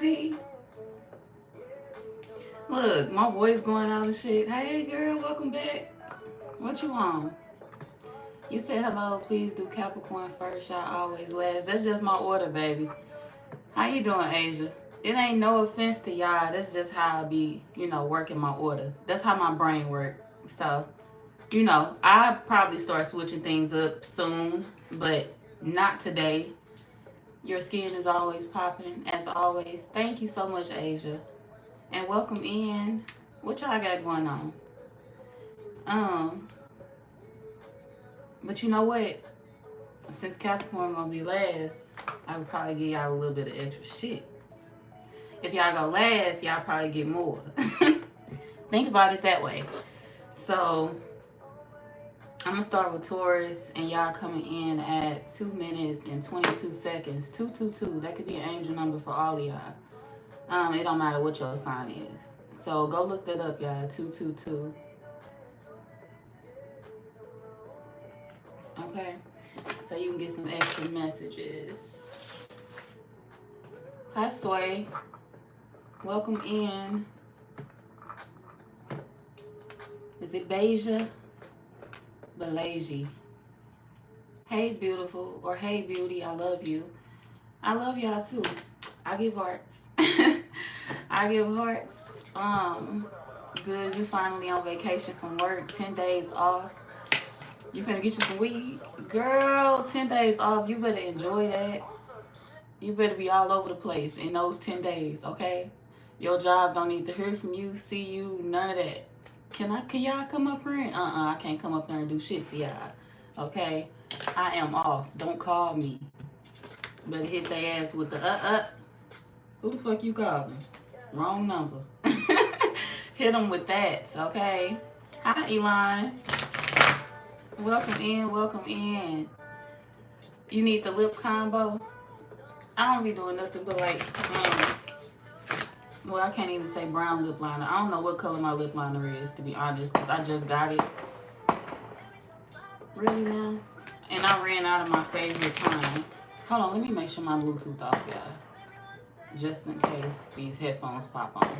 Kenzie. Look, my voice going out and shit. Hey, girl, welcome back. What you on? You said hello. Please do Capricorn first. Y'all always last. That's just my order, baby. How you doing, Asia? It ain't no offense to y'all. That's just how I be, working my order. That's how my brain work. So, I probably start switching things up soon, but not today. Your skin is always popping, as always. Thank you so much, Asia. And welcome in. What y'all got going on? But you know what? Since Capricorn gonna be last, I would probably give y'all a little bit of extra shit. If y'all go last, y'all probably get more. Think about it that way. So I'm gonna start with Taurus, and y'all coming in at 2 minutes and 22 seconds. 222. That could be an angel number for all of y'all. It don't matter what your sign is. So go look that up, y'all. 222. Okay. So you can get some extra messages. Hi, Sway. Welcome in. Is it Beja? Belaji. Hey, beautiful. Or hey, beauty. I love you. I love y'all too. I give hearts. I give hearts. Good. You finally on vacation from work. 10 days off. You finna get you some weed? Girl, 10 days off. You better enjoy that. You better be all over the place in those 10 days, okay? Your job don't need to hear from you, see you, none of that. Can y'all come up here? I can't come up there and do shit for y'all. Okay? I am off. Don't call me. Better hit their ass with the Who the fuck you calling? Wrong number. Hit them with that, okay? Hi, Elon. Welcome in, welcome in. You need the lip combo? I don't be doing nothing but well, I can't even say brown lip liner. I don't know what color my lip liner is, to be honest, because I just got it. Really now? And I ran out of my favorite kind. Hold on, let me make sure my Bluetooth off, y'all. Just in case these headphones pop on.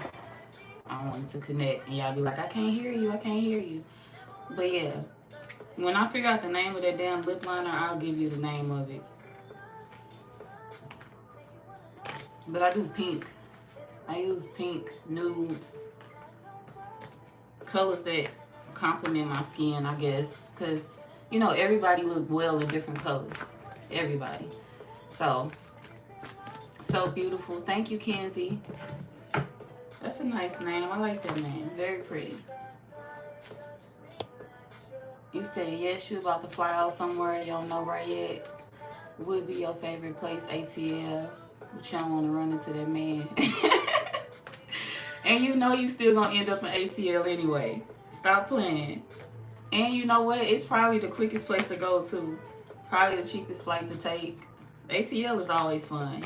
I don't want it to connect and y'all be like, I can't hear you, I can't hear you. But yeah, when I figure out the name of that damn lip liner, I'll give you the name of it. But I do pink. I use pink, nudes, colors that complement my skin, I guess. Because, everybody look well in different colors. Everybody. So beautiful. Thank you, Kenzie. That's a nice name. I like that name. Very pretty. You said, yes, you about to fly out somewhere. You don't know where yet. Would be your favorite place, ATL. But you don't want to run into that man. And you still going to end up in ATL anyway. Stop playing. And you know what? It's probably the quickest place to go to. Probably the cheapest flight to take. ATL is always fun.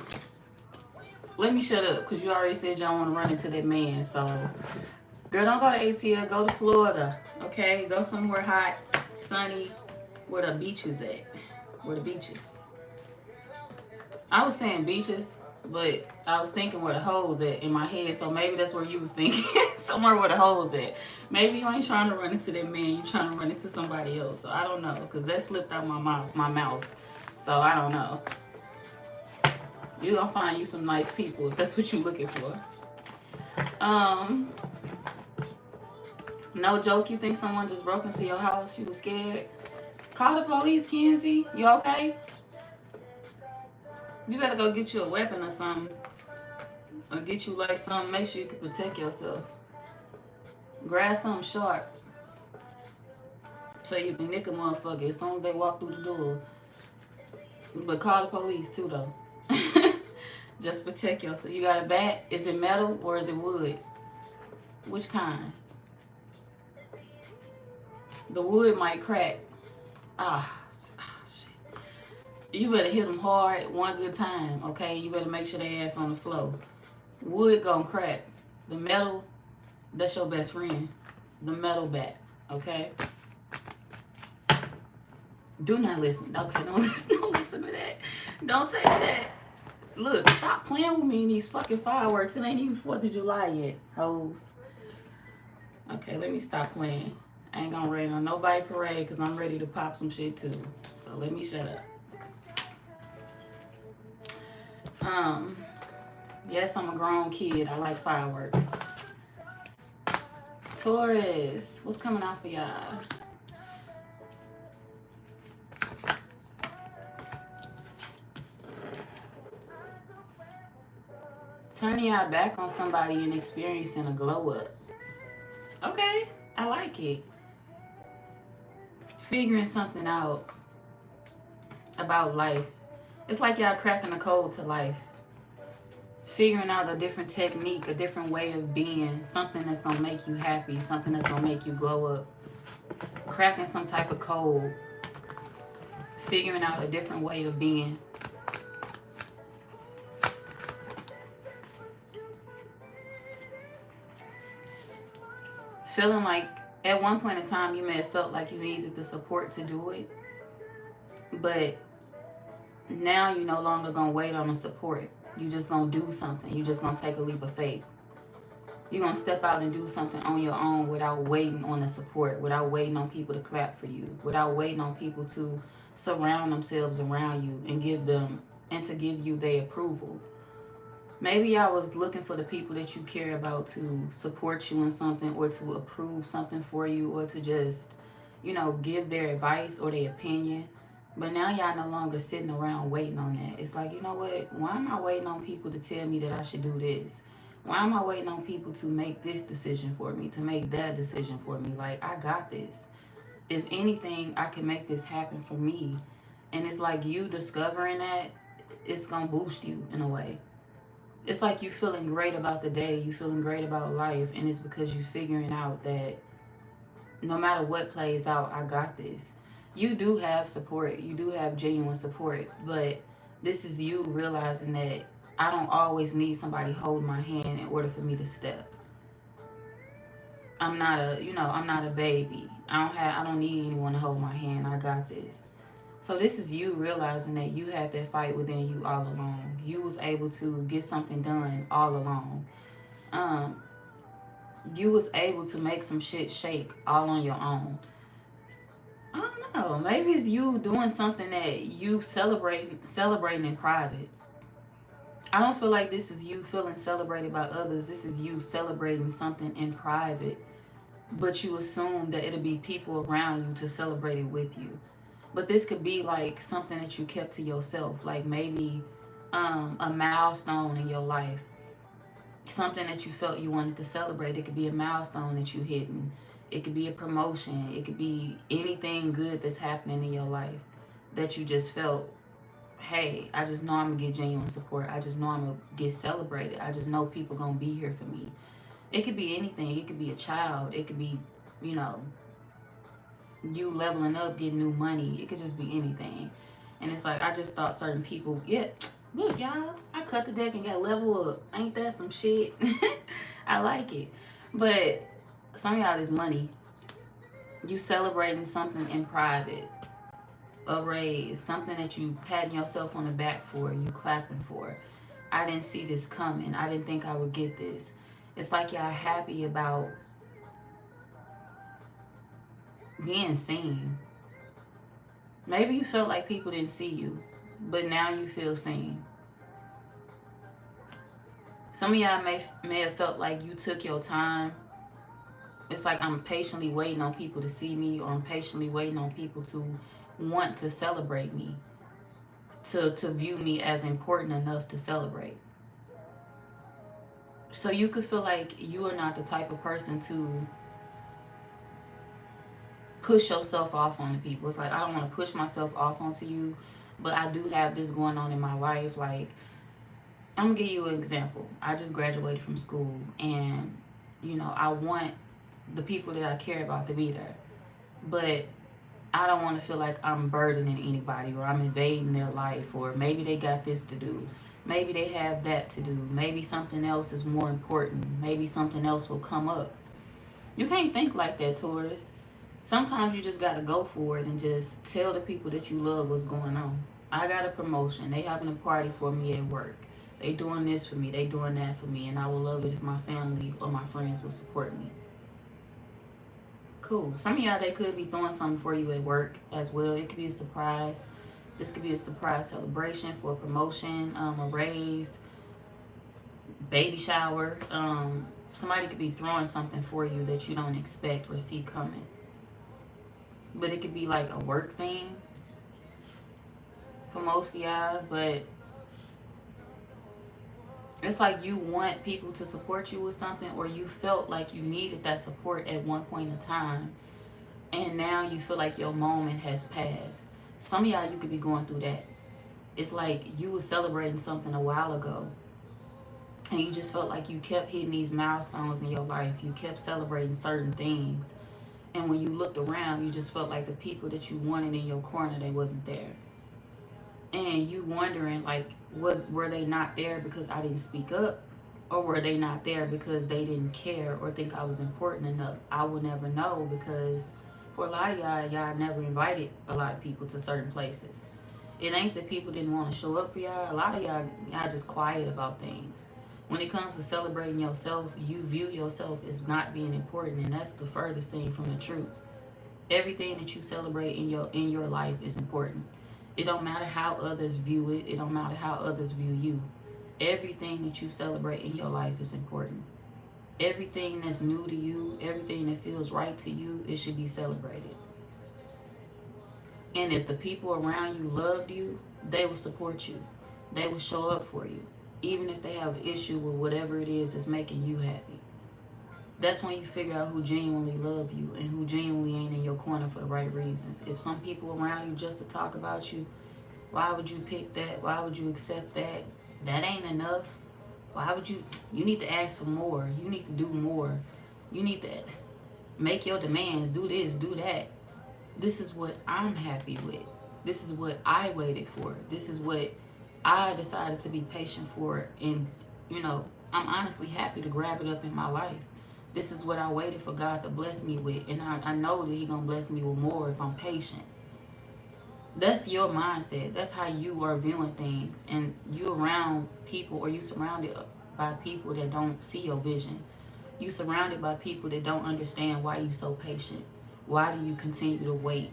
Let me shut up, because you already said you don't want to run into that man. So, girl, don't go to ATL. Go to Florida. Okay? Go somewhere hot, sunny, where the beach is at. Where the beaches. I was saying beaches, but I was thinking where the hoes at in my head. So maybe that's where you was thinking. Somewhere where the hoes at. Maybe you ain't trying to run into that man. You trying to run into somebody else. So I don't know, because that slipped out my mouth. So I don't know. You're going to find you some nice people if that's what you're looking for. No joke, you think someone just broke into your house? You was scared? Call the police, Kenzie. You okay? You better go get you a weapon or something. Or get you like something, make sure you can protect yourself. Grab something sharp. So you can nick a motherfucker as soon as they walk through the door. But call the police too, though. Just protect yourself. You got a bat? Is it metal or is it wood? Which kind? The wood might crack. Shit. You better hit them hard one good time, okay? You better make sure they ass on the floor. Wood gonna crack. The metal, that's your best friend. The metal bat, okay? Do not listen. Okay, don't listen to that. Don't take that. Look, stop playing with me in these fucking fireworks. It ain't even 4th of July yet, hoes. Okay, let me stop playing. I ain't gonna rain on nobody parade because I'm ready to pop some shit too. So let me shut up. Yes, I'm a grown kid. I like fireworks. Taurus, what's coming out for y'all? Turning y'all back on somebody and experiencing a glow up. Okay, I like it. Figuring something out about life. It's like y'all cracking a code to life. Figuring out a different technique, a different way of being, something that's gonna make you happy, something that's gonna make you glow up. Cracking some type of code. Figuring out a different way of being. Feeling like at one point in time you may have felt like you needed the support to do it, but now you're no longer gonna wait on the support. You just gonna do something. You just gonna take a leap of faith. You're gonna step out and do something on your own without waiting on the support, without waiting on people to clap for you, without waiting on people to surround themselves around you and give you their approval. Maybe I was looking for the people that you care about to support you in something, or to approve something for you, or to just, give their advice or their opinion. But now y'all no longer sitting around waiting on that. It's like, you know what? Why am I waiting on people to tell me that I should do this? Why am I waiting on people to make this decision for me, to make that decision for me? Like, I got this. If anything, I can make this happen for me. And it's like you discovering that, it's going to boost you in a way. It's like you feeling great about the day, you feeling great about life, and it's because you figuring out that no matter what plays out, I got this. You do have support, you do have genuine support, but this is you realizing that I don't always need somebody holding my hand in order for me to step. I'm not a baby. I don't need anyone to hold my hand. I got this. So this is you realizing that you had that fight within you all along. You was able to get something done all along. You was able to make some shit shake all on your own. I don't know. Maybe it's you doing something that you celebrating in private. I don't feel like this is you feeling celebrated by others. This is you celebrating something in private. But you assume that it'll be people around you to celebrate it with you. But this could be like something that you kept to yourself, like maybe a milestone in your life, something that you felt you wanted to celebrate. It could be a milestone that you hit, and it could be a promotion. It could be anything good that's happening in your life that you just felt, hey, I just know I'm gonna get genuine support. I just know I'm gonna get celebrated. I just know people gonna be here for me. It could be anything. It could be a child. It could be, you leveling up, getting new money. It could just be anything. And it's like, I just thought certain people, look, y'all, I cut the deck and got level up. Ain't that some shit? I like it. But some of y'all is money. You celebrating something in private. A raise, something that you patting yourself on the back for, you clapping for. I didn't see this coming. I didn't think I would get this. It's like y'all happy about being seen. Maybe you felt like people didn't see you, but now you feel seen. Some of y'all may have felt like you took your time. It's like I'm patiently waiting on people to see me, or I'm patiently waiting on people to want to celebrate me, to view me as important enough to celebrate. So you could feel like you are not the type of person to push yourself off on the people. It's like, I don't want to push myself off onto you, but I do have this going on in my life. Like, I'm going to give you an example. I just graduated from school, and, I want the people that I care about to be there. But I don't want to feel like I'm burdening anybody, or I'm invading their life, or maybe they got this to do. Maybe they have that to do. Maybe something else is more important. Maybe something else will come up. You can't think like that, Taurus. Sometimes you just got to go for it and just tell the people that you love what's going on. I got a promotion. They having a party for me at work. They doing this for me. They doing that for me. And I would love it if my family or my friends would support me. Cool. Some of y'all, they could be throwing something for you at work as well. It could be a surprise. This could be a surprise celebration for a promotion, a raise, baby shower. Somebody could be throwing something for you that you don't expect or see coming. But it could be like a work thing for most of y'all. But it's like you want people to support you with something, or you felt like you needed that support at one point in time, and now you feel like your moment has passed. Some of y'all, you could be going through that. It's like you were celebrating something a while ago, and you just felt like you kept hitting these milestones in your life. You kept celebrating certain things, and when you looked around, you just felt like the people that you wanted in your corner, they wasn't there. And you wondering, like, were they not there because I didn't speak up, or were they not there because they didn't care or think I was important enough? I will never know, because for a lot of y'all never invited a lot of people to certain places. It ain't that people didn't want to show up for y'all. A lot of y'all just quiet about things. When it comes to celebrating yourself, you view yourself as not being important, and that's the furthest thing from the truth. Everything that you celebrate in your life is important. It don't matter how others view it. It don't matter how others view you. Everything that you celebrate in your life is important. Everything that's new to you, everything that feels right to you, it should be celebrated. And if the people around you loved you, they will support you. They will show up for you, even if they have an issue with whatever it is that's making you happy. That's when you figure out who genuinely love you and who genuinely ain't in your corner for the right reasons. If some people around you just to talk about you, why would you pick that? Why would you accept that? That ain't enough. Why would you need to ask for more. You need to do more. You need to make your demands, do this, do that. This is what I'm happy with. This is what I waited for. This is what I decided to be patient for. And, I'm honestly happy to grab it up in my life. This is what I waited for God to bless me with. And I know that He's going to bless me with more if I'm patient. That's your mindset. That's how you are viewing things. And you around people, or you surrounded by people that don't see your vision. You surrounded by people that don't understand why you so patient. Why do you continue to wait?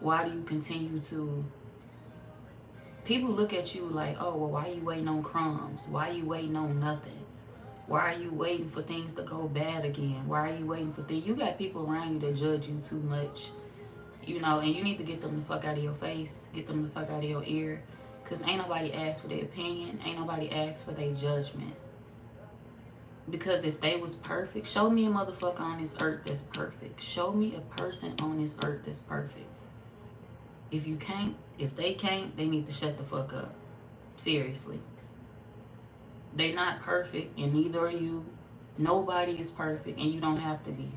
Why do you continue to... People look at you like, oh, well, why are you waiting on crumbs? Why are you waiting on nothing? Why are you waiting for things to go bad again? Why are you waiting for things? You got people around you that judge you too much, and you need to get them the fuck out of your face. Get them the fuck out of your ear. Because ain't nobody asked for their opinion. Ain't nobody asked for their judgment. Because if they was perfect, show me a motherfucker on this earth that's perfect. Show me a person on this earth that's perfect. If they can't, they need to shut the fuck up. Seriously. They not perfect, and neither are you. Nobody is perfect, and you don't have to be.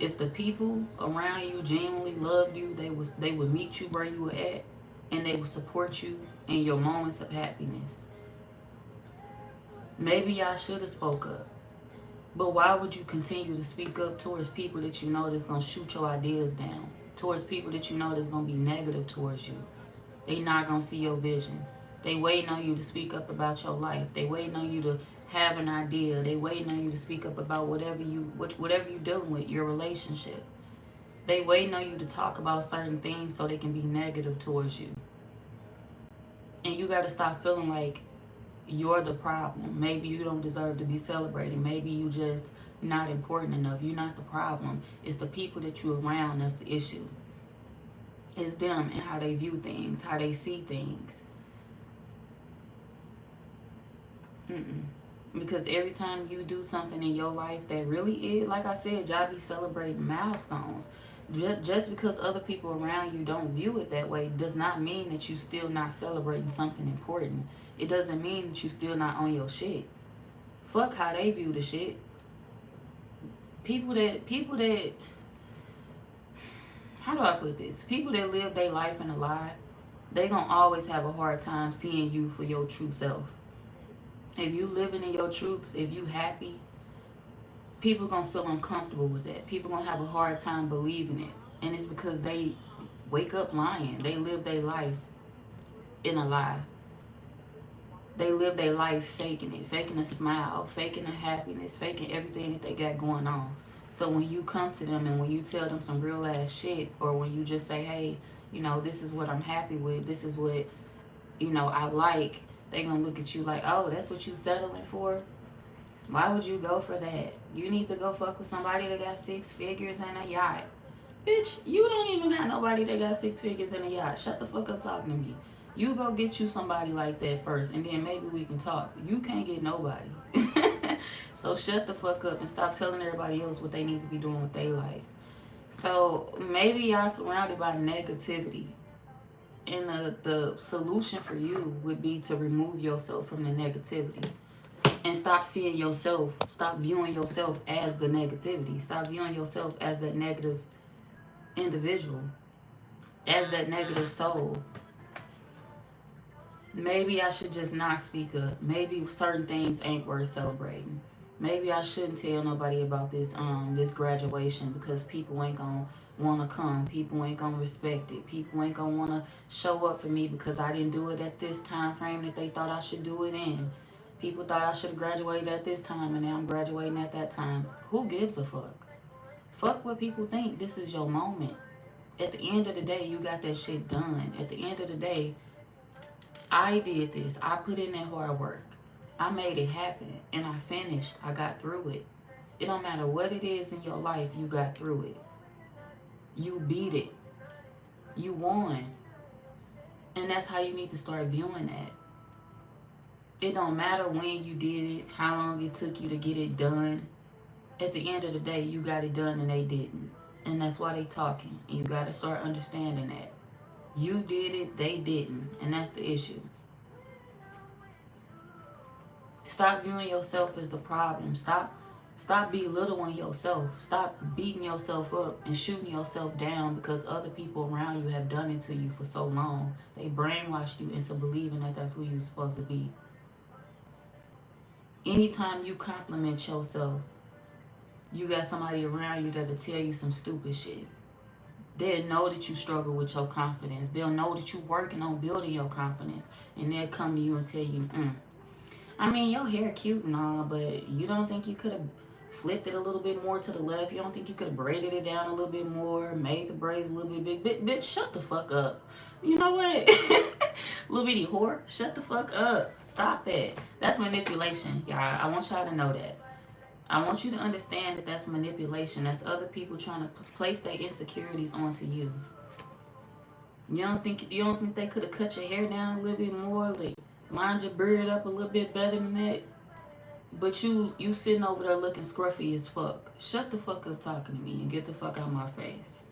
If the people around you genuinely loved you, they would meet you where you were at, and they would support you in your moments of happiness. Maybe y'all should have spoke up. But why would you continue to speak up towards people that you know that's going to shoot your ideas down? Towards people that you know that's going to be negative towards you? They not going to see your vision. They waiting on you to speak up about your life. They waiting on you to have an idea. They waiting on you to speak up about whatever you're dealing with, your relationship. They waiting on you to talk about certain things so they can be negative towards you. And you got to stop feeling like you're the problem. Maybe you don't deserve to be celebrated. Maybe you just not important enough. You're not the problem. It's the people that you're around that's the issue. It's them and how they view things, how they see things. Because every time you do something in your life that really is, like I said, y'all be celebrating milestones. Just because other people around you don't view it that way does not mean that you still not celebrating something important. It doesn't mean that you still not on your shit. Fuck how they view the shit. People that how do I put this? People that live their life in a lie, they gonna always have a hard time seeing you for your true self. If you living in your truths, if you happy, people gonna feel uncomfortable with that. People gonna have a hard time believing it. And it's because they wake up lying. They live their life in a lie. They live their life faking it, faking a smile, faking a happiness, faking everything that they got going on. So when you come to them and when you tell them some real ass shit, or when you just say, hey, you know, this is what I'm happy with, this is what, you know, I like, they gonna look at you like, oh, that's what you settling for? Why would you go for that? You need to go fuck with somebody that got 6 figures and a yacht. Bitch, you don't even got nobody that got 6 figures and a yacht. Shut the fuck up talking to me. You go get you somebody like that first, and then maybe we can talk. You can't get nobody. So shut the fuck up and stop telling everybody else what they need to be doing with their life. So maybe y'all surrounded by negativity. And the solution for you would be to remove yourself from the negativity. And stop seeing yourself, stop viewing yourself as the negativity. Stop viewing yourself as that negative individual, as that negative soul. Maybe I should just not speak up. Maybe certain things ain't worth celebrating. Maybe I shouldn't tell nobody about this graduation, because people ain't gonna wanna come. People ain't gonna respect it. People ain't gonna wanna show up for me because I didn't do it at this time frame that they thought I should do it in. People thought I should have graduated at this time, and now I'm graduating at that time. Who gives a fuck? Fuck what people think. This is your moment. At the end of the day, you got that shit done. At the end of the day, I did this. I put in that hard work. I made it happen, and I finished. I got through it. It don't matter what it is in your life, you got through it. You beat it. You won. And that's how you need to start viewing that. It don't matter when you did it, how long it took you to get it done. At the end of the day, you got it done and they didn't. And that's why they talking. And you got to start understanding that. You did it, they didn't. And that's the issue. Stop viewing yourself as the problem. Stop belittling yourself. Stop beating yourself up and shooting yourself down because other people around you have done it to you for so long. They brainwashed you into believing that that's who you're supposed to be. Anytime you compliment yourself, you got somebody around you that'll tell you some stupid shit. They'll know that you struggle with your confidence. They'll know that you're working on building your confidence. And they'll come to you and tell you, I mean, your hair cute and all, but you don't think you could have flipped it a little bit more to the left? You don't think you could have braided it down a little bit more, made the braids a little bit big? Bitch, shut the fuck up. You know what? Little bitty whore, shut the fuck up. Stop that. That's manipulation, y'all. I want y'all to know that. I want you to understand that that's manipulation. That's other people trying to place their insecurities onto you. You don't think they could have cut your hair down a little bit more, like lined your beard up a little bit better than that? But you sitting over there looking scruffy as fuck. Shut the fuck up talking to me and get the fuck out of my face.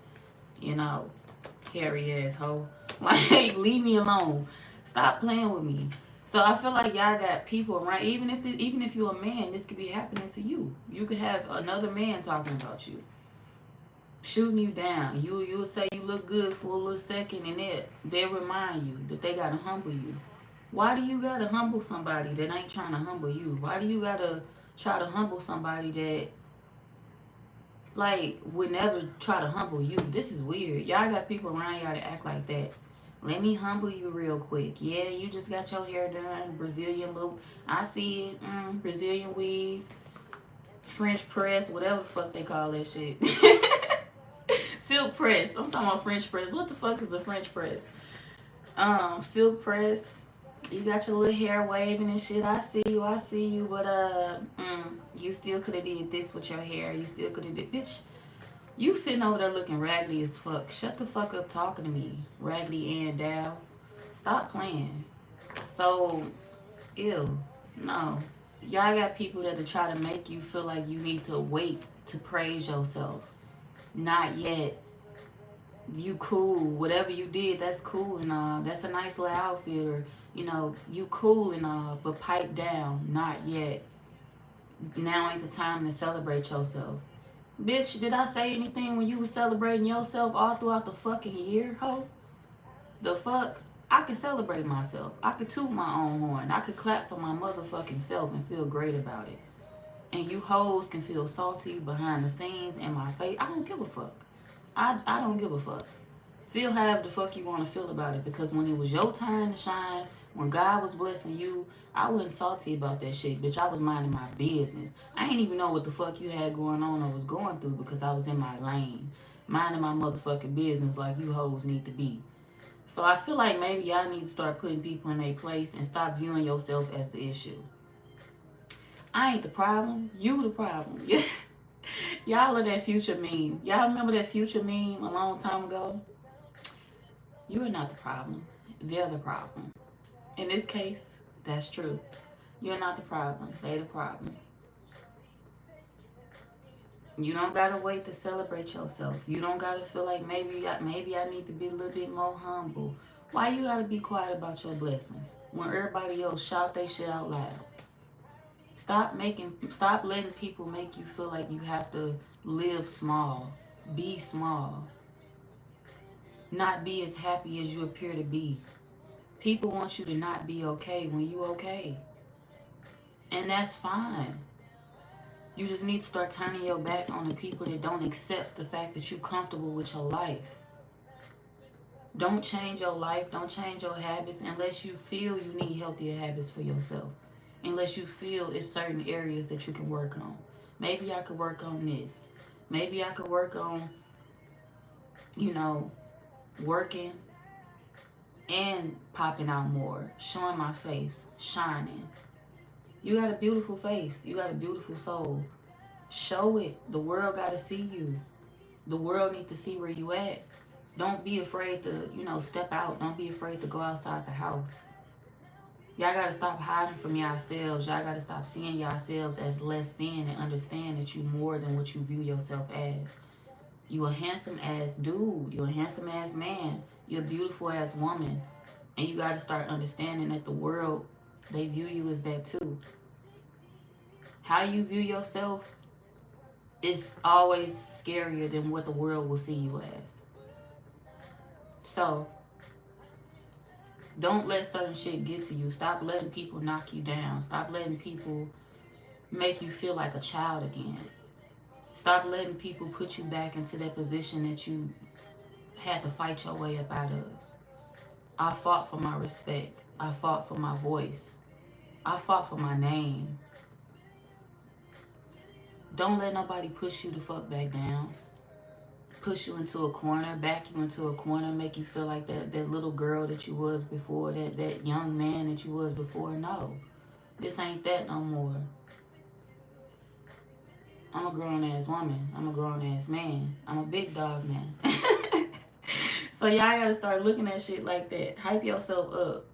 You know, hairy ass hoe. Like, leave me alone. Stop playing with me. So I feel like y'all got people around. Even if you're a man, this could be happening to you. You could have another man talking about you, shooting you down. You'll say you look good for a little second, and they'll remind you that they gotta humble you. Why do you gotta humble somebody that ain't trying to humble you? Why do you gotta try to humble somebody that, like, would never try to humble you? This is weird. Y'all got people around y'all that act like that. Let me humble you real quick. Yeah, you just got your hair done. Brazilian loop. I see it. Brazilian weave. French press. Whatever the fuck they call that shit. Silk press. I'm talking about French press. What the fuck is a French press? Silk press. You got your little hair waving and shit. I see you. But, you still could have did this with your hair. You still could have did. Bitch. You sitting over there looking raggedy as fuck. Shut the fuck up talking to me. Raggedy and Dow. Stop playing. So, ew. No. Y'all got people that try to make you feel like you need to wait to praise yourself. Not yet. You cool. Whatever you did, that's cool and all. That's a nice little outfit. Or, you know, you cool and all. But pipe down. Not yet. Now ain't the time to celebrate yourself. Bitch, did I say anything when you was celebrating yourself all throughout the fucking year, ho? The fuck? I could celebrate myself. I could toot my own horn. I could clap for my motherfucking self and feel great about it. And you hoes can feel salty behind the scenes in my face. I don't give a fuck. I don't give a fuck. Feel however the fuck you want to feel about it, because when it was your time to shine, When God was blessing you, I wasn't salty about that shit, bitch. I was minding my business. I ain't even know what the fuck you had going on or was going through because I was in my lane, minding my motherfucking business like you hoes need to be. So I feel like maybe y'all need to start putting people in their place and stop viewing yourself as the issue. I ain't the problem. You the problem. Y'all are that Future meme. Y'all remember that Future meme a long time ago? You are not the problem. They're the problem. In this case, that's true. You're not the problem. They the problem. You don't gotta wait to celebrate yourself. You don't gotta feel like maybe I need to be a little bit more humble. Why you gotta be quiet about your blessings when everybody else shout they shit out loud? Stop letting people make you feel like you have to live small, be small, not be as happy as you appear to be. People want you to not be okay when you okay. And that's fine. You just need to start turning your back on the people that don't accept the fact that you're comfortable with your life. Don't change your life, don't change your habits unless you feel you need healthier habits for yourself. Unless you feel it's certain areas that you can work on. Maybe I could work on this. Maybe I could work on, working and popping out more, showing my face, shining. You got a beautiful face. You got a beautiful soul. Show it. The world got to see you. The world need to see where you at. Don't be afraid to, step out. Don't be afraid to go outside the house. Y'all got to stop hiding from yourselves. Y'all got to stop seeing yourselves as less than and understand that you more than what you view yourself as. You a handsome ass dude. You a handsome ass man. You a beautiful ass woman. And you got to start understanding that the world, they view you as that too. How you view yourself is always scarier than what the world will see you as. So, don't let certain shit get to you. Stop letting people knock you down. Stop letting people make you feel like a child again. Stop letting people put you back into that position that you had to fight your way up out of. I fought for my respect. I fought for my voice. I fought for my name. Don't let nobody push you the fuck back down. Push you into a corner, back you into a corner, make you feel like that little girl that you was before, that young man that you was before. No, this ain't that no more. I'm a grown-ass woman. I'm a grown-ass man. I'm a big dog now. So y'all gotta start looking at shit like that. Hype yourself up.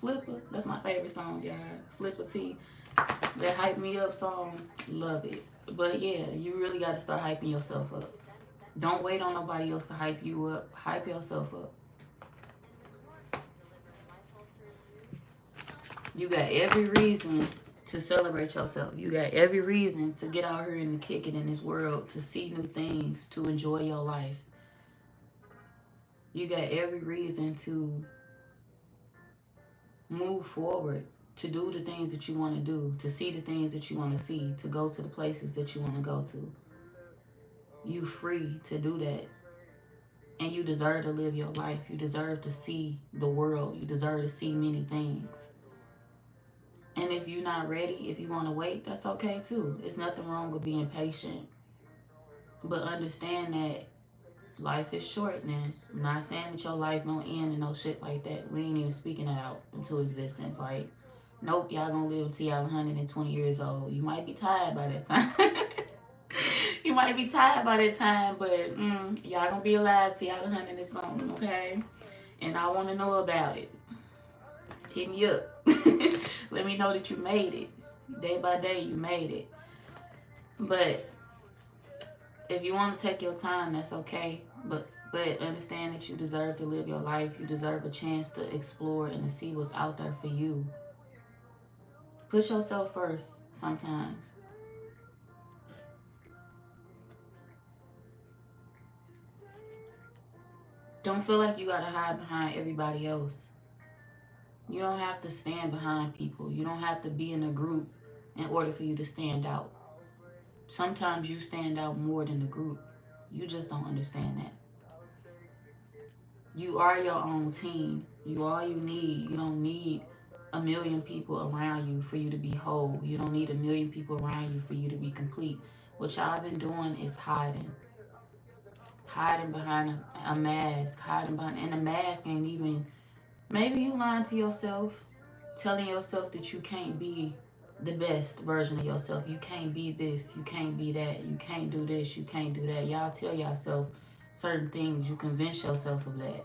Flipper, that's my favorite song, y'all. Flipper T, that Hype Me Up song, love it. But yeah, you really gotta start hyping yourself up. Don't wait on nobody else to hype you up. Hype yourself up. You got every reason to celebrate yourself. You got every reason to get out here and kick it in this world, to see new things, to enjoy your life. You got every reason to move forward, to do the things that you want to do, to see the things that you want to see, to go to the places that you want to go to. You free to do that. And you deserve to live your life. You deserve to see the world. You deserve to see many things. And if you're not ready, if you want to wait, that's okay too. It's nothing wrong with being patient. But understand that life is short, man. I'm not saying that your life gonna end and no shit like that. We ain't even speaking that out into existence. Like, nope, y'all gonna live until y'all 120 years old. You might be tired by that time. You might be tired by that time, but y'all gonna be alive till y'all 100 and something, okay? And I want to know about it. Hit me up. Let me know that you made it. Day by day, you made it. But if you want to take your time, that's okay. But understand that you deserve to live your life. You deserve a chance to explore and to see what's out there for you. Put yourself first sometimes. Don't feel like you gotta hide behind everybody else. You don't have to stand behind people. You don't have to be in a group in order for you to stand out. Sometimes you stand out more than the group. You just don't understand that. You are your own team. You all you need. You don't need a million people around you for you to be whole. You don't need a million people around you for you to be complete. What y'all been doing is hiding. Hiding behind a mask. Hiding behind, and the mask ain't even, maybe you lying to yourself, telling yourself that you can't be the best version of yourself. You can't be this. You can't be that. You can't do this. You can't do that. Y'all tell yourself certain things. You convince yourself of that.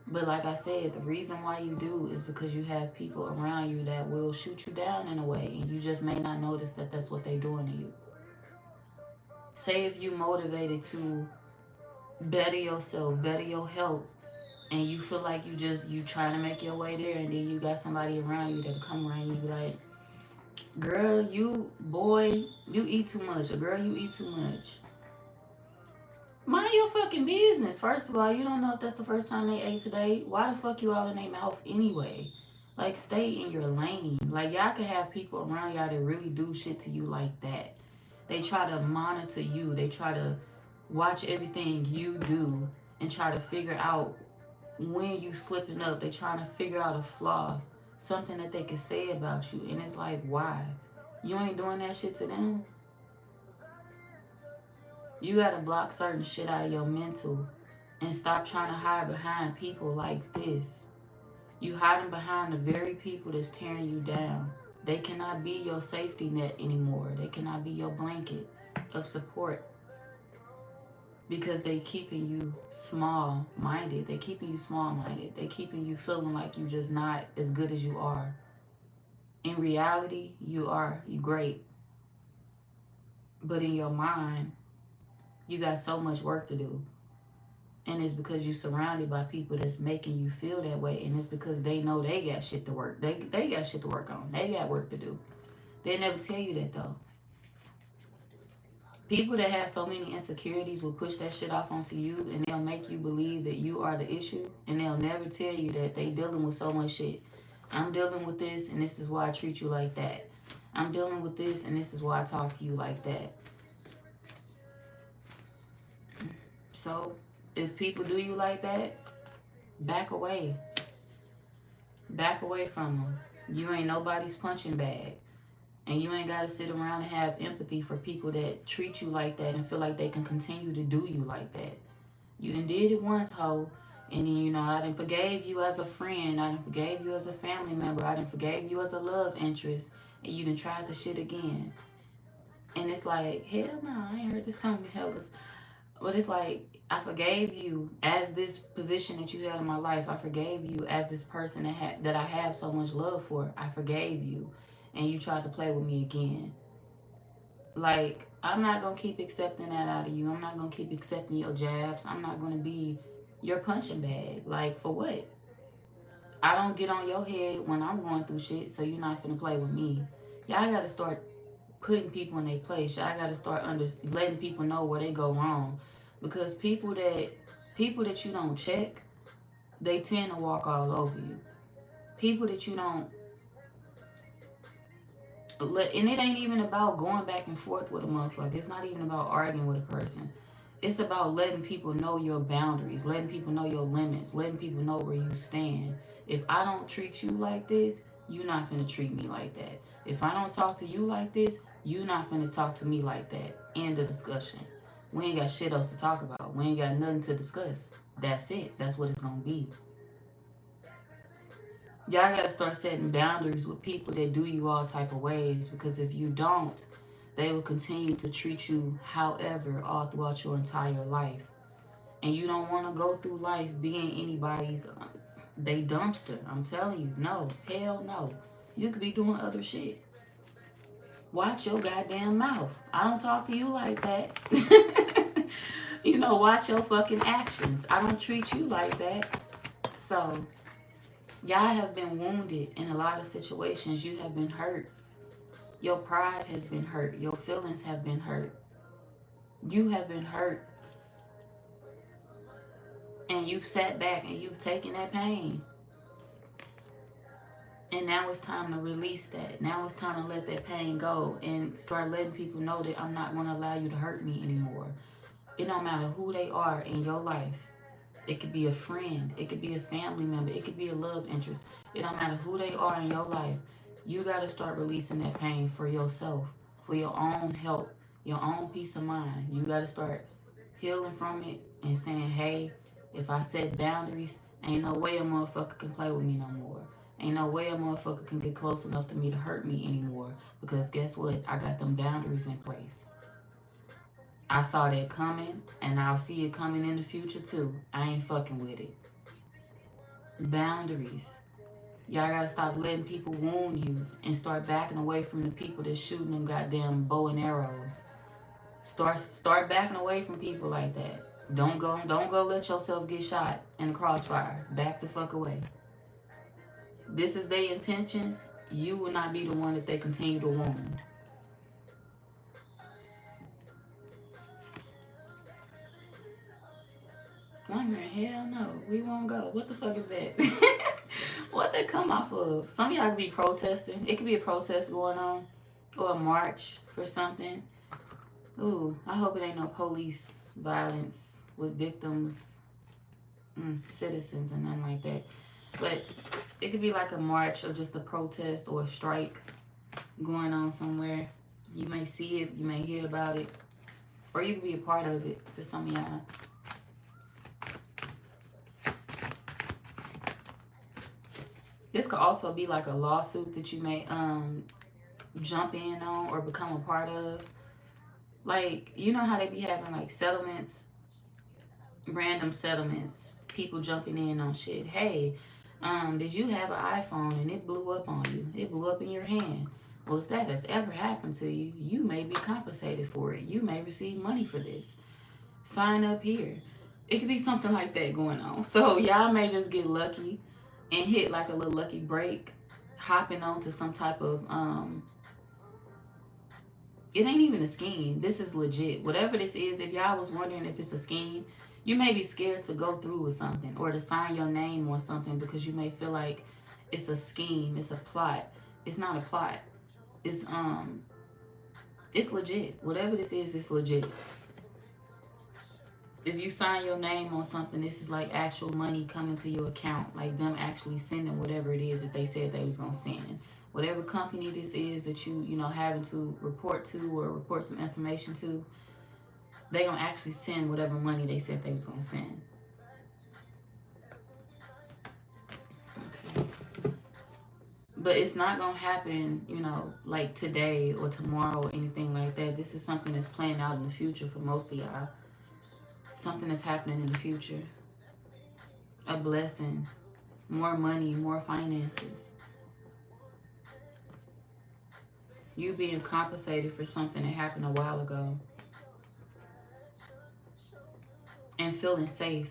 But like I said, the reason why you do is because you have people around you that will shoot you down in a way, and you just may not notice that that's what they're doing to you. Say if you motivated to better yourself, better your health, and you feel like you trying to make your way there, and then you got somebody around you that come around you be like, girl, you eat too much, or girl, you eat too much. Mind your fucking business. First of all, you don't know if that's the first time they ate today. Why the fuck you all in their mouth anyway? Like, stay in your lane. Like, y'all could have people around y'all that really do shit to you like that. They try to monitor you. They try to watch everything you do and try to figure out when you slipping up. They trying to figure out a flaw, something that they can say about you. And it's like, why? You ain't doing that shit to them. You gotta block certain shit out of your mental and stop trying to hide behind people like this. You hiding behind the very people that's tearing you down. They cannot be your safety net anymore. They cannot be your blanket of support because they keeping you small-minded. They keeping you small-minded. They keeping you feeling like you just not as good as you are. In reality, you are. You great. But in your mind, you got so much work to do. And it's because you're surrounded by people that's making you feel that way. And it's because they know they got shit to work. They got shit to work on. They got work to do. They never tell you that though. People that have so many insecurities will push that shit off onto you, and they'll make you believe that you are the issue. And they'll never tell you that they dealing with so much shit. I'm dealing with this, and this is why I treat you like that. I'm dealing with this, and this is why I talk to you like that. So if people do you like that, back away. Back away from them. You ain't nobody's punching bag. And you ain't got to sit around and have empathy for people that treat you like that and feel like they can continue to do you like that. You done did it once, ho. And then, you know, I done forgave you as a friend. I done forgave you as a family member. I done forgave you as a love interest. And you done tried the shit again. And it's like, hell no, I ain't heard this song hellas. But it's like, I forgave you as this position that you had in my life. I forgave you as this person that I have so much love for. I forgave you. And you tried to play with me again. Like, I'm not going to keep accepting that out of you. I'm not going to keep accepting your jabs. I'm not going to be your punching bag. Like, for what? I don't get on your head when I'm going through shit, so you're not finna play with me. Y'all got to start putting people in their place. Y'all got to start letting people know where they go wrong. Because people that you don't check, they tend to walk all over you. People that you don't and it ain't even about going back and forth with a motherfucker. It's not even about arguing with a person. It's about letting people know your boundaries, letting people know your limits, letting people know where you stand. If I don't treat you like this, you're not finna treat me like that. If I don't talk to you like this, you're not finna talk to me like that. End of discussion. We ain't got shit else to talk about. We ain't got nothing to discuss. That's it. That's what it's gonna be. Y'all gotta start setting boundaries with people that do you all type of ways, because if you don't, they will continue to treat you however all throughout your entire life. And you don't want to go through life being anybody's they dumpster. I'm telling you, no, hell no. You could be doing other shit. Watch your goddamn mouth. I don't talk to you like that. You know, watch your fucking actions. I don't treat you like that. So y'all have been wounded in a lot of situations. You have been hurt. Your pride has been hurt. Your feelings have been hurt. You have been hurt. And you've sat back and you've taken that pain. And now it's time to release that. Now it's time to let that pain go and start letting people know that I'm not going to allow you to hurt me anymore. It don't matter who they are in your life. It could be a friend. It could be a family member. It could be a love interest. It don't matter who they are in your life. You got to start releasing that pain for yourself, for your own health, your own peace of mind. You got to start healing from it and saying, hey, if I set boundaries, ain't no way a motherfucker can play with me no more. Ain't no way a motherfucker can get close enough to me to hurt me anymore. Because guess what? I got them boundaries in place. I saw that coming, and I'll see it coming in the future too. I ain't fucking with it. Boundaries. Y'all gotta stop letting people wound you and start backing away from the people that's shooting them goddamn bow and arrows. Start backing away from people like that. Don't go let yourself get shot in the crossfire. Back the fuck away. This is their intentions. You will not be the one that they continue to wound. Wondering, hell no, we won't go. What the fuck is that? What they come off of? Some of y'all could be protesting. It could be a protest going on, or a march for something. Ooh, I hope it ain't no police violence with victims, citizens, and nothing like that. But it could be like a march or just a protest or a strike going on somewhere. You may see it, you may hear about it, or you could be a part of it for some of y'all. This could also be like a lawsuit that you may jump in on or become a part of. Like, you know how they be having like settlements, random settlements, people jumping in on shit. Hey, did you have an iPhone and it blew up on you? It blew up in your hand. Well, if that has ever happened to you, you may be compensated for it. You may receive money for this. Sign up here. It could be something like that going on. So y'all may just get lucky and hit like a little lucky break, hopping onto some type of it ain't even a scheme. This is legit. Whatever this is, if y'all was wondering if it's a scheme, you may be scared to go through with something or to sign your name on something because you may feel like it's a scheme, it's a plot. It's not a plot. It's legit. Whatever this is, it's legit. If you sign your name on something, this is like actual money coming to your account, like them actually sending whatever it is that they said they was gonna send. Whatever company this is that you know having to report to or report some information to, they gonna actually send whatever money they said they was gonna send. Okay. But it's not gonna happen, you know, like today or tomorrow or anything like that. This is something that's playing out in the future for most of y'all. Something that's happening in the future. A blessing. More money, more finances. You being compensated for something that happened a while ago. And feeling safe.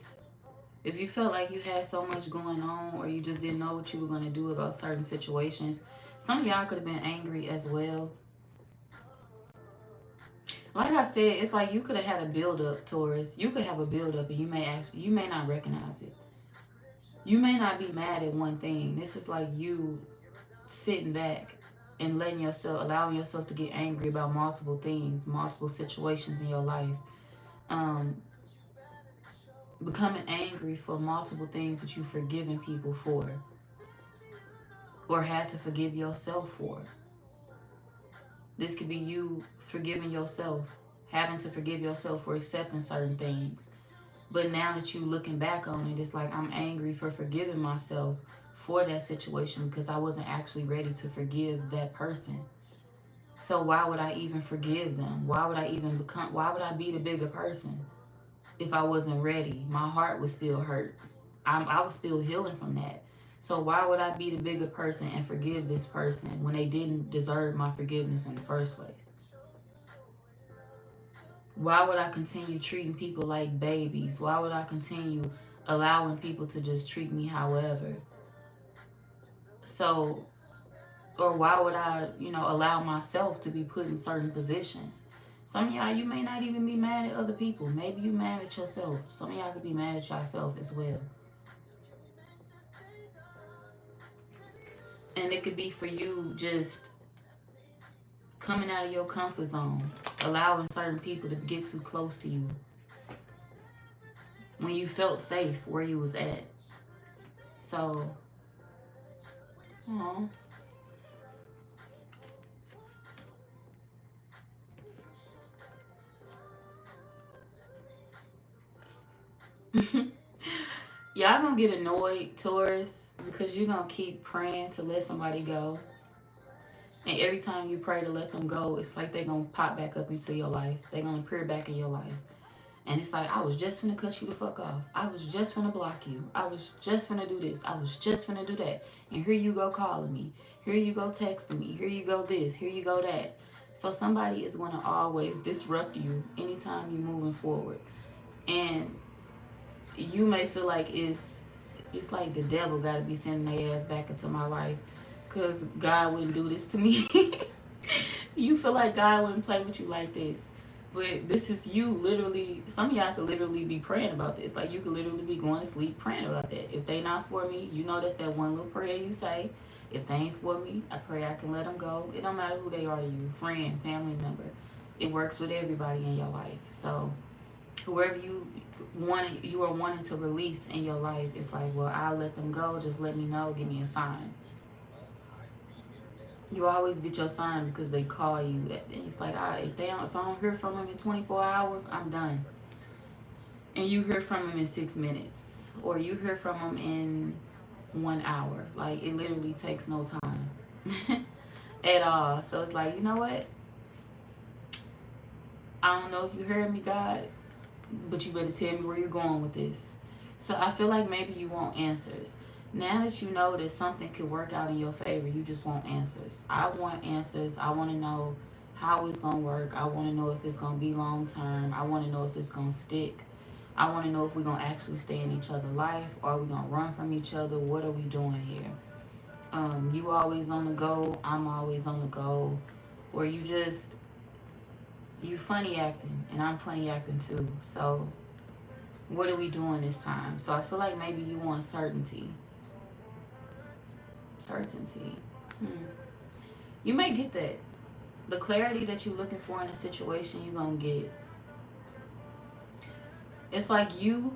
If you felt like you had so much going on or you just didn't know what you were going to do about certain situations, some of y'all could have been angry as well. Like I said, it's like you could have had a build-up, Taurus. You could have a build-up and you may not recognize it. You may not be mad at one thing. This is like you sitting back and allowing yourself to get angry about multiple things, multiple situations in your life. Becoming angry for multiple things that you've forgiven people for or had to forgive yourself for. This could be you forgiving yourself, having to forgive yourself for accepting certain things. But now that you looking back on it, it's like I'm angry for forgiving myself for that situation because I wasn't actually ready to forgive that person. So why would I even forgive them? Why would I be the bigger person if I wasn't ready? My heart was still hurt. I was still healing from that. So why would I be the bigger person and forgive this person when they didn't deserve my forgiveness in the first place? Why would I continue treating people like babies? Why would I continue allowing people to just treat me however? So, or why would I, allow myself to be put in certain positions? Some of y'all, you may not even be mad at other people. Maybe you mad at yourself. Some of y'all could be mad at yourself as well. And it could be for you just coming out of your comfort zone, allowing certain people to get too close to you. when you felt safe where you was at. So, aw. Y'all gonna get annoyed, Taurus, because you're gonna keep praying to let somebody go. And every time you pray to let them go, it's like they gonna pop back up into your life. They gonna appear back in your life. And it's like, I was just finna cut you the fuck off. I was just finna block you. I was just finna do this. I was just finna do that. And here you go calling me. Here you go texting me. Here you go this. Here you go that. So somebody is gonna always disrupt you anytime you're moving forward. And you may feel like it's like the devil got to be sending their ass back into my life because God wouldn't do this to me. You feel like God wouldn't play with you like this, but this is you literally. Some of y'all could literally be praying about this. Like you could literally be going to sleep praying about that. If they not for me, you know that's that one little prayer you say. If they ain't for me, I pray I can let them go. It don't matter who they are to you, friend, family member. It works with everybody in your life. So whoever you are wanting to release in your life, it's like, well, I'll let them go. Just let me know. Give me a sign. You always get your sign because they call you. It's like if I don't hear from them in 24 hours, I'm done. And you hear from them in 6 minutes, or you hear from them in 1 hour. Like it literally takes no time at all. So it's like, you know what? I don't know if you heard me, God, but you better tell me where you're going with this. So I feel like maybe you want answers. Now that you know that something could work out in your favor, you just want answers. I want answers. I want to know how it's going to work. I want to know if it's going to be long term. I want to know if it's going to stick. I want to know if we're going to actually stay in each other's life, or are we going to run from each other? What are we doing here? You always on the go. I'm always on the go. Or you funny acting and I'm funny acting too. So what are we doing this time? So I feel like maybe you want certainty. Certainty. You may get that. The clarity that you're looking for in a situation, you're going to get. It's like you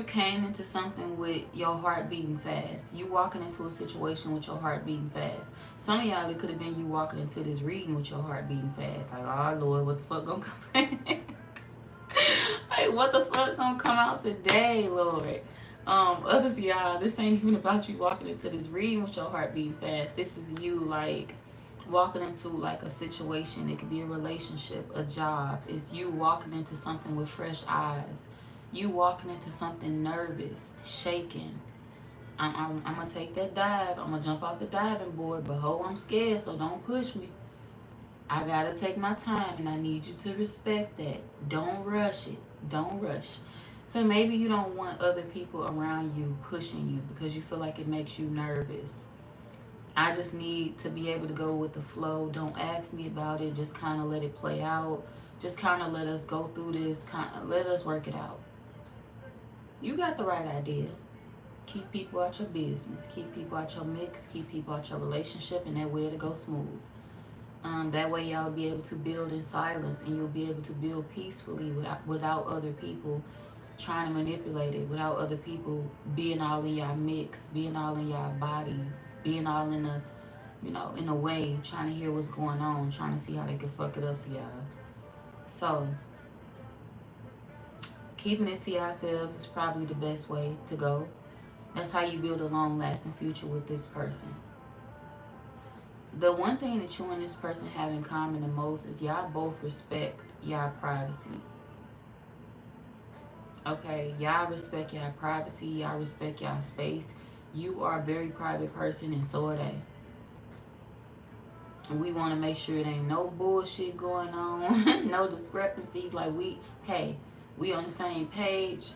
came into something with your heart beating fast. You walking into a situation with your heart beating fast. Some of y'all, it could have been you walking into this reading with your heart beating fast. Like, oh Lord, what the fuck gonna come? Like, what the fuck gonna come out today, Lord? Others of y'all, this ain't even about you walking into this reading with your heart beating fast. This is you like walking into like a situation. It could be a relationship, a job. It's you walking into something with fresh eyes. You walking into something nervous, shaking. I'm gonna take that dive. I'm gonna jump off the diving board, but ho, I'm scared, so don't push me. I gotta take my time, and I need you to respect that. Don't rush it. Don't rush. So maybe you don't want other people around you pushing you because you feel like it makes you nervous. I just need to be able to go with the flow. Don't ask me about it. Just kind of let it play out. Just kind of let us go through this. Kind of let us work it out. You got the right idea. Keep people out your business. Keep people out your mix. Keep people out your relationship, and that way it'll go smooth. That way y'all will be able to build in silence, and you'll be able to build peacefully without other people trying to manipulate it, without other people being all in your mix, being all in your body, being all in a, in a way, trying to hear what's going on, trying to see how they can fuck it up for y'all. So keeping it to yourselves is probably the best way to go. That's how you build a long-lasting future with this person. The one thing that you and this person have in common the most is y'all both respect y'all privacy. Okay, y'all respect y'all privacy, y'all respect y'all space. You are a very private person, and so are they. We want to make sure there ain't no bullshit going on, no discrepancies. Like we on the same page.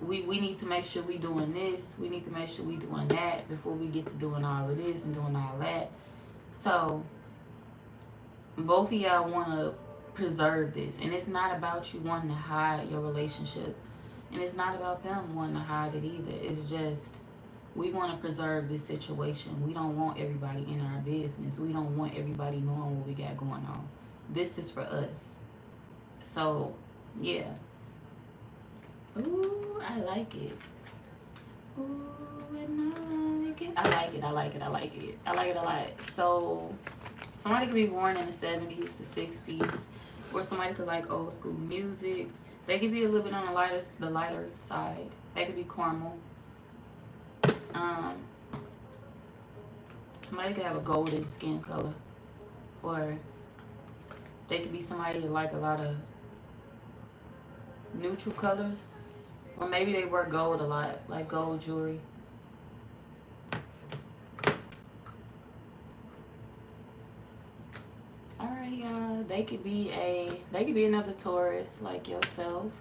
We need to make sure we doing this. We need to make sure we doing that before we get to doing all of this and doing all that. So both of y'all want to preserve this, and it's not about you wanting to hide your relationship, and it's not about them wanting to hide it either. It's just we want to preserve this situation. We don't want everybody in our business. We don't want everybody knowing what we got going on. This is for us. So yeah, I like it. Ooh, and I like it. I like it. I like it. I like it. I like it a lot. So somebody could be born in the 70s, the 60s, or somebody could like old school music. They could be a little bit on the lighter side. They could be caramel. Somebody could have a golden skin color, or they could be somebody that like a lot of neutral colors, or maybe they wear gold a lot, like gold jewelry. All right, y'all. They could be another Taurus like yourself.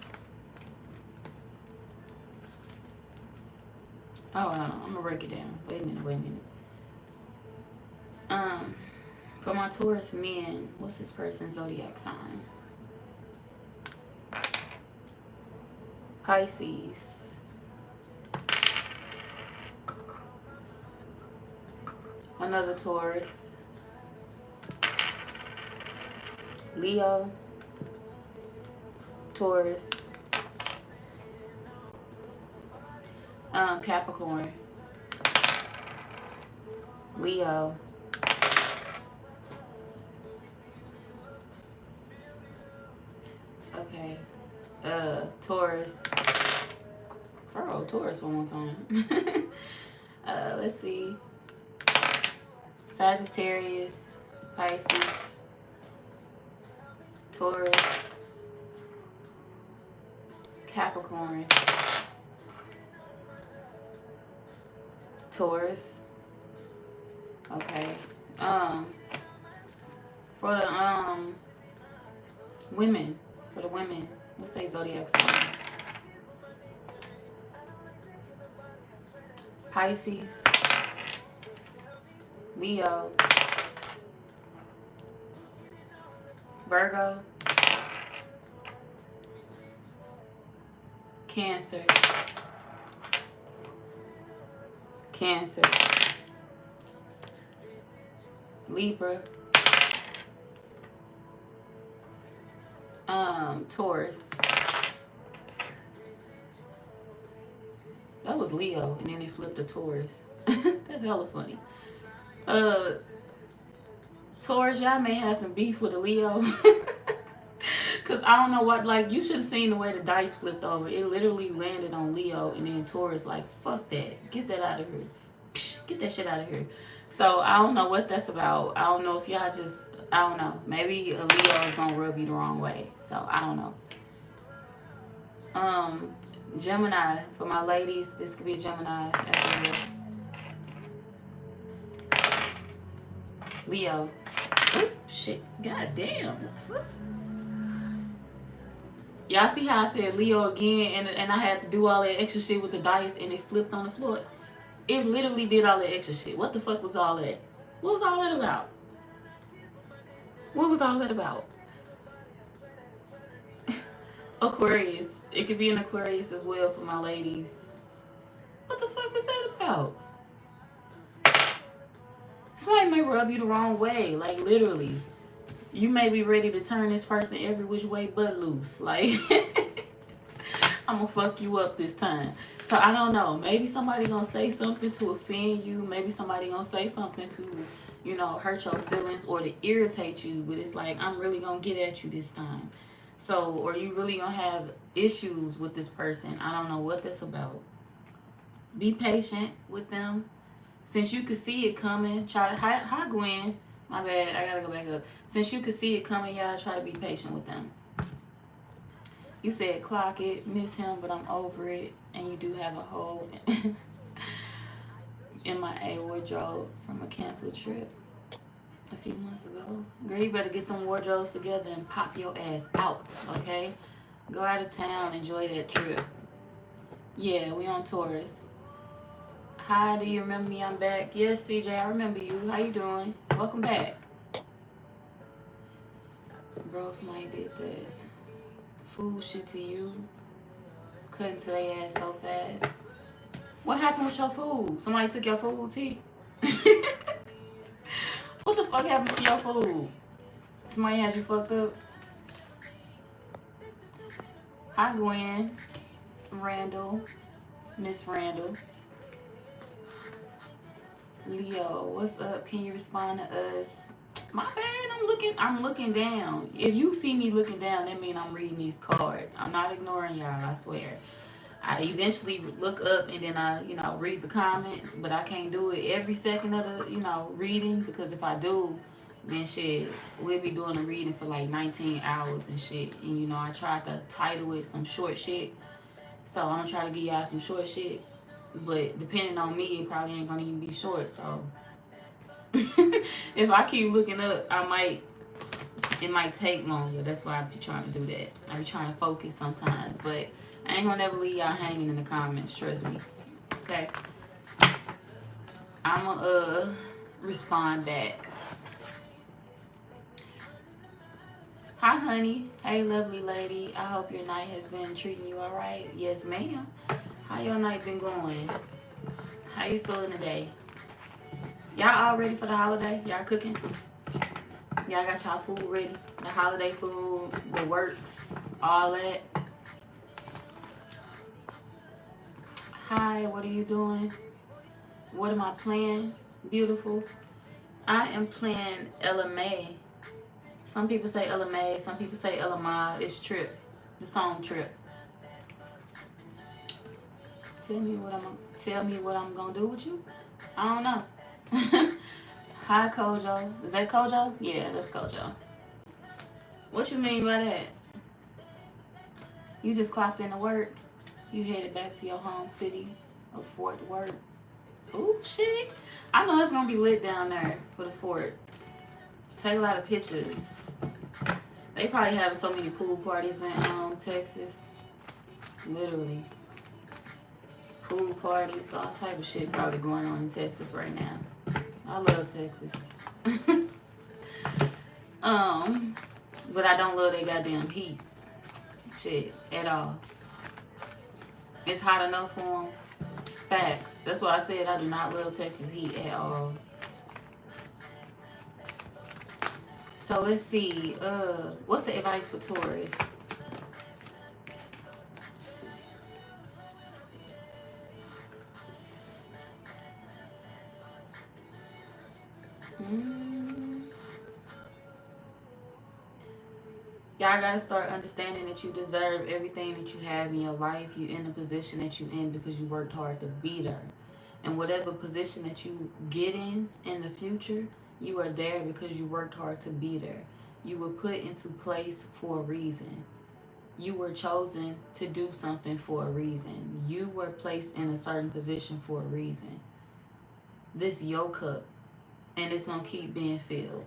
Oh no, I'm gonna break it down. Wait a minute. For my Taurus men, what's this person's zodiac sign? Pisces. Another Taurus. Leo. Taurus. Capricorn. Leo. Okay. Taurus. Bro, Taurus one more time. Let's see. Sagittarius, Pisces, Taurus, Capricorn, Taurus. Okay. For the women, what's their zodiac sign? Pisces, Leo, Virgo, Cancer, Libra, Taurus. That was Leo, and then they flipped to Taurus. That's hella funny. Taurus, y'all may have some beef with a Leo. Cause I don't know what, like, you should have seen the way the dice flipped over. It literally landed on Leo, and then Taurus like, fuck that. Get that out of here. Psh, get that shit out of here. So I don't know what that's about. I don't know if y'all just, I don't know. Maybe a Leo is gonna rub you the wrong way. So I don't know. Gemini, for my ladies, this could be a Gemini as well. Leo. Oh, shit. God damn. What the fuck? Y'all see how I said Leo again, and I had to do all that extra shit with the dice, and it flipped on the floor? It literally did all that extra shit. What the fuck was all that? What was all that about? What was all that about? Aquarius. It could be an Aquarius as well for my ladies. What the fuck was that about? Somebody may rub you the wrong way. Like, literally. You may be ready to turn this person every which way but loose. Like, I'm gonna fuck you up this time. So, I don't know. Maybe somebody gonna say something to offend you. Maybe somebody gonna say something to, you know, hurt your feelings or to irritate you. But it's like, I'm really gonna get at you this time. So, or you really gonna have issues with this person. I don't know what that's about. Be patient with them. Since you could see it coming, try to, hi Gwen. My bad, I gotta go back up. Since you could see it coming, y'all try to be patient with them. You said clock it, miss him, but I'm over it. And you do have a hole in my wardrobe from a canceled trip a few months ago. Girl, you better get them wardrobes together and pop your ass out, okay? Go out of town, enjoy that trip. Yeah, we on Taurus. Hi, do you remember me? I'm back. Yes, CJ, I remember you. How you doing? Welcome back. Bro, somebody did that fool shit to you. Cutting to their ass so fast. What happened with your food? Somebody took your food, T? What the fuck happened to your food? Somebody had you fucked up? Hi, Gwen. welcome, Randall. Miss Randall. Leo, what's up? Can you respond to us? My bad, I'm looking down. If you see me looking down, that means I'm reading these cards. I'm not ignoring y'all, I swear. I eventually look up and then I, read the comments, but I can't do it every second of the, reading, because if I do, then shit, we'll be doing a reading for like 19 hours and shit. And I tried to title it some short shit. So I'm gonna try to give y'all some short shit. But depending on me, it probably ain't gonna even be short. So if I keep looking up, it might take longer. That's why I be trying to do that. I be trying to focus sometimes, but I ain't gonna never leave y'all hanging in the comments, trust me. Okay. I'ma respond back. Hi honey. Hey lovely lady. I hope your night has been treating you alright. Yes, ma'am. How your night been going? How you feeling today? Y'all all ready for the holiday? Y'all cooking? Y'all got y'all food ready? The holiday food, the works, all that. Hi, what are you doing? What am I playing? Beautiful. I am playing LMA. Some people say LMA, some people say LMA. It's Trip. The song Trip. Tell me what I'm gonna do with you? I don't know. Hi Kojo. Is that Kojo? Yeah, that's Kojo. What you mean by that? You just clocked into work. You headed back to your home city of Fort Worth. Ooh, shit. I know it's gonna be lit down there for the fort. Take a lot of pictures. They probably have so many pool parties in Texas. Literally. Pool parties, all type of shit probably going on in Texas right now. I love Texas. But I don't love that goddamn heat. Shit, at all. It's hot enough for them. Facts. That's why I said I do not love Texas heat at all. So let's see. What's the advice for Taurus? Y'all gotta start understanding that you deserve everything that you have in your life. You're in the position that you're in because you worked hard to be there. And whatever position that you get in the future, you are there because you worked hard to be there. You were put into place for a reason. You were chosen to do something for a reason. You were placed in a certain position for a reason. This your cup, and it's gonna keep being filled.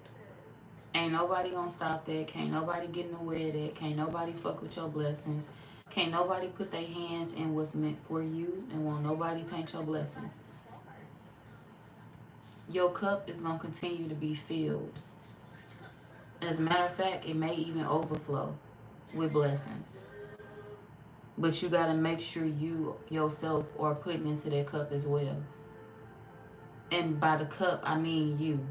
Ain't nobody gonna stop that. Can't nobody get in the way of that. Can't nobody fuck with your blessings. Can't nobody put their hands in what's meant for you, and won't nobody taint your blessings. Your cup is gonna continue to be filled. As a matter of fact, it may even overflow with blessings. But you gotta make sure you yourself are putting into that cup as well. And by the cup, I mean you.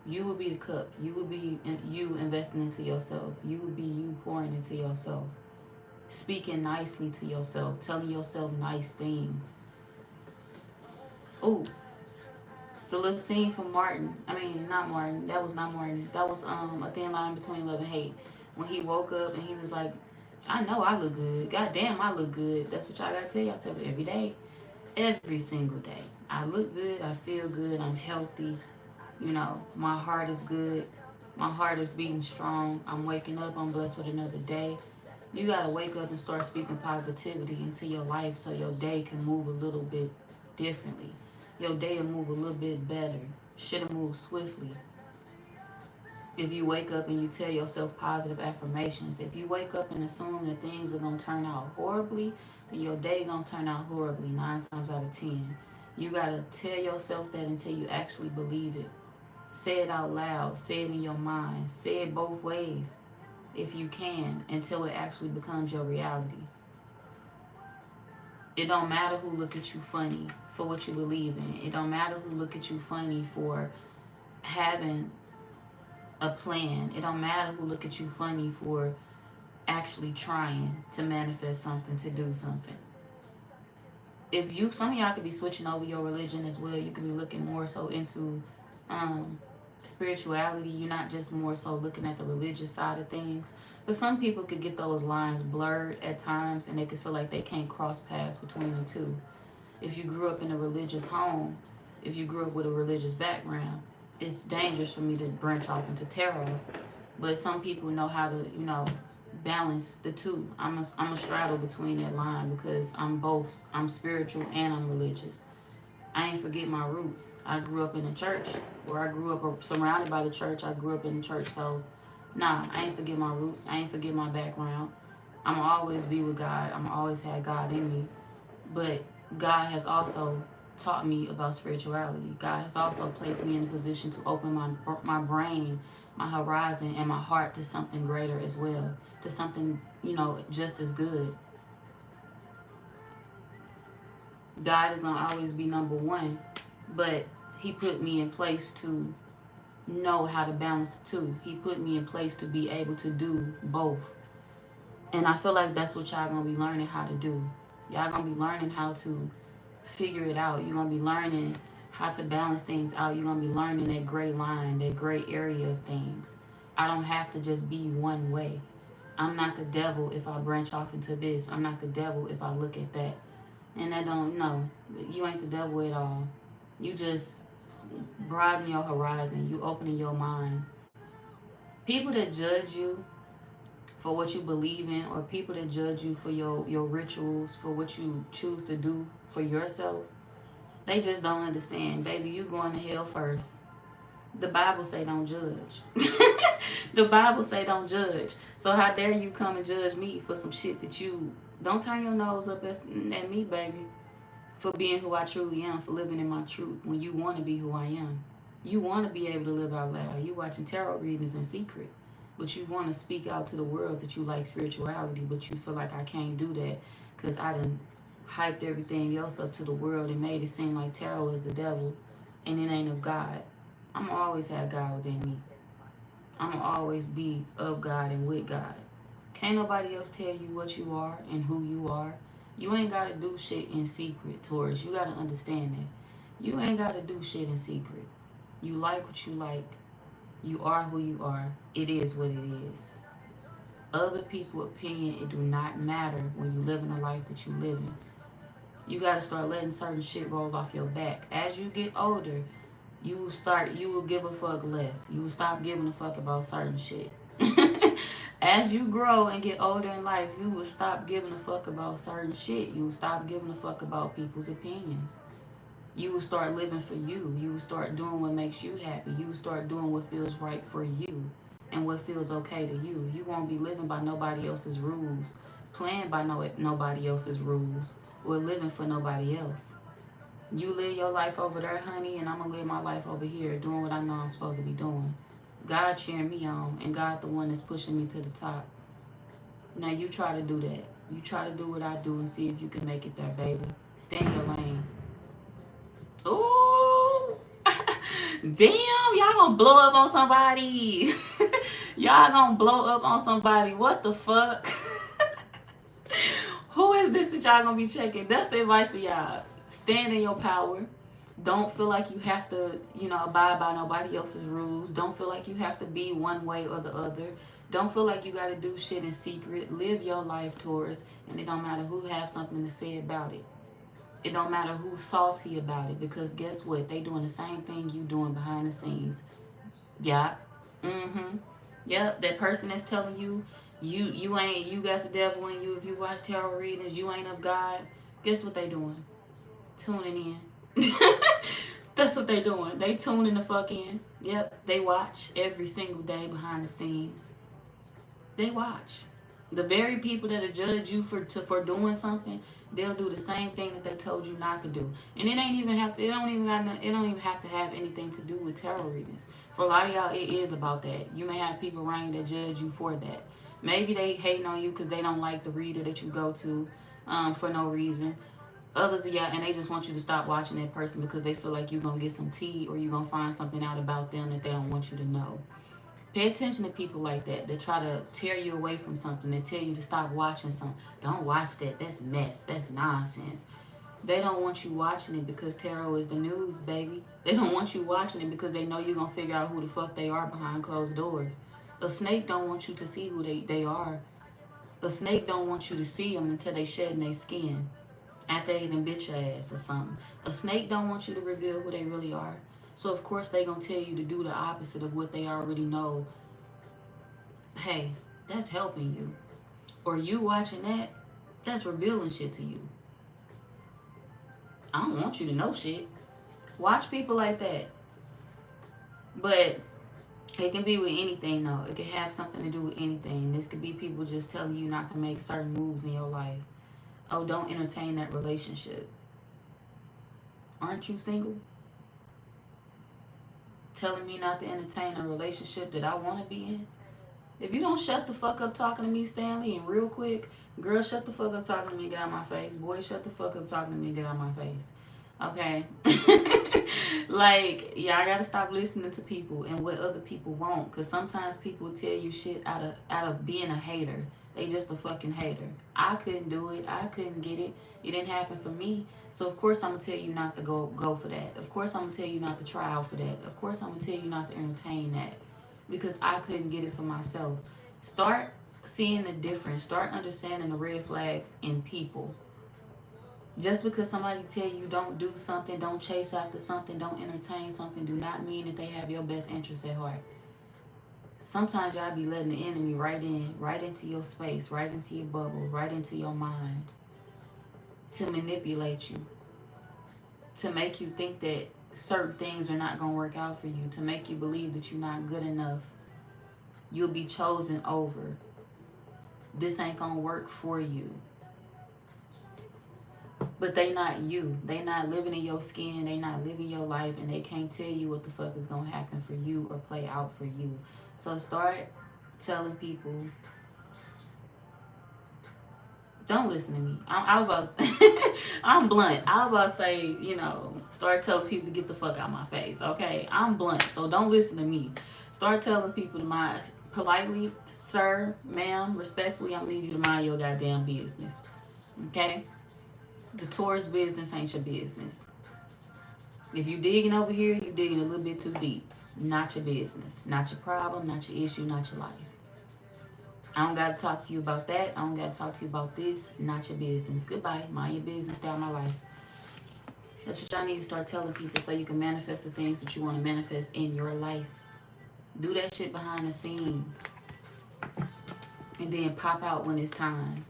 You will be the cup. You will be you investing into yourself. You will be you pouring into yourself. Speaking nicely to yourself. Telling yourself nice things. Ooh. The little scene from Martin. I mean, not Martin. That was not Martin. That was A Thin Line Between Love and Hate. When he woke up and he was like, I know I look good. God damn, I look good. That's what y'all gotta tell yourself every day. Every single day. I look good. I feel good. I'm healthy. My heart is good. My heart is beating strong. I'm waking up. I'm blessed with another day. You got to wake up and start speaking positivity into your life so your day can move a little bit differently. Your day will move a little bit better. Shit'll move swiftly. If you wake up and you tell yourself positive affirmations, if you wake up and assume that things are going to turn out horribly, then your day going to turn out horribly 9 times out of 10. You got to tell yourself that until you actually believe it. Say it out loud. Say it in your mind. Say it both ways if you can until it actually becomes your reality. It don't matter who look at you funny for what you believe in. It don't matter who look at you funny for having a plan. It don't matter who look at you funny for actually trying to manifest something, to do something. if you, some of y'all could be switching over your religion as well. You could be looking more so into spirituality. You're not just more so looking at the religious side of things. But some people could get those lines blurred at times, and they could feel like they can't cross paths between the two. If you grew up in a religious home, if you grew up with a religious background, it's dangerous for me to branch off into tarot. But some people know how to, balance the two. I'm a straddle between that line because I'm spiritual and I'm religious. I ain't forget my roots. I grew up in a church, or I grew up surrounded by the church. I grew up in the church, so nah, I ain't forget my roots. I ain't forget my background. I'ma always be with God. I'ma always have God in me. But God has also taught me about spirituality. God has also placed me in a position to open my brain, my horizon, and my heart to something greater as well, to something, just as good. God is gonna always be number one, but he put me in place to know how to balance the two. He put me in place to be able to do both. And I feel like that's what y'all gonna be learning how to do. Y'all gonna be learning how to figure it out. You're gonna be learning how to balance things out. You're gonna be learning that gray line, that gray area of things. I don't have to just be one way. I'm not the devil if I branch off into this. I'm not the devil if I look at that. And I don't know. You ain't the devil at all. You just broaden your horizon. You opening your mind. People that judge you for what you believe in, or people that judge you for your rituals, for what you choose to do for yourself, they just don't understand. Baby, you going to hell first. The Bible say don't judge. The Bible say don't judge. So how dare you come and judge me for some shit that you... Don't turn your nose up at me, baby, for being who I truly am, for living in my truth when you want to be who I am. You want to be able to live out loud. You watching tarot readings in secret, but you want to speak out to the world that you like spirituality, but you feel like I can't do that because I done hyped everything else up to the world and made it seem like tarot is the devil and it ain't of God. I'm going to always have God within me. I'm going to always be of God and with God. Can't nobody else tell you what you are and who you are. You ain't got to do shit in secret, Taurus. You got to understand that. You ain't got to do shit in secret. You like what you like. You are who you are. It is what it is. Other people's opinion, it do not matter when you live in the life that you live in. You got to start letting certain shit roll off your back. As you get older, you will give a fuck less. You will stop giving a fuck about certain shit. As you grow and get older in life, you will stop giving a fuck about certain shit. You will stop giving a fuck about people's opinions. You will start living for you. You will start doing what makes you happy. You will start doing what feels right for you and what feels okay to you. You won't be living by nobody else's rules, playing by nobody else's rules, or living for nobody else. You live your life over there, honey, and I'm going to live my life over here doing what I know I'm supposed to be doing. God cheering me on, and God the one that's pushing me to the top. Now you try to do that. You try to do what I do and see if you can make it there, baby. Stay in your lane. Ooh. Damn, y'all gonna blow up on somebody. Y'all gonna blow up on somebody. What the fuck? Who is this that y'all gonna be checking? That's the advice for y'all. Stand in your power. Don't feel like you have to, abide by nobody else's rules. Don't feel like you have to be one way or the other. Don't feel like you got to do shit in secret. Live your life, Taurus, and it don't matter who have something to say about it. It don't matter who's salty about it, because guess what? They doing the same thing you doing behind the scenes. Yeah. Yep, that person that's telling you you got the devil in you if you watch tarot readings, you ain't of God. Guess what they doing? Tuning in. That's what they doing. They tuning the fuck in. Yep, they watch every single day behind the scenes. They watch. The very people that judge you for doing something, they'll do the same thing that they told you not to do. And it don't even have to have anything to do with tarot readings. For a lot of y'all, it is about that. You may have people around you that judge you for that. Maybe they hating on you because they don't like the reader that you go to for no reason. Others of y'all, and they just want you to stop watching that person because they feel like you're going to get some tea or you're going to find something out about them that they don't want you to know. Pay attention to people like that try to tear you away from something, that tell you to stop watching something. Don't watch that. That's mess. That's nonsense. They don't want you watching it because tarot is the news, baby. They don't want you watching it because they know you're going to figure out who the fuck they are behind closed doors. A snake don't want you to see who they are. A snake don't want you to see them until they shedding their skin. After they done bit your ass or something. A snake don't want you to reveal who they really are. So of course they going to tell you to do the opposite of what they already know. Hey, that's helping you. Or you watching that, that's revealing shit to you. I don't want you to know shit. Watch people like that. But it can be with anything though. It can have something to do with anything. This could be people just telling you not to make certain moves in your life. Oh, don't entertain that relationship. Aren't you single? Telling me not to entertain a relationship that I want to be in? If you don't shut the fuck up talking to me, Stanley, and real quick, girl, shut the fuck up talking to me and get out of my face. Boy, shut the fuck up talking to me and get out of my face. Okay? Like, yeah, I gotta stop listening to people and what other people want. Because sometimes people tell you shit out of being a hater. They just a fucking hater. I couldn't do it. I couldn't get it. It didn't happen for me. So, of course, I'm going to tell you not to go for that. Of course, I'm going to tell you not to try out for that. Of course, I'm going to tell you not to entertain that. Because I couldn't get it for myself. Start seeing the difference. Start understanding the red flags in people. Just because somebody tell you don't do something, don't chase after something, don't entertain something, do not mean that they have your best interests at heart. Sometimes y'all be letting the enemy right into your space, right into your bubble, right into your mind to manipulate you, to make you think that certain things are not going to work out for you, to make you believe that you're not good enough. You'll be chosen over. This ain't going to work for you. But they not you. They not living in your skin. They not living your life. And they can't tell you what the fuck is going to happen for you or play out for you. So start telling people, don't listen to me. I'm blunt. I was about to say, you know, start telling people to get the fuck out my face. Okay? I'm blunt. So don't listen to me. Start telling people to politely, sir, ma'am, respectfully, I'm going to need you to mind your goddamn business. Okay? The Taurus business ain't your business. If you digging over here, you digging a little bit too deep. Not your business. Not your problem, not your issue, not your life. I don't got to talk to you about that. I don't got to talk to you about this. Not your business. Goodbye. Mind your business. Stay out of my life. That's what y'all need to start telling people so you can manifest the things that you want to manifest in your life. Do that shit behind the scenes. And then pop out when it's time.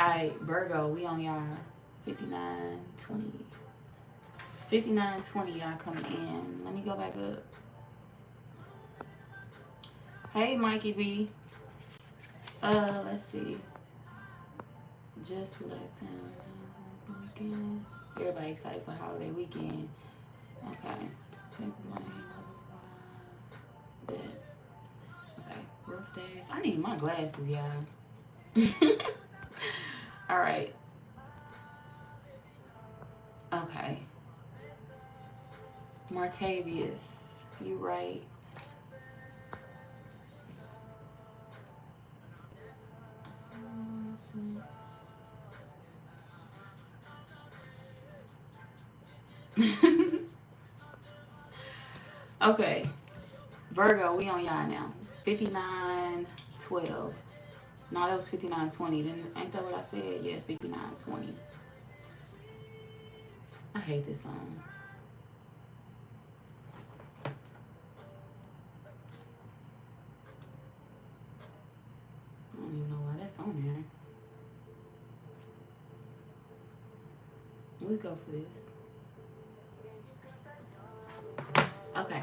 Alright, Virgo, we on y'all 5920. 5920, y'all coming in. Let me go back up. Hey, Mikey B. Let's see. Just relaxing. Weekend. Everybody excited for holiday weekend. Okay. Okay. Birthdays. I need my glasses, y'all. All right. Okay. Martavius, you right. Okay. Virgo, we on y'all now. 5912. No, that was 5920. Ain't that what I said? Yeah, 5920. I hate this song. I don't even know why that's on here. We'll go for this. Okay.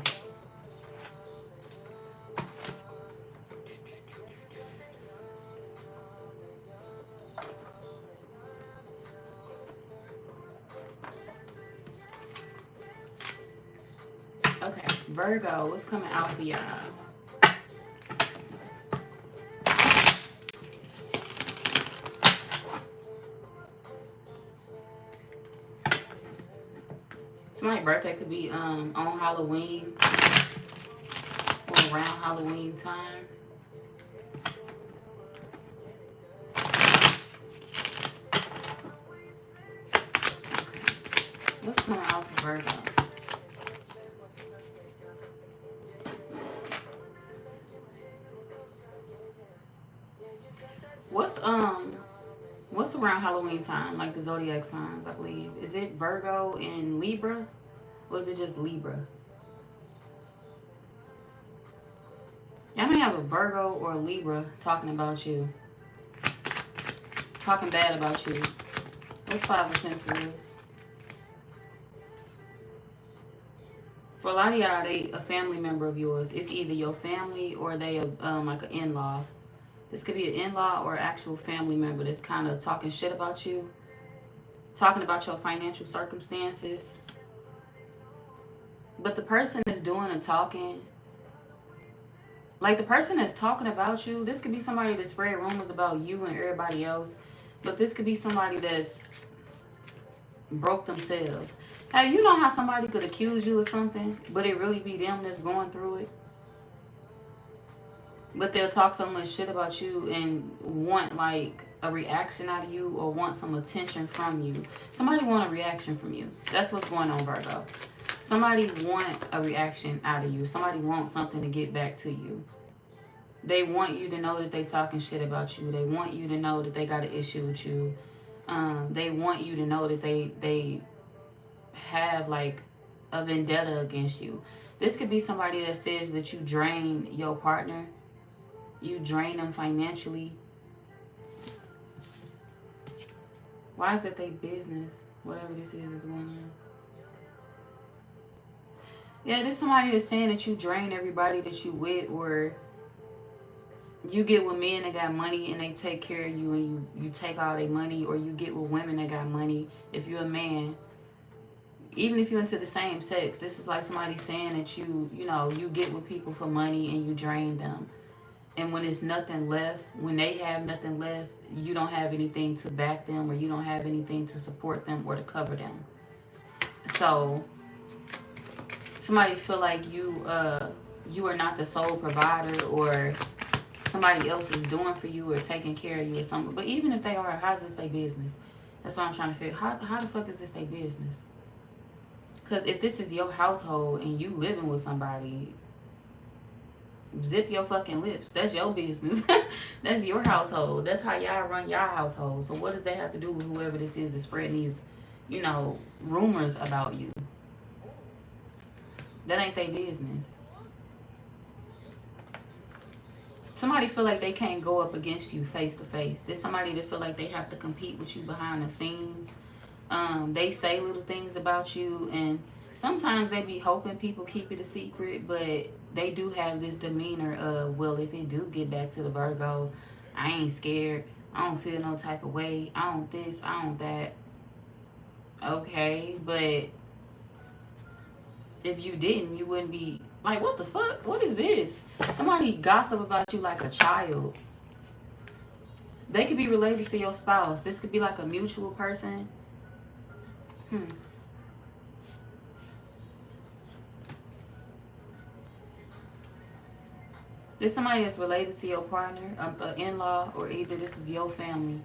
Okay, Virgo, what's coming out for y'all? Somebody's birthday could be on Halloween or around Halloween time. What's coming out for Virgo? What's what's around Halloween time, like the zodiac signs, I believe. Is it Virgo and Libra? Or is it just Libra? I may have a Virgo or a Libra talking about you. Talking bad about you. What's Five of Pentacles? For a lot of y'all, they a family member of yours. It's either your family or they like an in-law. This could be an in-law or actual family member that's kind of talking shit about you. Talking about your financial circumstances. But the person that's doing the talking, like the person that's talking about you, this could be somebody that spread rumors about you and everybody else. But this could be somebody that's broke themselves. Hey, you know how somebody could accuse you of something, but it really be them that's going through it? But they'll talk so much shit about you and want like a reaction out of you or want some attention from you. Somebody want a reaction from you. That's what's going on, Virgo. Somebody want a reaction out of you. Somebody wants something to get back to you. They want you to know that they talking shit about you. They want you to know that they got an issue with you. They want you to know that they have like a vendetta against you. This could be somebody that says that you drain your partner. You drain them financially. Why is that their business? Whatever this is going on. Yeah, there's somebody that's saying that you drain everybody that you with, or you get with men that got money and they take care of you and you take all their money, or you get with women that got money if you're a man. Even if you're into the same sex, this is like somebody saying that you get with people for money and you drain them. And when it's nothing left, when they have nothing left, you don't have anything to back them, or you don't have anything to support them or to cover them. So somebody feel like you are not the sole provider, or somebody else is doing for you or taking care of you or something. But even if they are, how's this their business? That's what I'm trying to figure. How the fuck is this their business? Because if this is your household and you living with somebody, zip your fucking lips. That's your business. That's your household. That's how y'all run your household. So what does that have to do with whoever this is that's spreading these, rumors about you? That ain't their business. Somebody feel like they can't go up against you face to face. There's somebody that feel like they have to compete with you behind the scenes. They say little things about you, and sometimes they be hoping people keep it a secret, but they do have this demeanor of, well, if it do get back to the Virgo, I ain't scared. I don't feel no type of way. I don't this, I don't that. Okay, but if you didn't, you wouldn't be like, what the fuck? What is this? Somebody gossip about you like a child. They could be related to your spouse. This could be like a mutual person. There's somebody that's related to your partner, an in-law, or either this is your family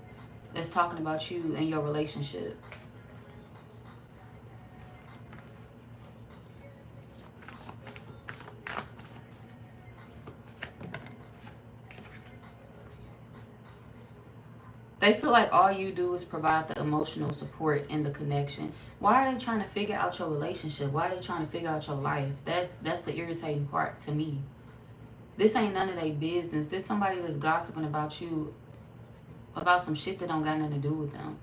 that's talking about you and your relationship. They feel like all you do is provide the emotional support and the connection. Why are they trying to figure out your relationship? Why are they trying to figure out your life? That's the irritating part to me. This ain't none of their business. This somebody that's gossiping about you about some shit that don't got nothing to do with them.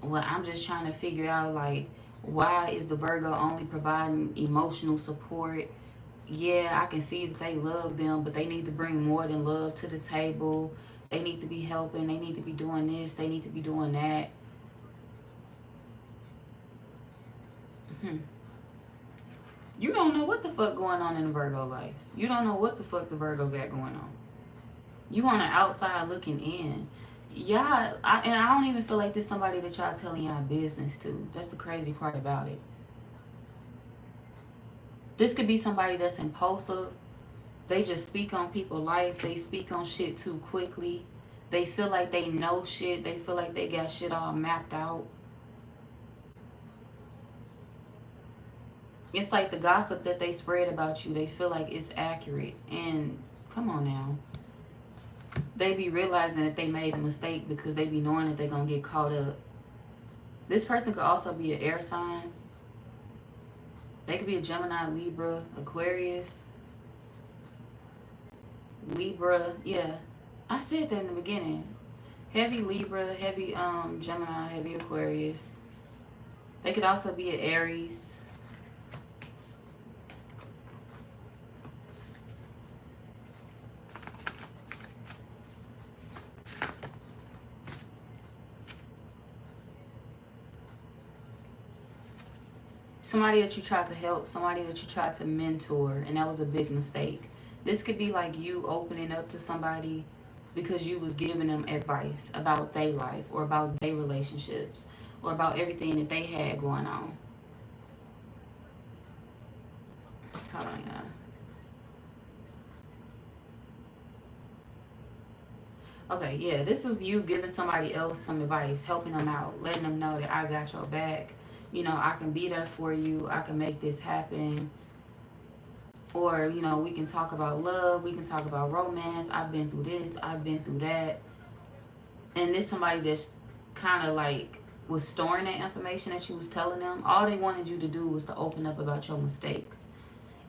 Well, I'm just trying to figure out, like, why is the Virgo only providing emotional support? Yeah, I can see that they love them, but they need to bring more than love to the table. They need to be helping. They need to be doing this. They need to be doing that. You don't know what the fuck going on in the Virgo life. You don't know what the fuck the Virgo got going on. You on the outside looking in. Y'all, I don't even feel like this somebody that y'all telling y'all business to. That's the crazy part about it. This could be somebody that's impulsive. They just speak on people's life. They speak on shit too quickly. They feel like they know shit. They feel like they got shit all mapped out. It's like the gossip that they spread about you, they feel like it's accurate. And come on now. They be realizing that they made a mistake because they be knowing that they're going to get caught up. This person could also be an air sign. They could be a Gemini, Libra, Aquarius, Libra. Yeah, I said that in the beginning. Heavy Libra, heavy Gemini, heavy Aquarius. They could also be an Aries. Somebody that you tried to help, somebody that you tried to mentor, and that was a big mistake. This could be like you opening up to somebody because you was giving them advice about their life or about their relationships or about everything that they had going on. Hold on, y'all. Okay, yeah, this was you giving somebody else some advice, helping them out, letting them know that I got your back. You know, I can be there for you. I can make this happen. Or, you know, we can talk about love. We can talk about romance. I've been through this. I've been through that. And this somebody that's kind of like was storing that information that you was telling them. All they wanted you to do was to open up about your mistakes.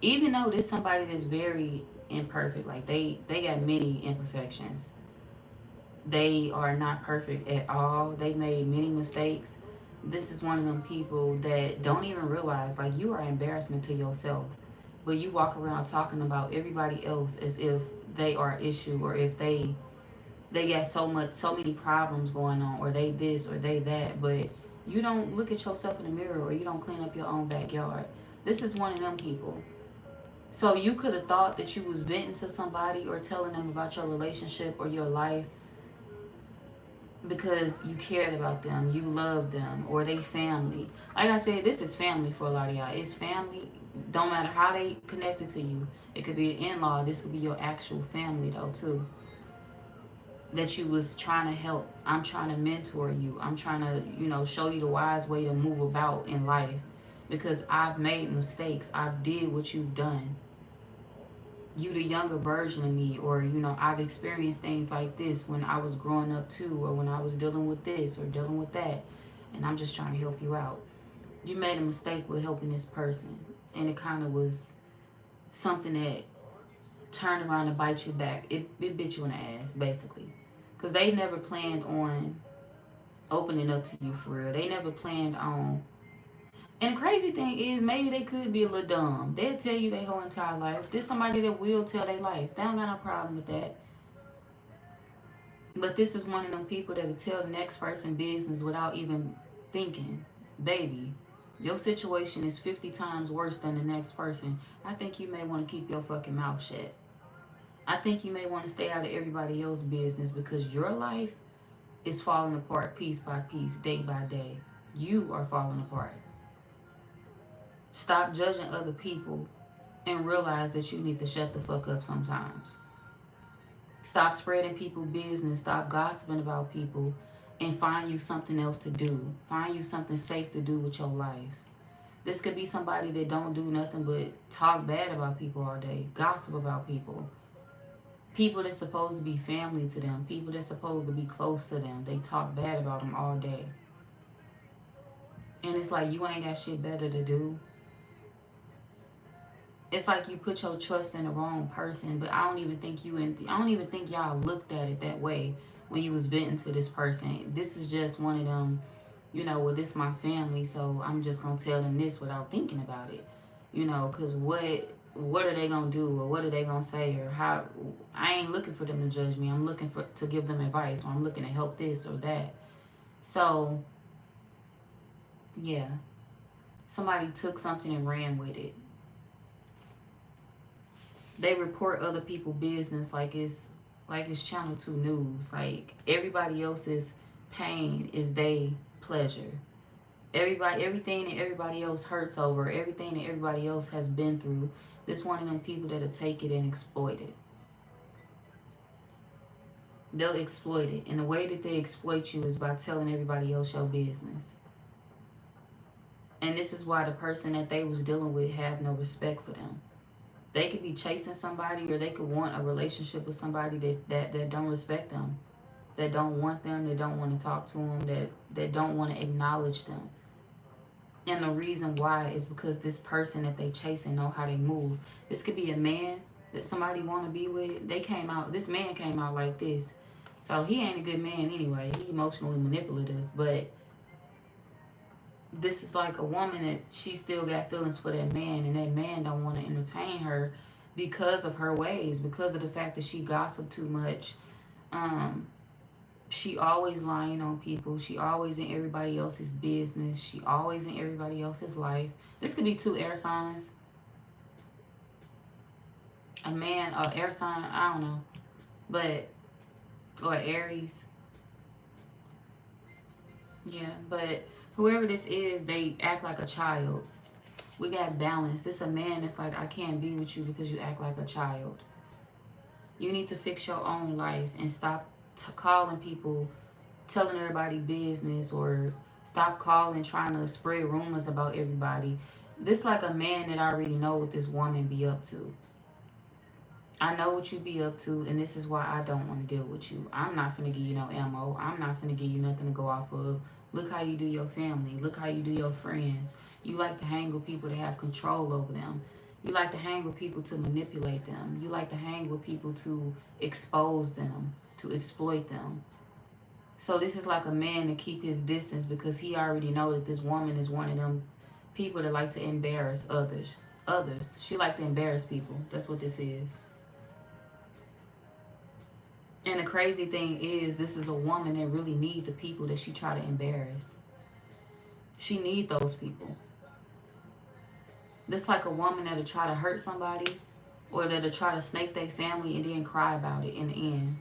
Even though this somebody that's very imperfect. Like, they got many imperfections. They are not perfect at all. They made many mistakes. This is one of them people that don't even realize, like, you are an embarrassment to yourself. But you walk around talking about everybody else as if they are an issue, or if they got so many problems going on, or they this or they that. But you don't look at yourself in the mirror, or you don't clean up your own backyard. This is one of them people. So you could have thought that you was venting to somebody or telling them about your relationship or your life because you cared about them, you loved them, or they family. Like I said, this is family for a lot of y'all. It's family. Don't matter how they connected to you. It could be an in-law. This could be your actual family though too. That you was trying to help. I'm trying to mentor you. I'm trying to, you know, show you the wise way to move about in life. Because I've made mistakes. I've did what you've done. You the younger version of me, or, you know, I've experienced things like this when I was growing up too, or when I was dealing with this or dealing with that, and I'm just trying to help you out. You made a mistake with helping this person, and it kind of was something that turned around and bite you back. It bit you in the ass basically, because they never planned on opening up to you for real. They never planned on. And the crazy thing is, maybe they could be a little dumb. They'll tell you their whole entire life. There's somebody that will tell their life. They don't got no problem with that. But this is one of them people that'll tell the next person business without even thinking. Baby, your situation is 50 times worse than the next person. I think you may want to keep your fucking mouth shut. I think you may want to stay out of everybody else's business, because your life is falling apart piece by piece, day by day. You are falling apart. Stop judging other people and realize that you need to shut the fuck up sometimes. Stop spreading people business. Stop gossiping about people, and find you something else to do. Find you something safe to do with your life. This could be somebody that don't do nothing but talk bad about people all day, gossip about people. People that's supposed to be family to them, people that's supposed to be close to them, they talk bad about them all day. And it's like, you ain't got shit better to do. It's like you put your trust in the wrong person. But I don't even think I don't even think y'all looked at it that way when you was venting to this person. This is just one of them, you know, well, this my family, so I'm just gonna tell them this without thinking about it. You know, because what are they gonna do, or what are they gonna say, or how? I ain't looking for them to judge me. I'm looking for to give them advice, or I'm looking to help this or that. So yeah, somebody took something and ran with it. They report other people business like it's channel 2 news. Like, everybody else's pain is their pleasure. Everything that everybody else hurts over, everything that everybody else has been through, this one of them people that'll take it and exploit it. They'll exploit it, and the way that they exploit you is by telling everybody else your business. And this is why the person that they was dealing with have no respect for them. They could be chasing somebody, or they could want a relationship with somebody that don't respect them, that don't want them, that don't want to talk to them, that don't want to acknowledge them. And the reason why is because this person that they chasing know how they move. This could be a man that somebody want to be with. This man came out like this. So he ain't a good man anyway. He emotionally manipulative. But this is like a woman that she still got feelings for that man, and that man don't want to entertain her because of her ways, because of the fact that she gossip too much. She always lying on people. She always in everybody else's business. She always in everybody else's life. This could be 2 air signs. A man, or air sign, I don't know. But, or Aries. Yeah, but whoever this is, they act like a child. We got balance. This a man that's like, I can't be with you because you act like a child. You need to fix your own life and stop calling people, telling everybody business, or stop calling, trying to spread rumors about everybody. This like a man that already know what this woman be up to. I know what you be up to, and this is why I don't want to deal with you. I'm not finna give you no ammo. I'm not finna give you nothing to go off of. Look how you do your family. Look how you do your friends. You like to hang with people to have control over them. You like to hang with people to manipulate them. You like to hang with people to expose them, to exploit them. So this is like a man to keep his distance because he already know that this woman is one of them people that like to embarrass others. She like to embarrass people. That's what this is. And the crazy thing is, this is a woman that really need the people that she try to embarrass. She need those people. This like a woman that'll try to hurt somebody, or that'll try to snake their family and then cry about it in the end.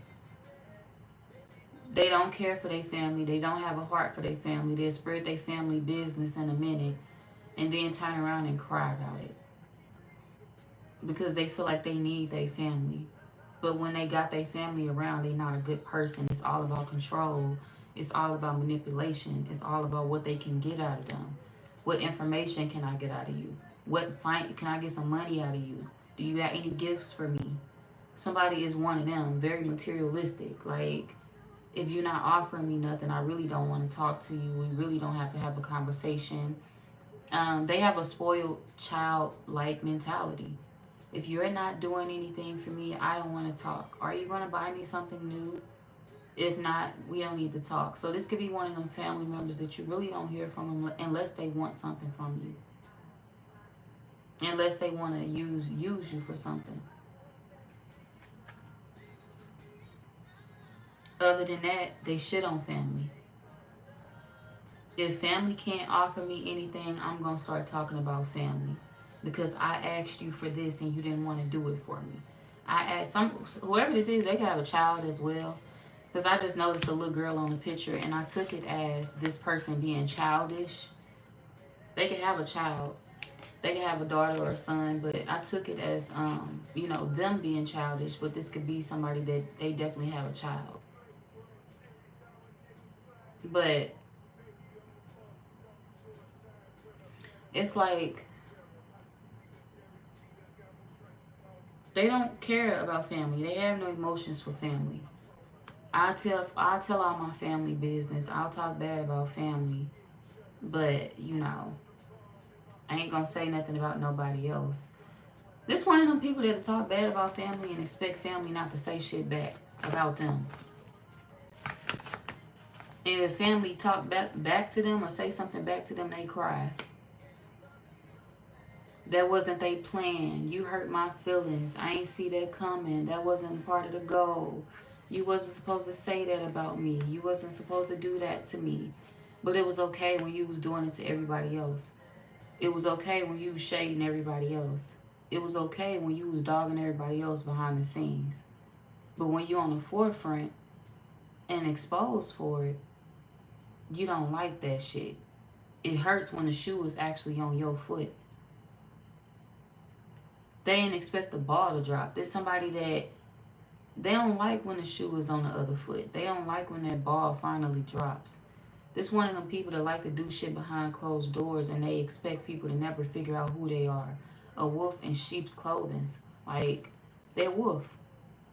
They don't care for their family. They don't have a heart for their family. They'll spread their family business in a minute and then turn around and cry about it. Because they feel like they need their family. But when they got their family around, they're not a good person. It's all about control. It's all about manipulation. It's all about what they can get out of them. What information can I get out of you? Can I get some money out of you? Do you got any gifts for me? Somebody is one of them, very materialistic. Like, if you're not offering me nothing, I really don't want to talk to you. We really don't have to have a conversation. They have a spoiled child-like mentality. If you're not doing anything for me, I don't want to talk. Are you going to buy me something new? If not, we don't need to talk. So this could be one of them family members that you really don't hear from them unless they want something from you. Unless they want to use you for something. Other than that, they shit on family. If family can't offer me anything, I'm going to start talking about family. Because I asked you for this and you didn't want to do it for me. I asked whoever this is, they could have a child as well. Because I just noticed a little girl on the picture and I took it as this person being childish. They could have a child. They could have a daughter or a son, but I took it as, them being childish. But this could be somebody that they definitely have a child. But it's like, they don't care about family. They have no emotions for family. I'll tell all my family business. I'll talk bad about family. But, I ain't going to say nothing about nobody else. This one of them people that talk bad about family and expect family not to say shit back about them. And if family talk back to them or say something back to them, they cry. That wasn't their plan. You hurt my feelings. I ain't see that coming. That wasn't part of the goal. You wasn't supposed to say that about me. You wasn't supposed to do that to me. But it was okay when you was doing it to everybody else. It was okay when you was shading everybody else. It was okay when you was dogging everybody else behind the scenes. But when you on the forefront and exposed for it, you don't like that shit. It hurts when the shoe is actually on your foot. They didn't expect the ball to drop. There's somebody that they don't like when the shoe is on the other foot. They don't like when that ball finally drops. This one of them people that like to do shit behind closed doors and they expect people to never figure out who they are. A wolf in sheep's clothing. Like, they're wolf.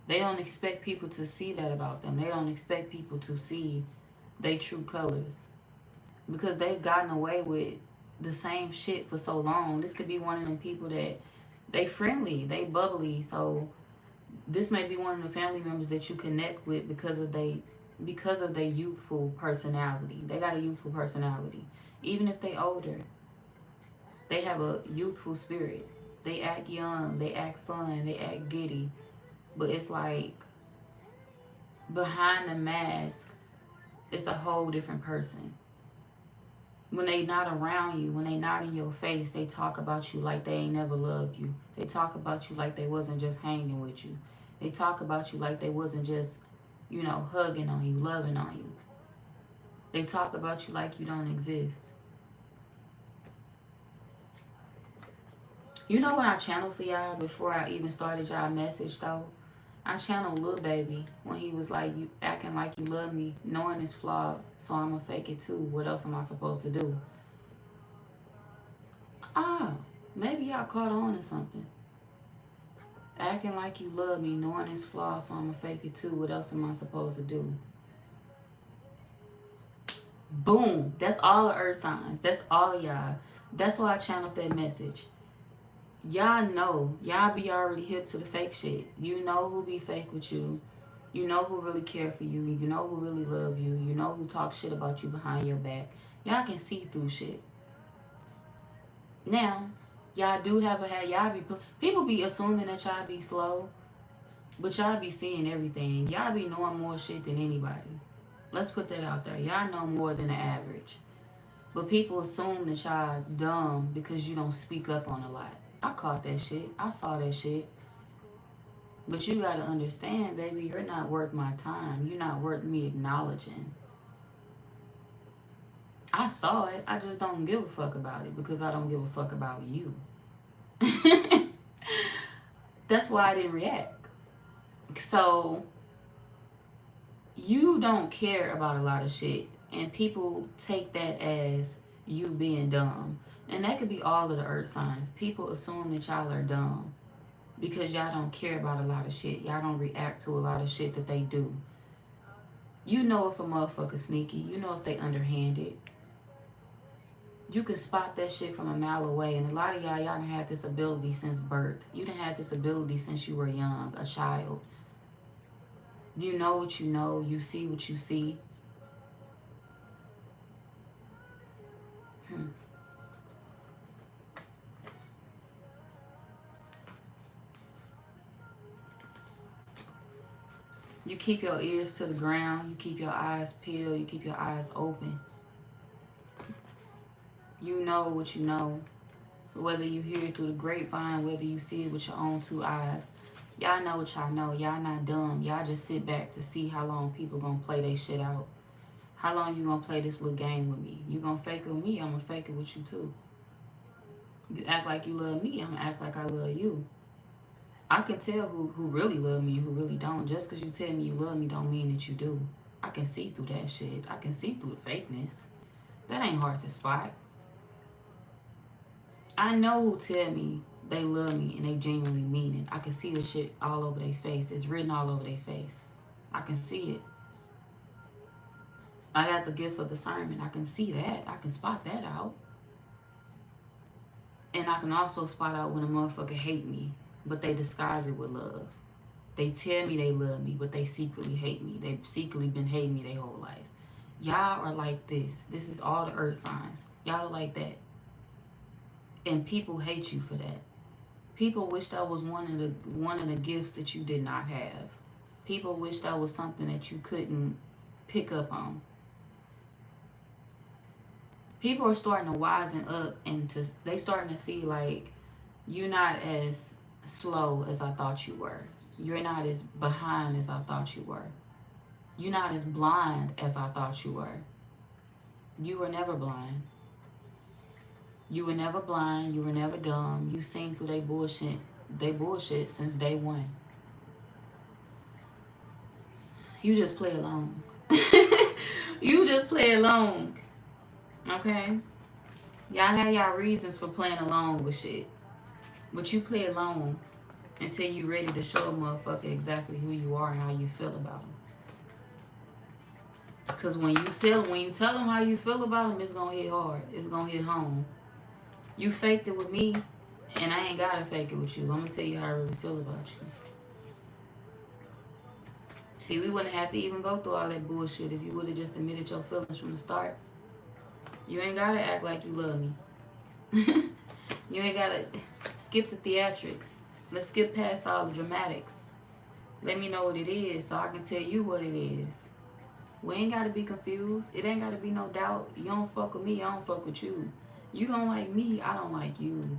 They don't expect people to see that about them. They don't expect people to see their true colors. Because they've gotten away with the same shit for so long. This could be one of them people that they friendly, they bubbly. So this may be one of the family members that you connect with because of their youthful personality. They got a youthful personality. Even if they older, they have a youthful spirit. They act young, they act fun, they act giddy. But it's like behind the mask, it's a whole different person. When they not around you, when they not in your face, they talk about you like they ain't never loved you. They talk about you like they wasn't just hanging with you. They talk about you like they wasn't just, hugging on you, loving on you. They talk about you like you don't exist. You know what I channeled for y'all before I even started y'all message though? I channeled Lil Baby when he was like, you acting like you love me, knowing it's flawed, so I'ma fake it too. What else am I supposed to do? Maybe y'all caught on to something. Acting like you love me, knowing it's flawed, so I'ma fake it too. What else am I supposed to do? Boom. That's all the earth signs. That's all of y'all. That's why I channeled that message. Y'all know. Y'all be already hip to the fake shit. You know who be fake with you. You know who really care for you. You know who really love you. You know who talk shit about you behind your back. Y'all can see through shit. Now, y'all do have y'all be, people be assuming that y'all be slow, but y'all be seeing everything. Y'all be knowing more shit than anybody. Let's put that out there. Y'all know more than the average. But people assume that y'all dumb because you don't speak up on a lot. I caught that shit. I saw that shit. But you gotta understand, baby, you're not worth my time. You're not worth me acknowledging. I saw it. I just don't give a fuck about it because I don't give a fuck about you. That's why I didn't react. So, you don't care about a lot of shit. And people take that as you being dumb. And that could be all of the earth signs. People assume that y'all are dumb because y'all don't care about a lot of shit. Y'all don't react to a lot of shit that they do. You know if a motherfucker sneaky. You know if they underhanded. You can spot that shit from a mile away. And a lot of y'all done had this ability since birth. You done had this ability since you were young, a child. You know what you know. You see what you see. You keep your ears to the ground. You keep your eyes peeled. You keep your eyes open. You know what you know. Whether you hear it through the grapevine, whether you see it with your own two eyes. Y'all know what y'all know. Y'all not dumb. Y'all just sit back to see how long people gonna play they shit out. How long you gonna play this little game with me? You gonna fake it with me, I'm gonna fake it with you too. You act like you love me, I'm gonna act like I love you. I can tell who really love me and who really don't. Just because you tell me you love me don't mean that you do. I can see through that shit. I can see through the fakeness. That ain't hard to spot. I know who tell me they love me and they genuinely mean it. I can see the shit all over their face. It's written all over their face. I can see it. I got the gift of discernment. I can see that. I can spot that out. And I can also spot out when a motherfucker hate me, but they disguise it with love. They tell me they love me, but they secretly hate me. They've secretly been hating me their whole life. Y'all are like this. This is all the earth signs. Y'all are like that. And people hate you for that. People wish that was one of the gifts that you did not have. People wish that was something that you couldn't pick up on. People are starting to wisen up and they starting to see like you're not as slow as I thought you were. You're not as behind as I thought you were. You're not as blind as I thought you were. You were never blind. You were never blind. You were never dumb. You seen through they bullshit since day one. You just play along. You just play along. Okay? Y'all have y'all reasons for playing along with shit. But you play along until you ready to show a motherfucker exactly who you are and how you feel about them. Because when you tell them how you feel about them, it's going to hit hard. It's going to hit home. You faked it with me, and I ain't got to fake it with you. I'm going to tell you how I really feel about you. See, we wouldn't have to even go through all that bullshit if you would have just admitted your feelings from the start. You ain't got to act like you love me. You ain't got to skip the theatrics. Let's skip past all the dramatics. Let me know what it is so I can tell you what it is. We ain't got to be confused. It ain't got to be no doubt. You don't fuck with me, I don't fuck with you. You don't like me, I don't like you.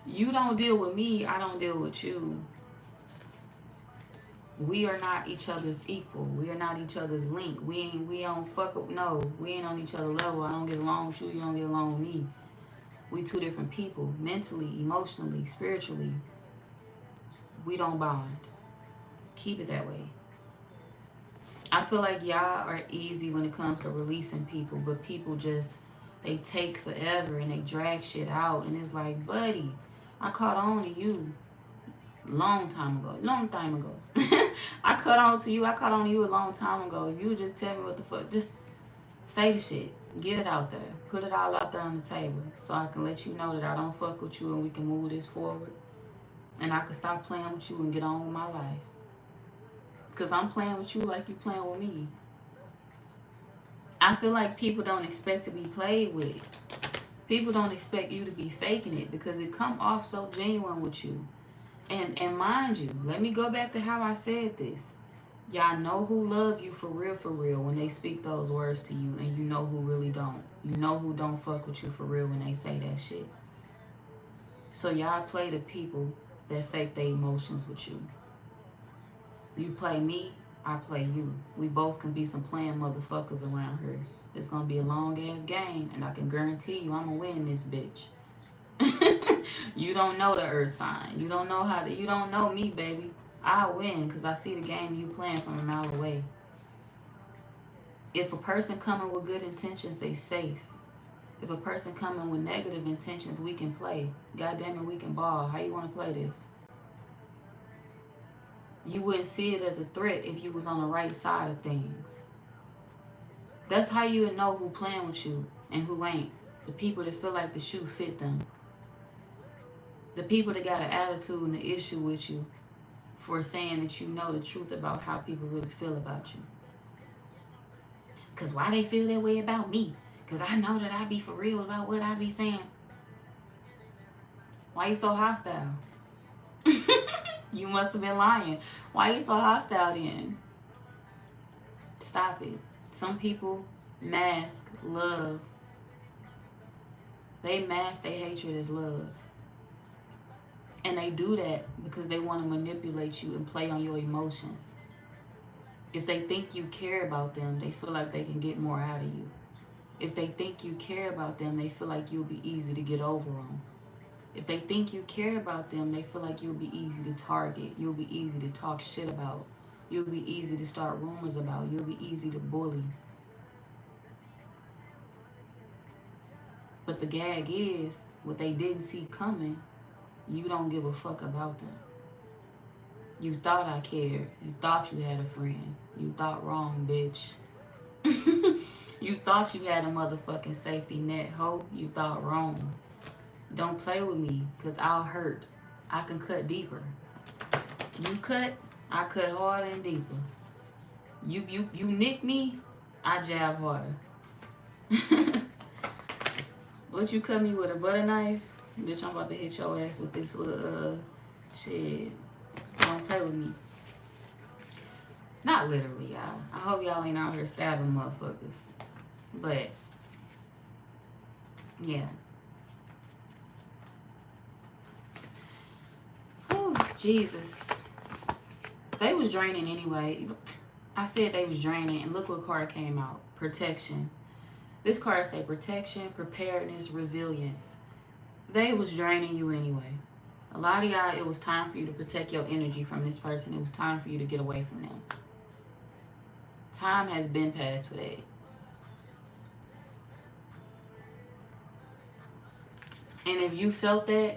You don't deal with me, I don't deal with you. We are not each other's equal. We are not each other's link. We don't fuck up. No, we ain't on each other's level. I don't get along with you. You don't get along with me. We two different people. Mentally, emotionally, spiritually. We don't bond. Keep it that way. I feel like y'all are easy when it comes to releasing people, but people just, they take forever and they drag shit out. And it's like, buddy, I caught on to you long time ago. I caught on to you a long time ago. If you would just tell me what the fuck, just say the shit. Get it out there. Put it all out there on the table so I can let you know that I don't fuck with you and we can move this forward. And I can stop playing with you and get on with my life. Because I'm playing with you like you playing with me. I feel like people don't expect to be played with. People don't expect you to be faking it because it come off so genuine with you. And mind you, let me go back to how I said this. Y'all know who love you for real when they speak those words to you, and you know who really don't. You know who don't fuck with you for real when they say that shit. So y'all play the people that fake their emotions with you. You play me, I play you. We both can be some playing motherfuckers around here. It's gonna be a long ass game, and I can guarantee you I'ma win this bitch. You don't know the earth sign. You don't know me, baby. I'll win because I see the game you playing from a mile away. If a person coming with good intentions, they safe. If a person coming with negative intentions, we can play. God damn it, we can ball. How you want to play this? You wouldn't see it as a threat if you was on the right side of things. That's how you would know who playing with you and who ain't. The people that feel like the shoe fit them. The people that got an attitude and an issue with you for saying that you know the truth about how people really feel about you. Because why they feel that way about me? Because I know that I be for real about what I be saying. Why you so hostile? You must have been lying. Why you so hostile then? Stop it. Some people mask love. They mask their hatred as love. And they do that because they want to manipulate you and play on your emotions. If they think you care about them, they feel like they can get more out of you. If they think you care about them, they feel like you'll be easy to get over on. If they think you care about them, they feel like you'll be easy to target. You'll be easy to talk shit about. You'll be easy to start rumors about. You'll be easy to bully. But the gag is, what they didn't see coming, you don't give a fuck about them. You thought I cared. You thought you had a friend. You thought wrong, bitch. You thought you had a motherfucking safety net, ho. You thought wrong. Don't play with me, because I'll hurt. I can cut deeper. You cut, I cut harder and deeper. You nick me, I jab harder. What, you cut me with a butter knife? Bitch, I'm about to hit your ass with this little, shit. Don't play with me. Not literally, y'all. I hope y'all ain't out here stabbing motherfuckers. But, yeah. Whew, Jesus. They was draining anyway. I said they was draining, and look what card came out. Protection. This card said protection, preparedness, resilience. They was draining you anyway. A lot of y'all, it was time for you to protect your energy from this person. It was time for you to get away from them. Time has been passed for that. And if you felt that,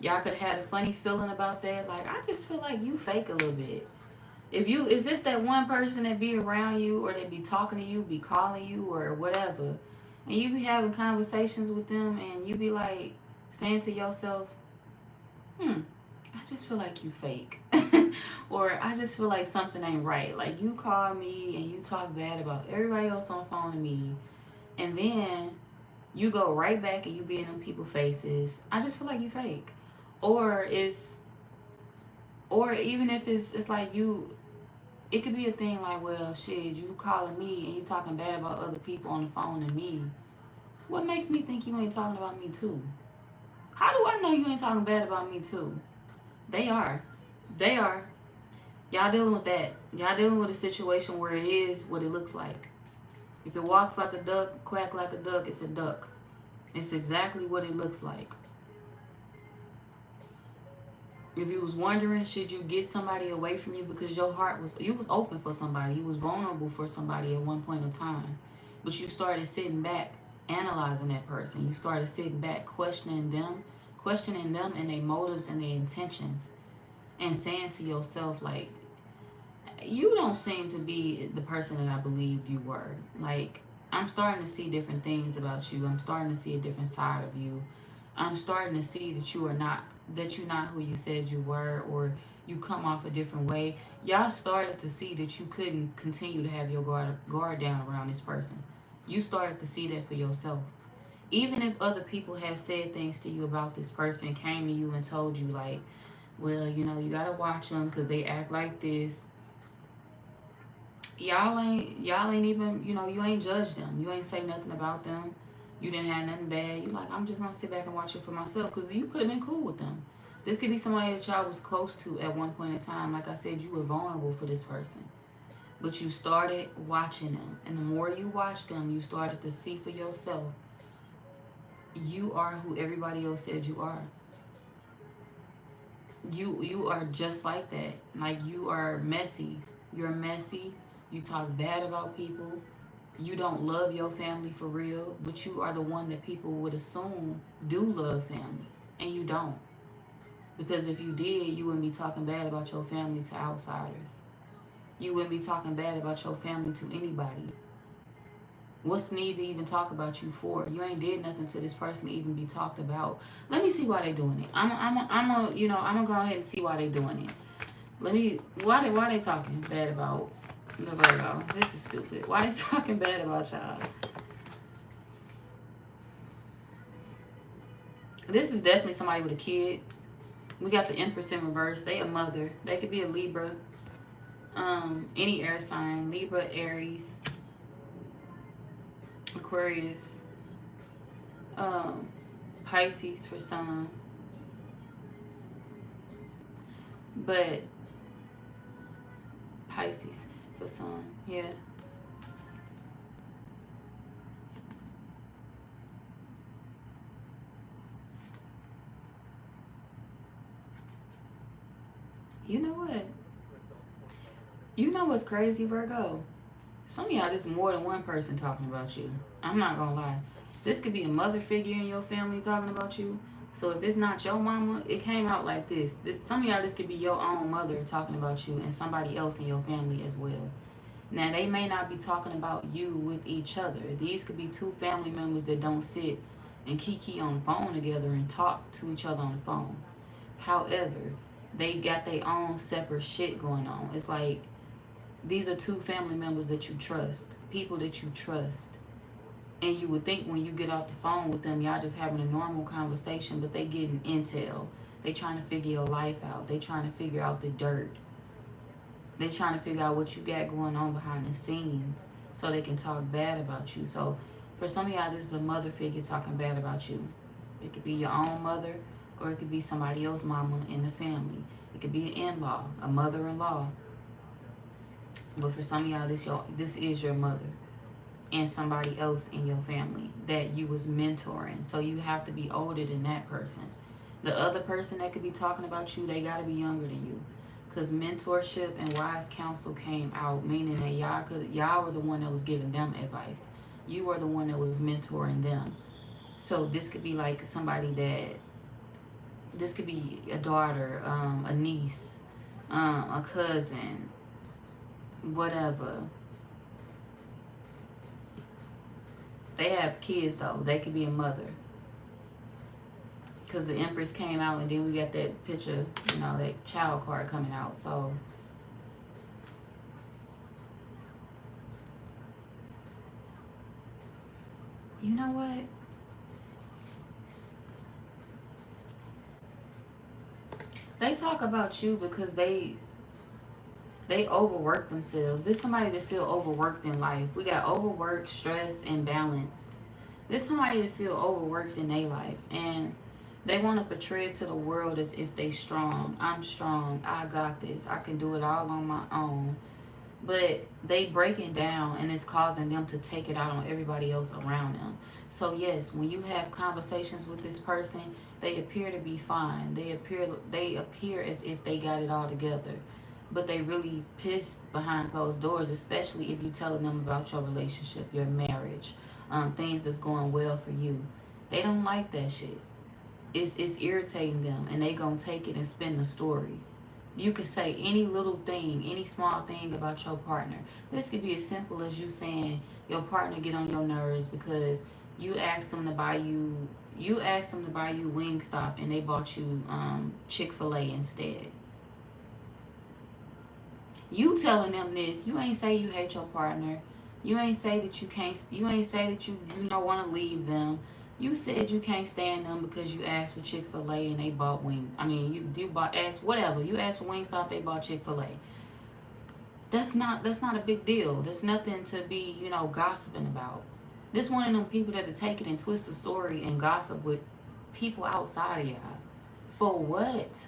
y'all could have had a funny feeling about that. Like, I just feel like you fake a little bit. If it's that one person that be around you or they be talking to you, be calling you or whatever, and you be having conversations with them and you be like saying to yourself, I just feel like you fake. Or I just feel like something ain't right. Like, you call me and you talk bad about everybody else on the phone to me, and then you go right back and you be in them people's faces. I just feel like you fake. Or it's, or even if it's like you, it could be a thing like, well, shit, you calling me and you talking bad about other people on the phone to me. What makes me think you ain't talking about me too? How do I know you ain't talking bad about me too? They are. They are. Y'all dealing with that. Y'all dealing with a situation where it is what it looks like. If it walks like a duck, quack like a duck, it's a duck. It's exactly what it looks like. If you was wondering, should you get somebody away from you because your heart was, you was open for somebody, you was vulnerable for somebody at one point in time, but you started sitting back, analyzing that person. You started sitting back, questioning them and their motives and their intentions, and saying to yourself, like, you don't seem to be the person that I believed you were. Like, I'm starting to see different things about you. I'm starting to see a different side of you. I'm starting to see that you're not who you said you were, or you come off a different way. Y'all started to see that you couldn't continue to have your guard down around this person. You started to see that for yourself. Even if other people had said things to you about this person, came to you and told you like, well, you know, you gotta watch them because they act like this. Y'all ain't even, you know, you ain't judged them. You ain't say nothing about them. You didn't have nothing bad. You like, I'm just gonna sit back and watch it for myself, because you could have been cool with them. This could be somebody that y'all was close to at one point in time. Like I said, you were vulnerable for this person, but you started watching them, and the more you watched them, you started to see for yourself, you are who everybody else said you are. You are just like that. Like, you are messy. You're messy. You talk bad about people. You don't love your family for real, but you are the one that people would assume do love family, and you don't. Because if you did, you wouldn't be talking bad about your family to outsiders. You wouldn't be talking bad about your family to anybody. What's the need to even talk about you for? You ain't did nothing to this person to even be talked about. Let me see why they doing it. I'm gonna go ahead and see why they doing it. Why they talking bad about the Virgo? This is stupid. Why they talking bad about y'all? This is definitely somebody with a kid. We got the Empress in reverse. They a mother. They could be a Libra. Any air sign. Libra, Aries, Aquarius, Pisces for some. But Pisces for some, yeah. You know what? You know what's crazy, Virgo? Some of y'all, this is more than one person talking about you. I'm not gonna lie. This could be a mother figure in your family talking about you. So if it's not your mama, it came out like this. Some of y'all, this could be your own mother talking about you and somebody else in your family as well. Now, they may not be talking about you with each other. These could be two family members that don't sit and kiki on the phone together and talk to each other on the phone. However, they got their own separate shit going on. It's like, these are two family members that you trust, people that you trust. And you would think when you get off the phone with them, y'all just having a normal conversation, but they getting intel. They trying to figure your life out. They trying to figure out the dirt. They trying to figure out what you got going on behind the scenes so they can talk bad about you. So for some of y'all, this is a mother figure talking bad about you. It could be your own mother, or it could be somebody else's mama in the family. It could be an in-law, a mother-in-law. But for some of y'all, this is your mother and somebody else in your family that you was mentoring. So you have to be older than that person. The other person that could be talking about you, they got to be younger than you. Because mentorship and wise counsel came out, meaning that y'all were the one that was giving them advice. You were the one that was mentoring them. So this could be like somebody that, this could be a daughter, a niece, a cousin, whatever. They have kids though. They could be a mother. Because the Empress came out, and then we got that picture, you know, that child card coming out. So you know what? They talk about you because they overwork themselves. This somebody that feel overworked in life. We got overworked, stressed, and balanced. This somebody that feel overworked in their life, and they want to portray it to the world as if they strong. I'm strong. I got this. I can do it all on my own. But they breaking down, and it's causing them to take it out on everybody else around them. So yes, when you have conversations with this person, they appear to be fine. They appear as if they got it all together. But they really pissed behind closed doors, especially if you're telling them about your relationship, your marriage, things that's going well for you. They don't like that shit. It's irritating them, and they gonna take it and spin the story. You could say any little thing, any small thing about your partner. This could be as simple as you saying your partner get on your nerves because you asked them to buy you Wingstop, and they bought you Chick-fil-A instead. You telling them this, you ain't say you hate your partner. You ain't say that you can't, you ain't say that you don't want to leave them. You said you can't stand them because you asked for Chick-fil-A and they bought asked whatever. You asked for Wingstop, they bought Chick-fil-A. That's not a big deal. There's nothing to be, gossiping about. This one of them people that take it and twist the story and gossip with people outside of y'all. For what?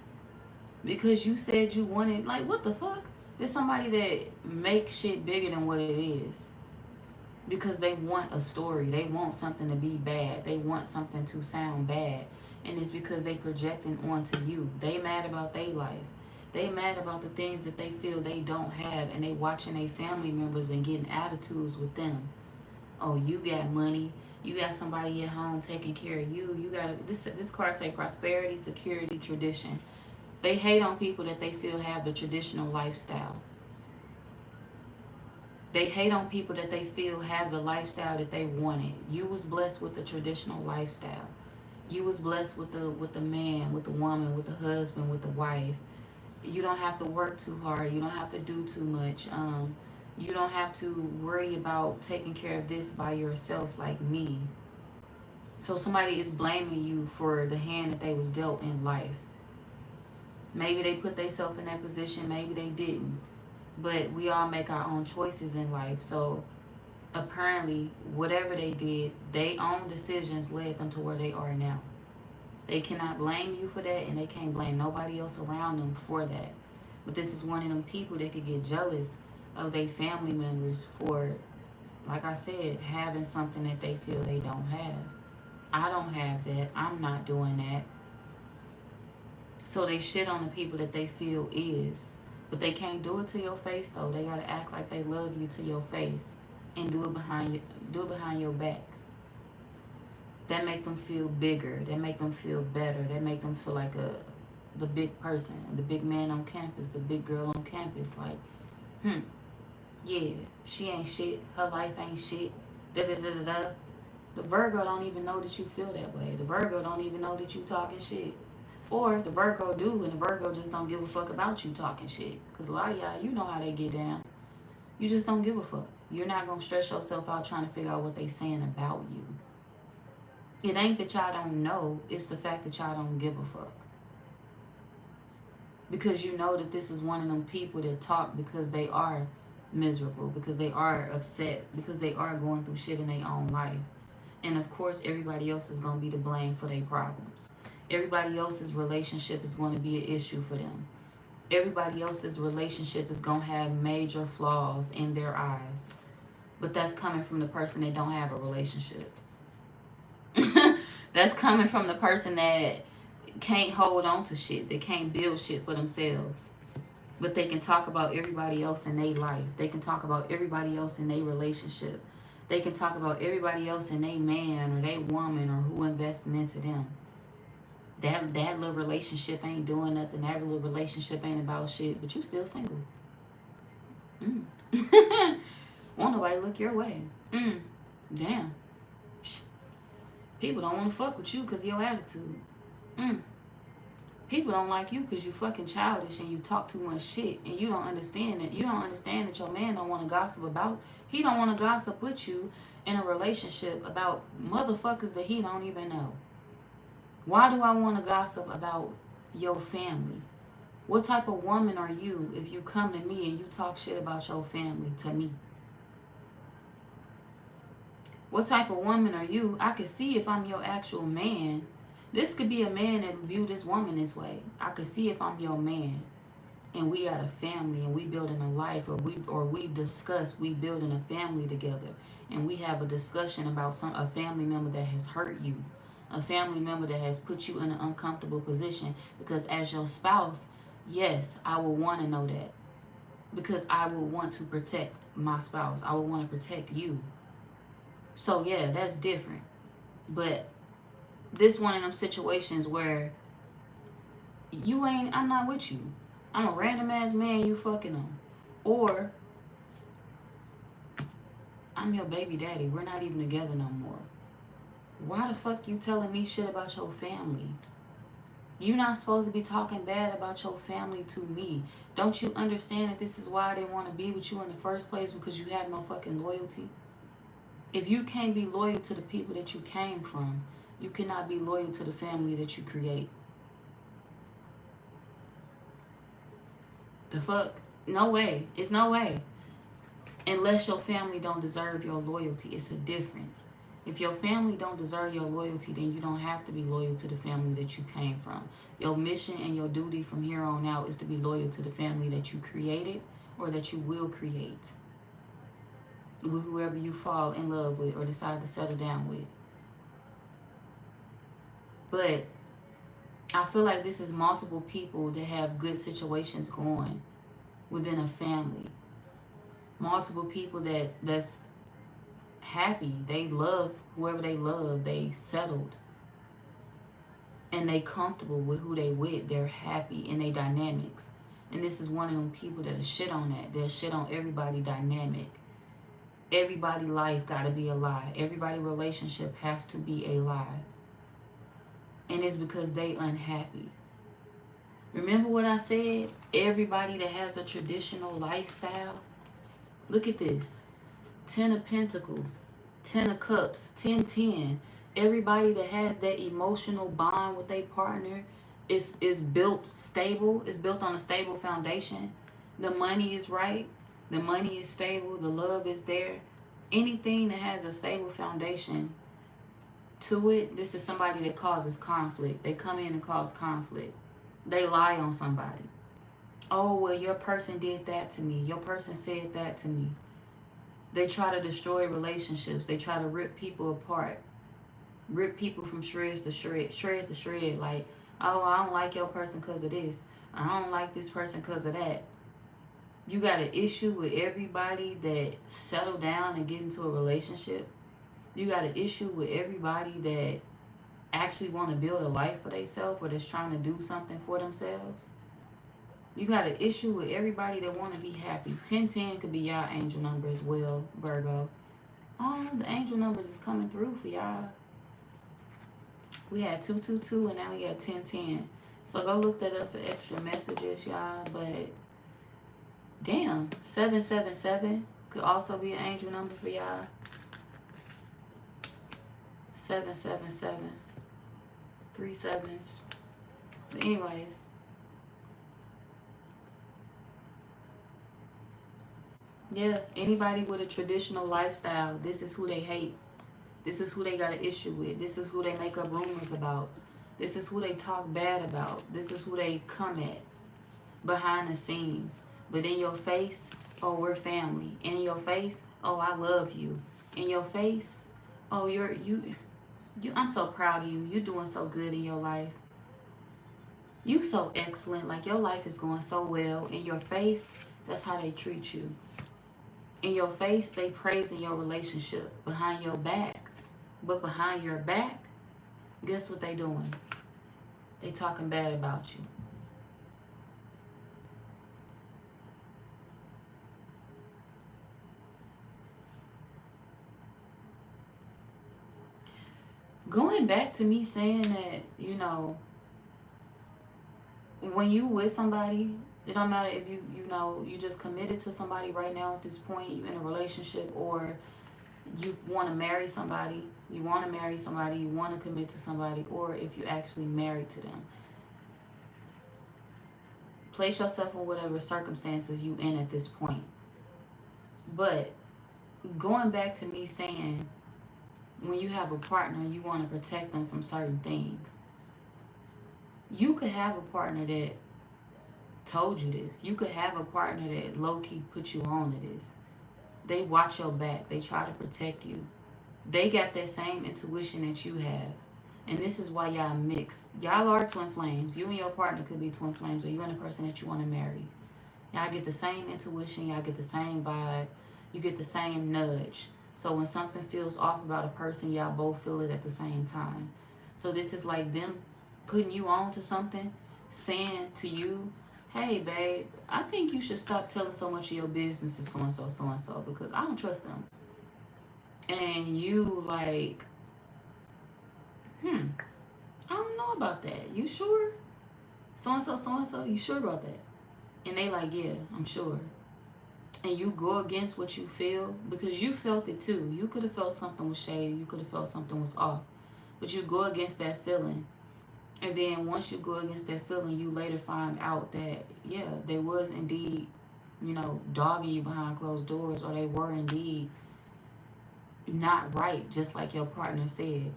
Because you said you wanted, like, what the fuck? There's somebody that makes shit bigger than what it is. Because they want a story. They want something to be bad. They want something to sound bad. And it's because they projecting onto you. They mad about their life. They mad about the things that they feel they don't have. And they watching their family members and getting attitudes with them. Oh, you got money. You got somebody at home taking care of you. You got this card say prosperity, security, tradition. They hate on people that they feel have the traditional lifestyle. They hate on people that they feel have the lifestyle that they wanted. You was blessed with the traditional lifestyle. You was blessed with the man, with the woman, with the husband, with the wife. You don't have to work too hard. You don't have to do too much. You don't have to worry about taking care of this by yourself like me. So somebody is blaming you for the hand that they was dealt in life. Maybe they put themselves in that position. Maybe they didn't. But we all make our own choices in life. So apparently, whatever they did, their own decisions led them to where they are now. They cannot blame you for that, and they can't blame nobody else around them for that. But this is one of them people that could get jealous of their family members for, like I said, having something that they feel they don't have. I don't have that. I'm not doing that. So they shit on the people that they feel is. But they can't do it to your face though. They gotta act like they love you to your face and do it behind your back. That make them feel bigger. That make them feel better. That make them feel like the big person, the big man on campus, the big girl on campus. Like, yeah, she ain't shit. Her life ain't shit. Da da da da da. The Virgo don't even know that you feel that way. The Virgo don't even know that you talking shit. Or the Virgo do, and the Virgo just don't give a fuck about you talking shit. Because a lot of y'all, you know how they get down. You just don't give a fuck. You're not going to stress yourself out trying to figure out what they saying about you. It ain't that y'all don't know. It's the fact that y'all don't give a fuck. Because you know that this is one of them people that talk because they are miserable, because they are upset, because they are going through shit in their own life. And of course, everybody else is going to be to blame for their problems. Everybody else's relationship is going to be an issue for them. Everybody else's relationship is going to have major flaws in their eyes. But that's coming from the person that don't have a relationship. That's coming from the person that can't hold on to shit. That can't build shit for themselves. But they can talk about everybody else in their life. They can talk about everybody else in their relationship. They can talk about everybody else in their man or their woman or who investing into them. That little relationship ain't doing nothing. That little relationship ain't about shit. But you still single. Won't nobody look your way. Damn. People don't want to fuck with you because of your attitude. People don't like you because you fucking childish and you talk too much shit and you don't understand it. You don't understand that your man don't want to gossip about. He don't want to gossip with you in a relationship about motherfuckers that he don't even know. Why do I want to gossip about your family? What type of woman are you if you come to me and you talk shit about your family to me? What type of woman are you? I could see if I'm your actual man. This could be a man that view this woman this way. I could see if I'm your man and we got a family and we building a life, or we discuss we building a family together, and we have a discussion about a family member that has hurt you, a family member that has put you in an uncomfortable position. Because as your spouse, yes, I will want to know that, because I will want to protect my spouse. I will want to protect you. So yeah, that's different. But this one of them situations where I'm not with you. I'm a random ass man you fucking on. Or I'm your baby daddy. We're not even together no more. Why the fuck you telling me shit about your family? You're not supposed to be talking bad about your family to me. Don't you understand that this is why they want to be with you in the first place? Because you have no fucking loyalty. If you can't be loyal to the people that you came from, you cannot be loyal to the family that you create. The fuck? No way. It's no way. Unless your family don't deserve your loyalty. It's a difference. If your family don't deserve your loyalty, then you don't have to be loyal to the family that you came from. Your mission and your duty from here on out is to be loyal to the family that you created or that you will create with whoever you fall in love with or decide to settle down with. But I feel like this is multiple people that have good situations going within a family. Multiple people that's happy. They love whoever they love. They settled. And they comfortable with who they with. They're happy in their dynamics. And this is one of them people that'll shit on that. They'll shit on everybody dynamic. Everybody life gotta be a lie. Everybody relationship has to be a lie. And it's because they unhappy. Remember what I said? Everybody that has a traditional lifestyle. Look at this. 10 of Pentacles, 10 of Cups, 10-10. Everybody that has that emotional bond with their partner is built stable. It's built on a stable foundation. The money is right. The money is stable. The love is there. Anything that has a stable foundation to it, this is somebody that causes conflict. They come in and cause conflict. They lie on somebody. Oh, well, your person did that to me. Your person said that to me. They try to destroy relationships. They try to rip people apart. Rip people from shreds to shred. Shred to shred. Like, oh, I don't like your person because of this. I don't like this person because of that. You got an issue with everybody that settle down and get into a relationship. You got an issue with everybody that actually want to build a life for themselves or that's trying to do something for themselves. You got an issue with everybody that want to be happy. 1010 could be y'all angel number as well, Virgo. Oh, the angel numbers is coming through for y'all. We had 222 and now we got 1010. So go look that up for extra messages, y'all. But damn, 777 could also be an angel number for y'all. 777. 3 sevens. But anyways. Yeah, anybody with a traditional lifestyle, this is who they hate. This is who they got an issue with. This is who they make up rumors about. This is who they talk bad about. This is who they come at behind the scenes. But in your face, oh, we're family. And in your face, oh, I love you. In your face, oh, I'm so proud of you. You're doing so good in your life. You so excellent. Like, your life is going so well. In your face, that's how they treat you. In your face, they praising your relationship. Behind your back. But behind your back, guess what they doing? They talking bad about you. Going back to me saying that, when you with somebody, it don't matter if you just committed to somebody right now at this point, you in a relationship, or you want to marry somebody, you want to commit to somebody, or if you actually married to them. Place yourself in whatever circumstances you in at this point. But going back to me saying, when you have a partner, you want to protect them from certain things. You could have a partner that told you this. You could have a partner that low-key put you on to this. They watch your back. They try to protect you. They got that same intuition that you have. And this is why y'all mix. Y'all are twin flames. You and your partner could be twin flames, or you and the person that you want to marry. Y'all get the same intuition. Y'all get the same vibe. You get the same nudge. So when something feels off about a person, y'all both feel it at the same time. So this is like them putting you on to something, saying to you, hey, babe, I think you should stop telling so much of your business to so-and-so, because I don't trust them. And you like, I don't know about that. You sure? So-and-so, you sure about that? And they like, yeah, I'm sure. And you go against what you feel, because you felt it too. You could have felt something was shady. You could have felt something was off. But you go against that feeling. And then once you go against that feeling, you later find out that, yeah, they was indeed, dogging you behind closed doors, or they were indeed not right, just like your partner said.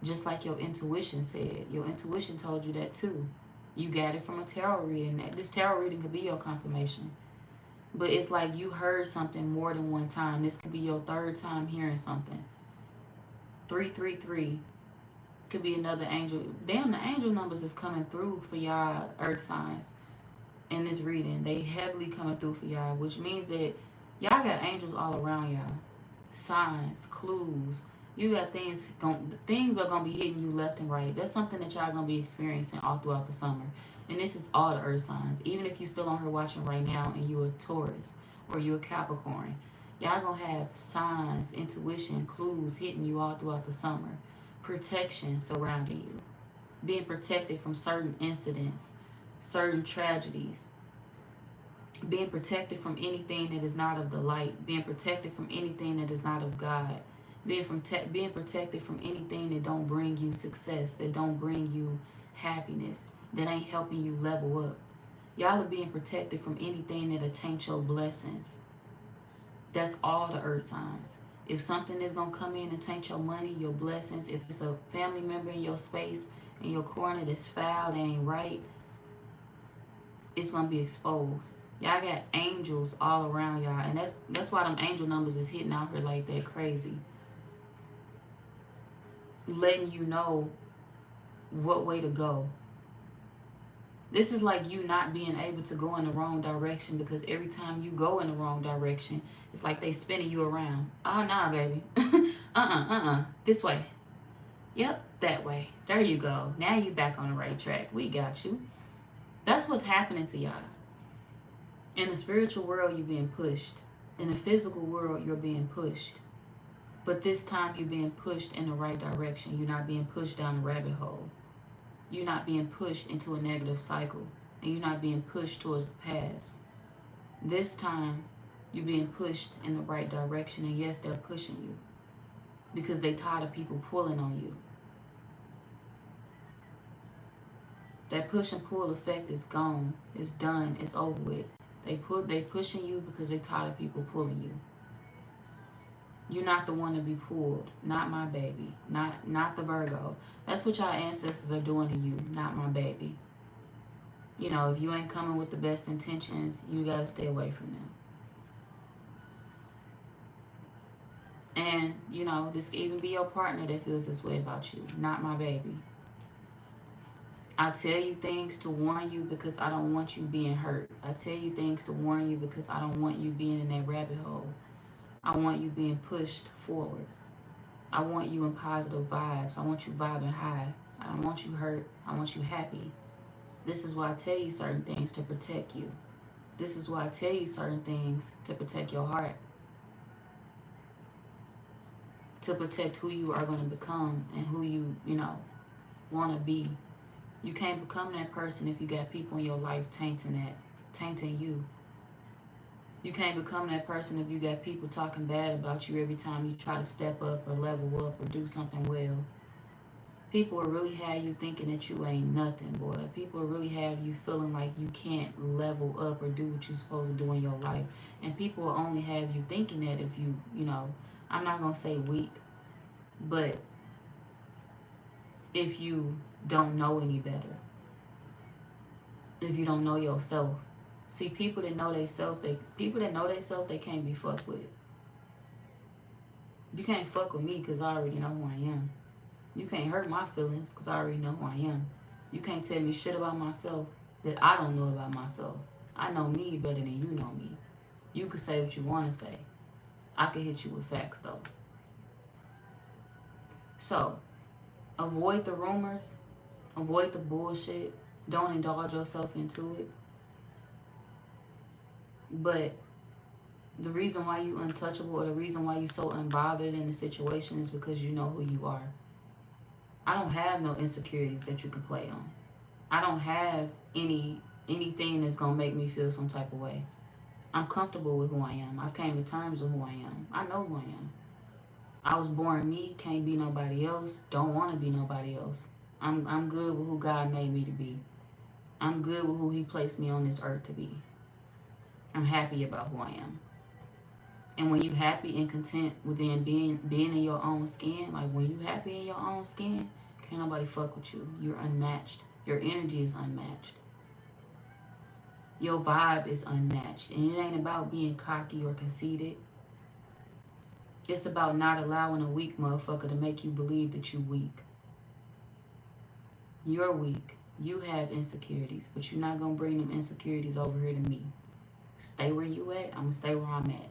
Just like your intuition said. Your intuition told you that too. You got it from a tarot reading. This tarot reading could be your confirmation. But it's like you heard something more than one time. This could be your third time hearing something. 333 could be another angel. Damn, the angel numbers is coming through for y'all earth signs in this reading. They heavily coming through for y'all, which means that y'all got angels all around y'all. Signs, clues. You got things are gonna be hitting you left and right. That's something that y'all gonna be experiencing all throughout the summer. And this is all the earth signs. Even if you still on here watching right now and you're a Taurus or you're a Capricorn, y'all gonna have signs, intuition, clues hitting you all throughout the summer. Protection surrounding you. Being protected from certain incidents, certain tragedies. Being protected from anything that is not of the light. Being protected from anything that is not of God. Being protected from anything that don't bring you success, that don't bring you happiness, that ain't helping you level up. Y'all are being protected from anything that taint your blessings. That's all the earth signs. If something is going to come in and taint your money, your blessings, if it's a family member in your space, in your corner that's foul, that ain't right, it's going to be exposed. Y'all got angels all around y'all. And that's why them angel numbers is hitting out here like that crazy. Letting you know what way to go. This is like you not being able to go in the wrong direction, because every time you go in the wrong direction, it's like they spinning you around. Oh, nah, baby. This way. Yep, that way. There you go. Now you back on the right track. We got you. That's what's happening to y'all. In the spiritual world, you're being pushed. In the physical world, you're being pushed. But this time, you're being pushed in the right direction. You're not being pushed down a rabbit hole. You're not being pushed into a negative cycle. And you're not being pushed towards the past. This time, you're being pushed in the right direction. And yes, they're pushing you, because they tired of people pulling on you. That push and pull effect is gone. It's done. It's over with. They pushing you because they tired of people pulling you. You're not the one to be pulled. Not my baby. Not the Virgo. That's what y'all ancestors are doing to you. Not my baby. If you ain't coming with the best intentions, you gotta stay away from them. And, this could even be your partner that feels this way about you. Not my baby. I tell you things to warn you because I don't want you being hurt. I tell you things to warn you because I don't want you being in that rabbit hole. I want you being pushed forward. I want you in positive vibes. I want you vibing high. I don't want you hurt. I want you happy. This is why I tell you certain things to protect you. This is why I tell you certain things to protect your heart. To protect who you are going to become and who you want to be. You can't become that person if you got people in your life tainting you. You can't become that person if you got people talking bad about you every time you try to step up or level up or do something well. People will really have you thinking that you ain't nothing, boy. People will really have you feeling like you can't level up or do what you're supposed to do in your life. And people will only have you thinking that if you, I'm not going to say weak, but if you don't know any better. If you don't know yourself. See, people that know themselves, they can't be fucked with. You can't fuck with me because I already know who I am. You can't hurt my feelings because I already know who I am. You can't tell me shit about myself that I don't know about myself. I know me better than you know me. You can say what you want to say. I can hit you with facts though. So, avoid the rumors. Avoid the bullshit. Don't indulge yourself into it. But the reason why you untouchable or the reason why you so unbothered in the situation is because you know who you are. I don't have no insecurities that you can play on. I don't have anything that's gonna make me feel some type of way. I'm comfortable with who I am. I've came to terms with who I am. I know who I am. I was born me, can't be nobody else, don't want to be nobody else. I'm good with who God made me to be. I'm good with who he placed me on this earth to be. I'm happy about who I am. And when you happy and content within being in your own skin, like when you happy in your own skin, can't nobody fuck with you. You're unmatched. Your energy is unmatched. Your vibe is unmatched. And it ain't about being cocky or conceited. It's about not allowing a weak motherfucker to make you believe that you're weak. You're weak. You have insecurities, but you're not going to bring them insecurities over here to me. Stay where you at. I'm going to stay where I'm at.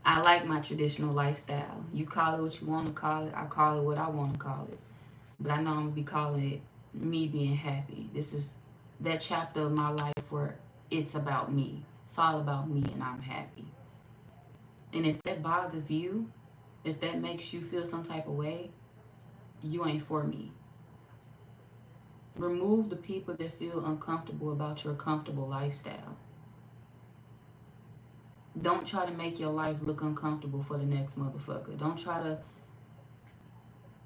I like my traditional lifestyle. You call it what you want to call it. I call it what I want to call it. But I know I'm going to be calling it me being happy. This is that chapter of my life where it's about me. It's all about me and I'm happy. And if that bothers you, if that makes you feel some type of way, you ain't for me. Remove the people that feel uncomfortable about your comfortable lifestyle. Don't try to make your life look uncomfortable for the next motherfucker. Don't try to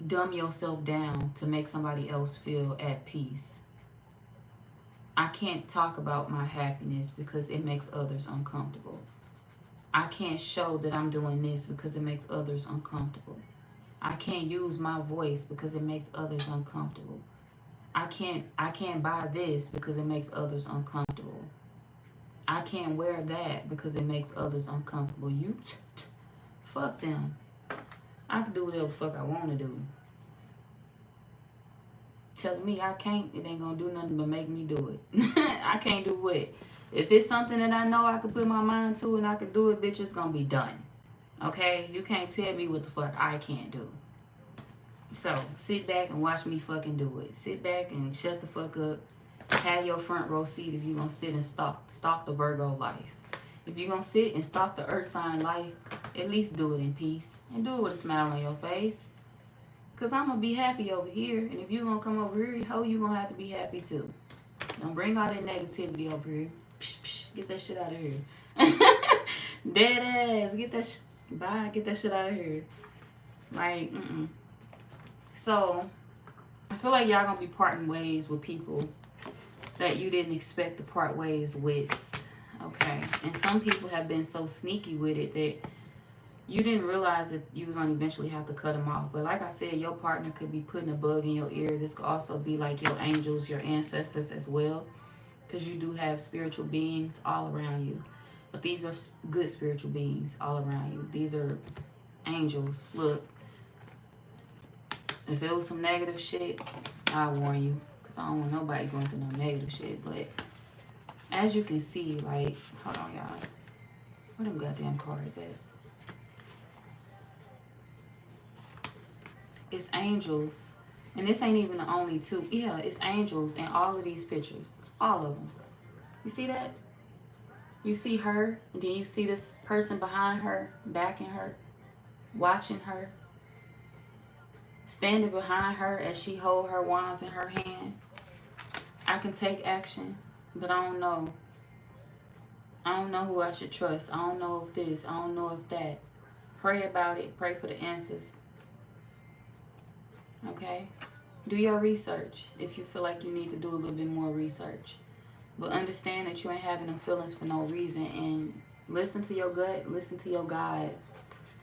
dumb yourself down to make somebody else feel at peace. I can't talk about my happiness because it makes others uncomfortable. I can't show that I'm doing this because it makes others uncomfortable. I can't use my voice because it makes others uncomfortable. I can't buy this because it makes others uncomfortable. I can't wear that because it makes others uncomfortable. You fuck them. I can do whatever the fuck I want to do. Telling me I can't, it ain't gonna do nothing but make me do it. I can't do what? If it's something that I know I can put my mind to and I can do it, bitch, it's gonna be done. Okay? You can't tell me what the fuck I can't do. So, sit back and watch me fucking do it. Sit back and shut the fuck up. Have your front row seat if you're gonna sit and stalk the Virgo life. If you're gonna sit and stalk the earth sign life, at least do it in peace. And do it with a smile on your face. Because I'm going to be happy over here. And if you're going to come over here, ho, you're going to have to be happy too. Don't bring all that negativity over here. Psh, psh, get that shit out of here. Dead ass. Get that shit out of here. Like, So, I feel like y'all going to be parting ways with people that you didn't expect to part ways with. Okay. And some people have been so sneaky with it that you didn't realize that you was going to eventually have to cut them off. But like I said, your partner could be putting a bug in your ear. This could also be like your angels, your ancestors as well. Because you do have spiritual beings all around you. But these are good spiritual beings all around you. These are angels. Look. If it was some negative shit, I'll warn you. Because I don't want nobody going through no negative shit. But as you can see, like, hold on, y'all. Where them goddamn cards at? It's angels. And this ain't even the only two. Yeah, it's angels in all of these pictures. All of them. You see that? You see her, and then you see this person behind her, backing her, watching her, standing behind her as she hold her wands in her hand. I can take action, but I don't know. I don't know who I should trust. I don't know if this. I don't know if that. Pray about it. Pray for the answers. Okay? Do your research if you feel like you need to do a little bit more research. But understand that you ain't having them feelings for no reason. And listen to your gut. Listen to your guides.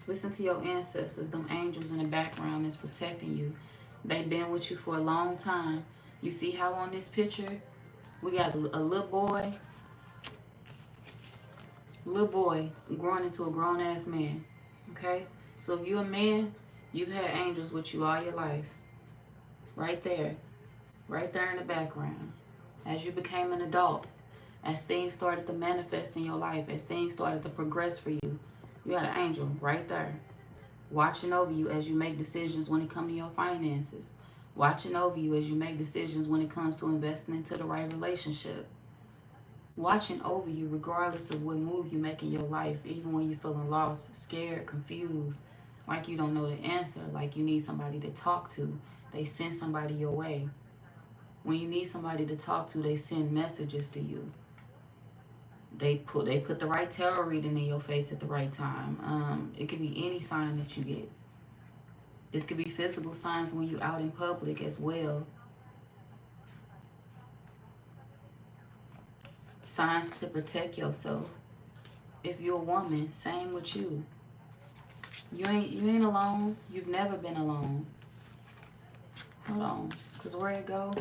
Listen to your ancestors. Them angels in the background that's protecting you. They've been with you for a long time. You see how on this picture, we got a little boy. Little boy growing into a grown-ass man. Okay? So if you're a man, you've had angels with you all your life. Right there. Right there in the background. As you became an adult, as things started to manifest in your life, as things started to progress for you, you got an angel right there, watching over you as you make decisions when it comes to your finances, watching over you as you make decisions when it comes to investing into the right relationship, watching over you regardless of what move you make in your life, even when you're feeling lost, scared, confused, like you don't know the answer, like you need somebody to talk to. They send somebody your way. When you need somebody to talk to, they send messages to you. They put the right tarot reading in your face at the right time. It could be any sign that you get. This could be physical signs when you're out in public as well. Signs to protect yourself. If you're a woman, same with you. You ain't alone. You've never been alone. Hold on, because where it go?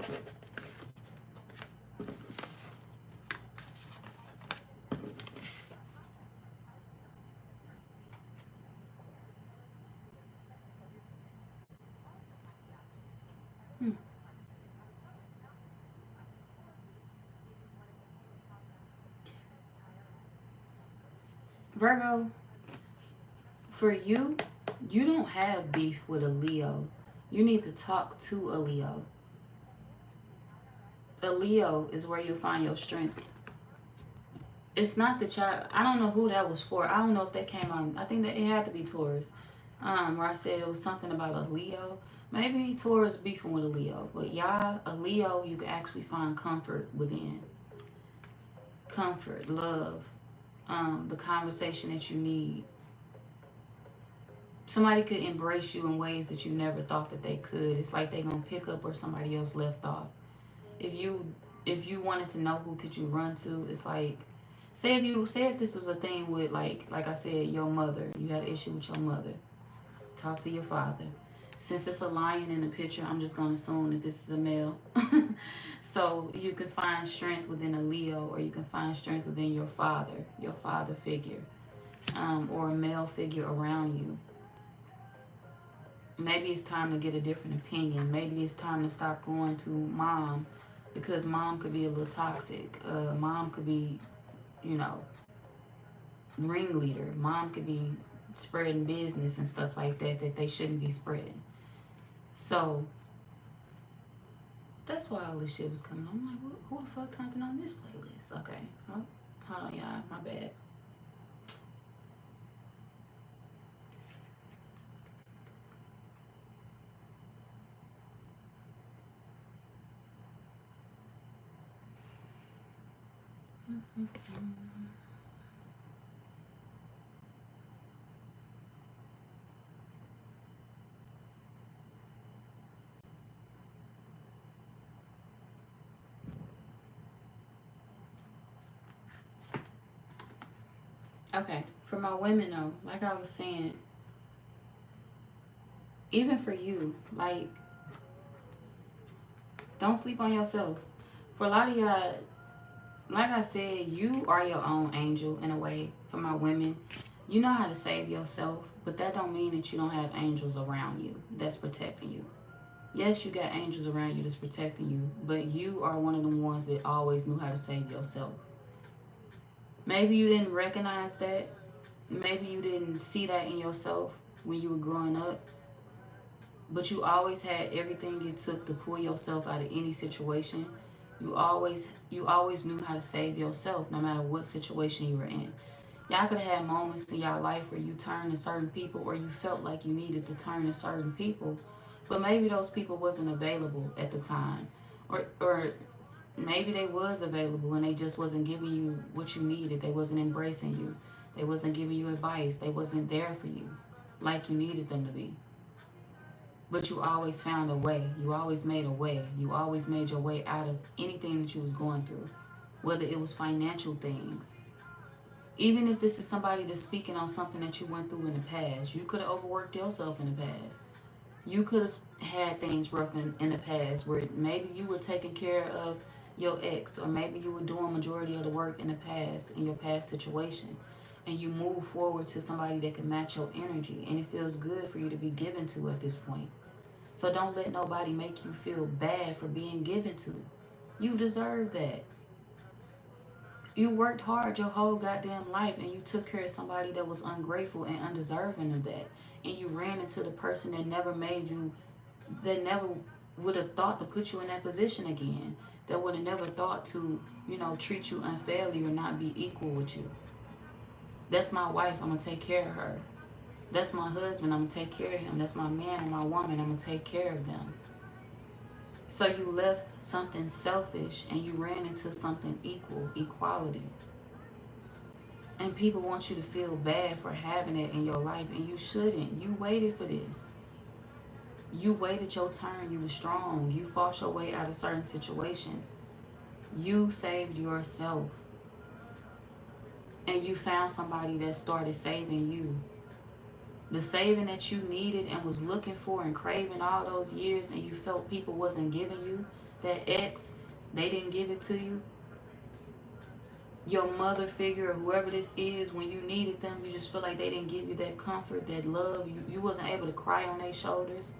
Virgo, for you, you don't have beef with a Leo. You need to talk to a Leo. A Leo is where you'll find your strength. It's not the child. I don't know who that was for. I don't know if that came on. I think that it had to be Taurus. Where I said it was something about a Leo. Maybe Taurus beefing with a Leo. But y'all, a Leo, you can actually find comfort within. Comfort, love, the conversation that you need. Somebody could embrace you in ways that you never thought that they could. It's like they're going to pick up where somebody else left off. If you wanted to know who could you run to, it's like, say if this was a thing with like I said, your mother. You had an issue with your mother. Talk to your father. Since it's a lion in the picture, I'm just going to assume that this is a male. So you can find strength within a Leo, or you can find strength within your father figure, or a male figure around you. Maybe it's time to get a different opinion. Maybe it's time to stop going to mom, because mom could be a little toxic. Mom could be, ringleader. Mom could be spreading business and stuff like that they shouldn't be spreading. So that's why all this shit was coming on. I'm like, who the fuck something on this playlist? Okay. Oh, hold on, y'all. My bad. Okay, for my women though, like I was saying, even for you, like, don't sleep on yourself. For a lot of y'all, like I said, you are your own angel in a way. For my women, you know how to save yourself, but that don't mean that you don't have angels around you that's protecting you. Yes, you got angels around you that's protecting you, but you are one of the ones that always knew how to save yourself. Maybe you didn't recognize that. Maybe you didn't see that in yourself when you were growing up. But you always had everything it took to pull yourself out of any situation. You always knew how to save yourself no matter what situation you were in. Y'all could have had moments in y'all life where you turned to certain people or you felt like you needed to turn to certain people, but maybe those people wasn't available at the time. Or maybe they was available and they just wasn't giving you what you needed. They wasn't embracing you. They wasn't giving you advice. They wasn't there for you like you needed them to be. But you always found a way. You always made a way. You always made your way out of anything that you was going through. Whether it was financial things. Even if this is somebody that's speaking on something that you went through in the past. You could have overworked yourself in the past. You could have had things rough in the past where maybe you were taking care of your ex, or maybe you were doing majority of the work in the past, in your past situation, and you move forward to somebody that can match your energy, and it feels good for you to be given to at this point. So don't let nobody make you feel bad for being given to. You deserve that. You worked hard your whole goddamn life and you took care of somebody that was ungrateful and undeserving of that. And you ran into the person that never made you, that never would have thought to put you in that position again. That would have never thought to, treat you unfairly or not be equal with you. That's my wife, I'm going to take care of her. That's my husband, I'm going to take care of him. That's my man and my woman, I'm going to take care of them. So you left something selfish and you ran into something equal, equality. And people want you to feel bad for having it in your life, and you shouldn't. You waited for this. You waited your turn. You were strong. You fought your way out of certain situations. You saved yourself. And you found somebody that started saving you. The saving that you needed and was looking for and craving all those years, and you felt people wasn't giving you, that ex, they didn't give it to you. Your mother figure or whoever this is, when you needed them, you just feel like they didn't give you that comfort, that love. You wasn't able to cry on their shoulders.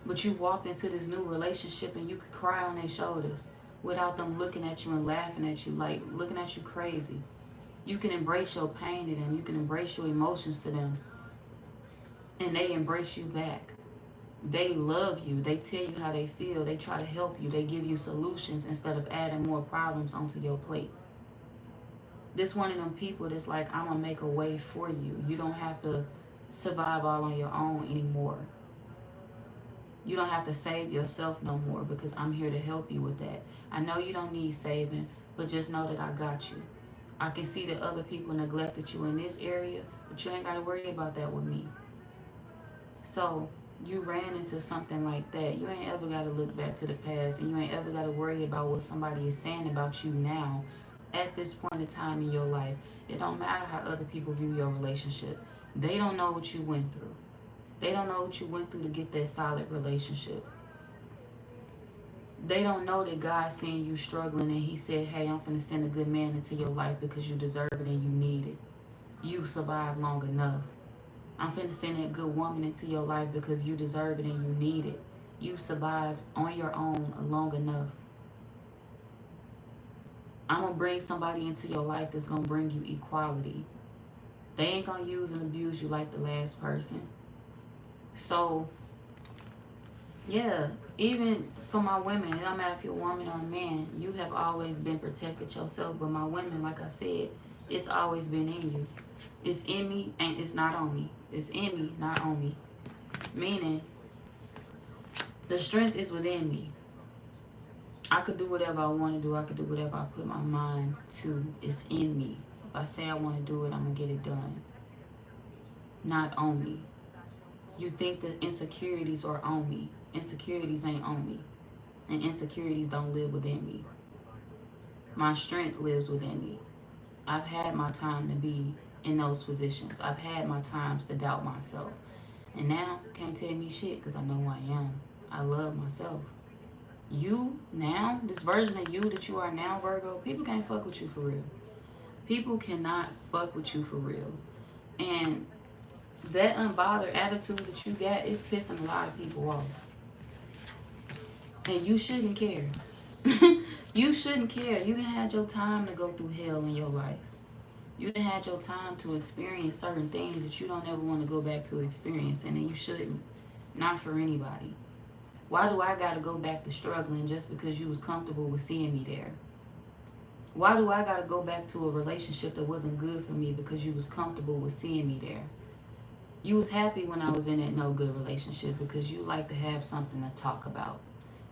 But you walked into this new relationship and you could cry on their shoulders without them looking at you and laughing at you, like looking at you crazy. You can embrace your pain to them. You can embrace your emotions to them. And they embrace you back. They love you. They tell you how they feel. They try to help you. They give you solutions instead of adding more problems onto your plate. This one of them people that's like, I'm going to make a way for you. You don't have to survive all on your own anymore. You don't have to save yourself no more because I'm here to help you with that. I know you don't need saving, but just know that I got you. I can see that other people neglected you in this area, but you ain't got to worry about that with me. So you ran into something like that. You ain't ever got to look back to the past, and you ain't ever got to worry about what somebody is saying about you now at this point in time in your life. It don't matter how other people view your relationship. They don't know what you went through. They don't know what you went through to get that solid relationship. They don't know that God seen you struggling and he said, hey, I'm finna send a good man into your life because you deserve it and you need it. You survived long enough. I'm finna send that good woman into your life because you deserve it and you need it. You survived on your own long enough. I'm going to bring somebody into your life that's going to bring you equality. They ain't going to use and abuse you like the last person. So, yeah, even for my women, it don't matter if you're a woman or a man, you have always been protected yourself. But my women, like I said, it's always been in you. It's in me and it's not on me. It's in me, not on me. Meaning, the strength is within me. I could do whatever I want to do. I could do whatever I put my mind to. It's in me. If I say I want to do it, I'm going to get it done. Not on me. You think that insecurities are on me. Insecurities ain't on me. And insecurities don't live within me. My strength lives within me. I've had my time to be in those positions. I've had my times to doubt myself. And now, can't tell me shit because I know who I am. I love myself. You now, this version of you that you are now, Virgo, people can't fuck with you for real. People cannot fuck with you for real. And that unbothered attitude that you got is pissing a lot of people off. And you shouldn't care. You shouldn't care. You done had your time to go through hell in your life. You done had your time to experience certain things that you don't ever want to go back to experience, and you shouldn't. Not for anybody. Why do I gotta go back to struggling just because you was comfortable with seeing me there? Why do I gotta go back to a relationship that wasn't good for me because you was comfortable with seeing me there? You was happy when I was in that no good relationship because you like to have something to talk about.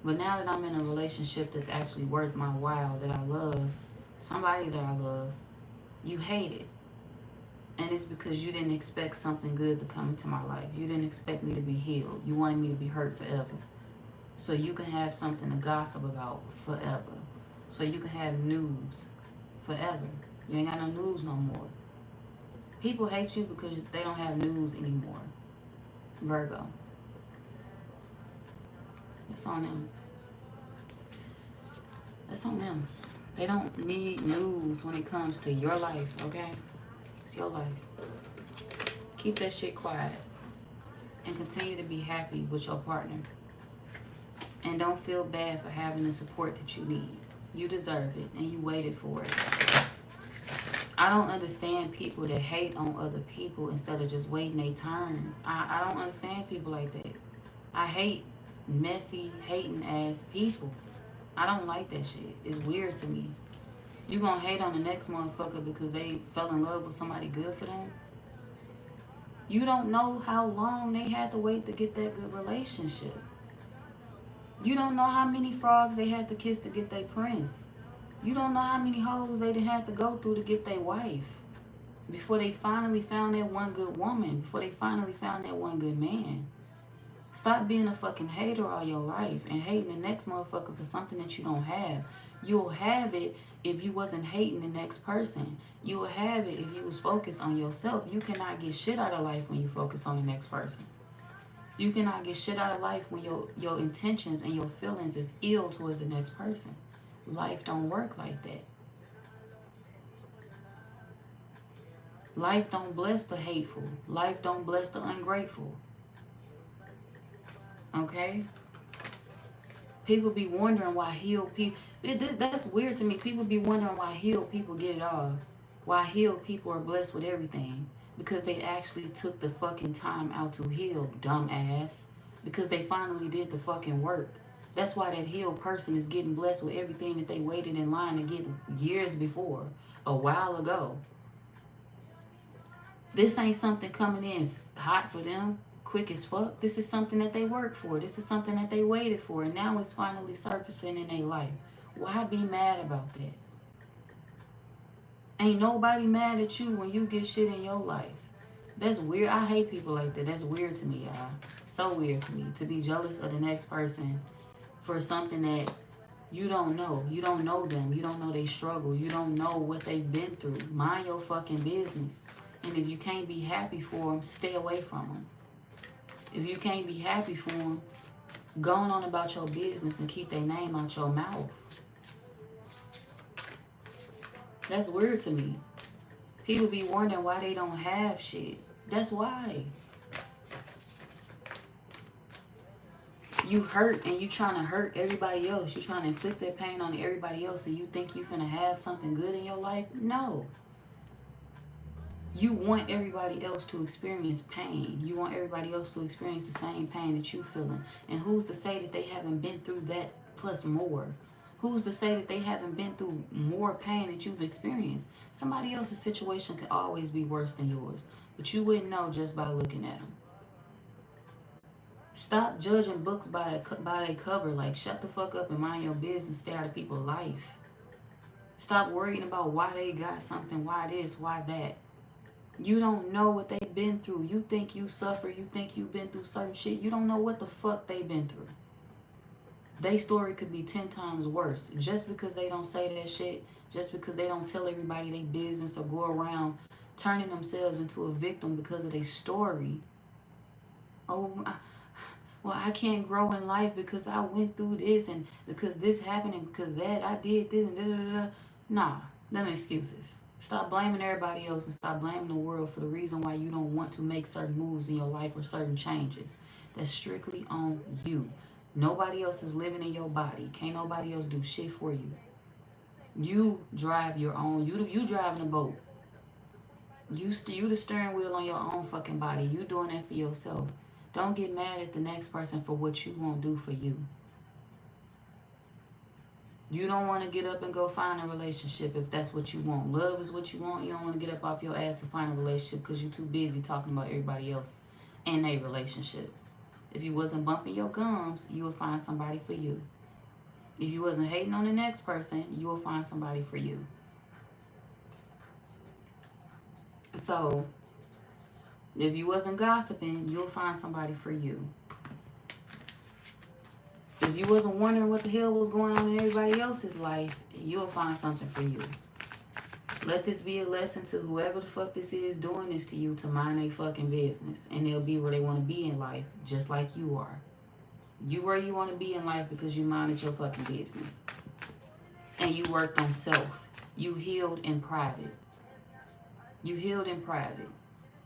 But now that I'm in a relationship that's actually worth my while, that I love, somebody that I love, you hate it. And it's because you didn't expect something good to come into my life. You didn't expect me to be healed. You wanted me to be hurt forever. So you can have something to gossip about forever. So you can have news forever. You ain't got no news no more. People hate you because they don't have news anymore. Virgo. It's on them. That's on them. They don't need news when it comes to your life, okay? It's your life. Keep that shit quiet. And continue to be happy with your partner. And don't feel bad for having the support that you need. You deserve it, and you waited for it. I don't understand people that hate on other people instead of just waiting their turn. I don't understand people like that. I hate messy, hating ass people. I don't like that shit. It's weird to me. You gonna hate on the next motherfucker because they fell in love with somebody good for them? You don't know how long they had to wait to get that good relationship. You don't know how many frogs they had to kiss to get their prince. You don't know how many hoes they done had to go through to get their wife. Before they finally found that one good woman. Before they finally found that one good man. Stop being a fucking hater all your life and hating the next motherfucker for something that you don't have. You'll have it if you wasn't hating the next person. You'll have it if you was focused on yourself. You cannot get shit out of life when you focus on the next person. You cannot get shit out of life when your intentions and your feelings is ill towards the next person. Life don't work like that. Life don't bless the hateful. Life don't bless the ungrateful. Okay? People be wondering why healed people... That's weird to me. People be wondering why healed people get it all. Why healed people are blessed with everything. Because they actually took the fucking time out to heal, dumbass. Because they finally did the fucking work. That's why that healed person is getting blessed with everything that they waited in line to get years before. A while ago. This ain't something coming in hot for them. Quick as fuck. This is something that they worked for. This is something that they waited for. And now it's finally surfacing in their life. Why be mad about that? Ain't nobody mad at you when you get shit in your life. That's weird. I hate people like that. That's weird to me, y'all. So weird to me. To be jealous of the next person for something that you don't know. You don't know them. You don't know they struggle. You don't know what they've been through. Mind your fucking business. And if you can't be happy for them, stay away from them. If you can't be happy for them, go on about your business and keep their name out your mouth. That's weird to me. People be wondering why they don't have shit. That's why. You hurt and you trying to hurt everybody else. You trying to inflict that pain on everybody else and you think you finna have something good in your life? No. You want everybody else to experience pain. You want everybody else to experience the same pain that you feeling. And who's to say that they haven't been through that plus more? Who's to say that they haven't been through more pain that you've experienced? Somebody else's situation could always be worse than yours. But you wouldn't know just by looking at them. Stop judging books by their cover. Like, shut the fuck up and mind your business. Stay out of people's life. Stop worrying about why they got something, why this, why that. You don't know what they've been through. You think you suffer. You think you've been through certain shit. You don't know what the fuck they've been through. Their story could be 10 times worse. Just because they don't say that shit, just because they don't tell everybody their business or go around turning themselves into a victim because of their story. Oh, well, I can't grow in life because I went through this and because this happened and because that I did this and da-da-da-da. Nah, them excuses. Stop blaming everybody else and stop blaming the world for the reason why you don't want to make certain moves in your life or certain changes. That's strictly on you. Nobody else is living in your body. Can't nobody else do shit for you. You drive your own. You driving a boat. You the steering wheel on your own fucking body. You doing that for yourself. Don't get mad at the next person for what you won't do for you. You don't want to get up and go find a relationship if that's what you want. Love is what you want. You don't want to get up off your ass and find a relationship because you're too busy talking about everybody else in a relationship. If you wasn't bumping your gums, you would find somebody for you. If you wasn't hating on the next person, you will find somebody for you. So, if you wasn't gossiping, you'll find somebody for you. If you wasn't wondering what the hell was going on in everybody else's life, you'll find something for you. Let this be a lesson to whoever the fuck this is doing this to you to mind their fucking business. And they'll be where they want to be in life, just like you are. You where you want to be in life because you minded your fucking business. And you worked on self. You healed in private. You healed in private.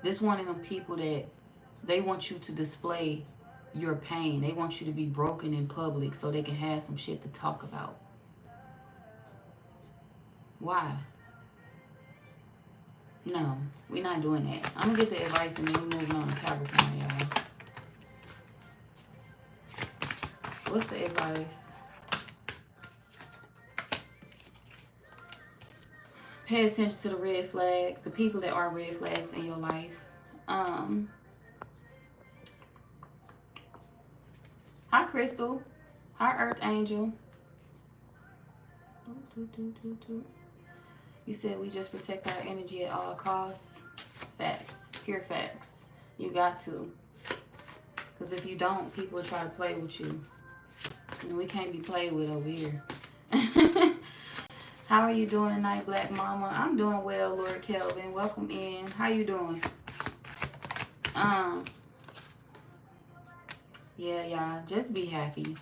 This one of them people that they want you to display your pain. They want you to be broken in public so they can have some shit to talk about. Why? No, we're not doing that. I'm going to get the advice and then we're moving on to Capricorn, y'all. What's the advice? Pay attention to the red flags, the people that are red flags in your life. Hi, Crystal. Hi, Earth Angel. You said we just protect our energy at all costs. Facts. Pure facts. You got to. Because if you don't, people will try to play with you. And we can't be played with over here. How are you doing tonight, Black Mama? I'm doing well, Lord Kelvin. Welcome in. How you doing? Yeah, y'all. Just be happy.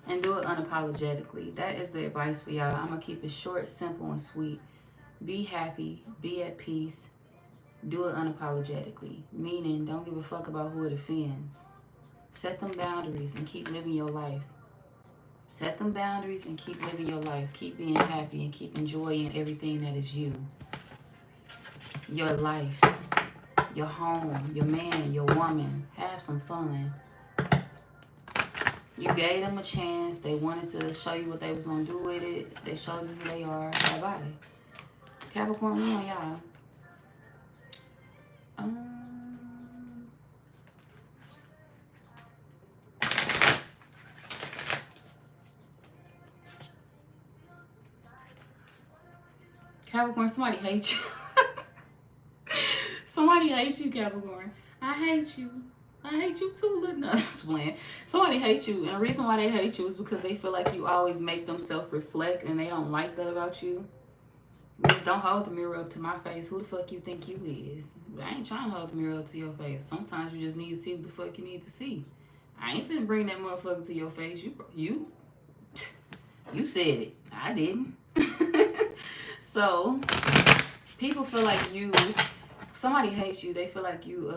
And do it unapologetically. That is the advice for y'all. I'm going to keep it short, simple, and sweet. Be happy. Be at peace. Do it unapologetically. Meaning, don't give a fuck about who it offends. Set them boundaries and keep living your life. Set them boundaries and keep living your life. Keep being happy and keep enjoying everything that is you. Your life. Your home. Your man. Your woman. Have some fun. You gave them a chance. They wanted to show you what they was going to do with it. They showed you who they are. Bye-bye. Capricorn, we on y'all. Capricorn, somebody hates you. Somebody hates you, Capricorn. I hate you. I hate you too, little. No, I'm just playing. Somebody hates you, and the reason why they hate you is because they feel like you always make them self-reflect, and they don't like that about you. Bitch, don't hold the mirror up to my face. Who the fuck you think you is? But I ain't trying to hold the mirror up to your face. Sometimes you just need to see what the fuck you need to see. I ain't finna bring that motherfucker to your face. You said it. I didn't. So, people feel like somebody hates you. They feel like you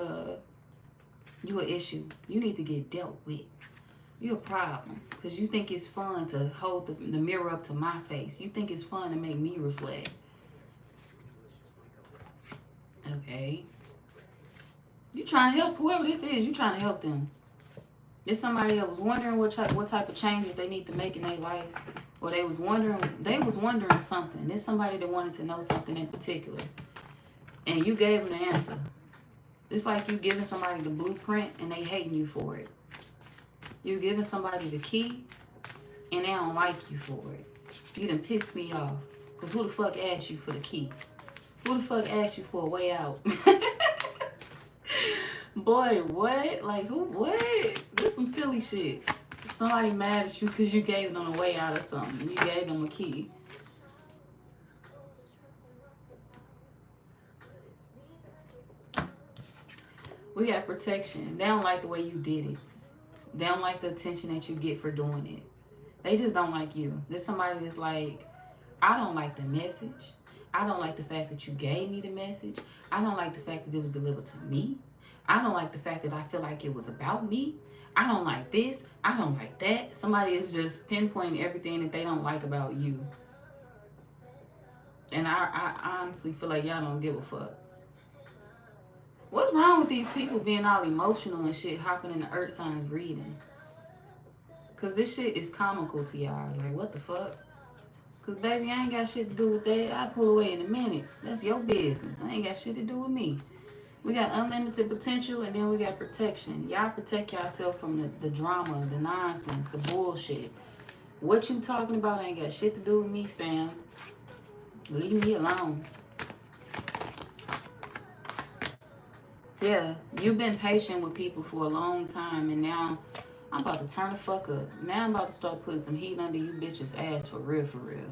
an issue. You need to get dealt with. You a problem. Because you think it's fun to hold the mirror up to my face. You think it's fun to make me reflect. Okay. You trying to help whoever this is. You trying to help them. There's somebody that was wondering what type of changes they need to make in their life. Or they was wondering something. There's somebody that wanted to know something in particular. And you gave them the answer. It's like you giving somebody the blueprint and they hating you for it. You giving somebody the key and they don't like you for it. You done pissed me off. Because who the fuck asked you for the key? Who the fuck asked you for a way out? Boy, what? Like, who? What? This some silly shit. Somebody mad at you because you gave them a way out of something. You gave them a key. We got protection. They don't like the way you did it. They don't like the attention that you get for doing it. They just don't like you. There's somebody that's like, I don't like the message. I don't like the fact that you gave me the message. I don't like the fact that it was delivered to me. I don't like the fact that I feel like it was about me. I don't like this. I don't like that. Somebody is just pinpointing everything that they don't like about you. And I honestly feel like y'all don't give a fuck. What's wrong with these people being all emotional and shit, hopping in the earth signs reading? Because this shit is comical to y'all. Like, what the fuck? Because, baby, I ain't got shit to do with that. I pull away in a minute. That's your business. I ain't got shit to do with me. We got unlimited potential, and then we got protection. Y'all protect yourself from the drama, the nonsense, the bullshit. What you talking about ain't got shit to do with me, fam. Leave me alone. Yeah, you've been patient with people for a long time, and now I'm about to turn the fuck up. Now I'm about to start putting some heat under you bitches' ass for real, for real.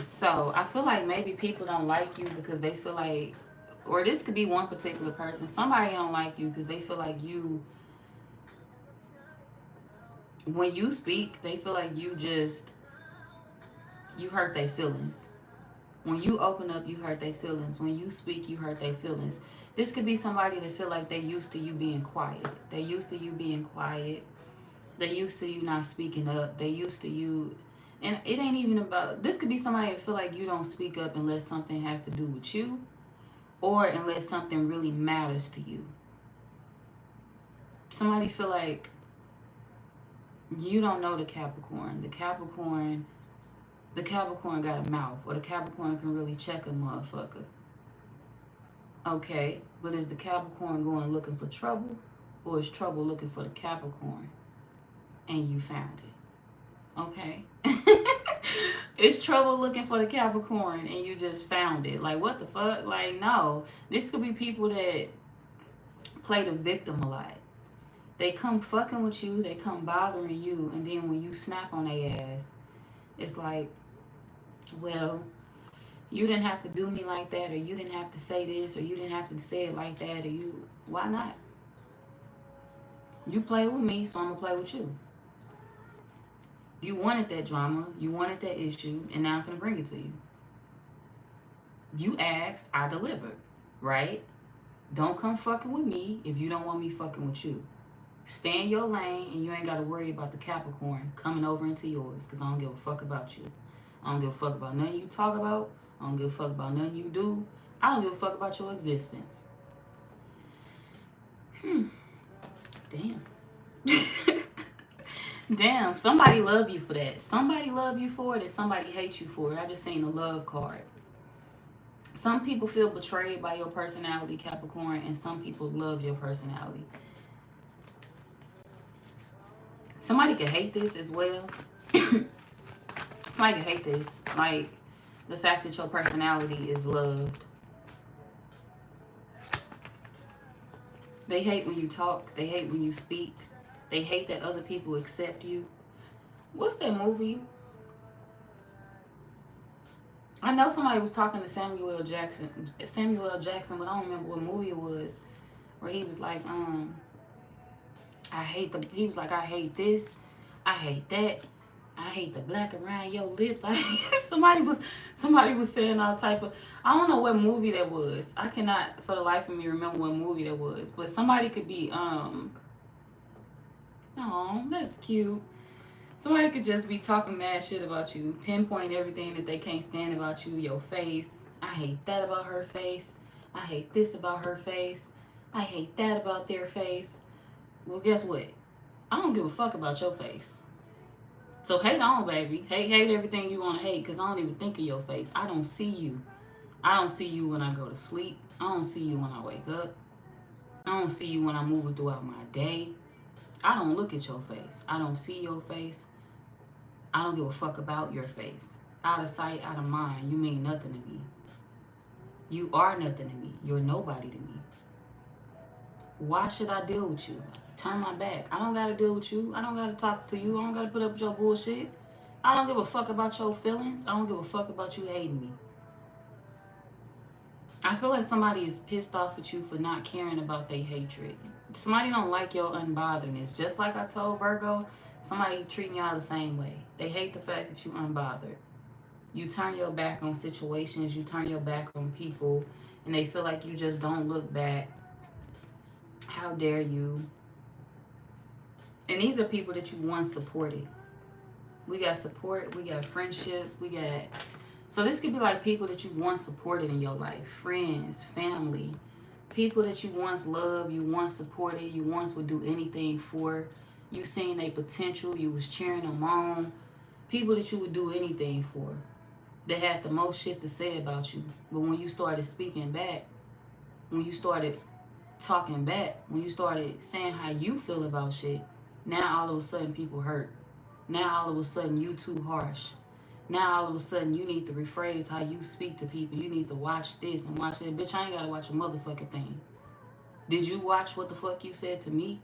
So I feel like maybe people don't like you because they feel like, or this could be one particular person. Somebody don't like you because they feel like you, when you speak, they feel like you hurt their feelings. When you open up, you hurt their feelings. When you speak, you hurt their feelings. This could be somebody that feel like they used to you being quiet. They used to you being quiet. They used to you not speaking up. They used to you, and it ain't even about, this could be somebody that feel like you don't speak up unless something has to do with you or unless something really matters to you. Somebody feel like you don't know the Capricorn. The Capricorn got a mouth, or the Capricorn can really check a motherfucker. Okay, but is the Capricorn going looking for trouble, or is trouble looking for the Capricorn? And you found it. Okay. It's trouble looking for the Capricorn and you just found it. Like, what the fuck? Like, no. This could be people that play the victim a lot. They come fucking with you, they come bothering you, and then when you snap on their ass, it's like, well, you didn't have to do me like that, or you didn't have to say this, or you didn't have to say it like that, or you, why not? You play with me, so I'm gonna play with you. You wanted that drama, you wanted that issue, and now I'm gonna bring it to you. You asked, I delivered, right? Don't come fucking with me if you don't want me fucking with you. Stay in your lane, and you ain't gotta worry about the Capricorn coming over into yours, because I don't give a fuck about you. I don't give a fuck about nothing you talk about. I don't give a fuck about nothing you do. I don't give a fuck about your existence. Damn. Damn, somebody love you for that. Somebody love you for it, and somebody hates you for it. I just seen the love card. Some people feel betrayed by your personality, Capricorn, and some people love your personality. Somebody could hate this as well. Somebody could hate this. Like, the fact that your personality is loved. They hate when you talk. They hate when you speak. They hate that other people accept you. What's that movie? I know somebody was talking to Samuel L. Jackson, but I don't remember what movie it was, where he was like, he was like, I hate this, I hate that, I hate the black around your lips. Somebody was saying all type of, I don't know what movie that was. I cannot for the life of me remember what movie that was, but somebody could be, oh, that's cute. Somebody could just be talking mad shit about you, pinpoint everything that they can't stand about you, your face. I hate that about her face. I hate this about her face. I hate that about their face. Well, guess what? I don't give a fuck about your face. So hate on, baby. Hate everything you want to hate, because I don't even think of your face. I don't see you. I don't see you when I go to sleep. I don't see you when I wake up. I don't see you when I'm moving throughout my day. I don't look at your face. I don't see your face. I don't give a fuck about your face. Out of sight, out of mind. You mean nothing to me. You are nothing to me. You're nobody to me. Why should I deal with you? Turn my back. I don't gotta deal with you. I don't gotta talk to you. I don't gotta put up with your bullshit. I don't give a fuck about your feelings. I don't give a fuck about you hating me. I feel like somebody is pissed off at you for not caring about their hatred. Somebody don't like your unbotheredness. Just like I told Virgo, somebody treating y'all the same way. They hate the fact that you unbothered. You turn your back on situations. You turn your back on people. And they feel like you just don't look back. How dare you? And these are people that you once supported. We got support, we got friendship, we got... So this could be like people that you once supported in your life. Friends, family, people that you once loved, you once supported, you once would do anything for. You seen their potential, you was cheering them on. People that you would do anything for. They had the most shit to say about you. But when you started speaking back, when you started talking back, when you started saying how you feel about shit, now all of a sudden people hurt. Now all of a sudden you too harsh. Now all of a sudden you need to rephrase how you speak to people. You need to watch this and watch that. Bitch, I ain't gotta watch a motherfucking thing. Did you watch what the fuck you said to me?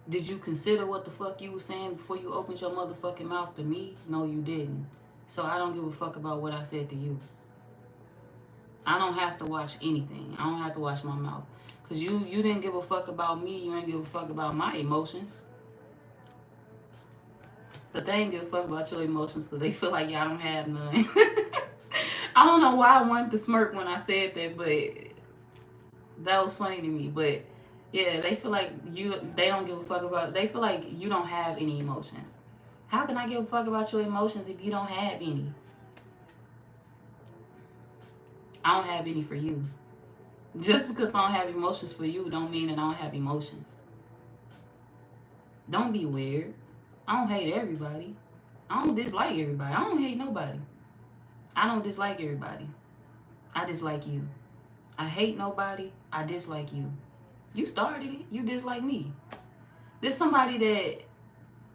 Did you consider what the fuck you was saying before you opened your motherfucking mouth to me? No, you didn't. So I don't give a fuck about what I said to you. I don't have to watch anything. I don't have to watch my mouth. Because you didn't give a fuck about me. You didn't give a fuck about my emotions. But they ain't give a fuck about your emotions because they feel like y'all don't have none. I don't know why I wanted to smirk when I said that, but that was funny to me. But yeah, they feel like they don't give a fuck about... They feel like you don't have any emotions. How can I give a fuck about your emotions if you don't have any? I don't have any for you. Just because I don't have emotions for you don't mean that I don't have emotions. Don't be weird. I don't hate everybody. I don't dislike everybody. I don't hate nobody. I don't dislike everybody. I dislike you. I hate nobody. I dislike you. You started it. You dislike me. There's somebody that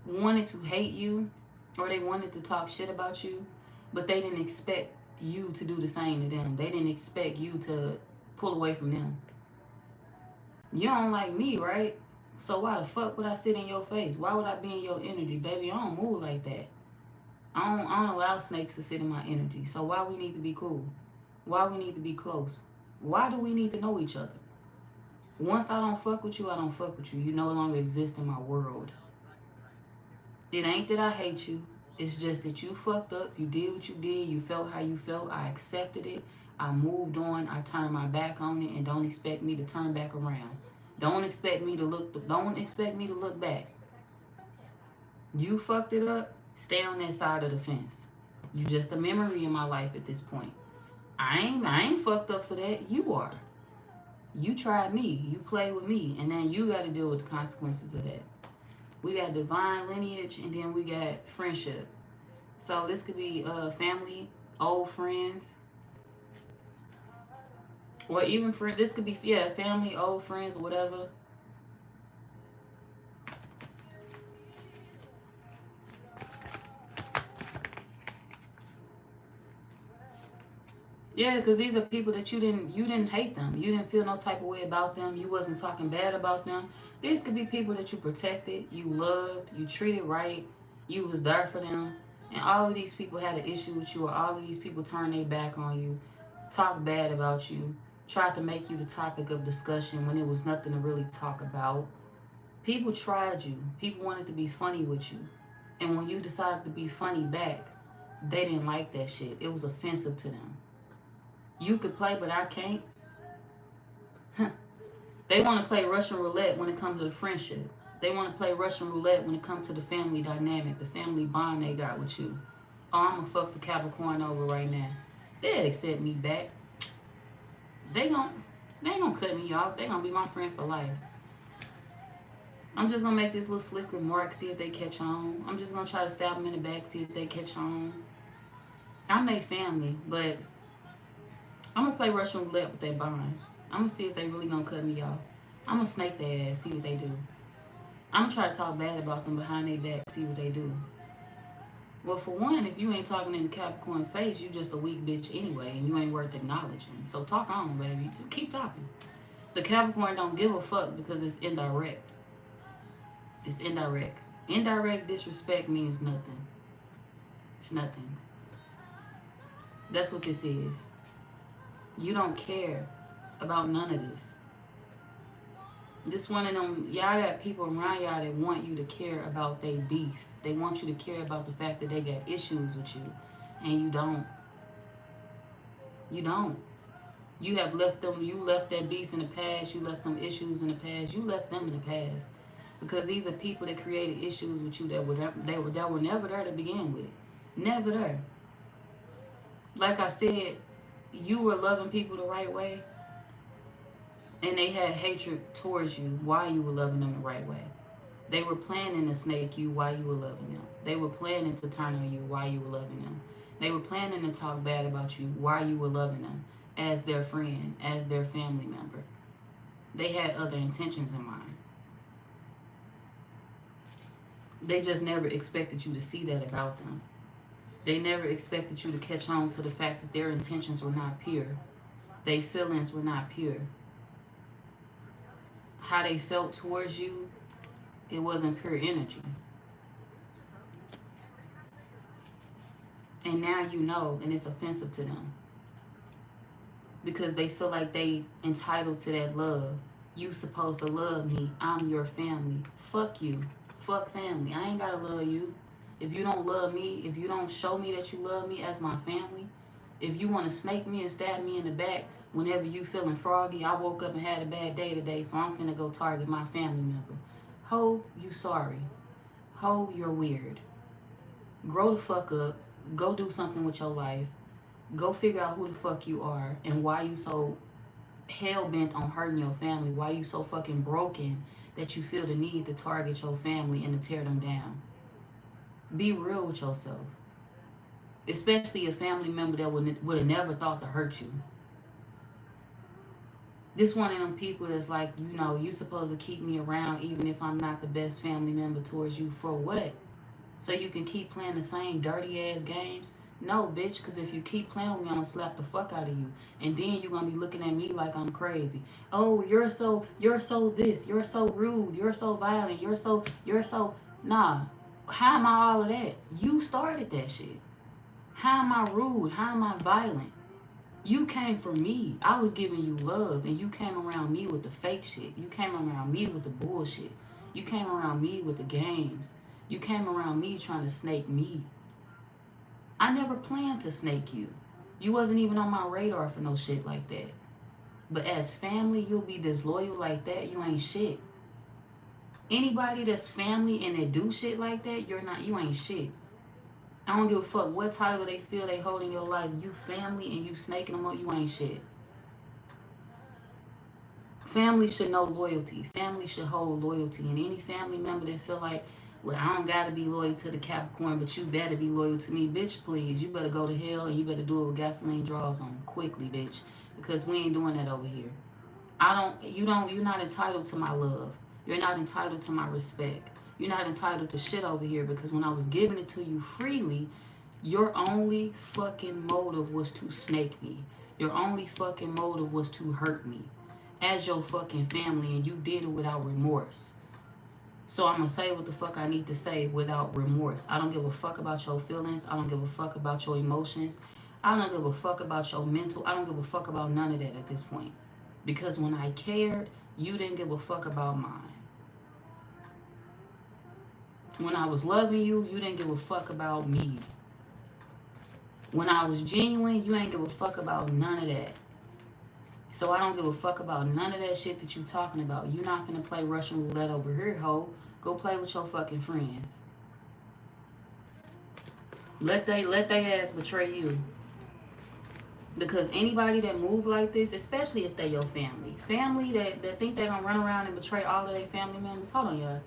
wanted to hate you or they wanted to talk shit about you, but they didn't expect you to do the same to them. They didn't expect you to pull away from them. You don't like me, right? So why the fuck would I sit in your face? Why would I be in your energy, baby? I don't move like that. I don't allow snakes to sit in my energy. So why we need to be cool? Why we need to be close? Why do we need to know each other? Once I don't fuck with you, I don't fuck with you. You no longer exist in my world. It ain't that I hate you. It's just that you fucked up. You did what you did. You felt how you felt. I accepted it. I moved on. I turned my back on it, and don't expect me to turn back around. Don't expect me to look back. You fucked it up. Stay on that side of the fence. You just a memory in my life at this point. I ain't fucked up for that. You are. You tried me. You played with me, and then you got to deal with the consequences of that. We got divine lineage, and then we got friendship. So this could be family, old friends, or even this could be family, old friends, whatever. Yeah, because these are people that you didn't hate them. You didn't feel no type of way about them. You wasn't talking bad about them. These could be people that you protected, you loved, you treated right, you was there for them. And all of these people had an issue with you, or all of these people turned their back on you, talked bad about you, tried to make you the topic of discussion when it was nothing to really talk about. People tried you. People wanted to be funny with you. And when you decided to be funny back, they didn't like that shit. It was offensive to them. You could play, but I can't. They want to play Russian roulette when it comes to the friendship. They want to play Russian roulette when it comes to the family dynamic, the family bond they got with you. Oh, I'm going to fuck the Capricorn over right now. They'll accept me back. They ain't going to cut me off. They going to be my friend for life. I'm just going to make this little slick remark, see if they catch on. I'm just going to try to stab them in the back, see if they catch on. I'm their family, but I'm going to play Russian roulette with their bond. I'm going to see if they really going to cut me off. I'm going to snake their ass, see what they do. I'm going to try to talk bad about them behind their back, see what they do. Well, for one, if you ain't talking in the Capricorn face, you just a weak bitch anyway, and you ain't worth acknowledging. So talk on, baby. Just keep talking. The Capricorn don't give a fuck because it's indirect. It's indirect. Indirect disrespect means nothing. It's nothing. That's what this is. You don't care about none of this. This one of them, y'all got people around y'all that want you to care about their beef. They want you to care about the fact that they got issues with you. And you don't. You don't. You have left them, you left that beef in the past, you left them issues in the past, you left them in the past. Because these are people that created issues with you that were never there to begin with. Never there. Like I said, you were loving people the right way and they had hatred towards you while you were loving them the right way. They were planning to snake you while you were loving them. They were planning to turn on you while you were loving them. They were planning to talk bad about you while you were loving them as their friend, as their family member. They had other intentions in mind. They just never expected you to see that about them. They never expected you to catch on to the fact that their intentions were not pure. Their feelings were not pure. How they felt towards you, it wasn't pure energy. And now you know, and it's offensive to them. Because they feel like they entitled to that love. You supposed to love me. I'm your family. Fuck you. Fuck family. I ain't gotta love you. If you don't love me, if you don't show me that you love me as my family, if you want to snake me and stab me in the back whenever you feeling froggy, I woke up and had a bad day today, so I'm finna go target my family member. Ho, you sorry. Ho, you're weird. Grow the fuck up. Go do something with your life. Go figure out who the fuck you are and why you so hell-bent on hurting your family. Why you so fucking broken that you feel the need to target your family and to tear them down. Be real with yourself. Especially a family member that would have never thought to hurt you. This one of them people that's like, you know, you supposed to keep me around even if I'm not the best family member towards you. For what? So you can keep playing the same dirty ass games? No, bitch, because if you keep playing with me, I'm going to slap the fuck out of you. And then you're going to be looking at me like I'm crazy. Oh, you're so this. You're so rude. You're so violent. You're so, nah. How am I all of that? You started that shit. How am I rude? How am I violent? You came for me. I was giving you love, and you came around me with the fake shit. You came around me with the bullshit. You came around me with the games. You came around me trying to snake me. I never planned to snake you. You wasn't even on my radar for no shit like that. But as family, you'll be disloyal like that, you ain't shit. Anybody that's family and they do shit like that, you ain't shit. I don't give a fuck what title they feel they hold in your life. You family and you snaking them up, you ain't shit. Family should know loyalty. Family should hold loyalty. And any family member that feel like, well, I don't gotta be loyal to the Capricorn, but you better be loyal to me, bitch, please. You better go to hell and you better do it with gasoline draws on quickly, bitch. Because we ain't doing that over here. You're not entitled to my love. You're not entitled to my respect. You're not entitled to shit over here because when I was giving it to you freely, your only fucking motive was to snake me. Your only fucking motive was to hurt me as your fucking family, and you did it without remorse. So I'm going to say what the fuck I need to say without remorse. I don't give a fuck about your feelings. I don't give a fuck about your emotions. I don't give a fuck about your mental. I don't give a fuck about none of that at this point. Because when I cared, you didn't give a fuck about mine. When I was loving you, you didn't give a fuck about me. When I was genuine, you ain't give a fuck about none of that. So I don't give a fuck about none of that shit that you talking about. You not finna play Russian roulette over here, ho. Go play with your fucking friends. Let they ass betray you. Because anybody that move like this, especially if they your family. Family that think they gonna run around and betray all of their family members. Hold on, y'all.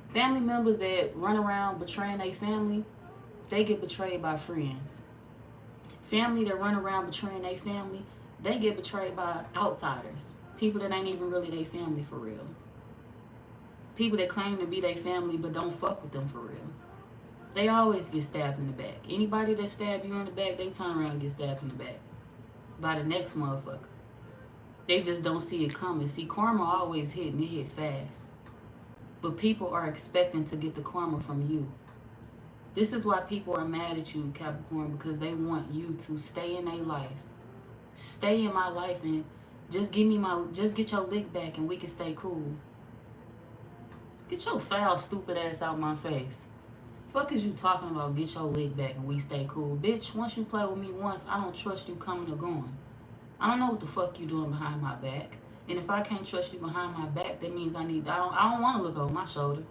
Family members that run around betraying their family, they get betrayed by friends. Family that run around betraying their family, they get betrayed by outsiders. People that ain't even really their family for real. People that claim to be their family but don't fuck with them for real. They always get stabbed in the back. Anybody that stab you in the back, they turn around and get stabbed in the back by the next motherfucker. They just don't see it coming. See, karma always hit and it hit fast. But people are expecting to get the karma from you. This is why people are mad at you, Capricorn, because they want you to stay in their life. Stay in my life and just get your lick back and we can stay cool. Get your foul, stupid ass out my face. Fuck is you talking about? Get your leg back and we stay cool. Bitch, once you play with me once, I don't trust you coming or going. I don't know what the fuck you doing behind my back. And if I can't trust you behind my back, that means I don't want to look over my shoulder.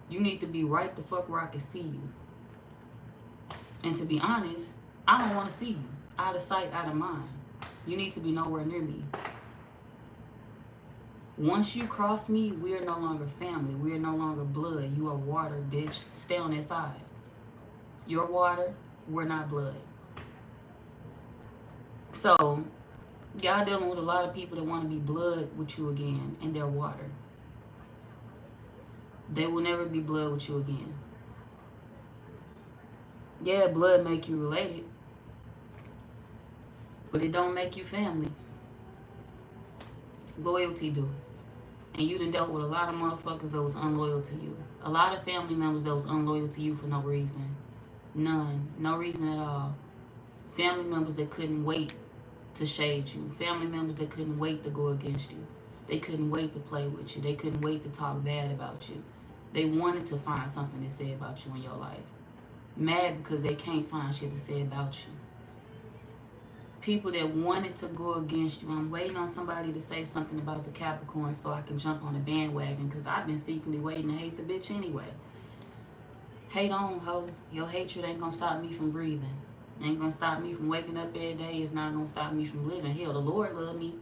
You need to be right the fuck where I can see you. And to be honest, I don't want to see you. Out of sight, out of mind. You need to be nowhere near me. Once you cross me, we are no longer family. We are no longer blood. You are water, bitch. Stay on that side. You're water. We're not blood. So, y'all dealing with a lot of people that want to be blood with you again, and they're water. They will never be blood with you again. Yeah, blood make you related, but it don't make you family. Loyalty do. And you done dealt with a lot of motherfuckers that was unloyal to you. A lot of family members that was unloyal to you for no reason. None. No reason at all. Family members that couldn't wait to shade you. Family members that couldn't wait to go against you. They couldn't wait to play with you. They couldn't wait to talk bad about you. They wanted to find something to say about you in your life. Mad because they can't find shit to say about you. People that wanted to go against you. I'm waiting on somebody to say something about the Capricorn so I can jump on the bandwagon, because I've been secretly waiting to hate the bitch anyway. Hate on, ho. Your hatred ain't gonna stop me from breathing. Ain't gonna stop me from waking up every day. It's not gonna stop me from living. Hell, the Lord love me.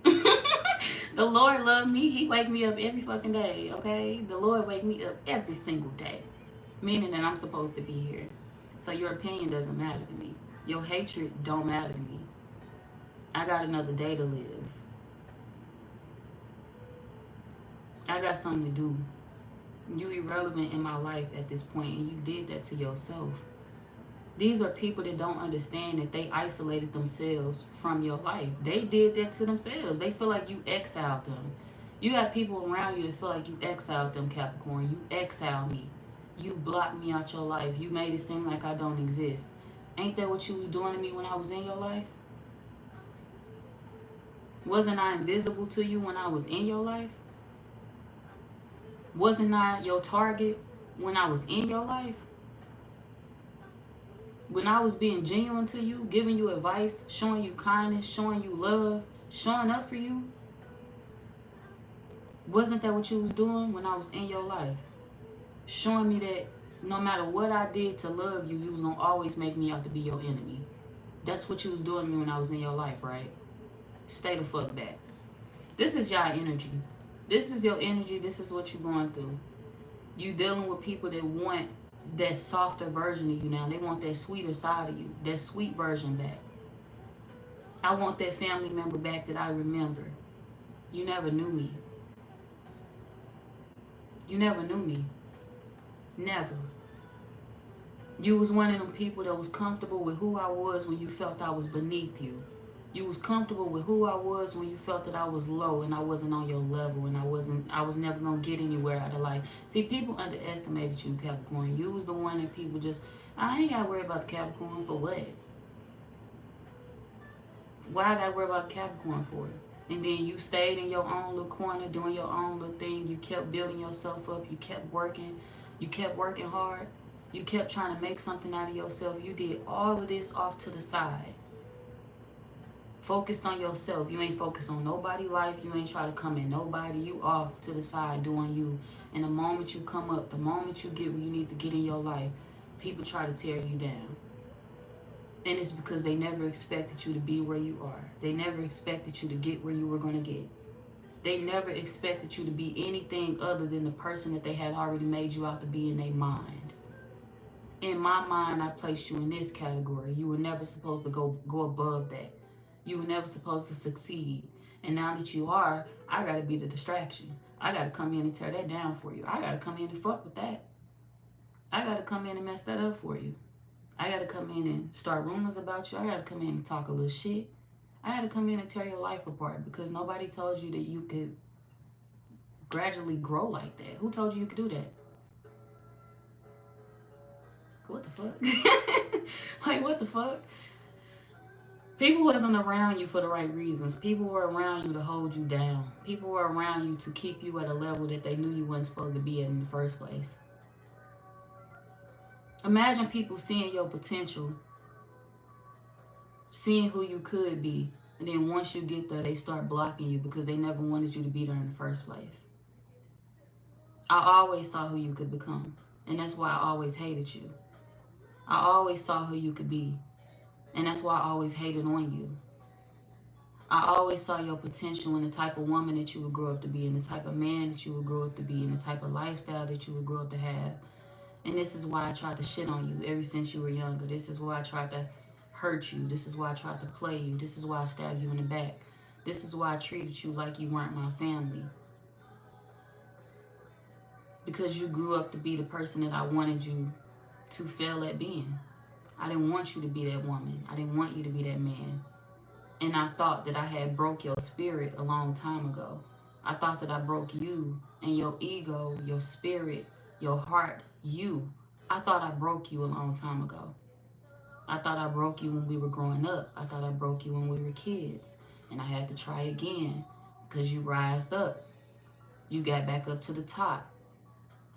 The Lord love me. He wake me up every fucking day, okay? The Lord wake me up every single day. Meaning that I'm supposed to be here. So your opinion doesn't matter to me. Your hatred don't matter to me. I got another day to live. I got something to do. You irrelevant in my life at this point, and you did that to yourself. These are people that don't understand that they isolated themselves from your life. They did that to themselves. They feel like you exiled them. You got people around you that feel like you exiled them, Capricorn. You exiled me. You blocked me out your life. You made it seem like I don't exist. Ain't that what you was doing to me when I was in your life? Wasn't I invisible to you when I was in your life? Wasn't I your target when I was in your life? When I was being genuine to you, giving you advice, showing you kindness, showing you love, showing up for you? Wasn't that what you was doing when I was in your life? Showing me that no matter what I did to love you, you was going to always make me out to be your enemy. That's what you was doing to me when I was in your life, right? Stay the fuck back. This is y'all energy. This is your energy. This is what you're going through. You dealing with people that want that softer version of you now. They want that sweeter side of you. That sweet version back. I want that family member back that I remember. You never knew me. You never knew me. Never. You was one of them people that was comfortable with who I was when you felt I was beneath you. You was comfortable with who I was when you felt that I was low and I wasn't on your level, and I was never gonna get anywhere out of life. See, people underestimated you, Capricorn. You was the one that people just, I ain't gotta worry about the Capricorn for what? Why I gotta worry about Capricorn for it? And then you stayed in your own little corner doing your own little thing. You kept building yourself up. You kept working. You kept working hard. You kept trying to make something out of yourself. You did all of this off to the side. Focused on yourself. You ain't focused on nobody's life. You ain't try to come in nobody. You off to the side doing you. And the moment you come up, the moment you get where you need to get in your life, people try to tear you down. And it's because they never expected you to be where you are. They never expected you to get where you were going to get. They never expected you to be anything other than the person that they had already made you out to be in their mind. In my mind, I placed you in this category. You were never supposed to go above that. You were never supposed to succeed. And now that you are, I got to be the distraction. I got to come in and tear that down for you. I got to come in and fuck with that. I got to come in and mess that up for you. I got to come in and start rumors about you. I got to come in and talk a little shit. I got to come in and tear your life apart because nobody told you that you could gradually grow like that. Who told you you could do that? What the fuck? Like, what the fuck? People wasn't around you for the right reasons. People were around you to hold you down. People were around you to keep you at a level that they knew you weren't supposed to be at in the first place. Imagine people seeing your potential, seeing who you could be, and then once you get there, they start blocking you because they never wanted you to be there in the first place. I always saw who you could become, and that's why I always hated you. I always saw who you could be, and that's why I always hated on you. I always saw your potential in the type of woman that you would grow up to be, and the type of man that you would grow up to be, and the type of lifestyle that you would grow up to have. And this is why I tried to shit on you ever since you were younger. This is why I tried to hurt you. This is why I tried to play you. This is why I stabbed you in the back. This is why I treated you like you weren't my family. Because you grew up to be the person that I wanted you to fail at being. I didn't want you to be that woman. I didn't want you to be that man. And I thought that I had broke your spirit a long time ago. I thought that I broke you and your ego, your spirit, your heart, you. I thought I broke you a long time ago. I thought I broke you when we were growing up. I thought I broke you when we were kids. And I had to try again because you rised up. You got back up to the top.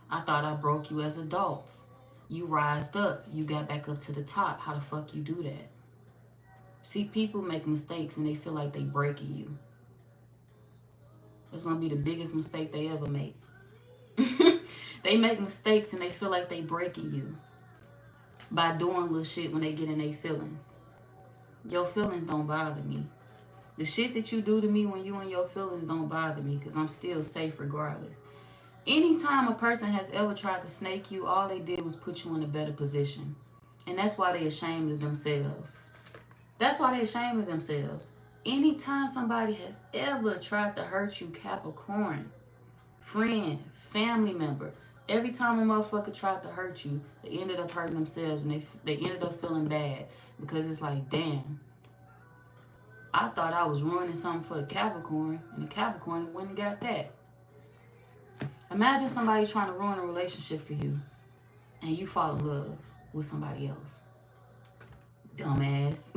I thought I broke you as adults. You rised up. You got back up to the top. How the fuck you do that? See, people make mistakes and they feel like they breaking you. It's going to be the biggest mistake they ever make. They make mistakes and they feel like they breaking you by doing little shit when they get in their feelings. Your feelings don't bother me. The shit that you do to me when you in your feelings don't bother me because I'm still safe regardless. Anytime a person has ever tried to snake you, all they did was put you in a better position. And that's why they're ashamed of themselves. That's why they're ashamed of themselves. Anytime somebody has ever tried to hurt you, Capricorn, friend, family member, every time a motherfucker tried to hurt you, they ended up hurting themselves and they ended up feeling bad because it's like, damn, I thought I was ruining something for the Capricorn and the Capricorn went and got that. Imagine somebody trying to ruin a relationship for you and you fall in love with somebody else. Dumbass.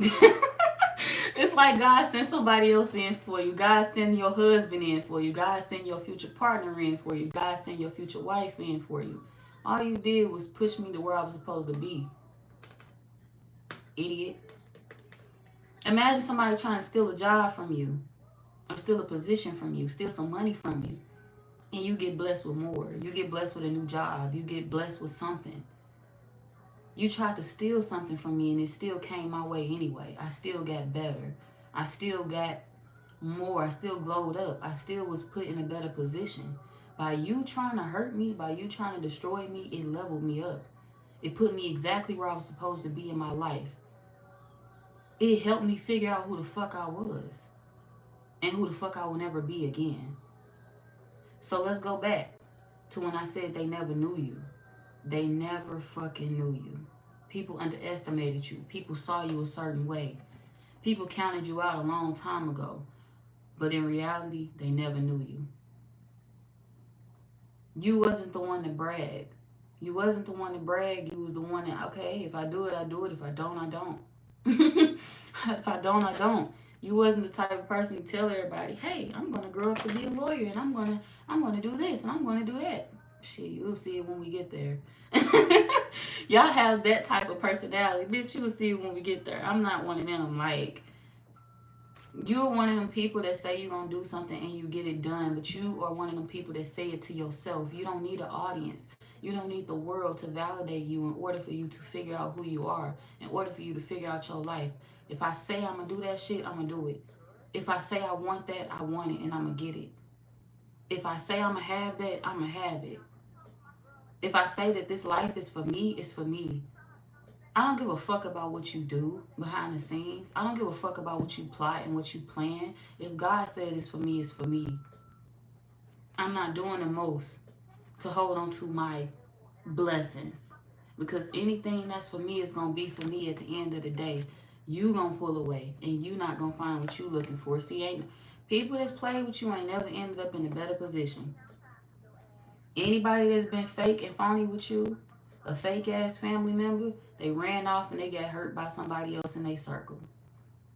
It's like God sent somebody else in for you. God sent your husband in for you. God sent your future partner in for you. God sent your future wife in for you. All you did was push me to where I was supposed to be. Idiot. Imagine somebody trying to steal a job from you, or steal a position from you, steal some money from you, and you get blessed with more. You get blessed with a new job. You get blessed with something. You tried to steal something from me and it still came my way anyway. I still got better. I still got more. I still glowed up. I still was put in a better position. By you trying to hurt me, by you trying to destroy me, it leveled me up. It put me exactly where I was supposed to be in my life. It helped me figure out who the fuck I was and who the fuck I will never be again. So let's go back to when I said they never knew you. They never fucking knew you. People underestimated you. People saw you a certain way. People counted you out a long time ago. But in reality, they never knew you. You wasn't the one to brag. You wasn't the one to brag. You was the one that, okay, if I do it, I do it. If I don't, I don't. If I don't, I don't. You wasn't the type of person to tell everybody, hey, I'm going to grow up to be a lawyer and I'm going to do this and I'm going to do that. Shit, you'll see it when we get there. Y'all have that type of personality. Bitch, you'll see it when we get there. I'm not one of them. Like, you're one of them people that say you're going to do something and you get it done. But you are one of them people that say it to yourself. You don't need an audience. You don't need the world to validate you in order for you to figure out who you are. In order for you to figure out your life. If I say I'm going to do that shit, I'm going to do it. If I say I want that, I want it and I'm going to get it. If I say I'm going to have that, I'm going to have it. If I say that this life is for me, it's for me. I don't give a fuck about what you do behind the scenes. I don't give a fuck about what you plot and what you plan. If God said it's for me, it's for me. I'm not doing the most to hold on to my blessings. Because anything that's for me is going to be for me at the end of the day. You going to pull away and you not going to find what you looking for. See, people that's played with you ain't never ended up in a better position. Anybody that's been fake and phony with you, a fake ass family member, they ran off and they got hurt by somebody else in their circle.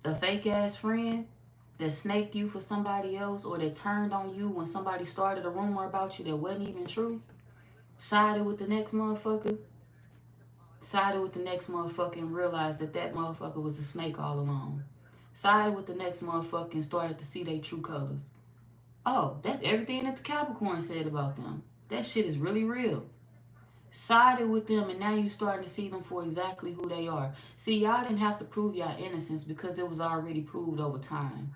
A fake ass friend that snaked you for somebody else or that turned on you when somebody started a rumor about you that wasn't even true, sided with the next motherfucker. Sided with the next motherfucker and realized that that motherfucker was the snake all along. Sided with the next motherfucker and started to see their true colors. Oh, that's everything that the Capricorn said about them. That shit is really real. Sided with them and now you starting to see them for exactly who they are. See, y'all didn't have to prove y'all innocence because it was already proved over time.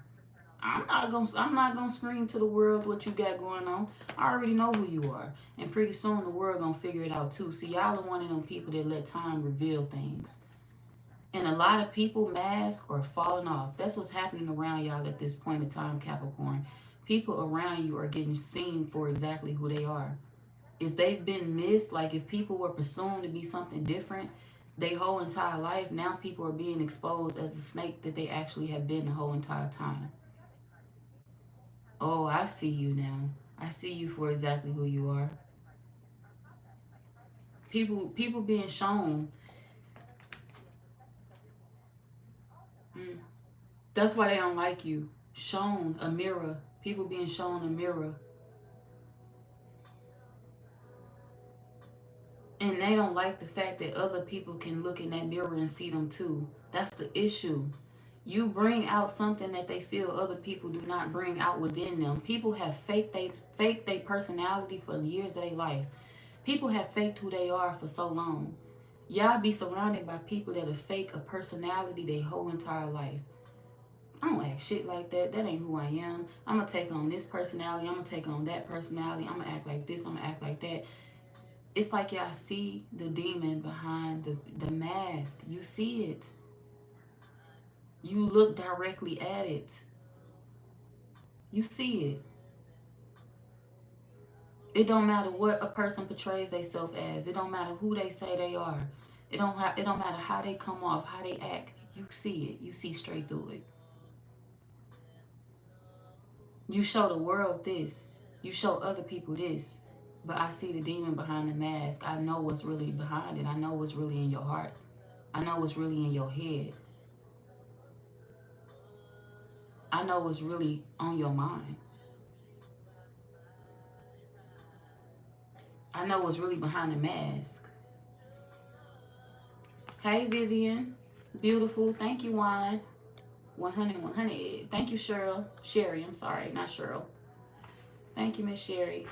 I'm not gonna scream to the world what you got going on. I already know who you are. And pretty soon the world gonna figure it out too. See, y'all are one of them people that let time reveal things. And a lot of people mask or falling off. That's what's happening around y'all at this point in time, Capricorn. People around you are getting seen for exactly who they are. If they've been missed, like if people were presumed to be something different their whole entire life, now people are being exposed as the snake that they actually have been the whole entire time. Oh, I see you now. I see you for exactly who you are. People being shown. That's why they don't like you. Shown a mirror. People being shown a mirror. And they don't like the fact that other people can look in that mirror and see them too. That's the issue. You bring out something that they feel other people do not bring out within them. People have faked their personality for years of their life. People have faked who they are for so long. Y'all be surrounded by people that have fake a personality their whole entire life. I don't act shit like that. That ain't who I am. I'm going to take on this personality. I'm going to take on that personality. I'm going to act like this. I'm going to act like that. It's like y'all see the demon behind the mask. You see it. You look directly at it. You see it. It don't matter what a person portrays themselves as. It don't matter who they say they are. It don't matter how they come off, how they act. You see it. You see straight through it. You show the world this. You show other people this. But I see the demon behind the mask. I know what's really behind it. I know what's really in your heart. I know what's really in your head. I know what's really on your mind. I know what's really behind the mask. Hey, Vivian. Beautiful. Thank you, Wine. 100, 100. Thank you, Cheryl. Sherry, I'm sorry. Not Cheryl. Thank you, Miss Sherry.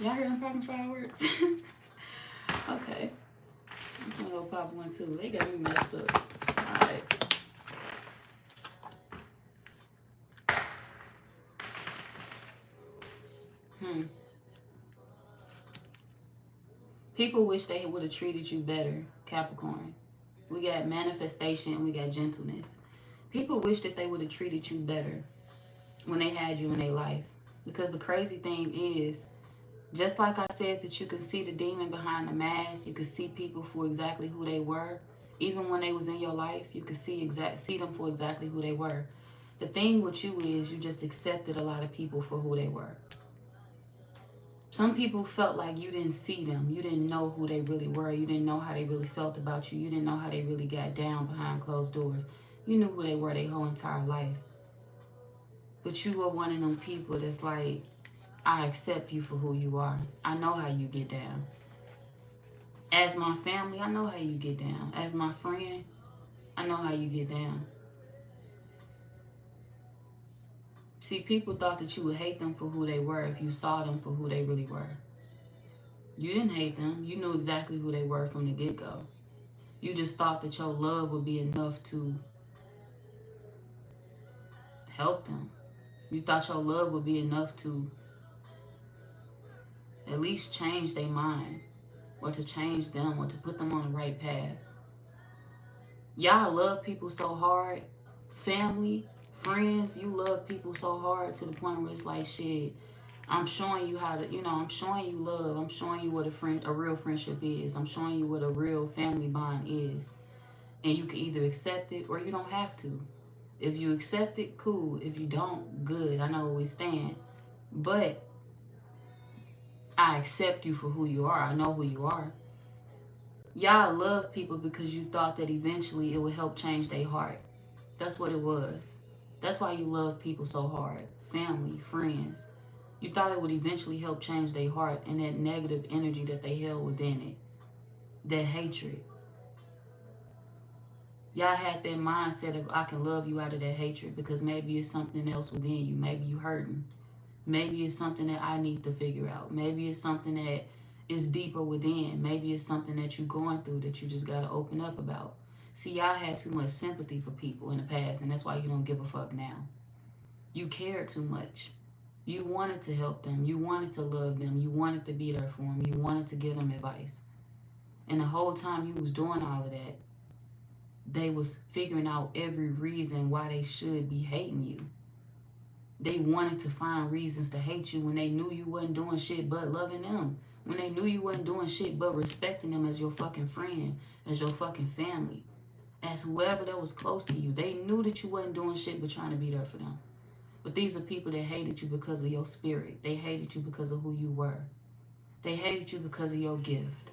Y'all heard them popping fireworks? Okay. I'm gonna go pop one too. They got me messed up. Alright. People wish they would have treated you better, Capricorn. We got manifestation and we got gentleness. People wish that they would have treated you better when they had you in their life. Because the crazy thing is, just like I said that you can see the demon behind the mask, you can see people for exactly who they were. Even when they was in your life, you could see them for exactly who they were. The thing with you is you just accepted a lot of people for who they were. Some people felt like you didn't see them. You didn't know who they really were. You didn't know how they really felt about you. You didn't know how they really got down behind closed doors. You knew who they were their whole entire life. But you were one of them people that's like, I accept you for who you are. I know how you get down. As my family, I know how you get down. As my friend, I know how you get down. See, people thought that you would hate them for who they were if you saw them for who they really were. You didn't hate them. You knew exactly who they were from the get-go. You just thought that your love would be enough to help them. You thought your love would be enough to at least change their mind, or to change them, or to put them on the right path. Y'all love people so hard. Family, friends, you love people so hard to the point where it's like, shit, I'm showing you how to, I'm showing you love. I'm showing you what a real friendship is. I'm showing you what a real family bond is. And you can either accept it or you don't have to. If you accept it, cool. If you don't, good. I know where we stand. But I accept you for who you are. I know who you are. Y'all love people because you thought that eventually it would help change their heart. That's what it was. That's why you love people so hard. Family, friends. You thought it would eventually help change their heart and that negative energy that they held within it. That hatred. Y'all had that mindset of I can love you out of that hatred because maybe it's something else within you. Maybe you hurting. Maybe it's something that I need to figure out. Maybe it's something that is deeper within. Maybe it's something that you're going through that you just got to open up about. See, y'all had too much sympathy for people in the past, and that's why you don't give a fuck now. You cared too much. You wanted to help them. You wanted to love them. You wanted to be there for them. You wanted to give them advice. And the whole time you was doing all of that, they was figuring out every reason why they should be hating you. They wanted to find reasons to hate you when they knew you wasn't doing shit but loving them. When they knew you wasn't doing shit but respecting them as your fucking friend, as your fucking family, as whoever that was close to you. They knew that you wasn't doing shit but trying to be there for them. But these are people that hated you because of your spirit. They hated you because of who you were. They hated you because of your gift.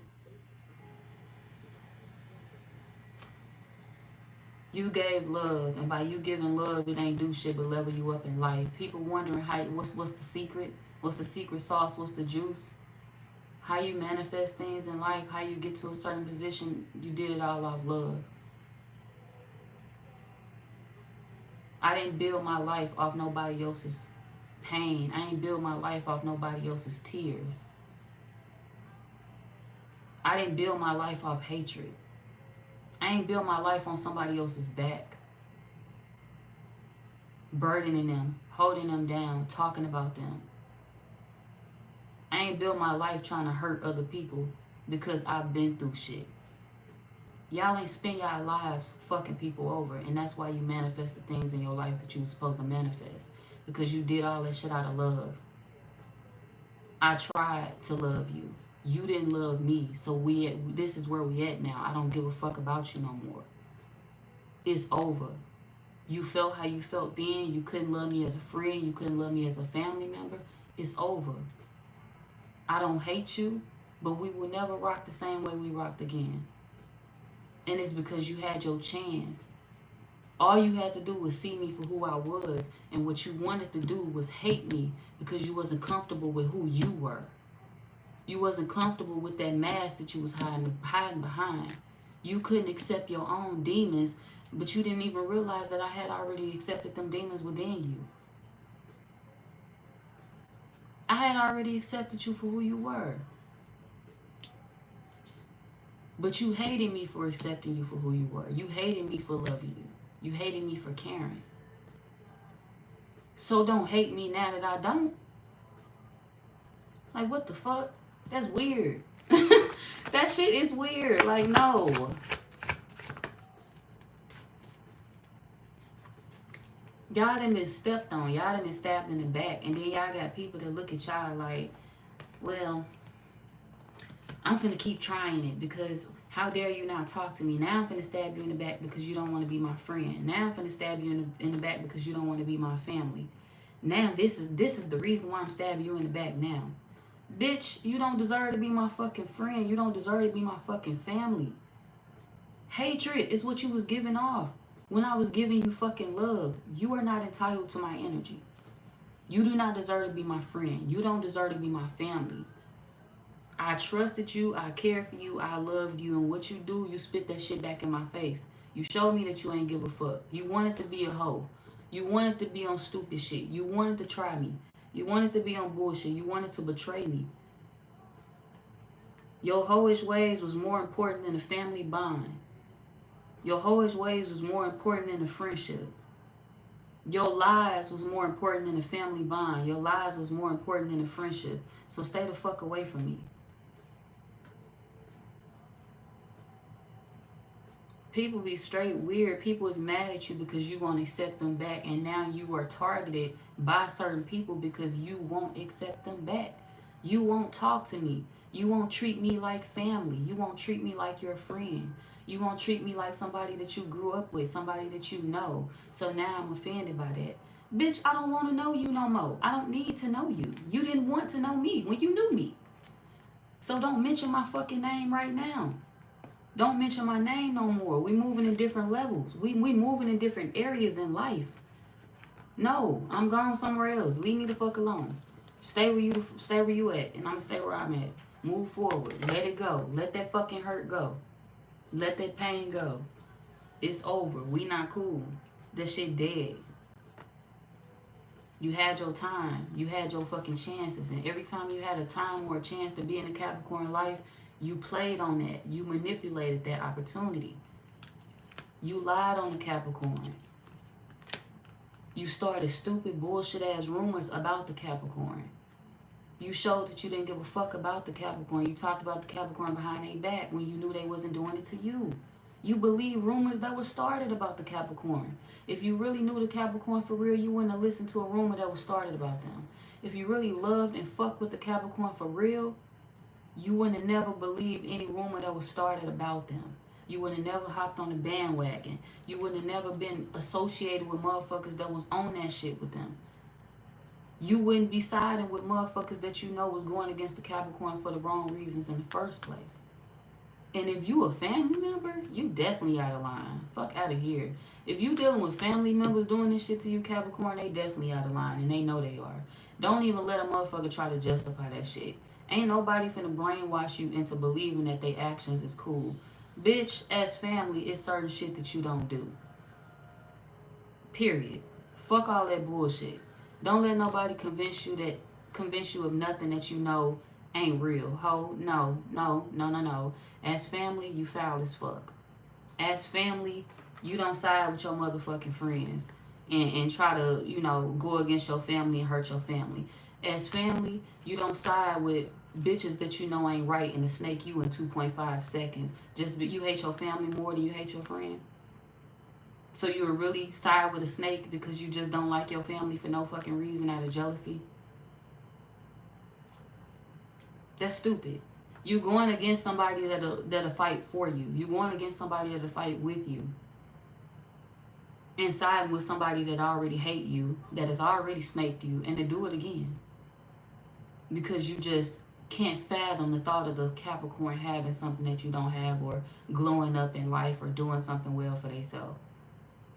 You gave love, and by you giving love, it ain't do shit but level you up in life. People wondering how what's the secret? What's the secret sauce? What's the juice? How you manifest things in life, how you get to a certain position, you did it all off love. I didn't build my life off nobody else's pain. I ain't build my life off nobody else's tears. I didn't build my life off hatred. I ain't built my life on somebody else's back. Burdening them, holding them down, talking about them. I ain't built my life trying to hurt other people because I've been through shit. Y'all ain't spend y'all lives fucking people over, and that's why you manifest the things in your life that you were supposed to manifest, because you did all that shit out of love. I tried to love you. You didn't love me, so this is where we at now. I don't give a fuck about you no more. It's over. You felt how you felt then. You couldn't love me as a friend. You couldn't love me as a family member. It's over. I don't hate you, but we will never rock the same way we rocked again. And it's because you had your chance. All you had to do was see me for who I was, and what you wanted to do was hate me because you wasn't comfortable with who you were. You wasn't comfortable with that mask that you was hiding behind. You couldn't accept your own demons, but you didn't even realize that I had already accepted them demons within you. I had already accepted you for who you were. But you hated me for accepting you for who you were. You hated me for loving you. You hated me for caring. So don't hate me now that I don't. Like, what the fuck? That's weird. That shit is weird. Like, no. Y'all done been stepped on. Y'all done been stabbed in the back. And then y'all got people that look at y'all like, well, I'm finna keep trying it because how dare you not talk to me? Now I'm finna stab you in the back because you don't want to be my friend. Now I'm finna stab you in the back because you don't want to be my family. Now this is the reason why I'm stabbing you in the back now. Bitch, you don't deserve to be my fucking friend. You don't deserve to be my fucking family. Hatred is what you was giving off when I was giving you fucking love. You are not entitled to my energy. You do not deserve to be my friend. You don't deserve to be my family. I trusted you. I cared for you. I loved you. And what you do, you spit that shit back in my face. You showed me that you ain't give a fuck. You wanted to be a hoe. You wanted to be on stupid shit. You wanted to try me. You wanted to be on bullshit. You wanted to betray me. Your hoish ways was more important than a family bond. Your hoish ways was more important than a friendship. Your lies was more important than a family bond. Your lies was more important than a friendship. So stay the fuck away from me. People be straight weird. People is mad at you because you won't accept them back. And now you are targeted by certain people because you won't accept them back. You won't talk to me. You won't treat me like family. You won't treat me like your friend. You won't treat me like somebody that you grew up with, somebody that you know. So now I'm offended by that. Bitch, I don't want to know you no more. I don't need to know you. You didn't want to know me when you knew me. So don't mention my fucking name right now. Don't mention my name no more. We moving in different levels. We moving in different areas in life. No, I'm gone somewhere else. Leave me the fuck alone. Stay where you at, and I'm gonna stay where I'm at. Move forward. Let it go. Let that fucking hurt go. Let that pain go. It's over. We not cool. That shit dead. You had your time. You had your fucking chances. And every time you had a time or a chance to be in a Capricorn life, you played on that. You manipulated that opportunity. You lied on the Capricorn. You started stupid bullshit ass rumors about the Capricorn. You showed that you didn't give a fuck about the Capricorn. You talked about the Capricorn behind their back when you knew they wasn't doing it to you. You believe rumors that were started about the Capricorn. If you really knew the Capricorn for real, you wouldn't have listened to a rumor that was started about them. If you really loved and fucked with the Capricorn for real, you wouldn't have never believed any rumor that was started about them. You wouldn't have never hopped on the bandwagon. You wouldn't have never been associated with motherfuckers that was on that shit with them. You wouldn't be siding with motherfuckers that you know was going against the Capricorn for the wrong reasons in the first place. And if you a family member, you definitely out of line. Fuck out of here. If you dealing with family members doing this shit to you, Capricorn, they definitely out of line, and they know they are. Don't even let a motherfucker try to justify that shit. Ain't nobody finna brainwash you into believing that their actions is cool. Bitch, as family, it's certain shit that you don't do. Period. Fuck all that bullshit. Don't let nobody convince you of nothing that you know ain't real. Ho, no. As family, you foul as fuck. As family, you don't side with your motherfucking friends and try to, go against your family and hurt your family. As family, you don't side with bitches that you know ain't right and to snake you in 2.5 seconds. You hate your family more than you hate your friend. So you would really side with a snake because you just don't like your family for no fucking reason out of jealousy? That's stupid. You going against somebody that'll fight for you. You going against somebody that'll fight with you. And siding with somebody that already hate you, that has already snaked you, and to do it again. Because you just can't fathom the thought of the Capricorn having something that you don't have, or glowing up in life, or doing something well for themselves.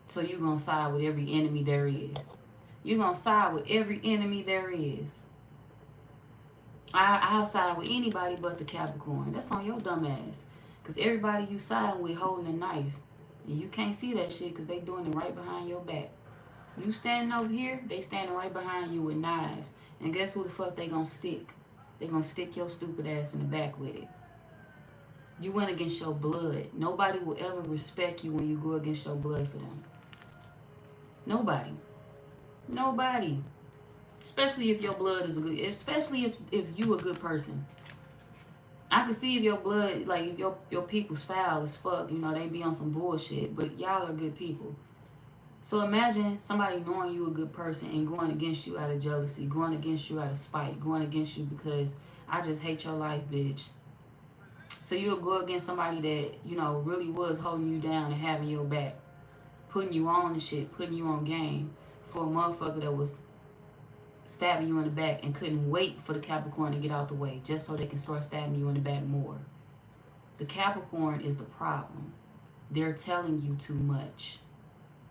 So you're going to side with every enemy there is. You're going to side with every enemy there is. I'll side with anybody but the Capricorn. That's on your dumb ass. Because everybody you side with holding a knife. And you can't see that shit because they doing it right behind your back. You standing over here, they standing right behind you with knives. And guess who the fuck they going to stick? They going to stick your stupid ass in the back with it. You went against your blood. Nobody will ever respect you when you go against your blood for them. Nobody. Especially if your blood is good. Especially if you a good person. I can see if your blood, like if your people's foul as fuck, they be on some bullshit. But y'all are good people. So imagine somebody knowing you a good person and going against you out of jealousy, going against you out of spite, going against you because I just hate your life, bitch. So you'll go against somebody that, really was holding you down and having your back, putting you on and shit, putting you on game, for a motherfucker that was stabbing you in the back and couldn't wait for the Capricorn to get out the way just so they can start stabbing you in the back more. The Capricorn is the problem. They're telling you too much.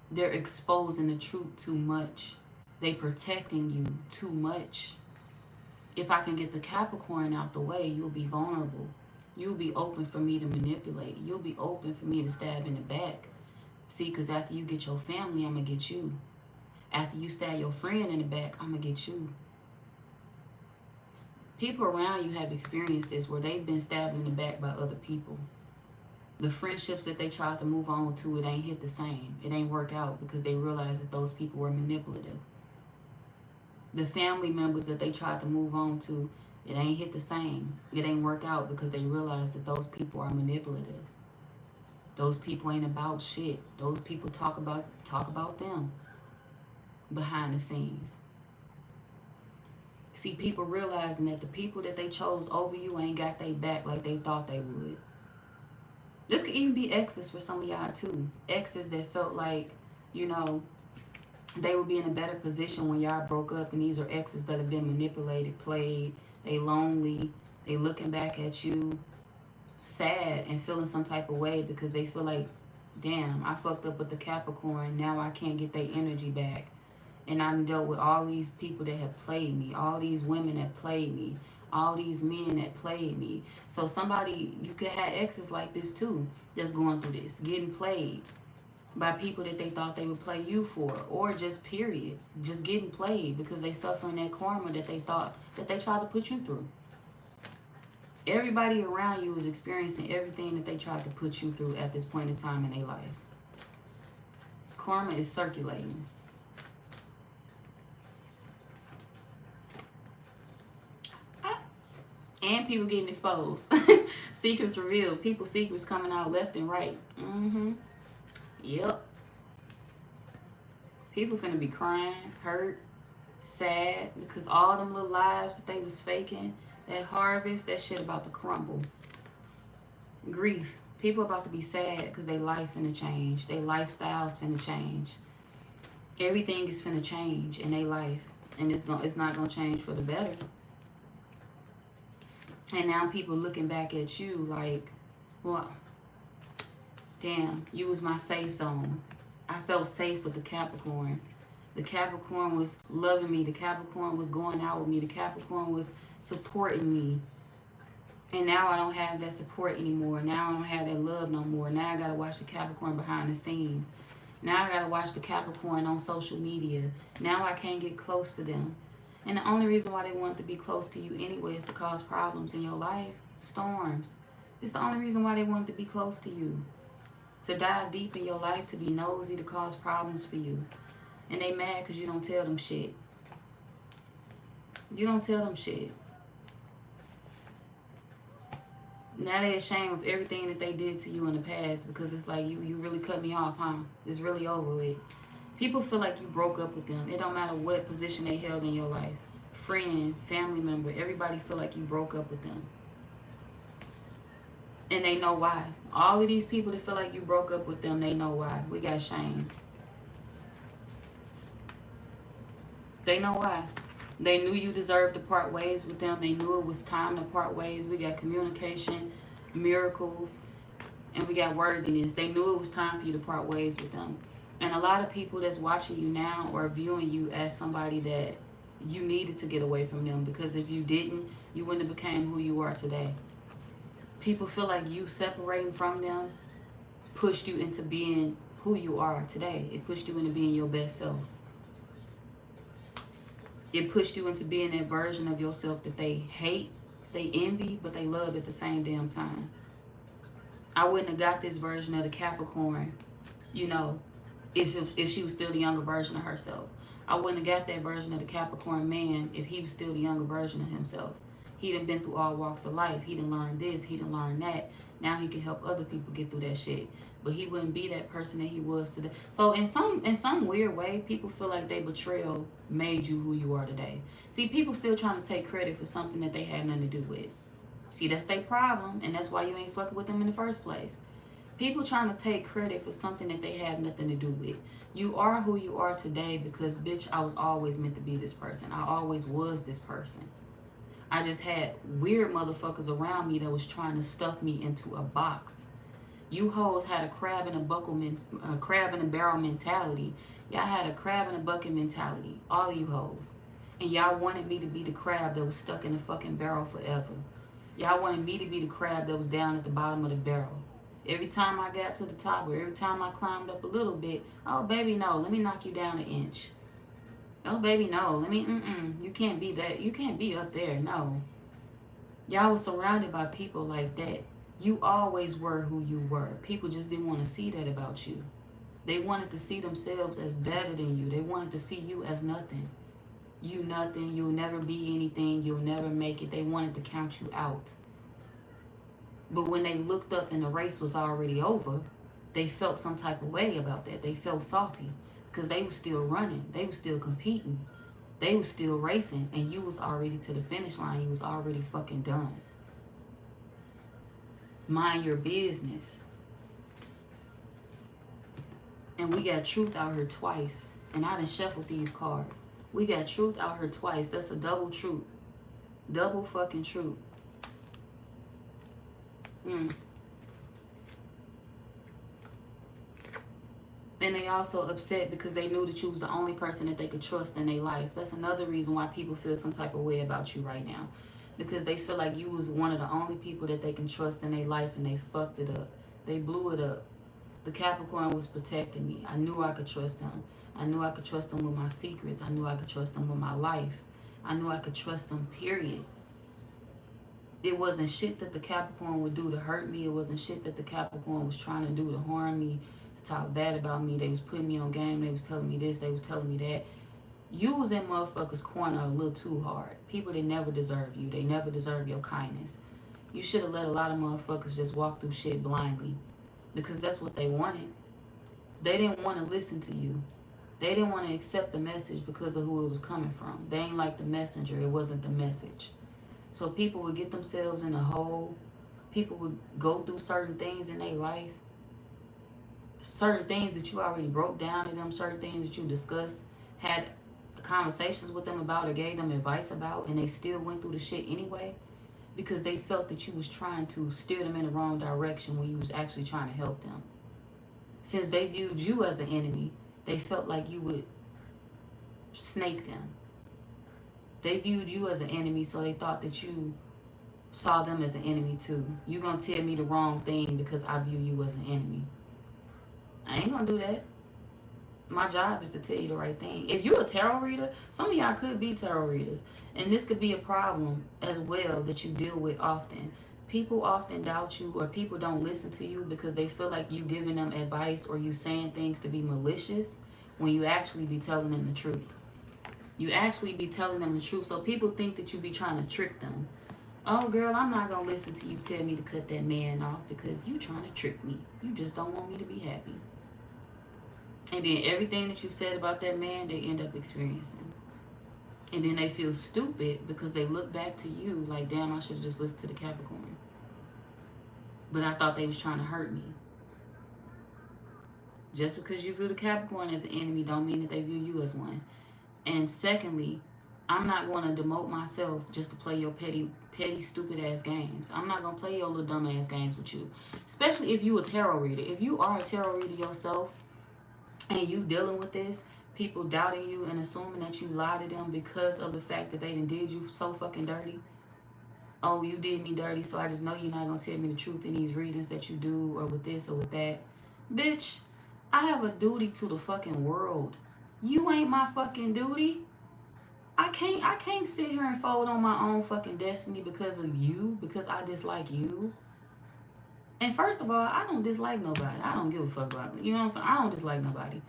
They're exposing the truth too much. They protecting you too much. If I can get the Capricorn out the way, you'll be vulnerable. You'll be open for me to manipulate. You'll be open for me to stab in the back. See, because after you get your family, I'm going to get you. After you stab your friend in the back, I'm going to get you. People around you have experienced this where they've been stabbed in the back by other people. The friendships that they tried to move on to, it ain't hit the same. It ain't work out because they realized that those people were manipulative. The family members that they tried to move on to, it ain't hit the same. It ain't work out because they realized that those people are manipulative. Those people ain't about shit. Those people talk about them behind the scenes. See, people realizing that the people that they chose over you ain't got their back like they thought they would. This could even be exes for some of y'all too. Exes that felt like, they would be in a better position when y'all broke up, and these are exes that have been manipulated, played, they lonely, they looking back at you sad and feeling some type of way because they feel like, damn, I fucked up with the Capricorn, now I can't get their energy back. And I've dealt with all these people that have played me, all these women that played me, all these men that played me. So somebody, you could have exes like this too, that's going through this, getting played by people that they thought they would play you for, or just period, just getting played because they suffering that karma that they thought that they tried to put you through. Everybody around you is experiencing everything that they tried to put you through at this point in time in their life. Karma is circulating. And people getting exposed. Secrets revealed. People's secrets coming out left and right. Yep. People finna be crying, hurt, sad, because all them little lives that they was faking, that harvest, that shit about to crumble. Grief. People about to be sad because their life finna change. Their lifestyles finna change. Everything is finna change in their life. And it's not gonna change for the better. And now people looking back at you like, well, damn, you was my safe zone. I felt safe with the Capricorn. The Capricorn was loving me. The Capricorn was going out with me. The Capricorn was supporting me. And now I don't have that support anymore. Now I don't have that love no more. Now I got to watch the Capricorn behind the scenes. Now I got to watch the Capricorn on social media. Now I can't get close to them. And the only reason why they want to be close to you anyway is to cause problems in your life. Storms. It's the only reason why they want to be close to you. To dive deep in your life, to be nosy, to cause problems for you. And they mad because you don't tell them shit. You don't tell them shit. Now they're ashamed of everything that they did to you in the past because it's like, you really cut me off, huh? It's really over with. People feel like you broke up with them. It don't matter what position they held in your life. Friend, family member, everybody feel like you broke up with them. And they know why. All of these people that feel like you broke up with them, they know why. We got shame. They know why. They knew you deserved to part ways with them. They knew it was time to part ways. We got communication, miracles, and we got worthiness. They knew it was time for you to part ways with them. And a lot of people that's watching you now are viewing you as somebody that you needed to get away from them, because if you didn't, you wouldn't have became who you are today. People feel like you separating from them pushed you into being who you are today. It pushed you into being your best self. It pushed you into being that version of yourself that they hate, they envy, but they love at the same damn time. I wouldn't have got this version of the Capricorn, you know, if she was still the younger version of herself. I wouldn't have got that version of the Capricorn man if he was still the younger version of himself. He done been through all walks of life. He done learned this, he done learned that. Now he can help other people get through that shit. But he wouldn't be that person that he was today. So in some weird way, people feel like their betrayal made you who you are today. See, people still trying to take credit for something that they had nothing to do with. See, that's their problem, and that's why you ain't fucking with them in the first place. People trying to take credit for something that they have nothing to do with. You are who you are today because, bitch, I was always meant to be this person. I always was this person. I just had weird motherfuckers around me that was trying to stuff me into a box. You hoes had a crab in a barrel mentality. Y'all had a crab in a bucket mentality. All of you hoes. And y'all wanted me to be the crab that was stuck in the fucking barrel forever. Y'all wanted me to be the crab that was down at the bottom of the barrel. Every time I got to the top, or every time I climbed up a little bit, oh baby, no, let me knock you down an inch. Oh baby, no, let me, you can't be that, you can't be up there, no. Y'all was surrounded by people like that. You always were who you were. People just didn't want to see that about you. They wanted to see themselves as better than you. They wanted to see you as nothing. You nothing, you'll never be anything, you'll never make it. They wanted to count you out. But when they looked up and the race was already over, they felt some type of way about that. They felt salty because they were still running. They were still competing. They were still racing, and you was already to the finish line. You was already fucking done. Mind your business. And we got truth out here twice. And I done shuffled these cards. We got truth out here twice. That's a double truth. Double fucking truth. And they also upset because they knew that you was the only person that they could trust in their life. That's another reason why people feel some type of way about you right now. Because they feel like you was one of the only people that they can trust in their life, and they fucked it up. They blew it up. The Capricorn was protecting me. I knew I could trust him. I knew I could trust him with my secrets. I knew I could trust him with my life. I knew I could trust him, period. It wasn't shit that the Capricorn would do to hurt me. It wasn't shit that the Capricorn was trying to do to harm me, to talk bad about me. They was putting me on game. They was telling me this. They was telling me that. You was in motherfuckers' corner a little too hard. People, they never deserve you. They never deserve your kindness. You should have let a lot of motherfuckers just walk through shit blindly, because that's what they wanted. They didn't want to listen to you. They didn't want to accept the message because of who it was coming from. They ain't like the messenger. It wasn't the message. So people would get themselves in a hole. People would go through certain things in their life. Certain things that you already broke down to them. Certain things that you discussed, had conversations with them about, or gave them advice about, and they still went through the shit anyway, because they felt that you was trying to steer them in the wrong direction when you was actually trying to help them. Since they viewed you as an enemy, they felt like you would snake them. They viewed you as an enemy, so they thought that you saw them as an enemy too. You gonna tell me the wrong thing because I view you as an enemy. I ain't gonna do that. My job is to tell you the right thing. If you're a tarot reader, some of y'all could be tarot readers, and this could be a problem as well that you deal with often. People often doubt you, or people don't listen to you because they feel like you giving them advice or you saying things to be malicious, when you actually be telling them the truth. You actually be telling them the truth. So people think that you be trying to trick them. Oh, girl, I'm not going to listen to you tell me to cut that man off because you trying to trick me. You just don't want me to be happy. And then everything that you said about that man, they end up experiencing. And then they feel stupid because they look back to you like, damn, I should have just listened to the Capricorn. But I thought they was trying to hurt me. Just because you view the Capricorn as an enemy don't mean that they view you as one. And secondly, I'm not going to demote myself just to play your petty, stupid ass games. I'm not going to play your little dumb ass games with you. Especially if you a tarot reader. If you are a tarot reader yourself and you dealing with this, people doubting you and assuming that you lie to them because of the fact that they done did you so fucking dirty. Oh, you did me dirty, so I just know you're not going to tell me the truth in these readings that you do, or with this or with that. Bitch, I have a duty to the fucking world. You ain't my fucking duty. I can't sit here and fold on my own fucking destiny because of you, because I dislike you. And first of all, I don't dislike nobody. I don't give a fuck about it. You know what I'm saying? I don't dislike nobody.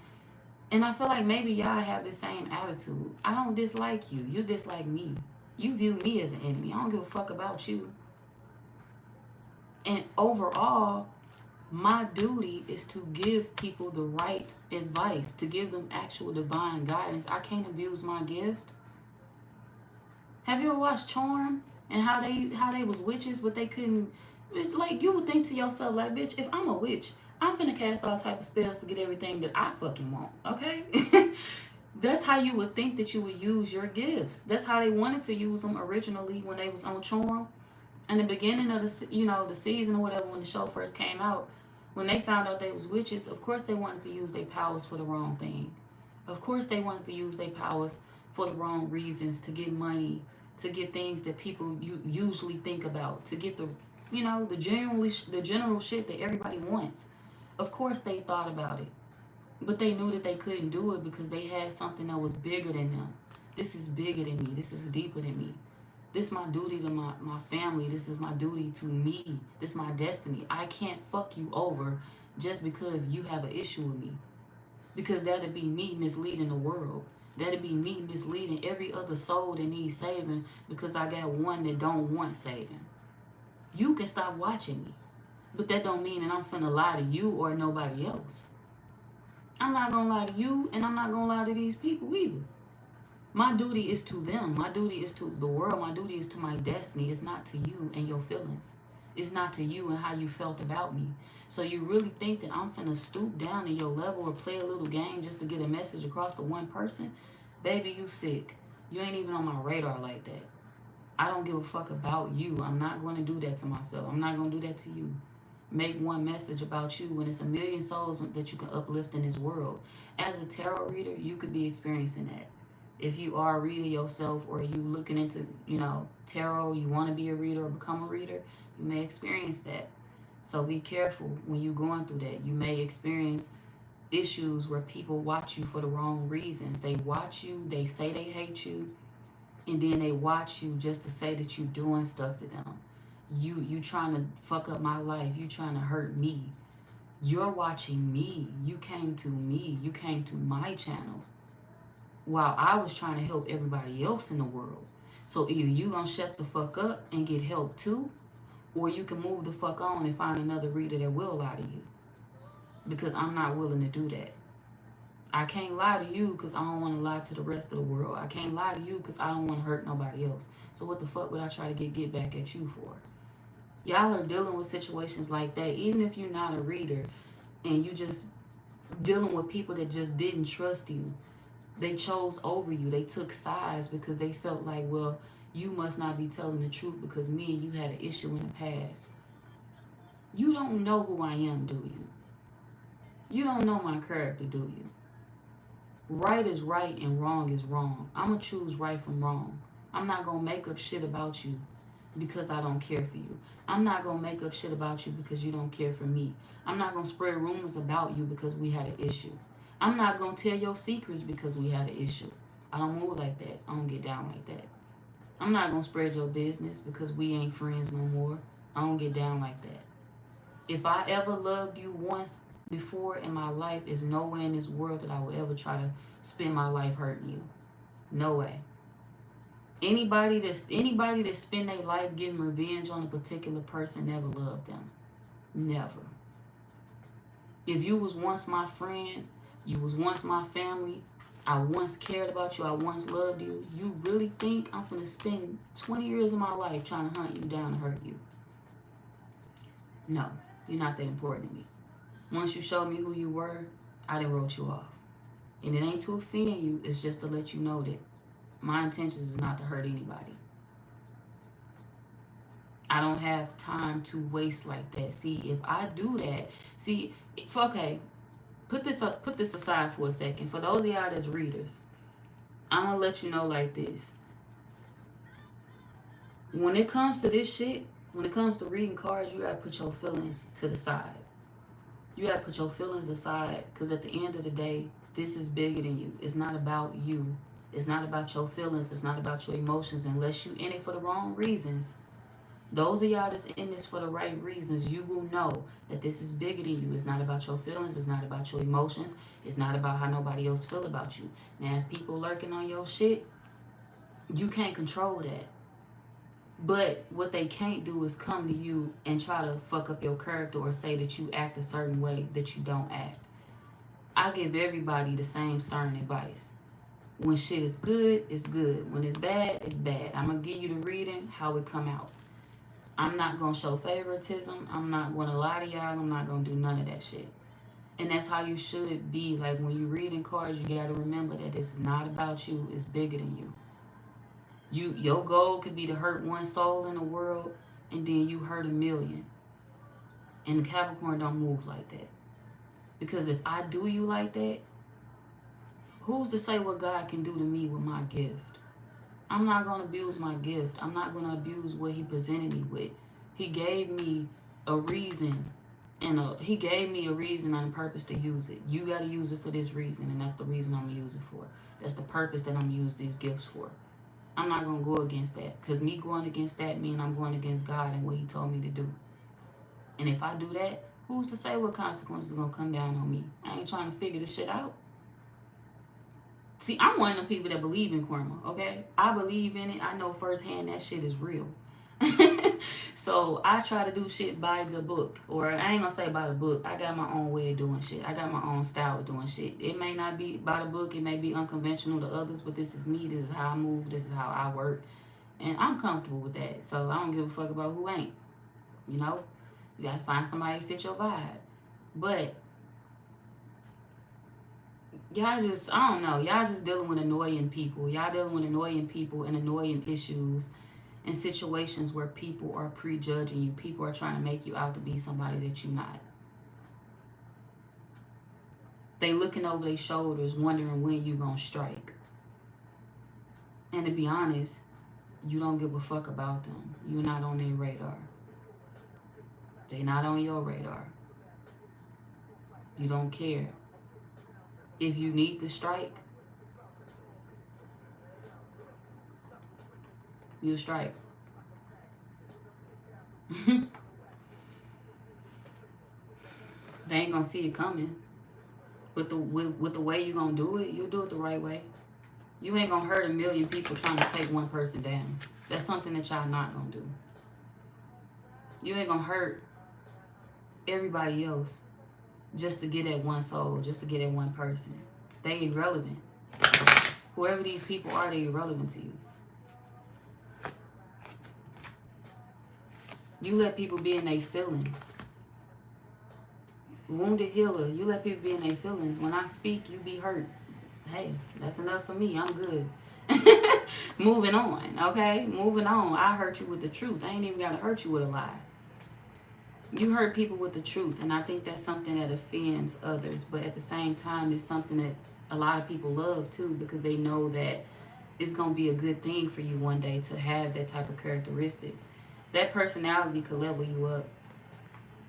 And I feel like maybe y'all have the same attitude. I don't dislike you. You dislike me. You view me as an enemy. I don't give a fuck about you. And overall, my duty is to give people the right advice, to give them actual divine guidance. I can't abuse my gift. Have you ever watched Charm and how they was witches, but they couldn't? It's like, you would think to yourself, like, bitch, if I'm a witch, I'm finna cast all type of spells to get everything that I fucking want. Okay. That's how you would think that you would use your gifts. That's how they wanted to use them originally when they was on Charm. In the beginning of the season or whatever, when the show first came out, when they found out they was witches, of course they wanted to use their powers for the wrong thing. Of course they wanted to use their powers for the wrong reasons, to get money, to get things that people usually think about, to get the general shit that everybody wants. Of course they thought about it. But they knew that they couldn't do it because they had something that was bigger than them. This is bigger than me. This is deeper than me. This is my duty to my family. This is my duty to me. This is my destiny. I can't fuck you over just because you have an issue with me. Because that'd be me misleading the world. That'd be me misleading every other soul that needs saving because I got one that don't want saving. You can stop watching me. But that don't mean that I'm finna lie to you or nobody else. I'm not gonna lie to you, and I'm not gonna lie to these people either. My duty is to them. My duty is to the world. My duty is to my destiny. It's not to you and your feelings. It's not to you and how you felt about me. So you really think that I'm finna stoop down to your level or play a little game just to get a message across to one person? Baby, you sick. You ain't even on my radar like that. I don't give a fuck about you. I'm not going to do that to myself. I'm not going to do that to you. make one message about you when it's a million souls that you can uplift in this world. As a tarot reader, you could be experiencing that. If you are a reader yourself, or you looking into, tarot, you want to be a reader or become a reader, you may experience that. So be careful when you're going through that. You may experience issues where people watch you for the wrong reasons. They watch you, they say they hate you, and then they watch you just to say that you're doing stuff to them. You trying to fuck up my life. You trying to hurt me. You're watching me. You came to me. You came to my channel while I was trying to help everybody else in the world. So either you gonna shut the fuck up and get help too, or you can move the fuck on and find another reader that will lie to you. Because I'm not willing to do that. I can't lie to you because I don't want to lie to the rest of the world. I can't lie to you because I don't want to hurt nobody else. So what the fuck would I try to get back at you for? Y'all are dealing with situations like that. Even if you're not a reader and you just dealing with people that just didn't trust you. They chose over you. They took sides because they felt like, well, you must not be telling the truth because me and you had an issue in the past. You don't know who I am, do you? You don't know my character, do you? Right is right and wrong is wrong. I'm going to choose right from wrong. I'm not going to make up shit about you because I don't care for you. I'm not going to make up shit about you because you don't care for me. I'm not going to spread rumors about you because we had an issue. I'm not going to tell your secrets because we had an issue. I don't move like that. I don't get down like that. I'm not going to spread your business because we ain't friends no more. I don't get down like that. If I ever loved you once before in my life, there's no way in this world that I will ever try to spend my life hurting you. No way. Anybody that spend their life getting revenge on a particular person never loved them. Never. If you was once my friend, you was once my family, I once cared about you, I once loved you, you really think I'm gonna spend 20 years of my life trying to hunt you down and hurt you? No, you're not that important to me. Once you showed me who you were, I done wrote you off. And it ain't to offend you, it's just to let you know that my intentions is not to hurt anybody. I don't have time to waste like that. See, if I do that, okay, put this aside for a second. For those of y'all that's readers, I'm gonna let you know like this. When it comes to this shit, when it comes to reading cards, you gotta put your feelings to the side. You gotta put your feelings aside, because at the end of the day, this is bigger than you. It's not about you. It's not about your feelings. It's not about your emotions, unless you in it for the wrong reasons. Those of y'all that's in this for the right reasons, you will know that this is bigger than you. It's not about your feelings. It's not about your emotions. It's not about how nobody else feel about you. Now, if people lurking on your shit, you can't control that. But what they can't do is come to you and try to fuck up your character or say that you act a certain way that you don't act. I give everybody the same stern advice. When shit is good, it's good. When it's bad, it's bad. I'm going to give you the reading, how it come out. I'm not going to show favoritism. I'm not going to lie to y'all. I'm not going to do none of that shit. And that's how you should be. Like, when you're reading cards, you got to remember that this is not about you. It's bigger than you. Your goal could be to hurt one soul in the world, and then you hurt a million. And the Capricorn don't move like that. Because if I do you like that, who's to say what God can do to me with my gift? I'm not going to abuse my gift. I'm not going to abuse what he presented me with. He gave me a reason, and he gave me a reason and a purpose to use it. You got to use it for this reason, and that's the reason I'm going to use it for. That's the purpose that I'm going to use these gifts for. I'm not going to go against that, because me going against that means I'm going against God and what he told me to do. And if I do that, who's to say what consequences are going to come down on me? I ain't trying to figure this shit out. See, I'm one of the people that believe in karma, okay? I believe in it. I know firsthand that shit is real. So I try to do shit by the book. Or I ain't gonna say by the book. I got my own way of doing shit. I got my own style of doing shit. It may not be by the book. It may be unconventional to others, but this is me. This is how I move. This is how I work. And I'm comfortable with that. So I don't give a fuck about who ain't. You know? You gotta find somebody to fit your vibe. But y'all just, I don't know. Y'all just dealing with annoying people. Y'all dealing with annoying people and annoying issues. in situations where people are prejudging you. People are trying to make you out to be somebody that you're not. They looking over their shoulders, wondering when you gonna strike. And to be honest, you don't give a fuck about them. You're not on their radar. They not on your radar. You don't care. If you need to strike, you'll strike. They ain't gonna see it coming. With the way you gonna do it, you'll do it the right way. You ain't gonna hurt a million people trying to take one person down. That's something that y'all not gonna do. You ain't gonna hurt everybody else just to get at one soul, just to get at one person. They irrelevant. Whoever these people are, they irrelevant to you. You let people be in their feelings. Wounded healer, you let people be in their feelings. When I speak, you be hurt. Hey, that's enough for me. I'm good. Moving on, okay? Moving on. I hurt you with the truth. I ain't even got to hurt you with a lie. You hurt people with the truth, and I think that's something that offends others. But at the same time, it's something that a lot of people love, too, because they know that it's going to be a good thing for you one day to have that type of characteristics. That personality could level you up.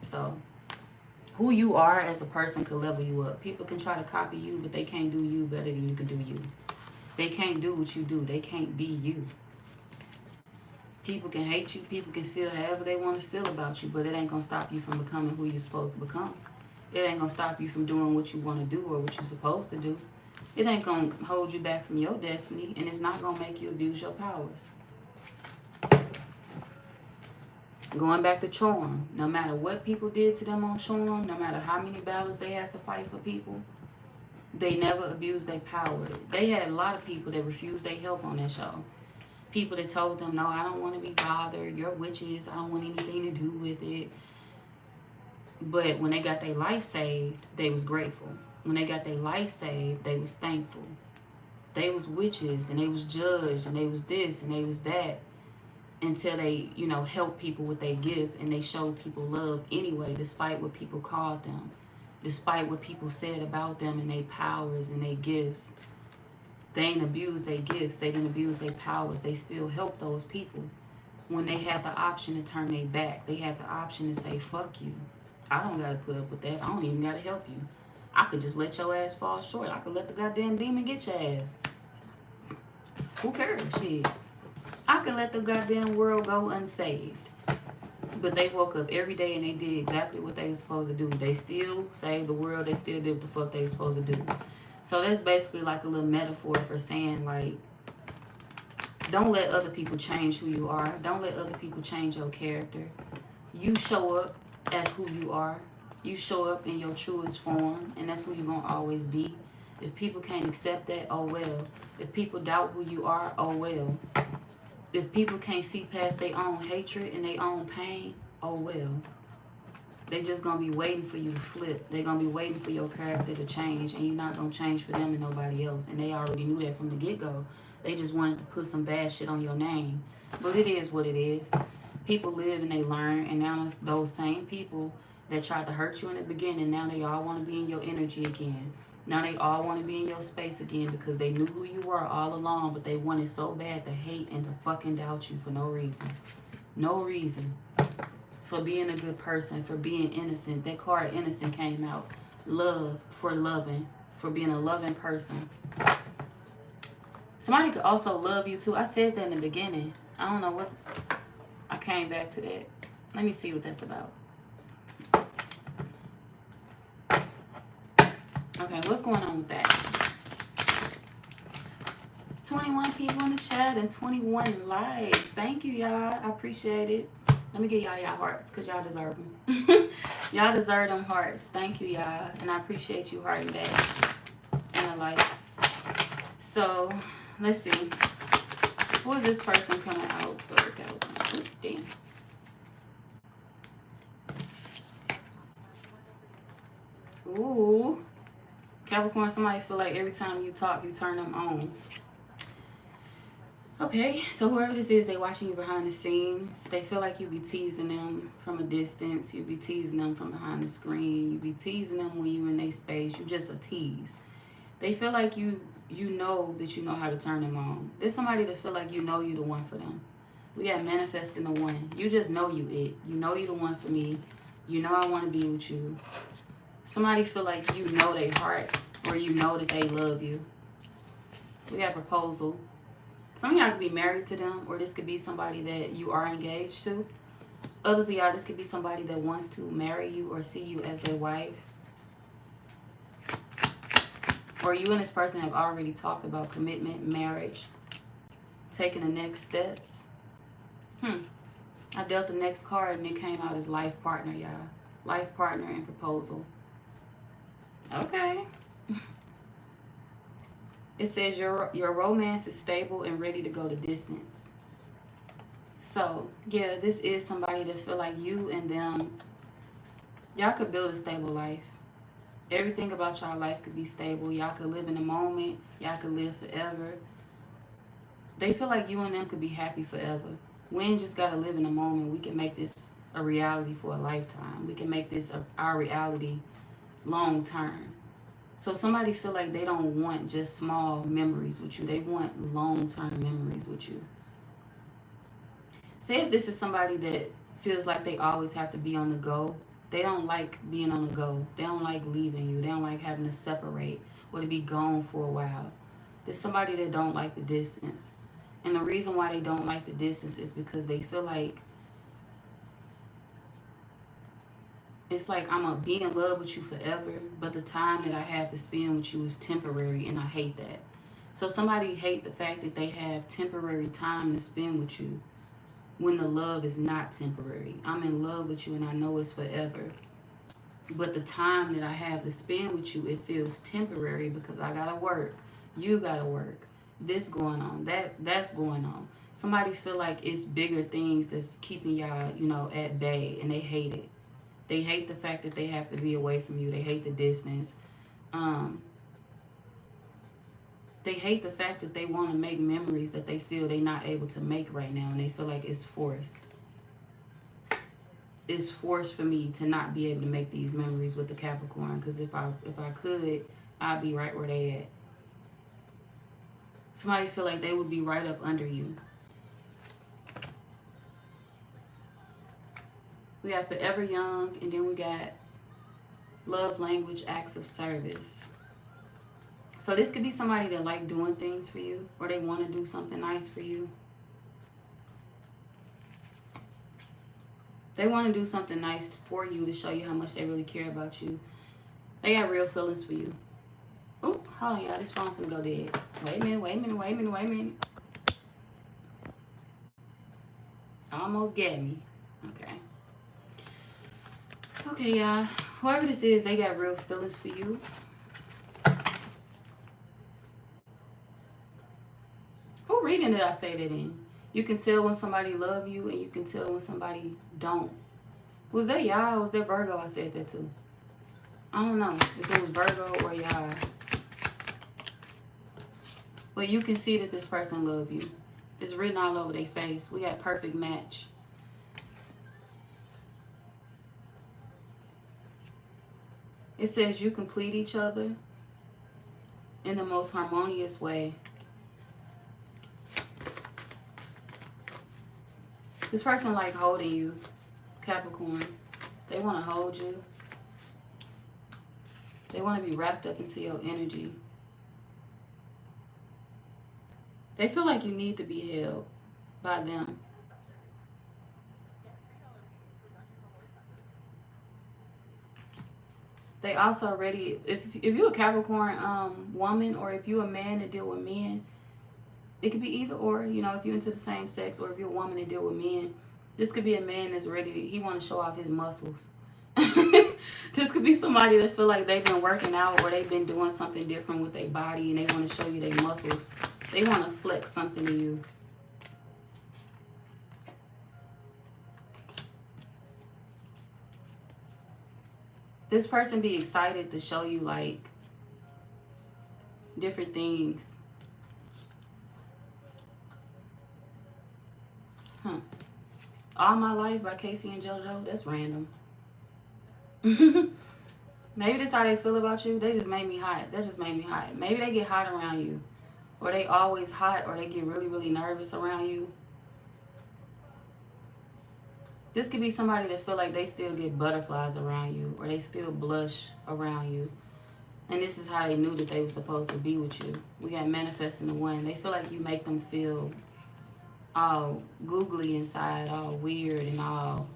So who you are as a person could level you up. People can try to copy you, but they can't do you better than you can do you. They can't do what you do. They can't be you. People can hate you. People can feel however they want to feel about you, but it ain't going to stop you from becoming who you're supposed to become. It ain't going to stop you from doing what you want to do or what you're supposed to do. It ain't going to hold you back from your destiny, and it's not going to make you abuse your powers. Going back to charm, no matter what people did to them on charm, no matter how many battles they had to fight for people, they never abused their power. They had a lot of people that refused their help on that show. People that told them, no, I don't want to be bothered. You're witches. I don't want anything to do with it. But when they got their life saved, they was grateful. When they got their life saved, they was thankful. They was witches, and they was judged, and they was this, and they was that. Until they, help people with their gift, and they showed people love anyway, despite what people called them, despite what people said about them and their powers and their gifts. They ain't abused their gifts. They didn't abuse their powers. They still helped those people. When they had the option to turn their back, they had the option to say, fuck you. I don't got to put up with that. I don't even got to help you. I could just let your ass fall short. I could let the goddamn demon get your ass. Who cares? Shit. I could let the goddamn world go unsaved. But they woke up every day and they did exactly what they were supposed to do. They still saved the world. They still did what the fuck they were supposed to do. So that's basically like a little metaphor for saying, like, don't let other people change who you are. Don't let other people change your character. You show up as who you are. You show up in your truest form, and that's who you're going to always be. If people can't accept that, oh well. If people doubt who you are, oh well. If people can't see past their own hatred and their own pain, oh well. They just going to be waiting for you to flip. They're going to be waiting for your character to change, and you're not going to change for them and nobody else. And they already knew that from the get-go. They just wanted to put some bad shit on your name. But it is what it is. People live and they learn, and now it's those same people that tried to hurt you in the beginning, now they all want to be in your energy again. Now they all want to be in your space again because they knew who you were all along, but they wanted so bad to hate and to fucking doubt you for no reason. No reason. For being a good person, for being innocent. That card innocent came out. Love, for loving, for being a loving person. Somebody could also love you too. I said that in the beginning. I don't know what. I came back to that. Let me see what that's about. Okay, what's going on with that? 21 people in the chat and 21 likes. Thank you, y'all. I appreciate it. Let me give y'all hearts because y'all deserve them. Y'all deserve them hearts. Thank you, y'all. And I appreciate you hearting back. And the likes. So, let's see. Who is this person coming out for? Oh, damn. Ooh. Capricorn, somebody feel like every time you talk, you turn them on. Okay, so whoever this is, they watching you behind the scenes. They feel like you be teasing them from a distance. You be teasing them from behind the screen. You be teasing them when you in their space. You just a tease. They feel like you know that you know how to turn them on. There's somebody that feel like you know you the one for them. We got manifesting the one. You just know you it. You know you the one for me. You know I want to be with you. Somebody feel like you know their heart, or you know that they love you. We got proposal. Some of y'all could be married to them, or this could be somebody that you are engaged to. Others of y'all, this could be somebody that wants to marry you or see you as their wife. Or you and this person have already talked about commitment, marriage, taking the next steps. I dealt the next card and it came out as life partner, y'all. Life partner and proposal. Okay. It says your romance is stable and ready to go the distance. So, yeah, this is somebody that feel like you and them, y'all could build a stable life. Everything about y'all life could be stable. Y'all could live in the moment. Y'all could live forever. They feel like you and them could be happy forever. We ain't just got to live in the moment. We can make this a reality for a lifetime. We can make this our reality long term. So somebody feel like they don't want just small memories with you. They want long-term memories with you. Say if this is somebody that feels like they always have to be on the go. They don't like being on the go. They don't like leaving you. They don't like having to separate or to be gone for a while. There's somebody that don't like the distance. And the reason why they don't like the distance is because they feel like it's like I'm going to be in love with you forever, but the time that I have to spend with you is temporary, and I hate that. So somebody hate the fact that they have temporary time to spend with you when the love is not temporary. I'm in love with you and I know it's forever. But the time that I have to spend with you, it feels temporary because I got to work. You got to work. This going on. That's going on. Somebody feel like it's bigger things that's keeping y'all, at bay, and they hate it. They hate the fact that they have to be away from you. They hate the distance. They hate the fact that they want to make memories that they feel they're not able to make right now, and they feel like it's forced. It's forced for me to not be able to make these memories with the Capricorn, because if I could, I'd be right where they at. Somebody feel like they would be right up under you. We got forever young, and then we got love language, acts of service. So this could be somebody that like doing things for you, or they want to do something nice for you. They want to do something nice for you to show you how much they really care about you. They got real feelings for you. Oh, hold on, y'all. This phone finna go dead. Wait a minute. Almost get me. Okay. Okay, y'all. Whoever this is, they got real feelings for you. Who reading did I say that in? You can tell when somebody love you, and you can tell when somebody don't. Was that y'all or was that Virgo I said that to? I don't know if it was Virgo or y'all. But you can see that this person love you. It's written all over their face. We got perfect match. It says you complete each other in the most harmonious way. This person like holding you, Capricorn. They want to hold you. They want to be wrapped up into your energy. They feel like you need to be held by them. They also ready, if you're a Capricorn woman, or if you're a man that deal with men, it could be either or, if you're into the same sex, or if you're a woman that deal with men, this could be a man that's ready, he want to show off his muscles. This could be somebody that feel like they've been working out, or they've been doing something different with their body, and they want to show you their muscles. They want to flex something to you. This person be excited to show you like different things. Huh. All My Life by Casey and JoJo. That's random. Maybe that's how they feel about you. They just made me hot. That just made me hot. Maybe they get hot around you. Or they always hot. Or they get really, really nervous around you. This could be somebody that feel like they still get butterflies around you. Or they still blush around you. And this is how they knew that they were supposed to be with you. We got manifesting the one. They feel like you make them feel all googly inside. All weird and all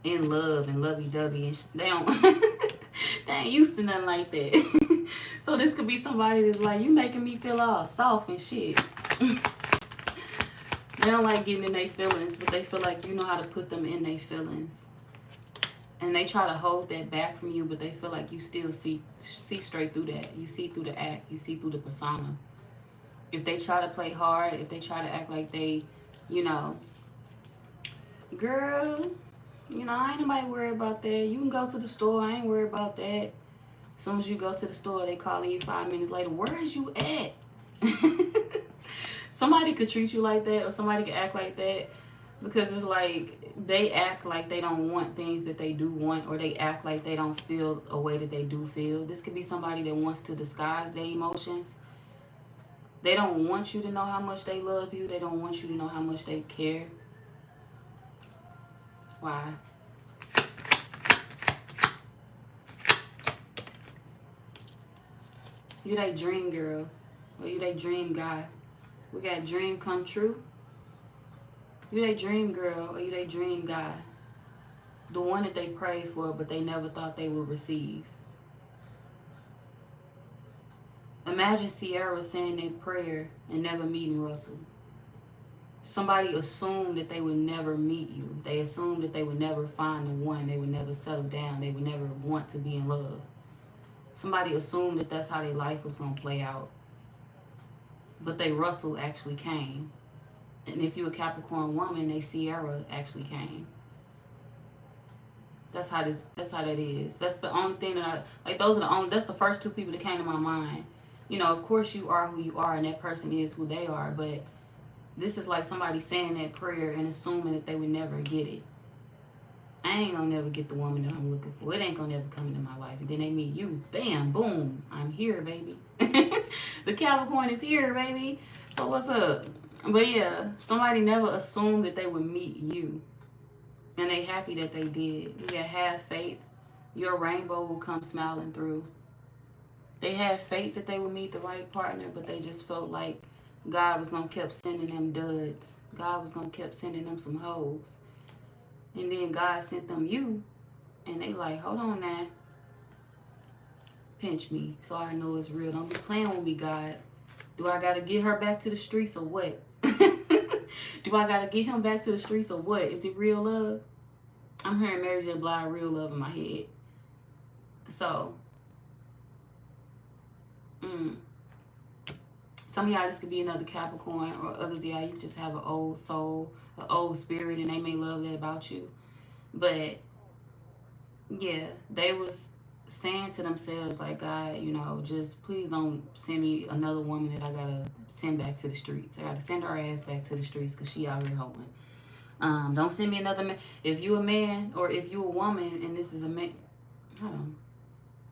in love and lovey-dovey. And they don't... They ain't used to nothing like that. So this could be somebody that's like, you making me feel all soft and shit. They don't like getting in their feelings, but they feel like you know how to put them in their feelings. And they try to hold that back from you, but they feel like you still see straight through that. You see through the act. You see through the persona. If they try to play hard, if they try to act like they, you know, girl, you know, I ain't nobody worried about that. You can go to the store. I ain't worried about that. As soon as you go to the store, they calling you 5 minutes later. Where is you at? Somebody could treat you like that, or somebody could act like that, because it's like they act like they don't want things that they do want, or they act like they don't feel a way that they do feel. This could be somebody that wants to disguise their emotions. They don't want you to know how much they love you. They don't want you to know how much they care. Why? You that dream girl, or you that dream guy. We got dream come true. You that dream girl, or you that dream guy. The one that they prayed for, but they never thought they would receive. Imagine Sierra saying that prayer and never meeting Russell. Somebody assumed that they would never meet you. They assumed that they would never find the one. They would never settle down. They would never want to be in love. Somebody assumed that that's how their life was going to play out. But they Russell actually came. And if you're a Capricorn woman, they Sierra actually came. That's how that is. That's the only thing that that's the first two people that came to my mind. You know, of course you are who you are, and that person is who they are, but this is like somebody saying that prayer and assuming that they would never get it. I ain't gonna never get the woman that I'm looking for. It ain't gonna never come into my life. And then they meet you. Bam, boom. I'm here, baby. The Capricorn is here, baby. So what's up? But yeah, somebody never assumed that they would meet you. And they happy that they did. Yeah, have faith. Your rainbow will come smiling through. They had faith that they would meet the right partner, but they just felt like God was going to keep sending them duds. God was going to keep sending them some hoes. And then God sent them you. And they like, hold on now. Pinch me so I know it's real. Don't be playing with me, God. Do I got to get her back to the streets or what? Do I got to get him back to the streets or what? Is it real love? I'm hearing Mary J. Blige, real love in my head. So, some of y'all, this could be another Capricorn, or others, y'all, you just have an old soul, an old spirit, and they may love that about you. But, yeah, they was saying to themselves, like, God, you know, just please don't send me another woman that I gotta send back to the streets. I gotta send her ass back to the streets because she out here hoeing. Don't send me another man. If you a man, or if you a woman and this is a man, hold on.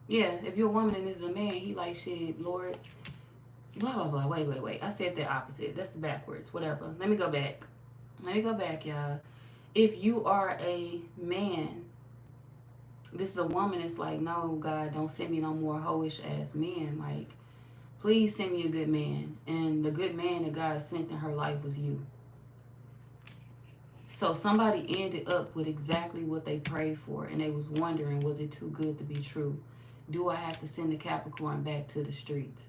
Yeah, if you're a woman and this is a man, he like, shit, Lord, blah, blah, blah. Wait. I said the opposite. That's the backwards. Whatever. Let me go back, y'all. If you are a man, this is a woman that's like, no, God, don't send me no more hoish ass men. Like, please send me a good man. And the good man that God sent in her life was you. So somebody ended up with exactly what they prayed for, and they was wondering, was it too good to be true? Do I have to send the Capricorn back to the streets?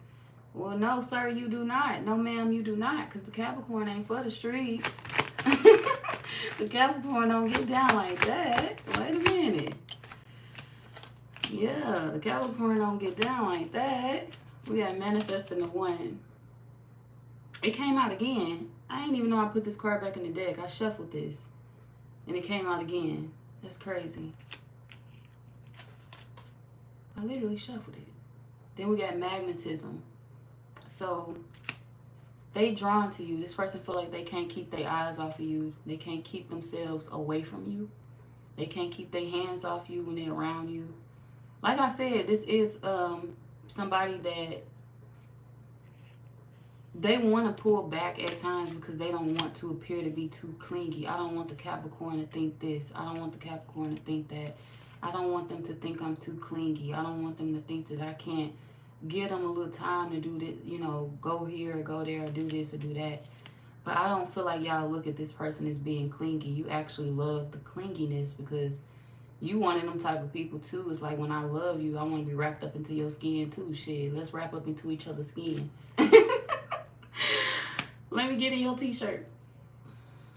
Well, no, sir, you do not. No, ma'am, you do not, because the Capricorn ain't for the streets. The Capricorn don't get down like that. Wait a minute. Yeah, the Capricorn don't get down like that. We got manifesting the one. It came out again. I didn't even know I put this card back in the deck. I shuffled this. And it came out again. That's crazy. I literally shuffled it. Then we got magnetism. So, They drawn to you. This person feel like they can't keep their eyes off of you. They can't keep themselves away from you. They can't keep their hands off you when they're around you. Like I said, this is somebody that they want to pull back at times because they don't want to appear to be too clingy. I don't want the Capricorn to think this. I don't want the Capricorn to think that. I don't want them to think I'm too clingy. I don't want them to think that I can't give them a little time to do this, you know, go here or go there or do this or do that. But I don't feel like y'all look at this person as being clingy. You actually love the clinginess because you one of them type of people too. It's like when I love you, I want to be wrapped up into your skin too. Shit, let's wrap up into each other's skin. Let me get in your t-shirt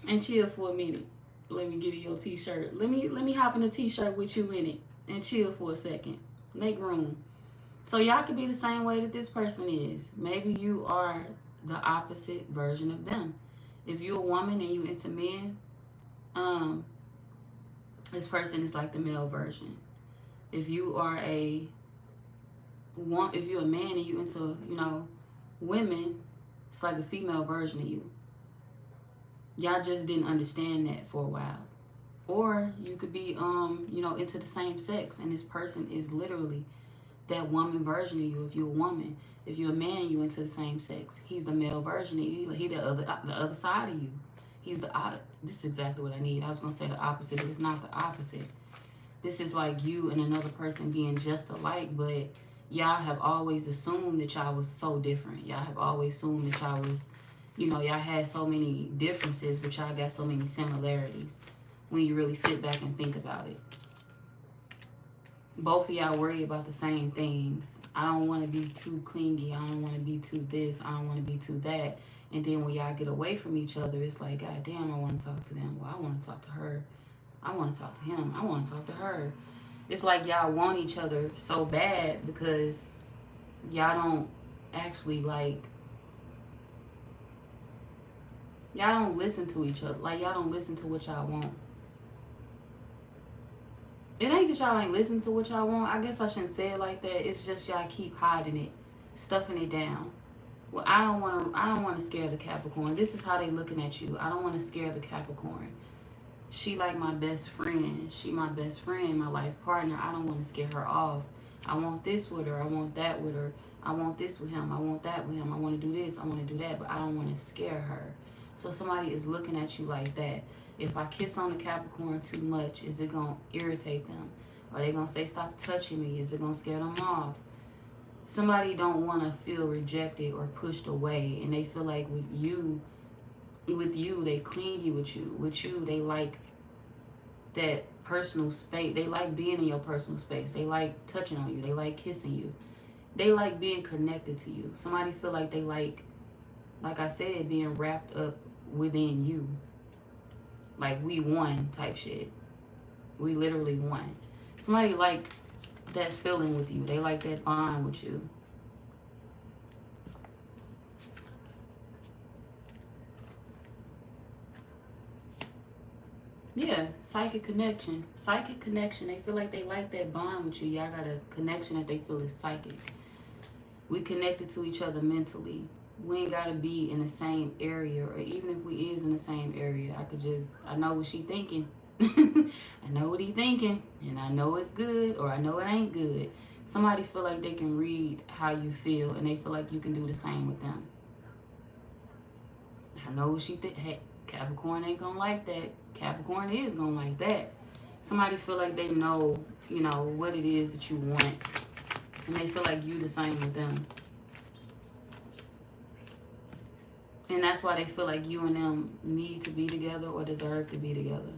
and chill for a minute. Let me get in your t-shirt. Let me hop in a t-shirt with you in it and chill for a second. Make room. So y'all could be the same way that this person is. Maybe you are the opposite version of them. If you're a woman and you into men, this person is like the male version. If you are if you're a man and you into, you know, women, it's like a female version of you. Y'all just didn't understand that for a while. Or you could be, you know, into the same sex, and this person is literally that woman version of you. If you're a woman, if you're a man, you into the same sex. He's the male version of you. He the other side of you. He's the this is exactly what I need. I was gonna say the opposite, but it's not the opposite. This is like you and another person being just alike, but y'all have always assumed that y'all was so different. Y'all have always assumed that y'all was, you know, y'all had so many differences, but y'all got so many similarities when you really sit back and think about it. Both of y'all worry about the same things. I don't want to be too clingy. I don't want to be too this. I don't want to be too that. And then when y'all get away from each other, it's like, God damn, I want to talk to them. Well, I want to talk to her. I want to talk to him. I want to talk to her. It's like y'all want each other so bad because y'all don't actually like, y'all don't listen to each other. Like, y'all don't listen to what y'all want. It ain't that y'all ain't listen to what y'all want. I guess I shouldn't say it like that. It's just y'all keep hiding it, stuffing it down. Well, I don't want to scare the Capricorn. This is how they looking at you. I don't want to scare the Capricorn. She like my best friend. She my best friend, my life partner. I don't want to scare her off. I want this with her. I want that with her. I want this with him. I want that with him. I want to do this. I want to do that. But I don't want to scare her. So somebody is looking at you like that. If I kiss on the Capricorn too much, is it going to irritate them? Are they going to say, stop touching me? Is it going to scare them off? Somebody don't want to feel rejected or pushed away. And they feel like with you, they clingy with you. With you, they like that personal space. They like being in your personal space. They like touching on you. They like kissing you. They like being connected to you. Somebody feel like they like I said, being wrapped up within you. Like we won type shit. We literally won. Somebody like that feeling with you. They like that bond with you. Yeah, psychic connection. Psychic connection. They feel like they like that bond with you. Y'all got a connection that they feel is psychic. We connected to each other mentally. We ain't got to be in the same area, or even if we is in the same area, I know what she thinking. I know what he thinking, and I know it's good, or I know it ain't good. Somebody feel like they can read how you feel, and they feel like you can do the same with them. I know what she think. Hey, Capricorn ain't gonna like that. Capricorn is gonna like that. Somebody feel like they know, you know, what it is that you want, and they feel like you the same with them. And that's why they feel like you and them need to be together or deserve to be together.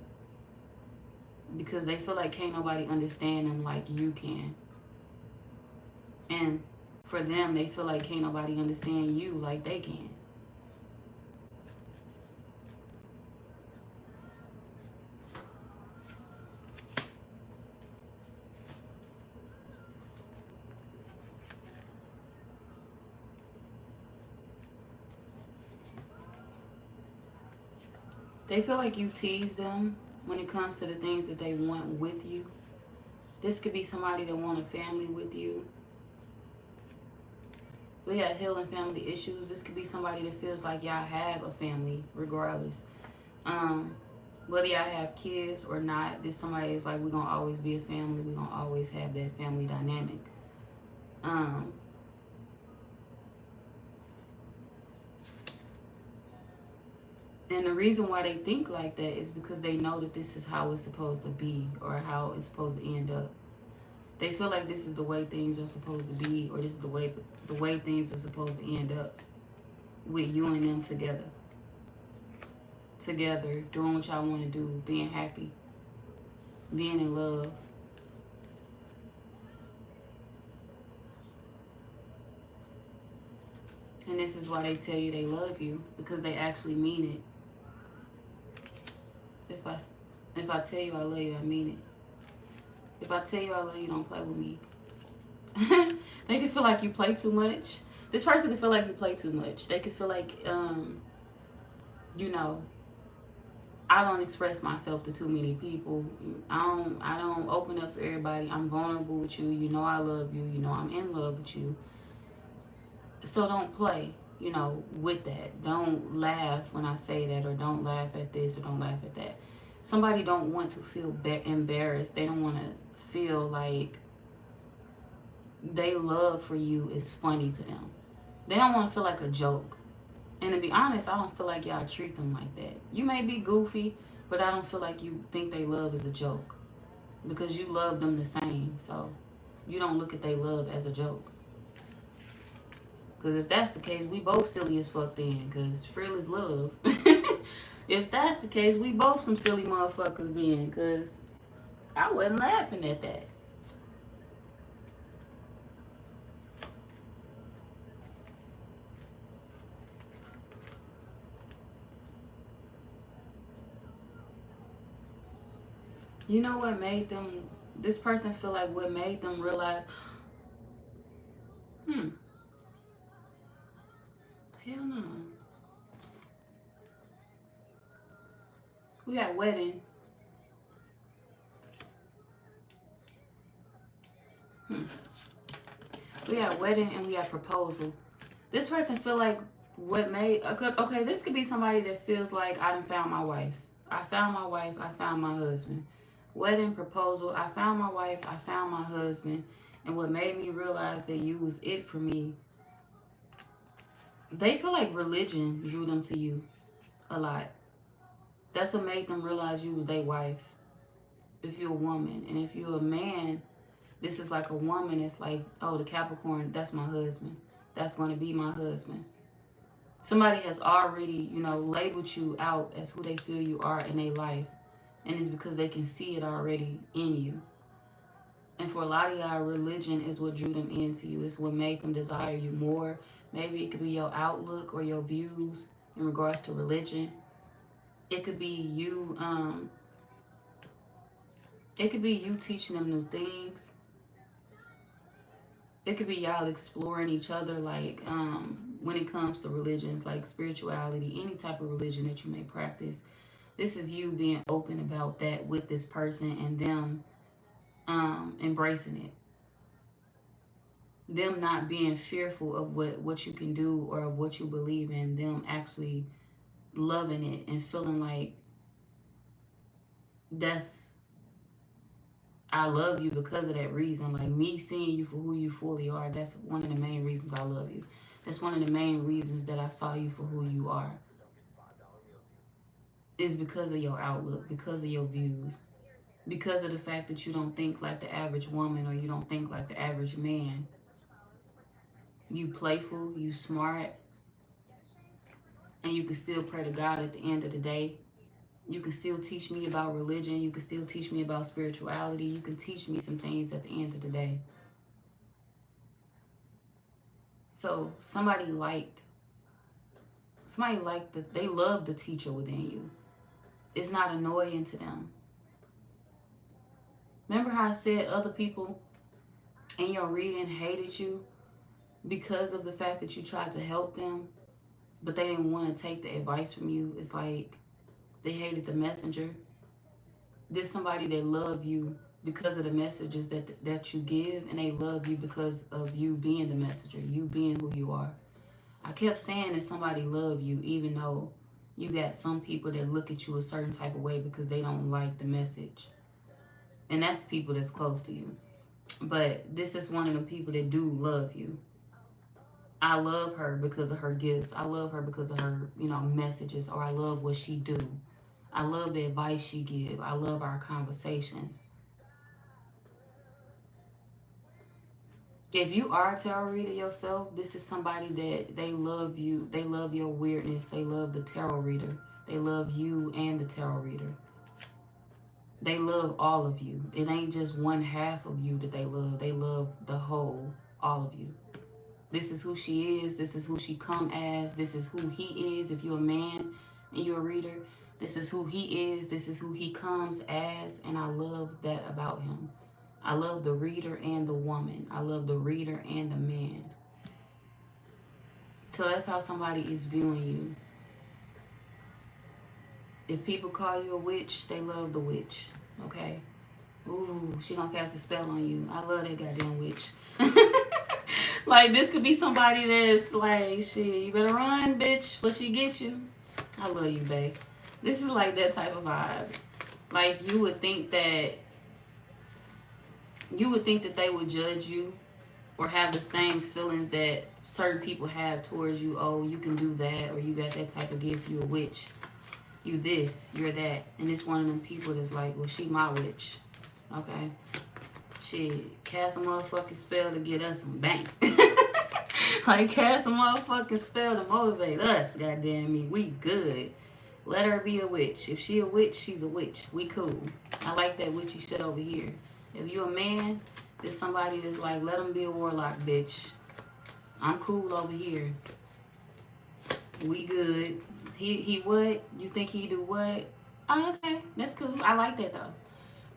Because they feel like can't nobody understand them like you can. And for them, they feel like can't nobody understand you like they can. They feel like you tease them when it comes to the things that they want with you. This could be somebody that want a family with you. We got healing family issues. This could be somebody that feels like y'all have a family regardless. Um, whether y'all have kids or not, this somebody is like, we're gonna always be a family. We're gonna always have that family dynamic. Um, and the reason why they think like that is because they know that this is how it's supposed to be or how it's supposed to end up. They feel like this is the way things are supposed to be, or this is the way things are supposed to end up with you and them together, doing what y'all want to do, being happy, being in love. And this is why they tell you they love you, because they actually mean it. If I tell you I love you, I mean it. If I tell you I love you, don't play with me. They can feel like you play too much. This person can feel like you play too much. They can feel like, you know, I don't express myself to too many people. I don't open up for everybody. I'm vulnerable with you. You know I love you. You know I'm in love with you. So don't play, with that. Don't laugh when I say that, or don't laugh at this, or don't laugh at that. Somebody don't want to feel embarrassed. They don't want to feel like they love for you is funny to them. They don't want to feel like a joke. And to be honest, I don't feel like y'all treat them like that. You may be goofy, but I don't feel like you think they love is a joke, because you love them the same. So you don't look at they love as a joke. Because if that's the case, we both silly as fuck then. Because real is love. If that's the case, we both some silly motherfuckers then. Because I wasn't laughing at that. You know what made them, this person feel like what made them realize, hell no. We got wedding. We got wedding and we got proposal. This person feel like what made, okay, this could be somebody that feels like I done found my wife. I found my wife, I found my husband. Wedding, proposal, I found my wife, I found my husband. And what made me realize that you was it for me. They feel like religion drew them to you a lot. That's what made them realize you was their wife. If you're a woman. And if you're a man, this is like a woman. It's like, oh, the Capricorn, that's my husband. That's going to be my husband. Somebody has already, labeled you out as who they feel you are in their life. And it's because they can see it already in you. And for a lot of y'all, religion is what drew them into you. It's what made them desire you more. Maybe it could be your outlook or your views in regards to religion. It could be you, teaching them new things. It could be y'all exploring each other, like when it comes to religions, like spirituality, any type of religion that you may practice. This is you being open about that with this person and them embracing it. Them not being fearful of what you can do or of what you believe in. Them actually loving it and feeling like I love you because of that reason. Like me seeing you for who you fully are, that's one of the main reasons I love you. That's one of the main reasons that I saw you for who you are. Is because of your outlook, because of your views, because of the fact that you don't think like the average woman or you don't think like the average man. You playful, you smart, and you can still pray to God at the end of the day. You can still teach me about religion. You can still teach me about spirituality. You can teach me some things at the end of the day. So somebody liked that. They love the teacher within you. It's not annoying to them. Remember how I said other people in your reading hated you because of the fact that you tried to help them, but they didn't want to take the advice from you? It's like they hated the messenger. There's somebody that love you because of the messages that you give, and they love you because of you being the messenger, you being who you are. I kept saying that somebody love you, even though you got some people that look at you a certain type of way because they don't like the message. And that's people that's close to you. But this is one of the people that do love you. I love her because of her gifts. I love her because of her, messages, or I love what she do. I love the advice she give. I love our conversations. If you are a tarot reader yourself, this is somebody that they love you. They love your weirdness. They love the tarot reader. They love you and the tarot reader. They love all of you. It ain't just one half of you that they love. They love the whole, all of you. This is who she is. This is who she come as. This is who he is. If you're a man and you're a reader, this is who he is. This is who he comes as. And I love that about him. I love the reader and the woman. I love the reader and the man. So that's how somebody is viewing you. If people call you a witch, they love the witch. Okay? Ooh, she gonna cast a spell on you. I love that goddamn witch. Like, this could be somebody that's like, shit, you better run, bitch, before she get you. I love you, babe. This is like that type of vibe. Like, you would think that they would judge you or have the same feelings that certain people have towards you. Oh, you can do that, or you got that type of gift, you a witch. You this, you're that. And it's one of them people that's like, well, she my witch. Okay? Shit, cast a motherfucking spell to get us some bank. Like, cast a motherfucking spell to motivate us, goddamn me. We good. Let her be a witch. If she a witch, she's a witch. We cool. I like that witchy shit over here. If you a man, there's somebody that's like, let him be a warlock, bitch. I'm cool over here. We good. He what? You think he do what? Oh, okay. That's cool. I like that, though.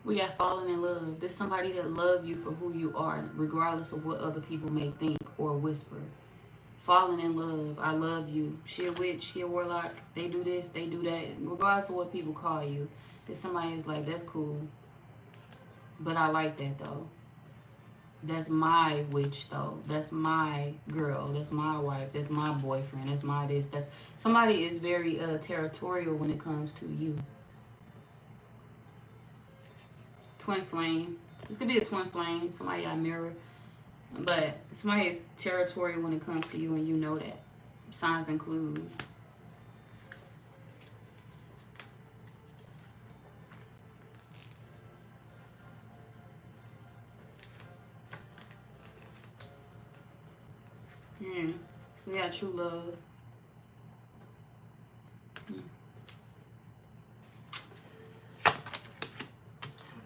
We got falling in love. There's somebody that love you for who you are, regardless of what other people may think or whisper. Falling in love. I love you. She a witch. He a warlock. They do this. They do that. Regardless of what people call you. There's somebody that's like, that's cool. But I like that, though. That's my witch, though. That's my girl. That's my wife. That's my boyfriend. That's my this. That's somebody is very territorial when it comes to you. Twin flame. This could be a twin flame. Somebody I mirror. But somebody is territorial when it comes to you, and you know that. Signs and clues. We got true love.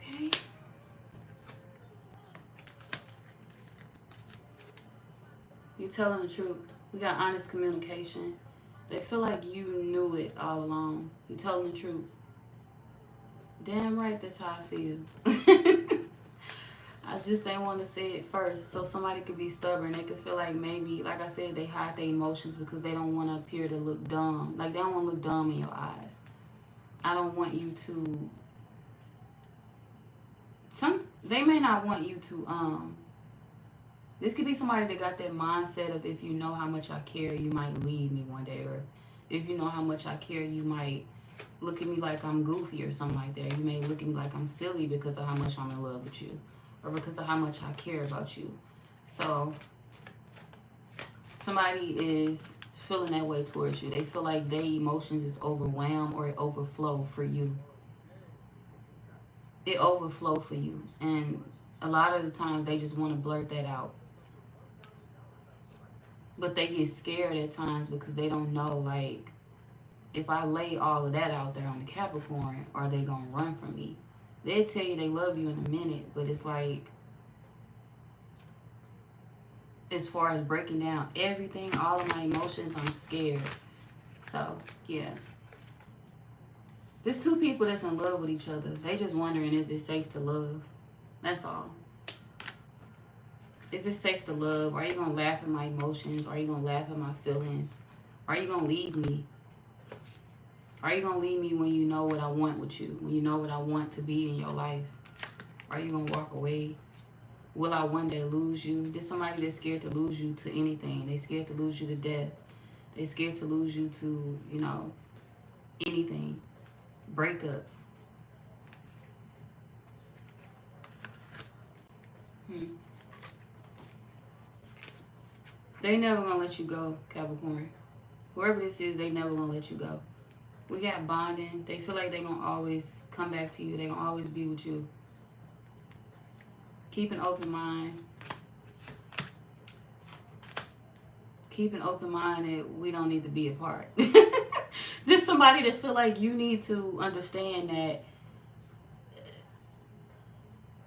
Okay. You telling the truth. We got honest communication. They feel like you knew it all along. You telling the truth. Damn right, that's how I feel. I just didn't want to say it first, so somebody could be stubborn. They could feel like maybe, like I said, they hide their emotions because they don't want to appear to look dumb. Like, they don't want to look dumb in your eyes. I don't want you to... They may not want you to... This could be somebody that got that mindset of, if you know how much I care, you might leave me one day. Or if you know how much I care, you might look at me like I'm goofy or something like that. You may look at me like I'm silly because of how much I'm in love with you. Or because of how much I care about you. So, somebody is feeling that way towards you. They feel like their emotions is overwhelmed or it overflow for you. It overflow for you. And a lot of the times they just want to blurt that out. But they get scared at times because they don't know, like, if I lay all of that out there on the Capricorn, are they going to run from me? They'll tell you they love you in a minute, but it's like, as far as breaking down everything, all of my emotions, I'm scared. So, yeah. There's two people that's in love with each other. They just wondering, is it safe to love? That's all. Is it safe to love? Are you going to laugh at my emotions? Are you going to laugh at my feelings? Are you going to leave me? Are you going to leave me when you know what I want with you? When you know what I want to be in your life? Are you going to walk away? Will I one day lose you? There's somebody that's scared to lose you to anything. They scared to lose you to death. They scared to lose you to, you know, anything. Breakups. They never gonna let you go, Capricorn. Whoever this is, they never gonna let you go. We got bonding. They feel like they gonna always come back to you. They gonna always be with you. Keep an open mind. Keep an open mind that we don't need to be apart. There's somebody that feel like you need to understand that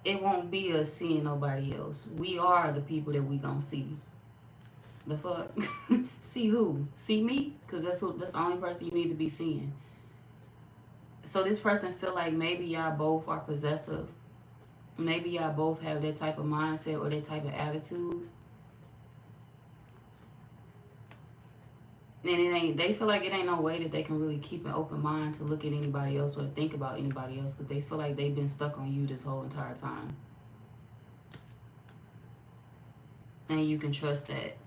it won't be us seeing nobody else. We are the people that we gonna see. The fuck? See who? See me? Because that's the only person you need to be seeing. So this person feel like maybe y'all both are possessive. Maybe y'all both have that type of mindset or that type of attitude. And they feel like it ain't no way that they can really keep an open mind to look at anybody else or to think about anybody else, because they feel like they've been stuck on you this whole entire time. And you can trust that.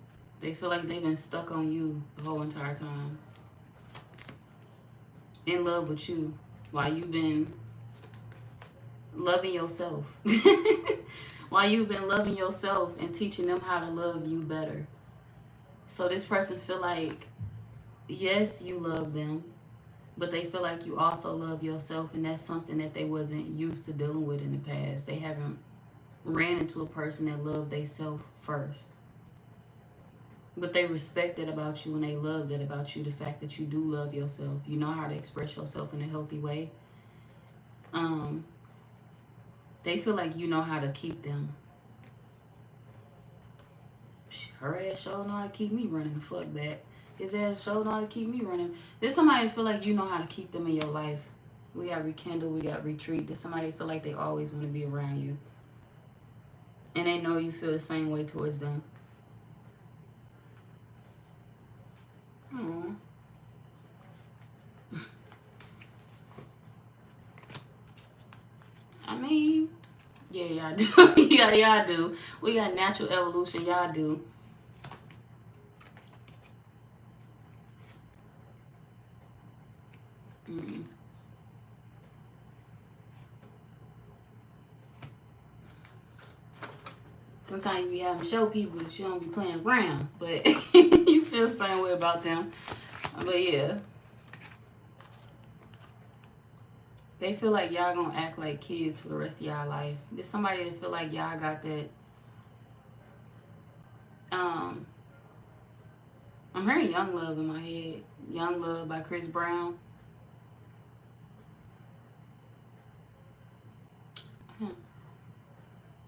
They feel like they've been stuck on you the whole entire time. In love with you while you've been loving yourself. While you've been loving yourself and teaching them how to love you better. So this person feel like, yes, you love them, but they feel like you also love yourself, and that's something that they wasn't used to dealing with in the past. They haven't ran into a person that loved themselves first. But they respect that about you, and they love that about you, the fact that you do love yourself. You know how to express yourself in a healthy way. They feel like you know how to keep them. Her ass sure know how to keep me running the fuck back. His ass sure know how to keep me running. There's somebody that feel like you know how to keep them in your life. We got rekindle, we got retreat. There's somebody that feel like they always want to be around you. And they know you feel the same way towards them. Aww. I mean, yeah, y'all do. Yeah, y'all do. We got natural evolution. Y'all do. Sometimes you have them show people that you don't be playing around, but you feel the same way about them. But yeah. They feel like y'all gonna act like kids for the rest of y'all life. There's somebody that feel like y'all got that. I'm hearing Young Love in my head. Young Love by Chris Brown.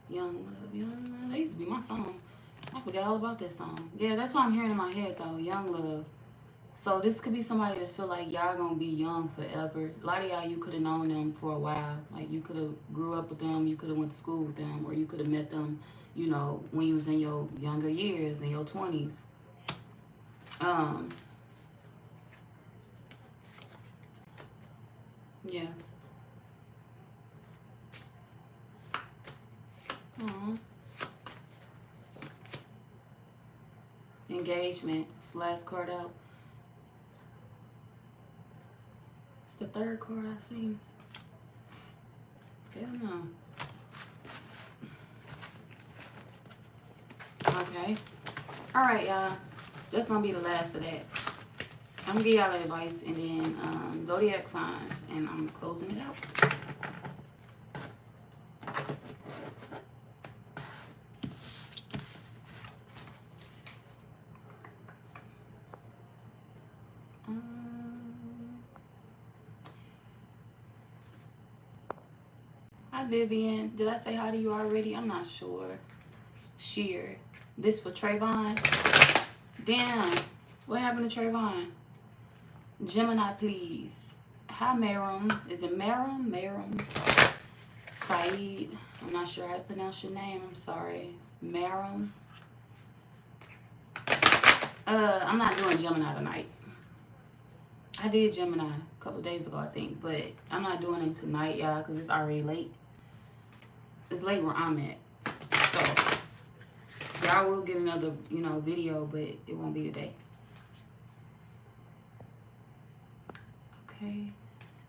Young Love, Young Love. That used to be my song. I forgot all about that song. Yeah, that's what I'm hearing in my head though. Young Love. So this could be somebody that feel like y'all gonna be young forever. A lot of y'all, you could have known them for a while. Like you could have grew up with them, you could have went to school with them, or you could have met them, you know, when you was in your younger years, in your 20s. Yeah. Aww. Engagement. It's the last card out. It's the third card I've seen. Hell no. Okay. Alright, y'all. That's gonna be the last of that. I'm gonna give y'all advice and then zodiac signs, and I'm closing it out. Hi Vivian. Did I say hi to you already? I'm not sure. Sheer. This for Trayvon. Damn. What happened to Trayvon? Gemini, please. Hi, Marum. Is it Marum? Marum. Saeed. I'm not sure how to pronounce your name. I'm sorry. Marum. I'm not doing Gemini tonight. I did Gemini a couple days ago, I think. But I'm not doing it tonight, y'all, because it's already late. It's late where I'm at. So y'all will get another, video, but it won't be today. Okay.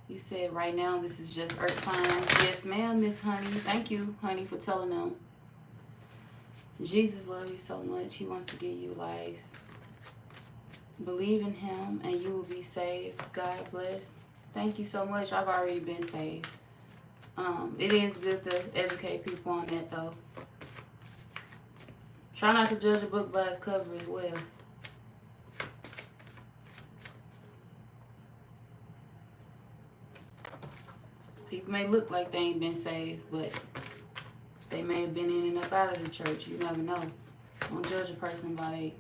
You said right now this is just earth signs. Yes, ma'am, Miss Honey. Thank you, honey, for telling them. Jesus loves you so much. He wants to give you life. Believe in him and you will be saved. God bless. Thank you so much. I've already been saved. It is good to educate people on that, though. Try not to judge a book by its cover as well. People may look like they ain't been saved, but they may have been in and up out of the church. You never know. Don't judge a person by,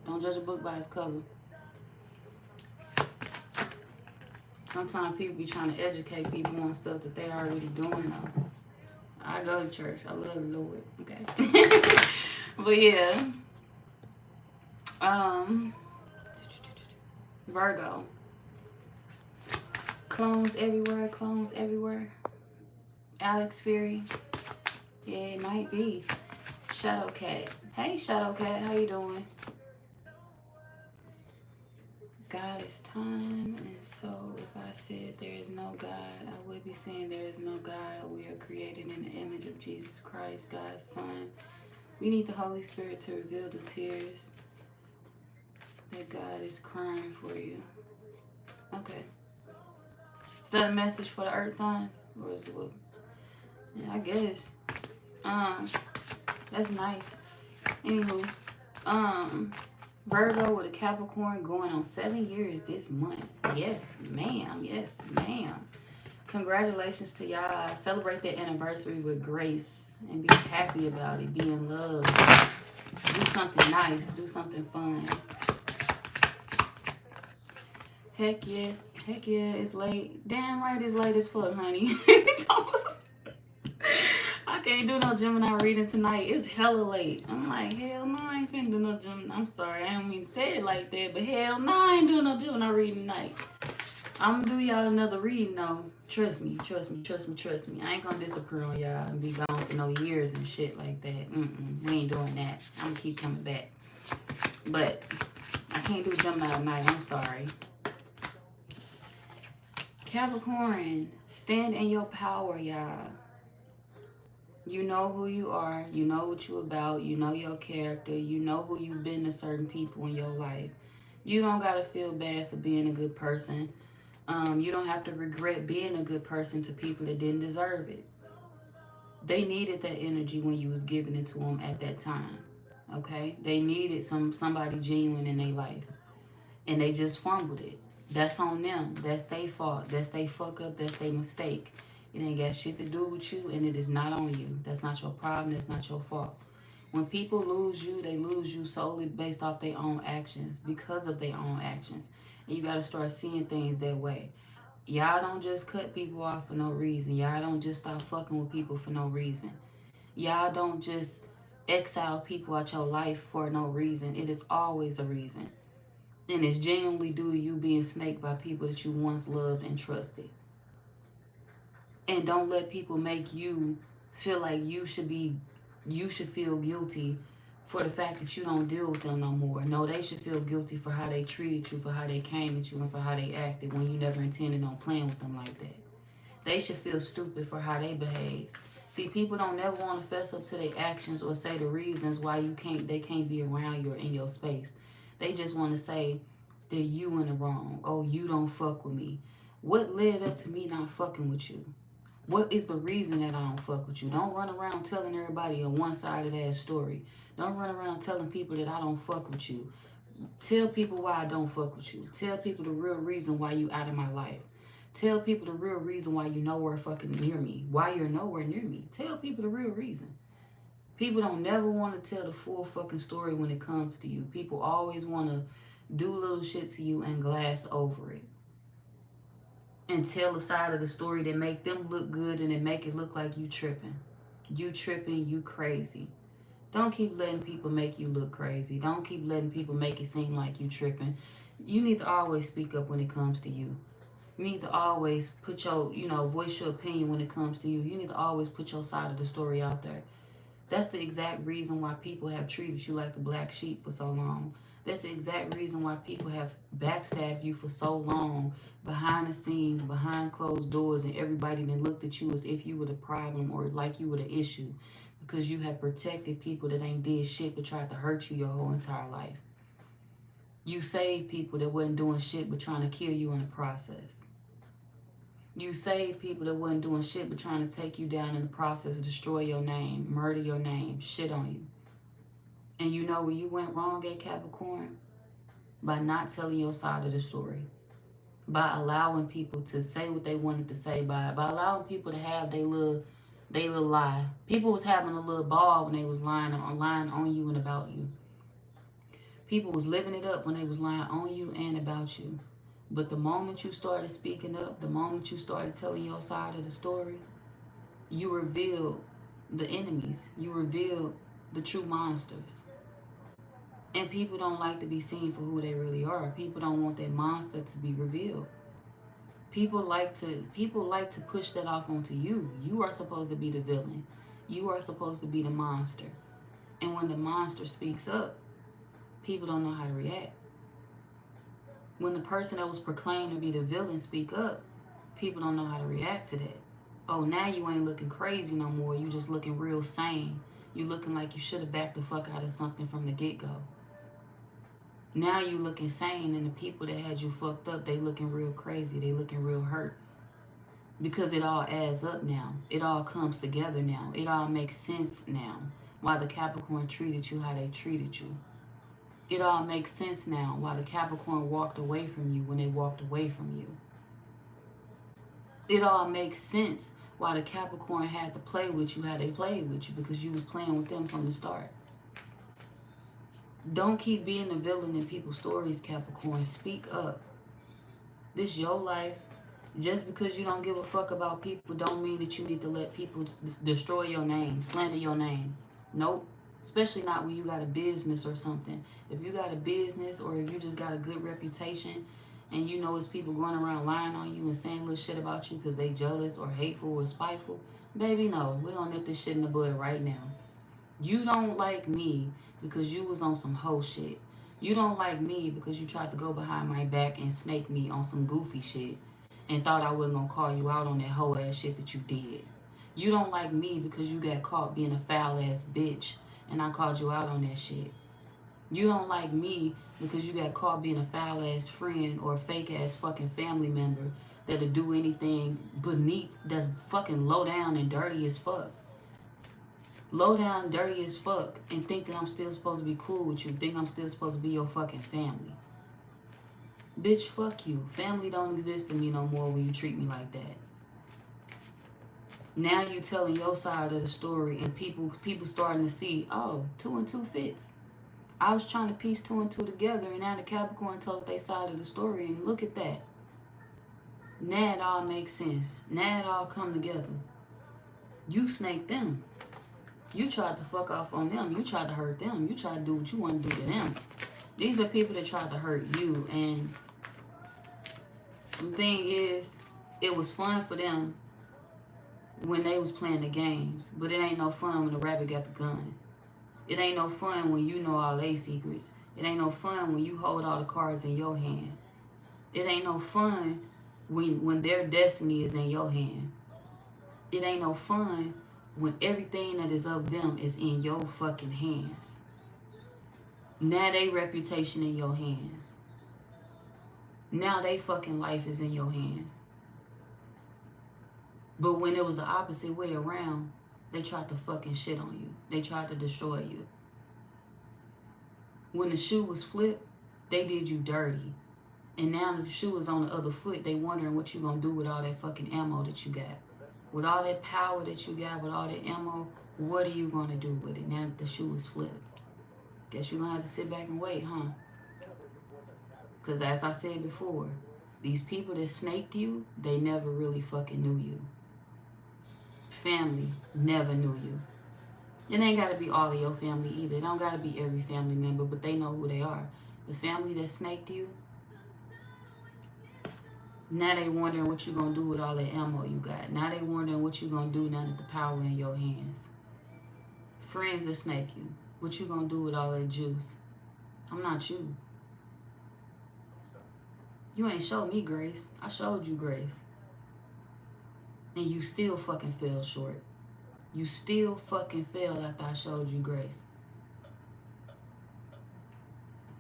don't judge a book by its cover. Sometimes people be trying to educate people on stuff that they already doing, though. I go to church. I love the Lord. Okay. But yeah. Virgo. Clones everywhere. Clones everywhere. Alex Fury. Yeah, it might be. Shadow Cat. Hey, Shadow Cat. How you doing? God is time, and so if I said there is no God, I would be saying there is no God. We are created in the image of Jesus Christ, God's Son. We need the Holy Spirit to reveal the tears that God is crying for you. Okay. Is that a message for the earth signs? Or is it what? Yeah, I guess. That's nice. Anywho, Virgo with a Capricorn going on 7 years this month. Yes, ma'am. Yes, ma'am. Congratulations to y'all. Celebrate that anniversary with grace and be happy about it. Be in love. Do something nice. Do something fun. Heck yeah. Heck yeah, it's late. Damn right it's late as fuck, honey. I can't do no Gemini reading tonight. It's hella late. I'm like, hell no, I ain't finna do no Gemini. I'm sorry, I don't mean to say it like that, but hell no, I ain't doing no Gemini reading tonight. I'm gonna do y'all another reading though. Trust me. I ain't gonna disappear on y'all and be gone for no years and shit like that. We ain't doing that. I'm gonna keep coming back. But I can't do Gemini tonight. I'm sorry. Capricorn, stand in your power, y'all. You know who you are. You know what you're about. You know your character. You know who you've been to certain people in your life. You don't got to feel bad for being a good person. You don't have to regret being a good person to people that didn't deserve it. They needed that energy when you was giving it to them at that time. Okay? They needed somebody genuine in their life. And they just fumbled it. That's on them. That's their fault. That's their fuck up. That's their mistake. It ain't got shit to do with you, and it is not on you. That's not your problem. That's not your fault. When people lose you, they lose you solely based off their own actions, because of their own actions. And you got to start seeing things that way. Y'all don't just cut people off for no reason. Y'all don't just stop fucking with people for no reason. Y'all don't just exile people out your life for no reason. It is always a reason. And it's genuinely due to you being snaked by people that you once loved and trusted. And don't let people make you feel like you should feel guilty for the fact that you don't deal with them no more. No, they should feel guilty for how they treated you, for how they came at you, and for how they acted when you never intended on playing with them like that. They should feel stupid for how they behave. See, people don't never want to fess up to their actions or say the reasons why they can't be around you or in your space. They just want to say that you in the wrong. Oh, you don't fuck with me. What led up to me not fucking with you? What is the reason that I don't fuck with you? Don't run around telling everybody a one-sided ass story. Don't run around telling people that I don't fuck with you. Tell people why I don't fuck with you. Tell people the real reason why you out of my life. Tell people the real reason why you nowhere fucking near me. Why you're nowhere near me. Tell people the real reason. People don't never want to tell the full fucking story when it comes to you. People always want to do little shit to you and glass over it. And tell a side of the story that make them look good and then make it look like you tripping. You tripping, you crazy. Don't keep letting people make you look crazy. Don't keep letting people make it seem like you tripping. You need to always speak up when it comes to you. You need to always put your, voice your opinion when it comes to you. You need to always put your side of the story out there. That's the exact reason why people have treated you like the black sheep for so long. That's the exact reason why people have backstabbed you for so long, behind the scenes, behind closed doors, and everybody then looked at you as if you were the problem or like you were the issue, because you have protected people that ain't did shit but tried to hurt you your whole entire life. You saved people that wasn't doing shit but trying to kill you in the process. You saved people that wasn't doing shit but trying to take you down in the process, destroy your name, murder your name, shit on you. And you know where you went wrong at, Capricorn? By not telling your side of the story. By allowing people to say what they wanted to say, by allowing people to have their little lie. People was having a little ball when they was lying on you and about you. People was living it up when they was lying on you and about you. But the moment you started speaking up, the moment you started telling your side of the story, you revealed the enemies. You revealed the true monsters. And people don't like to be seen for who they really are. People don't want that monster to be revealed. People like to push that off onto you. You are supposed to be the villain. You are supposed to be the monster. And when the monster speaks up, people don't know how to react. When the person that was proclaimed to be the villain speak up, people don't know how to react to that. Oh, now you ain't looking crazy no more. You just looking real sane. You looking like you should have backed the fuck out of something from the get-go. Now you looking sane, and the people that had you fucked up, they looking real crazy. They looking real hurt. Because it all adds up now. It all comes together now. It all makes sense now. Why the Capricorn treated you how they treated you. It all makes sense now why the Capricorn walked away from you when they walked away from you. It all makes sense why the Capricorn had to play with you how they played with you, because you was playing with them from the start. Don't keep being the villain in people's stories, Capricorn. Speak up. This is your life. Just because you don't give a fuck about people don't mean that you need to let people destroy your name, slander your name. Nope. Especially not when you got a business or something. If you got a business, or if you just got a good reputation and you know it's people going around lying on you and saying little shit about you because they jealous or hateful or spiteful, baby, no. We're going to nip this shit in the bud right now. You don't like me because you was on some hoe shit. You don't like me because you tried to go behind my back and snake me on some goofy shit and thought I wasn't going to call you out on that hoe ass shit that you did. You don't like me because you got caught being a foul ass bitch and I called you out on that shit. You don't like me because you got caught being a foul ass friend or a fake ass fucking family member that'll do anything beneath, that's fucking low down and dirty as fuck. Low down, dirty as fuck, and think that I'm still supposed to be cool with you. Think I'm still supposed to be your fucking family. Bitch, fuck you. Family don't exist to me no more when you treat me like that. Now you telling your side of the story, and people starting to see, oh, 2 and 2 fits. I was trying to piece 2 and 2 together, and now the Capricorn told their side of the story, and look at that. Now it all makes sense. Now it all come together. You snaked them. You tried to fuck off on them. You tried to hurt them. You tried to do what you want to do to them. These are people that tried to hurt you. And the thing is, it was fun for them when they was playing the games. But it ain't no fun when the rabbit got the gun. It ain't no fun when you know all their secrets. It ain't no fun when you hold all the cards in your hand. It ain't no fun when their destiny is in your hand. It ain't no fun when everything that is of them is in your fucking hands. Now they reputation in your hands. Now they fucking life is in your hands. But when it was the opposite way around, they tried to fucking shit on you. They tried to destroy you. When the shoe was flipped, they did you dirty. And now the shoe is on the other foot. They wondering what you gonna do with all that fucking ammo that you got. With all that power that you got, with all that ammo, what are you going to do with it now that the shoe is flipped? Guess you're going to have to sit back and wait, huh? Because as I said before, these people that snaked you, they never really fucking knew you. Family never knew you. It ain't got to be all of your family either. It don't got to be every family member, but they know who they are. The family that snaked you, Now they wondering what you gonna do with all that ammo you got. Now they wondering what you gonna do now that the power in your hands. Friends that snake you. What you gonna do with all that juice? I'm not you. You ain't showed me grace. I showed you grace. And you still fucking fell short. You still fucking fell after I showed you grace.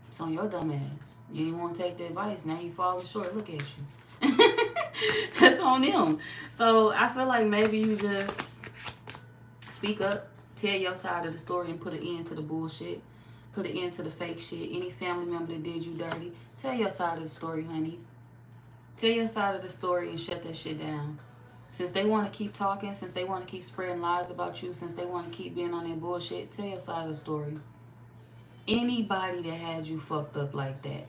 It's on your dumb ass. You didn't want to take the advice. Now you falling short. Look at you. That's on them. So I feel like maybe you just speak up, tell your side of the story, and put an end to the bullshit. Put an end to the fake shit. Any family member that did you dirty, tell your side of the story, honey. Tell your side of the story and shut that shit down. Since they want to keep talking, since they want to keep spreading lies about you, since they want to keep being on their bullshit, tell your side of the story. Anybody that had you fucked up like that.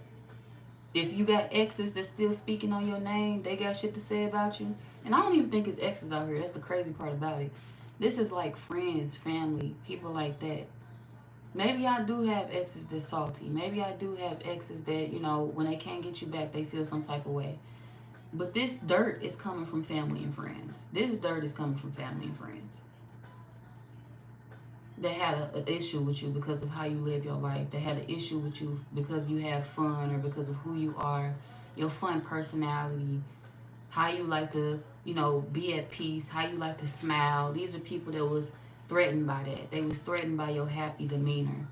If you got exes that's still speaking on your name, they got shit to say about you. And I don't even think it's exes out here. That's the crazy part about it. This is like friends, family, people like that. Maybe I do have exes that's salty. Maybe I do have exes that, you know, when they can't get you back, they feel some type of way. But this dirt is coming from family and friends. This dirt is coming from family and friends. They had an issue with you because of how you live your life. They had an issue with you because you have fun or because of who you are, your fun personality, how you like to, you know, be at peace, how you like to smile. These are people that was threatened by that. They was threatened by your happy demeanor.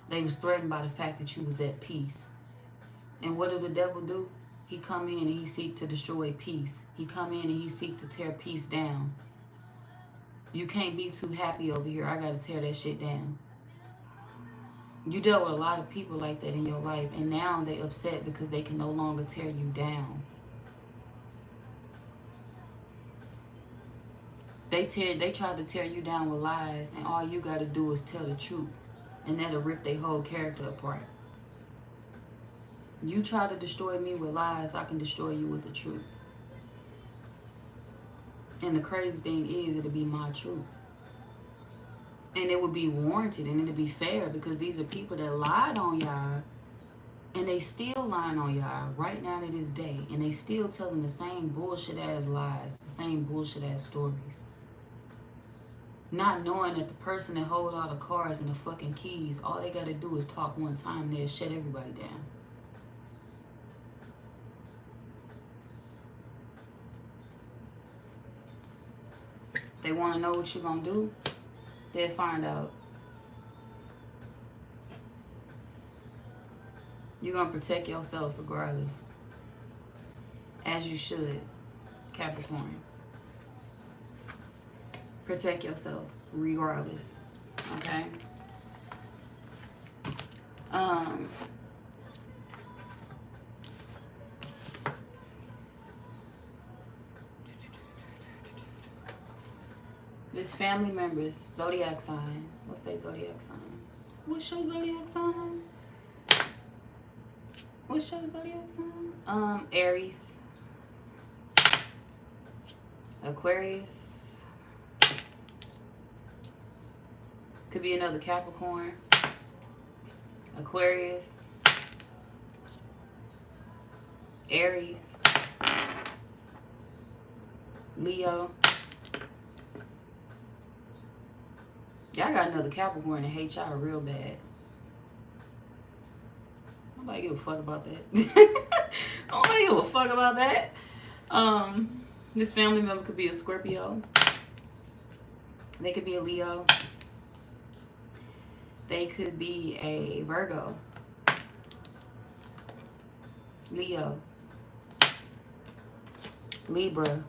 They was threatened by the fact that you was at peace. And what did the devil do? He come in and he seek to destroy peace. He come in and he seek to tear peace down. You can't be too happy over here. I got to tear that shit down. You dealt with a lot of people like that in your life, and now they upset because they can no longer tear you down. They tried to tear you down with lies, and all you got to do is tell the truth, and that'll rip their whole character apart. You try to destroy me with lies, I can destroy you with the truth. And the crazy thing is, it'll be my truth. And it would be warranted, and it'll be fair, because these are people that lied on y'all, and they still lying on y'all right now to this day, and they still telling the same bullshit ass lies, the same bullshit ass stories. Not knowing that the person that hold all the cards and the fucking keys, all they gotta do is talk one time and they'll shut everybody down. They want to know what you're going to do, they'll find out. You're going to protect yourself regardless. As you should, Capricorn. Protect yourself regardless. Okay? This family member's zodiac sign. What's their zodiac sign? What's your zodiac sign? What's your zodiac sign? Aries. Aquarius. Could be another Capricorn. Aquarius. Aries. Leo. Y'all got another Capricorn that hates y'all real bad. Nobody give a fuck about that. Nobody give a fuck about that. This family member could be a Scorpio. They could be a Leo. They could be a Virgo. Leo. Libra.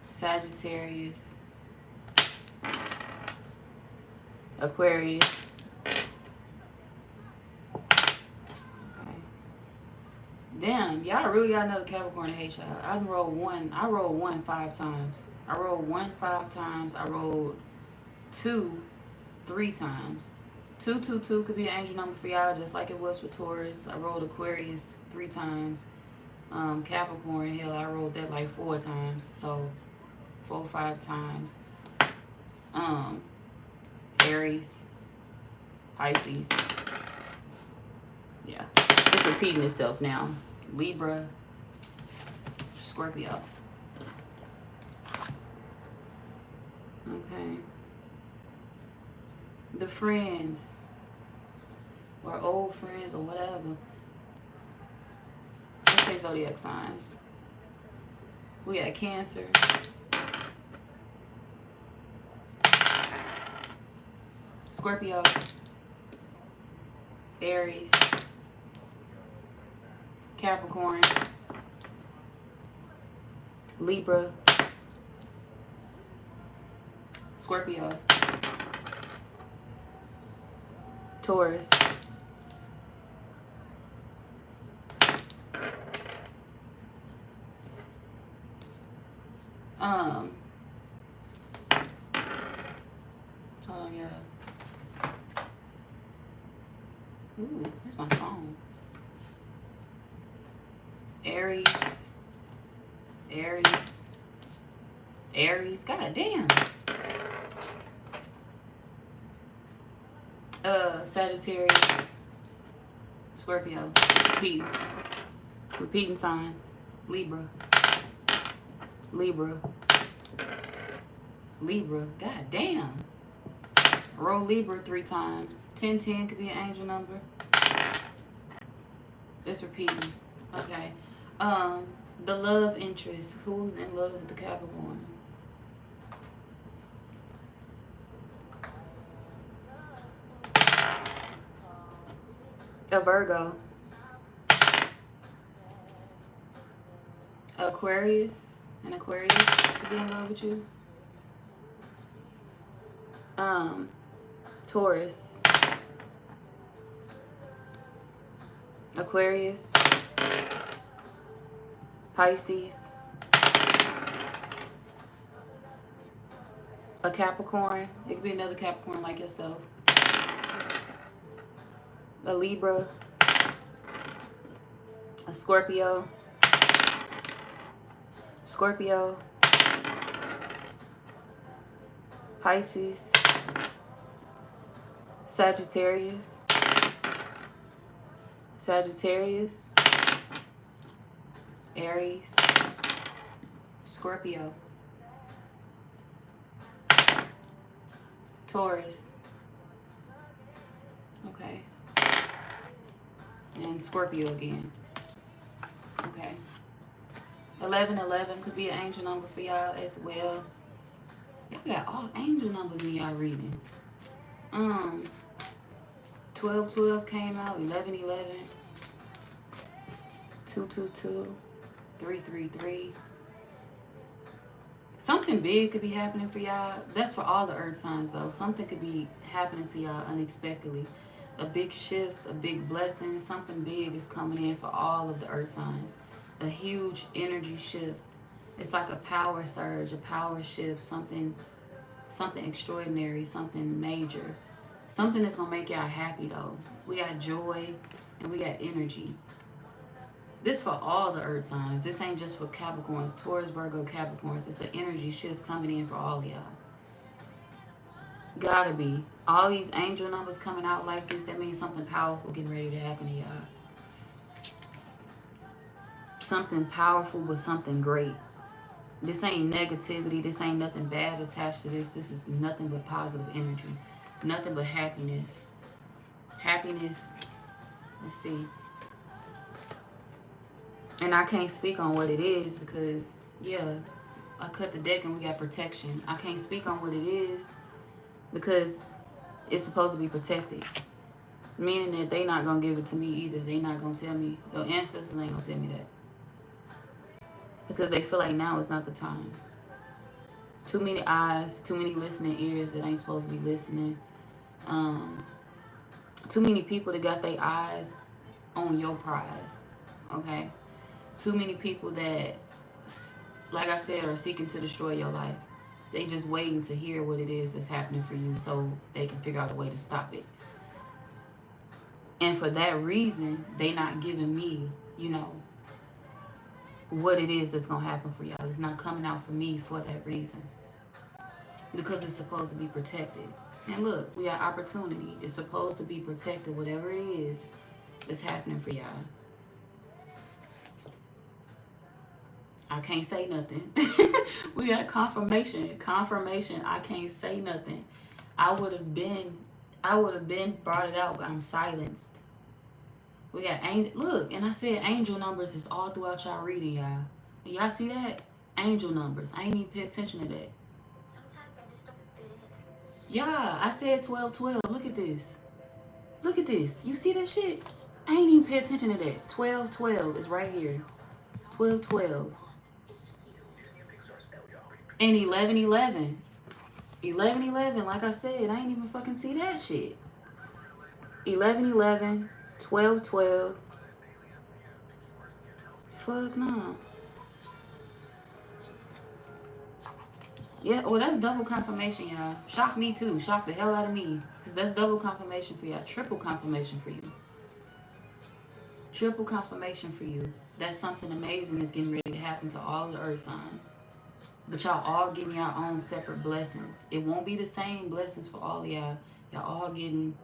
Sagittarius, Aquarius. Okay. Damn, y'all really got another Capricorn to hate y'all. I rolled one 5 times. I rolled 1 5 times. I rolled 2 3 times. 222 could be an angel number for y'all, just like it was for Taurus. I rolled Aquarius 3 times. Capricorn, hell, I wrote that like 4 times. So 4 or 5 times. Aries, Pisces. Yeah, it's repeating itself now. Libra, Scorpio. Okay. The friends, or old friends, or whatever. Let's say zodiac signs. We got Cancer, Scorpio, Aries, Capricorn, Libra, Scorpio, Taurus, oh yeah. Ooh, that's my song. Aries, god damn. Sagittarius, Scorpio. It's repeating signs. Libra, god damn. Roll Libra 3 times. 1010 could be an angel number. It's repeating. Okay. The love interest. Who's in love with the Capricorn? A Virgo. Aquarius. An Aquarius could be in love with you. Taurus. Aquarius. Pisces. A Capricorn. It could be another Capricorn like yourself. A Libra. A Scorpio. Pisces. Sagittarius. Aries. Scorpio. Taurus. Okay. And Scorpio again. Okay. 1111 could be an angel number for y'all as well. Y'all got all angel numbers in y'all reading. 1212 came out, 1111, 222, 333. Something big could be happening for y'all. That's for all the earth signs though. Something could be happening to y'all unexpectedly. A big shift, a big blessing, something big is coming in for all of the earth signs. A huge energy shift. It's like a power surge, a power shift, something extraordinary, something major. Something that's gonna make y'all happy though. We got joy and we got energy. This for all the earth signs. This ain't just for Capricorns, Taurus, Virgo, Capricorns. It's an energy shift coming in for all of y'all. Gotta be. All these angel numbers coming out like this, that means something powerful getting ready to happen to y'all. Something powerful but something great. This ain't negativity. This ain't nothing bad attached to this. This is nothing but positive energy. Nothing but happiness. Happiness. Let's see. And I can't speak on what it is because, yeah, I cut the deck and we got protection. I can't speak on what it is because it's supposed to be protected. Meaning that they not going to give it to me either. They not going to tell me. Your ancestors ain't going to tell me that. Because they feel like now is not the time. Too many eyes, too many listening ears that ain't supposed to be listening. Too many people that got their eyes on your prize. Okay? Too many people that, like I said, are seeking to destroy your life. They just waiting to hear what it is that's happening for you so they can figure out a way to stop it. And for that reason, they not giving me, you know, what it is that's going to happen for y'all. It's not coming out for me for that reason. Because it's supposed to be protected. And look, we got opportunity. It's supposed to be protected. Whatever it is that's happening for y'all. I can't say nothing. We got confirmation. Confirmation. I can't say nothing. I would have been brought it out, but I'm silenced. We got look, and I said angel numbers is all throughout y'all reading, y'all. And y'all see that? Angel numbers. I ain't even pay attention to that. Sometimes I just don't fit it. Yeah, I said 1212. Look at this. Look at this. You see that shit? I ain't even pay attention to that. 1212 is right here. 1212. And 1111. 1111, like I said, I ain't even fucking see that shit. 1111, 1212. Fuck no. Yeah, well, that's double confirmation, y'all. Shock me too. Shock the hell out of me. Because that's double confirmation for y'all. Triple confirmation for you. Triple confirmation for you. That something amazing is getting ready to happen to all the earth signs. But y'all all getting your own separate blessings. It won't be the same blessings for all of y'all. Y'all all getting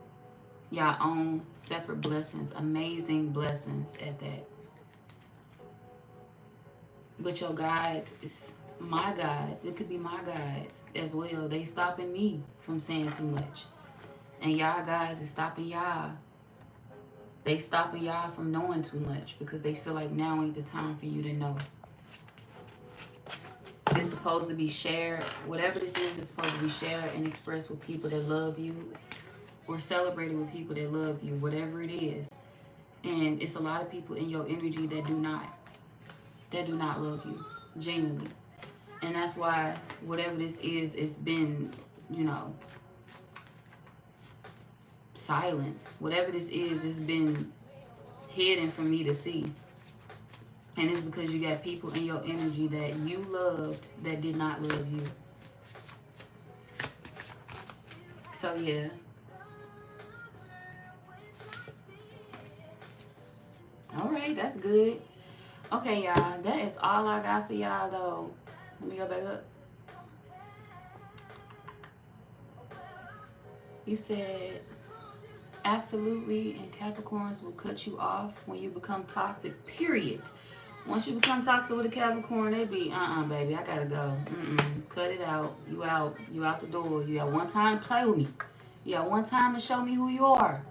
your own separate blessings. Amazing blessings at that. But your guides, it's my guides. It could be my guides as well. They stopping me from saying too much. And y'all guys is stopping y'all. They stopping y'all from knowing too much because they feel like now ain't the time for you to know. It's supposed to be shared. Whatever this is, it's supposed to be shared and expressed with people that love you or celebrated with people that love you, whatever it is. And it's a lot of people in your energy that do not love you, genuinely. And that's why whatever this is, it's been, you know, silence. Whatever this is, it's been hidden for me to see. And it's because you got people in your energy that you loved that did not love you. So yeah. All right, that's good. Okay, y'all, that is all I got for y'all though. Let me go back up. You said absolutely, and Capricorns will cut you off when you become toxic, period. Once you become toxic with a Capricorn, they be, baby, I gotta go. Cut it out. You out. You out the door. You got one time to play with me. You got one time to show me who you are.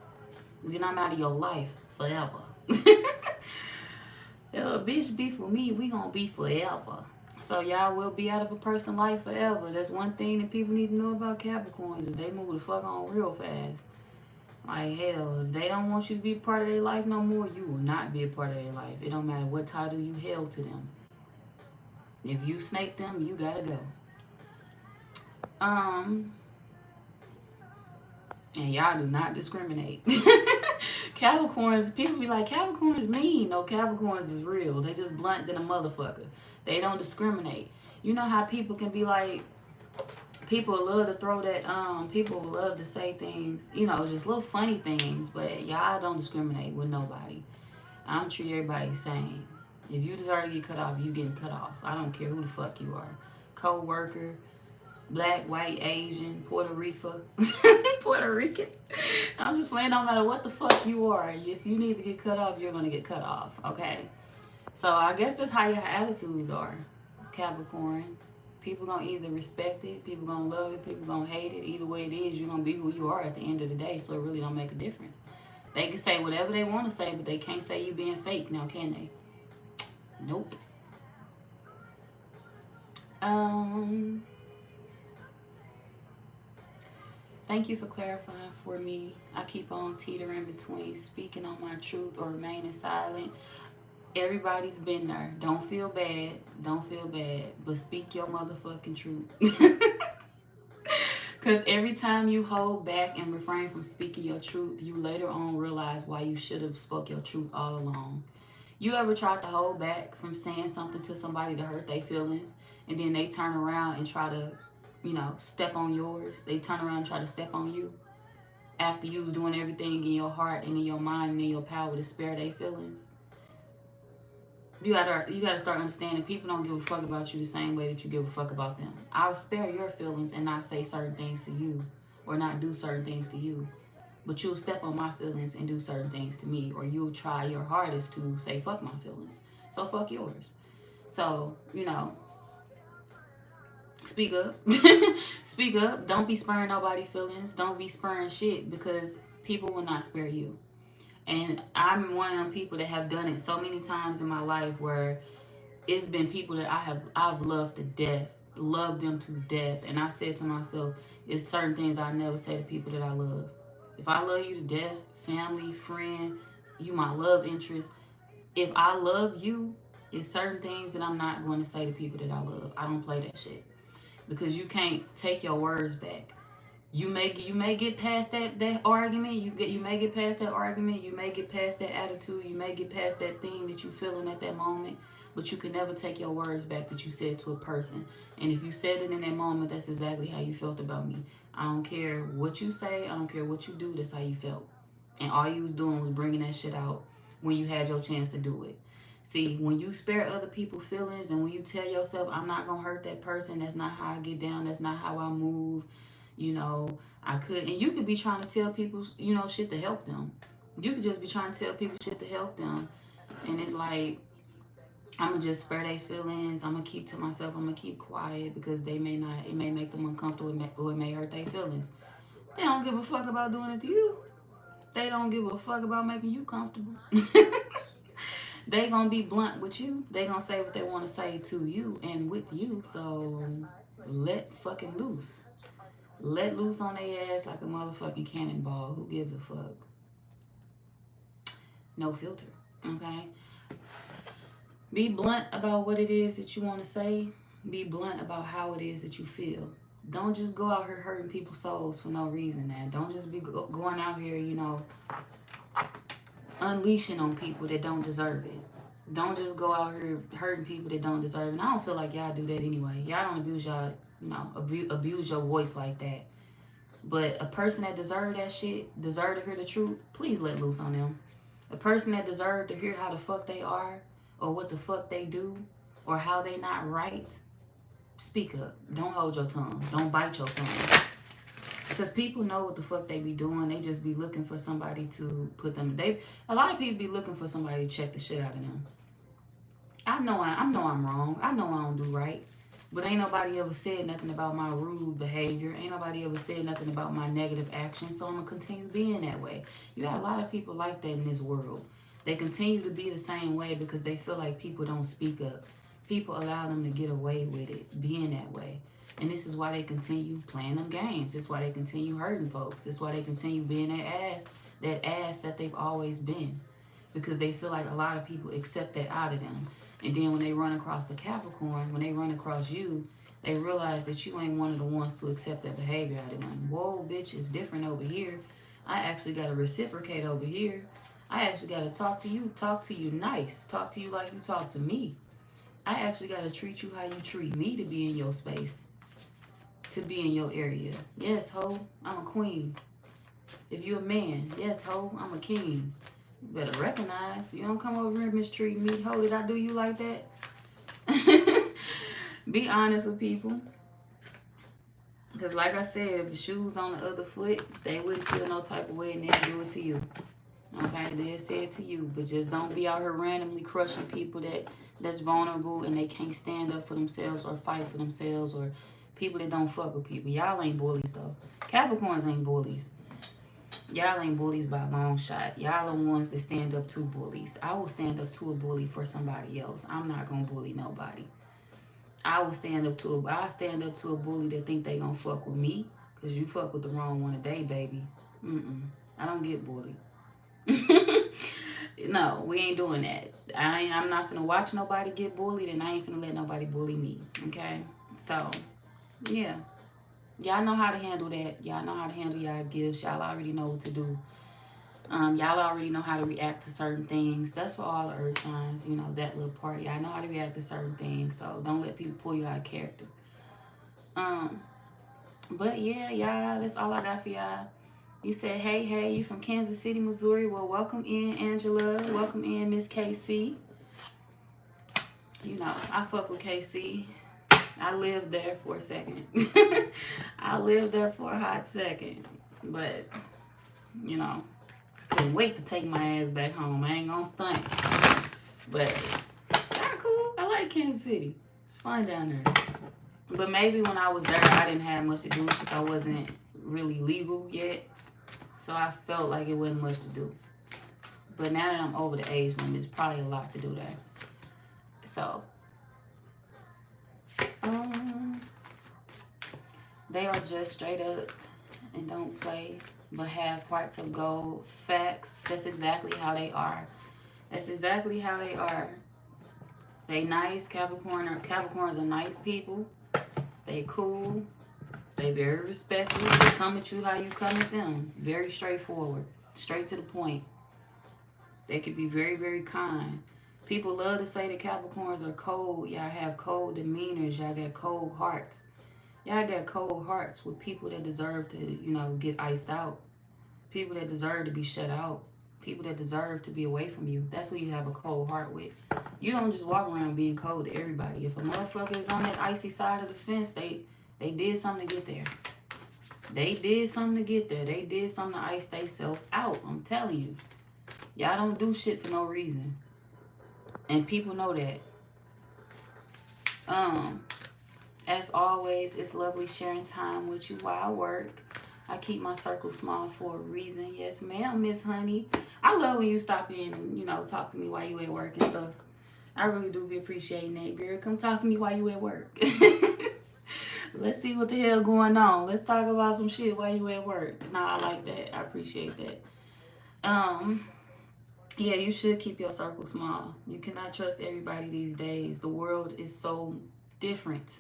Then I'm out of your life forever. If a bitch beef with me, we gonna be forever. So y'all will be out of a person's life forever. That's one thing that people need to know about Capricorns is they move the fuck on real fast. Like, hell, if they don't want you to be a part of their life no more, you will not be a part of their life. It don't matter what title you held to them. If you snake them, you gotta go. And y'all do not discriminate. Capricorns, people be like, Capricorns mean. No, Capricorns is real. They just blunt than a motherfucker. They don't discriminate. You know how people can be like, people love to throw that, people love to say things, you know, just little funny things, but y'all don't discriminate with nobody. I don't treat everybody the same. If you deserve to get cut off, you getting cut off. I don't care who the fuck you are. Co-worker, black, white, Asian, Puerto Rican. Puerto Rican. I'm just playing, no matter what the fuck you are. If you need to get cut off, you're going to get cut off, okay? So I guess that's how your attitudes are, Capricorn. People gonna either respect it, people gonna love it, people gonna hate it. Either way it is, you're gonna be who you are at the end of the day, so it really don't make a difference. They can say whatever they want to say, but they can't say you being fake now, can they? Nope. Thank you for clarifying for me. I keep on teetering between speaking on my truth or remaining silent. Everybody's been there. Don't feel bad. Don't feel bad. But speak your motherfucking truth. Because every time you hold back and refrain from speaking your truth, you later on realize why you should have spoke your truth all along. You ever tried to hold back from saying something to somebody to hurt their feelings, and then they turn around and try to, you know, step on yours? They turn around and try to step on you after you was doing everything in your heart and in your mind and in your power to spare their feelings? You gotta start understanding people don't give a fuck about you the same way that you give a fuck about them. I'll spare your feelings and not say certain things to you or not do certain things to you. But you'll step on my feelings and do certain things to me, or you'll try your hardest to say fuck my feelings. So fuck yours. So, speak up. Speak up. Don't be sparing nobody feelings. Don't be sparing shit because people will not spare you. And I'm one of them people that have done it so many times in my life where it's been people that I've loved to death, loved them to death. And I said to myself, it's certain things I never say to people that I love. If I love you to death, family, friend, you my love interest. If I love you, it's certain things that I'm not going to say to people that I love. I don't play that shit because you can't take your words back. You may get past that argument. You may get past that argument. You may get past that attitude. You may get past that thing that you feeling at that moment. But you can never take your words back that you said to a person. And if you said it in that moment, that's exactly how you felt about me. I don't care what you say. I don't care what you do. That's how you felt. And all you was doing was bringing that shit out when you had your chance to do it. See, when you spare other people's feelings and when you tell yourself, I'm not going to hurt that person, that's not how I get down, that's not how I move, I could, and you could be trying to tell people, shit to help them. You could just be trying to tell people shit to help them. And it's like, I'm going to just spare their feelings. I'm going to keep to myself. I'm going to keep quiet because it may make them uncomfortable or it may hurt their feelings. They don't give a fuck about doing it to you. They don't give a fuck about making you comfortable. They gonna be blunt with you. They gonna say what they want to say to you and with you. So let fucking loose. Let loose on their ass like a motherfucking cannonball. Who gives a fuck? No filter. Okay? Be blunt about what it is that you want to say. Be blunt about how it is that you feel. Don't just go out here hurting people's souls for no reason, man. Don't just be going out here, unleashing on people that don't deserve it. Don't just go out here hurting people that don't deserve it. And I don't feel like y'all do that anyway. Y'all don't abuse your voice like that. But a person that deserve that shit, deserve to hear the truth, please let loose on them. A person that deserve to hear how the fuck they are, or what the fuck they do, or how they not right, speak up. Don't hold your tongue. Don't bite your tongue. Because people know what the fuck they be doing. They just be looking for somebody to put them. A lot of people be looking for somebody to check the shit out of them. I know I'm wrong. I know I don't do right. But ain't nobody ever said nothing about my rude behavior. Ain't nobody ever said nothing about my negative actions. So I'm going to continue being that way. You got a lot of people like that in this world. They continue to be the same way because they feel like people don't speak up. People allow them to get away with it, being that way. And this is why they continue playing them games. This is why they continue hurting folks. This is why they continue being that ass that they've always been. Because they feel like a lot of people accept that out of them. And then when they run across the Capricorn, when they run across you, they realize that you ain't one of the ones to accept that behavior out of them. Whoa, bitch, it's different over here. I actually got to reciprocate over here. I actually got to talk to you nice. Talk to you like you talk to me. I actually got to treat you how you treat me to be in your space. To be in your area. Yes, ho, I'm a queen. If you a man, yes, ho, I'm a king. You better recognize. You don't come over here and mistreat me. Ho, did I do you like that? Be honest with people. Because like I said, if the shoe's on the other foot, they wouldn't feel no type of way and they'll do it to you. Okay, they'll say it to you. But just don't be out here randomly crushing people that's vulnerable and they can't stand up for themselves or fight for themselves, or people that don't fuck with people. Y'all ain't bullies though. Capricorns ain't bullies. Y'all ain't bullies by a long shot. Y'all are ones that stand up to bullies. I will stand up to a bully for somebody else. I'm not gonna bully nobody. I stand up to a bully that think they gonna fuck with me. Cause you fuck with the wrong one today, baby. I don't get bullied. No, we ain't doing that. I'm not finna watch nobody get bullied, and I ain't finna let nobody bully me. Okay? So yeah. Y'all know how to handle that. Y'all know how to handle y'all gifts. Y'all already know what to do. Y'all already know how to react to certain things. That's for all the earth signs, that little part. Y'all know how to react to certain things. So don't let people pull you out of character. But yeah, y'all, that's all I got for y'all. You said, hey, you from Kansas City, Missouri. Well, welcome in, Angela. Welcome in, Miss KC. You know, I fuck with KC. I lived there for a second. I lived there for a hot second. But, you know, I couldn't wait to take my ass back home. I ain't gonna stunt. But, yeah, cool. I like Kansas City. It's fun down there. But maybe when I was there, I didn't have much to do because I wasn't really legal yet. So I felt like it wasn't much to do. But now that I'm over the age limit, it's probably a lot to do there. So, they are just straight up and don't play, but have hearts of gold. Facts. That's exactly how they are. That's exactly how they are. They nice. Capricorns are nice people. They cool. They very respectful. They come at you how you come at them. Very straightforward. Straight to the point. They can be very, very kind. People love to say that Capricorns are cold. Y'all have cold demeanors. Y'all got cold hearts. Y'all got cold hearts with people that deserve to, you know, get iced out. People that deserve to be shut out. People that deserve to be away from you. That's who you have a cold heart with. You don't just walk around being cold to everybody. If a motherfucker is on that icy side of the fence, they did something to get there. They did something to get there. They did something to ice themselves out. I'm telling you. Y'all don't do shit for no reason. And people know that. As always, it's lovely sharing time with you while I work. I keep my circle small for a reason. Yes, ma'am, Miss Honey. I love when you stop in and, you know, talk to me while you at work and stuff. I really do be appreciating that, girl. Come talk to me while you at work. Let's see what the hell going on. Let's talk about some shit while you at work. Nah, I like that. I appreciate that. Yeah, you should keep your circle small. You cannot trust everybody these days. The world is so different.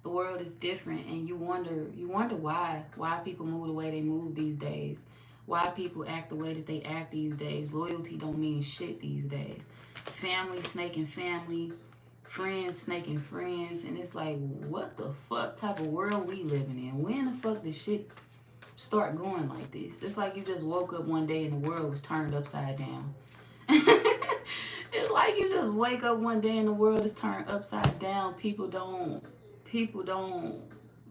The world is different, and you wonder why people move the way they move these days. Why people act the way that they act these days. Loyalty don't mean shit these days. Family snaking family, friends snaking friends, and it's like, what the fuck type of world we living in? When the fuck did shit start going like this? It's like you just woke up one day and the world was turned upside down. It's like you just wake up one day and the world is turned upside down. People don't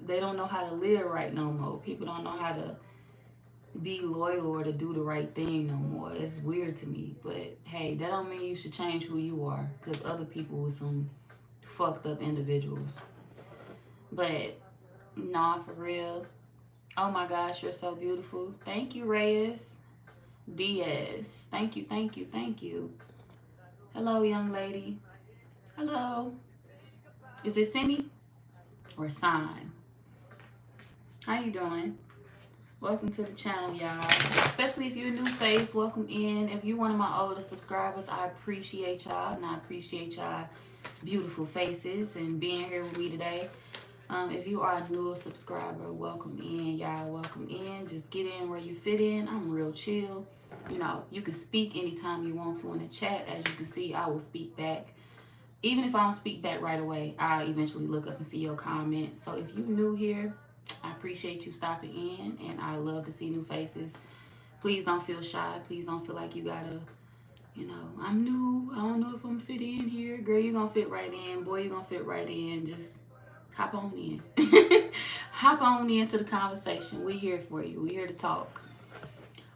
they don't know how to live right no more. People don't know how to be loyal or to do the right thing no more. It's weird to me. But hey, that don't mean you should change who you are, because other people were some fucked up individuals. But nah, for real. Oh my gosh, you're so beautiful. Thank you, Reyes Diaz. Thank you, thank you, thank you. Hello, young lady. Hello. Is it Simi or Sign? How you doing? Welcome to the channel, y'all. Especially if you're a new face, welcome in. If you're one of my older subscribers, I appreciate y'all, and I appreciate y'all beautiful faces and being here with me today. If you are a newer subscriber, welcome in, y'all. Welcome in. Just get in where you fit in. I'm real chill. You know, you can speak anytime you want to in the chat. As you can see, I will speak back. Even if I don't speak back right away, I'll eventually look up and see your comment. So if you're new here, I appreciate you stopping in, and I love to see new faces. Please don't feel shy. Please don't feel like you gotta, you know, I'm new. I don't know if I'm fit in here. Girl, you're gonna fit right in. Boy, you're gonna fit right in. Just hop on in. Hop on into the conversation. We're here for you. We're here to talk.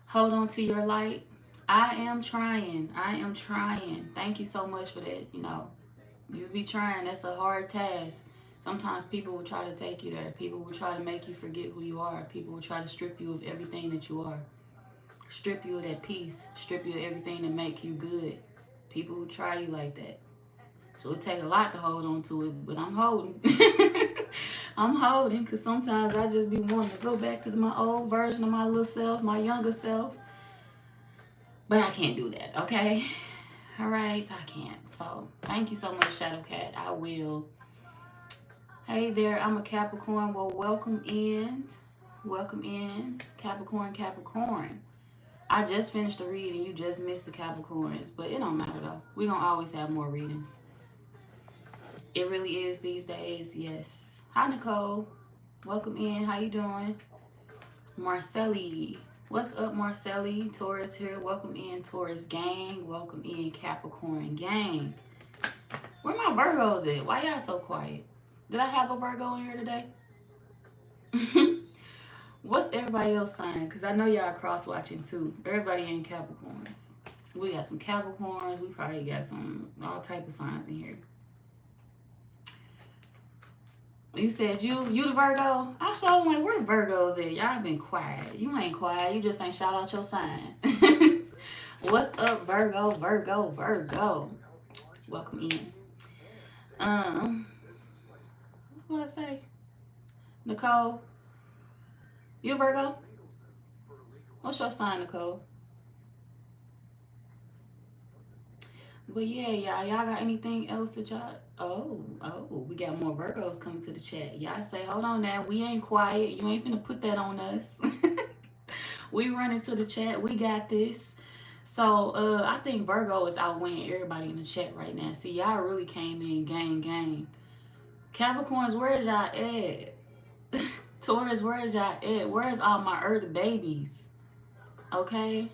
Hold on to your light. I am trying. I am trying. Thank you so much for that. You know, you be trying. That's a hard task. Sometimes people will try to take you there. People will try to make you forget who you are. People will try to strip you of everything that you are. Strip you of that peace. Strip you of everything that make you good. People will try you like that. So it takes a lot to hold on to it, but I'm holding. I'm holding, because sometimes I just be wanting to go back to my old version of my little self, my younger self. But I can't do that, okay? All right, I can't. So thank you so much, Shadowcat. I will. Hey there, I'm a Capricorn. Well, welcome in. Welcome in, Capricorn, Capricorn. I just finished the reading. You just missed the Capricorns, but it don't matter though. We're going to always have more readings. It really is these days, yes. Hi, Nicole. Welcome in. How you doing? Marcelli. What's up, Marcelli? Taurus here. Welcome in, Taurus gang. Welcome in, Capricorn gang. Where my Virgos at? Why y'all so quiet? Did I have a Virgo in here today? What's everybody else sign? Because I know y'all cross watching too. Everybody ain't Capricorns. We got some Capricorns. We probably got some all type of signs in here. You said you the Virgo? I sure like, where the Virgos at? Y'all been quiet. You ain't quiet. You just ain't shout out your sign. What's up, Virgo? Virgo, Virgo. Welcome in. What I say? Nicole, you a Virgo? What's your sign, Nicole? But yeah, y'all got anything else that y'all? Oh, we got more Virgos coming to the chat. Y'all say, hold on now, we ain't quiet. You ain't finna put that on us. We run into the chat. We got this. So I think Virgo is outweighing everybody in the chat right now. See, y'all really came in gang. Capricorns, where is y'all at? Taurus, where is y'all at? Where's all my earth babies? Okay.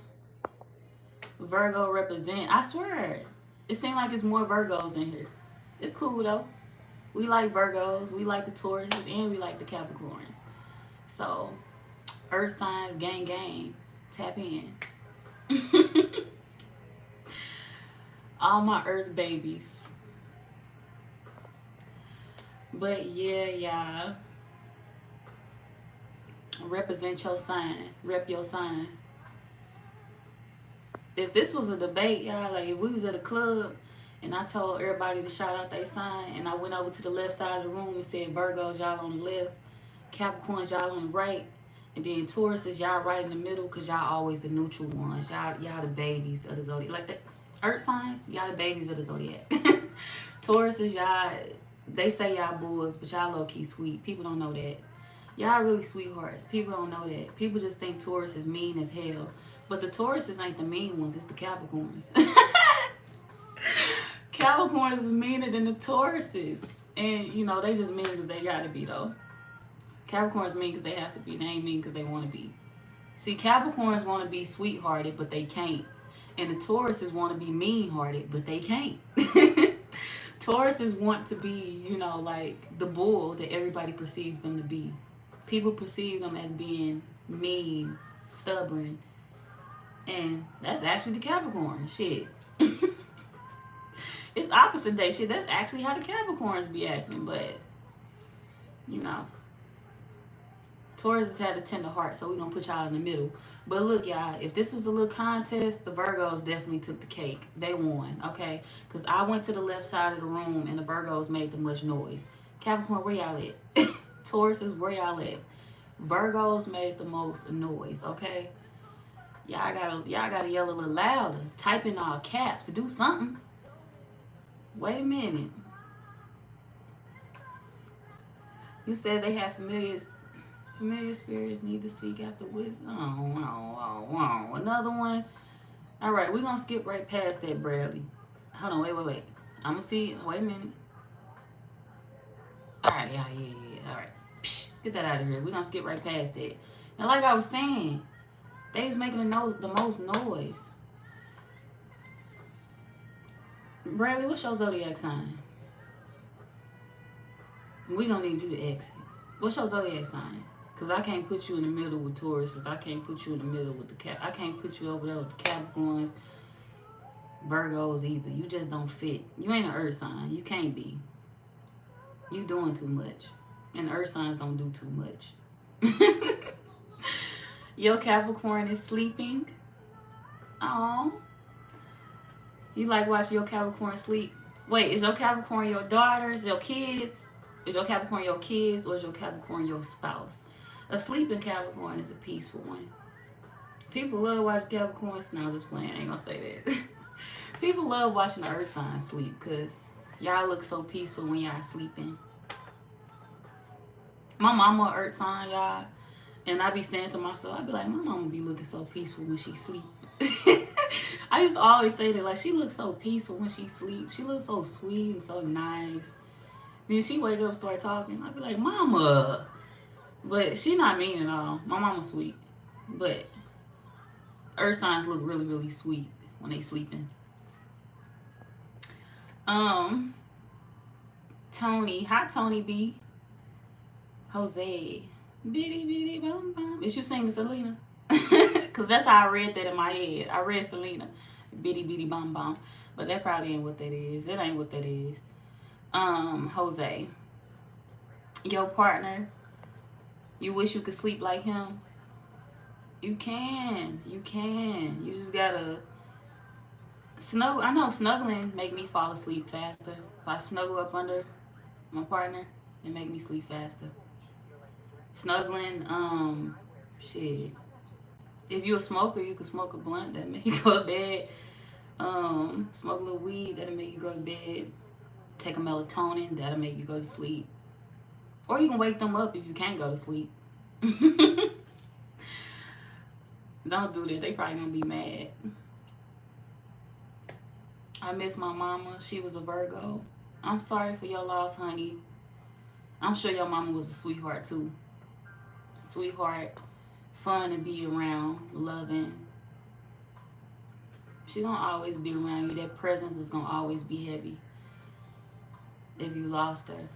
Virgo represent. I swear. It seems like it's more Virgos in here. It's cool though. We like Virgos, we like the Tauruses, and we like the Capricorns. So, earth signs, gang. Tap in. All my earth babies. But yeah. Represent your sign. Rep your sign. If this was a debate, y'all, like if we was at a club and I told everybody to shout out their sign and I went over to the left side of the room and said Virgos, y'all on the left, Capricorns, y'all on the right, and then Tauruses, y'all right in the middle because y'all always the neutral ones. Y'all the babies of the zodiac. Like the earth signs, y'all the babies of the zodiac. Tauruses, y'all, they say y'all bulls, but y'all low-key sweet. People don't know that. Y'all really sweethearts. People don't know that. People just think Taurus is mean as hell. But the Tauruses ain't the mean ones. It's the Capricorns. Capricorns is meaner than the Tauruses. And, you know, they just mean because they got to be, though. Capricorns mean because they have to be. They ain't mean because they want to be. See, Capricorns want to be sweethearted, but they can't. And the Tauruses want to be mean-hearted, but they can't. Tauruses want to be, you know, like the bull that everybody perceives them to be. People perceive them as being mean, stubborn, and that's actually the Capricorn shit. It's opposite day shit. That's actually how the Capricorns be acting, but you know, Taurus has had a tender heart, so we're gonna put y'all in the middle. But look, y'all, if this was a little contest, the Virgos definitely took the cake. They won, okay? Because I went to the left side of the room and the Virgos made the much noise. Capricorn, where y'all at? Taurus, where y'all at? Virgos made the most noise, okay? Y'all gotta yell a little louder. Type in all caps. Do something. Wait a minute. You said they have familiar spirits need to seek after wisdom. Oh. Another one. All right, we're gonna skip right past that, Bradley. Hold on, wait. I'm gonna see. Wait a minute. All right, yeah. All right. Psh, get that out of here. We're gonna skip right past that. And like I was saying, they was making the most noise. Bradley, what's your zodiac sign? We gonna need you to exit. What's your zodiac sign? Because I can't put you in the middle with Taurus. I can't put you in the middle with I can't put you over there with the Capricorns, Virgos either. You just don't fit. You ain't an earth sign. You can't be. You doing too much. And earth signs don't do too much. Your Capricorn is sleeping. Aww. You like watching your Capricorn sleep? Wait, is your Capricorn your daughters, your kids? Is your Capricorn your kids, or is your Capricorn your spouse? A sleeping Capricorn is a peaceful one. People love watching Capricorns. No, I'm just playing. I ain't gonna say that. People love watching the earth sign sleep because y'all look so peaceful when y'all sleeping. My mama earth sign, y'all. And I be saying to myself, I be like, my mama be looking so peaceful when she sleep. I used to always say that, like, she looks so peaceful when she sleeps. She looks so sweet and so nice. Then she wake up and start talking. I be like, mama. But she not mean at all. My mama's sweet. But earth signs look really, really sweet when they sleeping. Tony. Hi, Tony B. Jose. Bitty bitty bum bum. Is you singing Selena? Because that's how I read that in my head. I read Selena. Bitty bitty bum bum. But that probably ain't what that is. It ain't what that is. Jose. Your partner. You wish you could sleep like him? You can. You can. You just gotta snuggle. I know snuggling make me fall asleep faster. If I snuggle up under my partner, it make me sleep faster. Snuggling, shit. If you a smoker, you can smoke a blunt that make you go to bed. Smoke a little weed that'll make you go to bed. Take a melatonin that'll make you go to sleep. Or you can wake them up if you can't go to sleep. Don't do that. They probably gonna be mad. I miss my mama. She was a Virgo. I'm sorry for your loss, honey. I'm sure your mama was a sweetheart too. Sweetheart, fun to be around, loving. She gonna always be around you. That presence is gonna always be heavy if you lost her.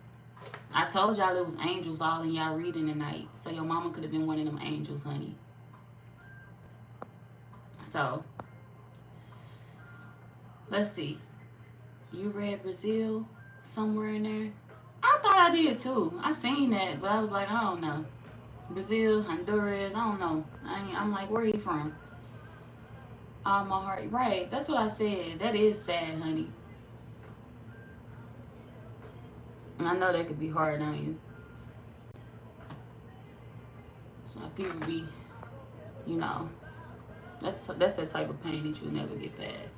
I told y'all it was angels all in y'all reading tonight. So your mama could have been one of them angels, honey. So, let's see. You read Brazil somewhere in there? I thought I did too. I seen that, but I was like, I don't know. Brazil, Honduras, I don't know. I'm like, where he from? All my heart. Right, that's what I said. That is sad, honey. I know that could be hard on you. So people be, you know, that's that type of pain that you'll never get past.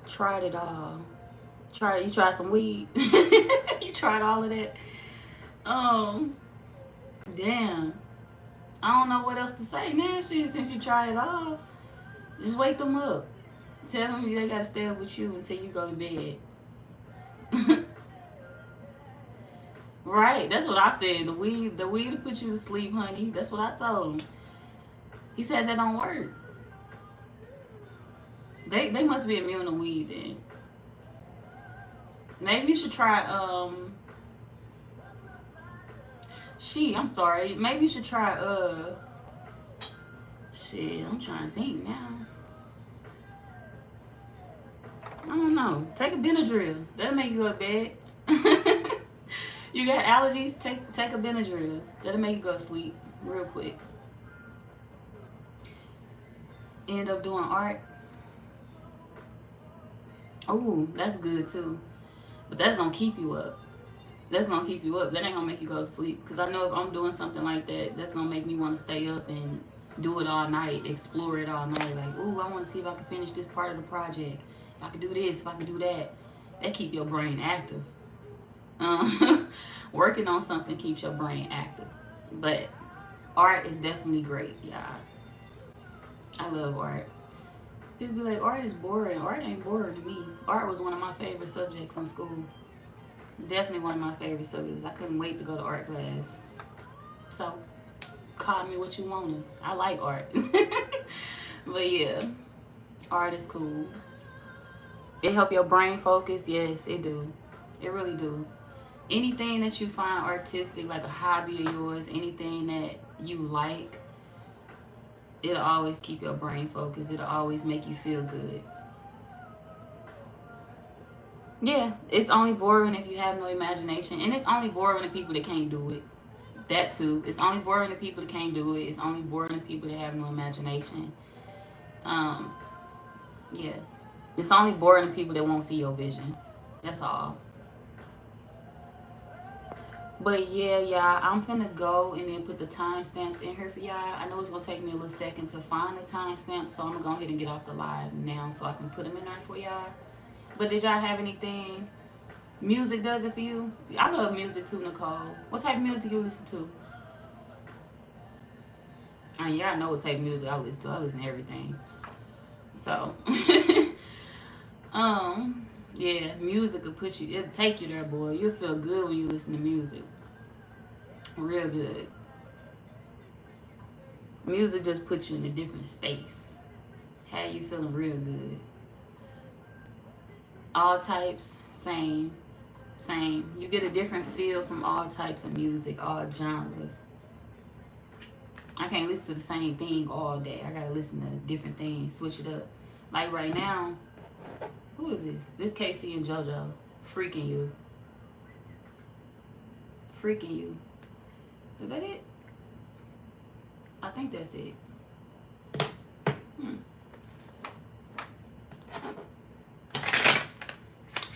Tried it all. You tried some weed. You tried all of that. Damn. I don't know what else to say now, shit, since you tried it all. Just wake them up. Tell them they gotta stay up with you until you go to bed. Right, that's what I said. The weed will put you to sleep, honey. That's what I told him. He said that don't work. They must be immune to weed then. Maybe you should try I'm sorry. Maybe you should try shit, I'm trying to think now. I don't know. Take a Benadryl. That'll make you go to bed. You got allergies? Take a Benadryl. That'll make you go to sleep real quick. End up doing art. Oh, that's good too. But that's gonna keep you up. That's gonna keep you up. That ain't gonna make you go to sleep. Because I know if I'm doing something like that, that's gonna make me want to stay up and do it all night, explore it all night. Like, ooh, I want to see if I can finish this part of the project. If I can do this, if I can do that. That keep your brain active. Working on something keeps your brain active. But art is definitely great, y'all. I love art. People be like, art is boring. Art ain't boring to me. Art was one of my favorite subjects in school. Definitely one of my favorite subjects. I couldn't wait to go to art class. So, call me what you wanna. I like art. But yeah, art is cool. It help your brain focus. Yes, it do. It really do. Anything that you find artistic, like a hobby of yours, anything that you like, it'll always keep your brain focused. It'll always make you feel good. Yeah, it's only boring if you have no imagination. And it's only boring to people that can't do it. That too. It's only boring to people that can't do it. It's only boring to people that have no imagination. Yeah. It's only boring to people that won't see your vision. That's all. But yeah, y'all, I'm finna go and then put the timestamps in here for y'all. I know it's gonna take me a little second to find the timestamps, so I'm gonna go ahead and get off the live now so I can put them in there for y'all. But did y'all have anything? Music does it for you? I love music too, Nicole. What type of music you listen to? I mean, y'all know what type of music I listen to. I listen to everything. So, yeah, music will put you, it'll take you there, boy. You'll feel good when you listen to music. Real good. Music just puts you in a different space. Have you feeling real good. All types, same. Same. You get a different feel from all types of music, all genres. I can't listen to the same thing all day. I gotta listen to different things, switch it up. Like right now, who is this? This Casey and JoJo. Freaking You. Freaking You. Is that it? I think that's it.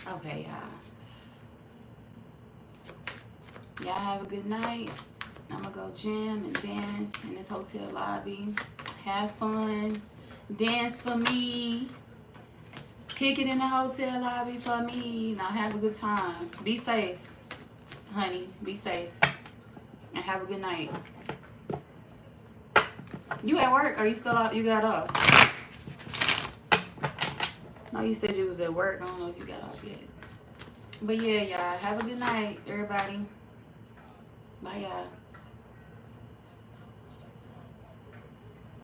Okay, y'all. Y'all have a good night. I'm gonna go gym and dance in this hotel lobby. Have fun. Dance for me. Kick it in the hotel lobby for me. Now have a good time. Be safe, honey. Be safe. And have a good night. You at work? Or you still out? You got off? No, you said you was at work. I don't know if you got off yet. But yeah, y'all. Have a good night, everybody. Bye, y'all.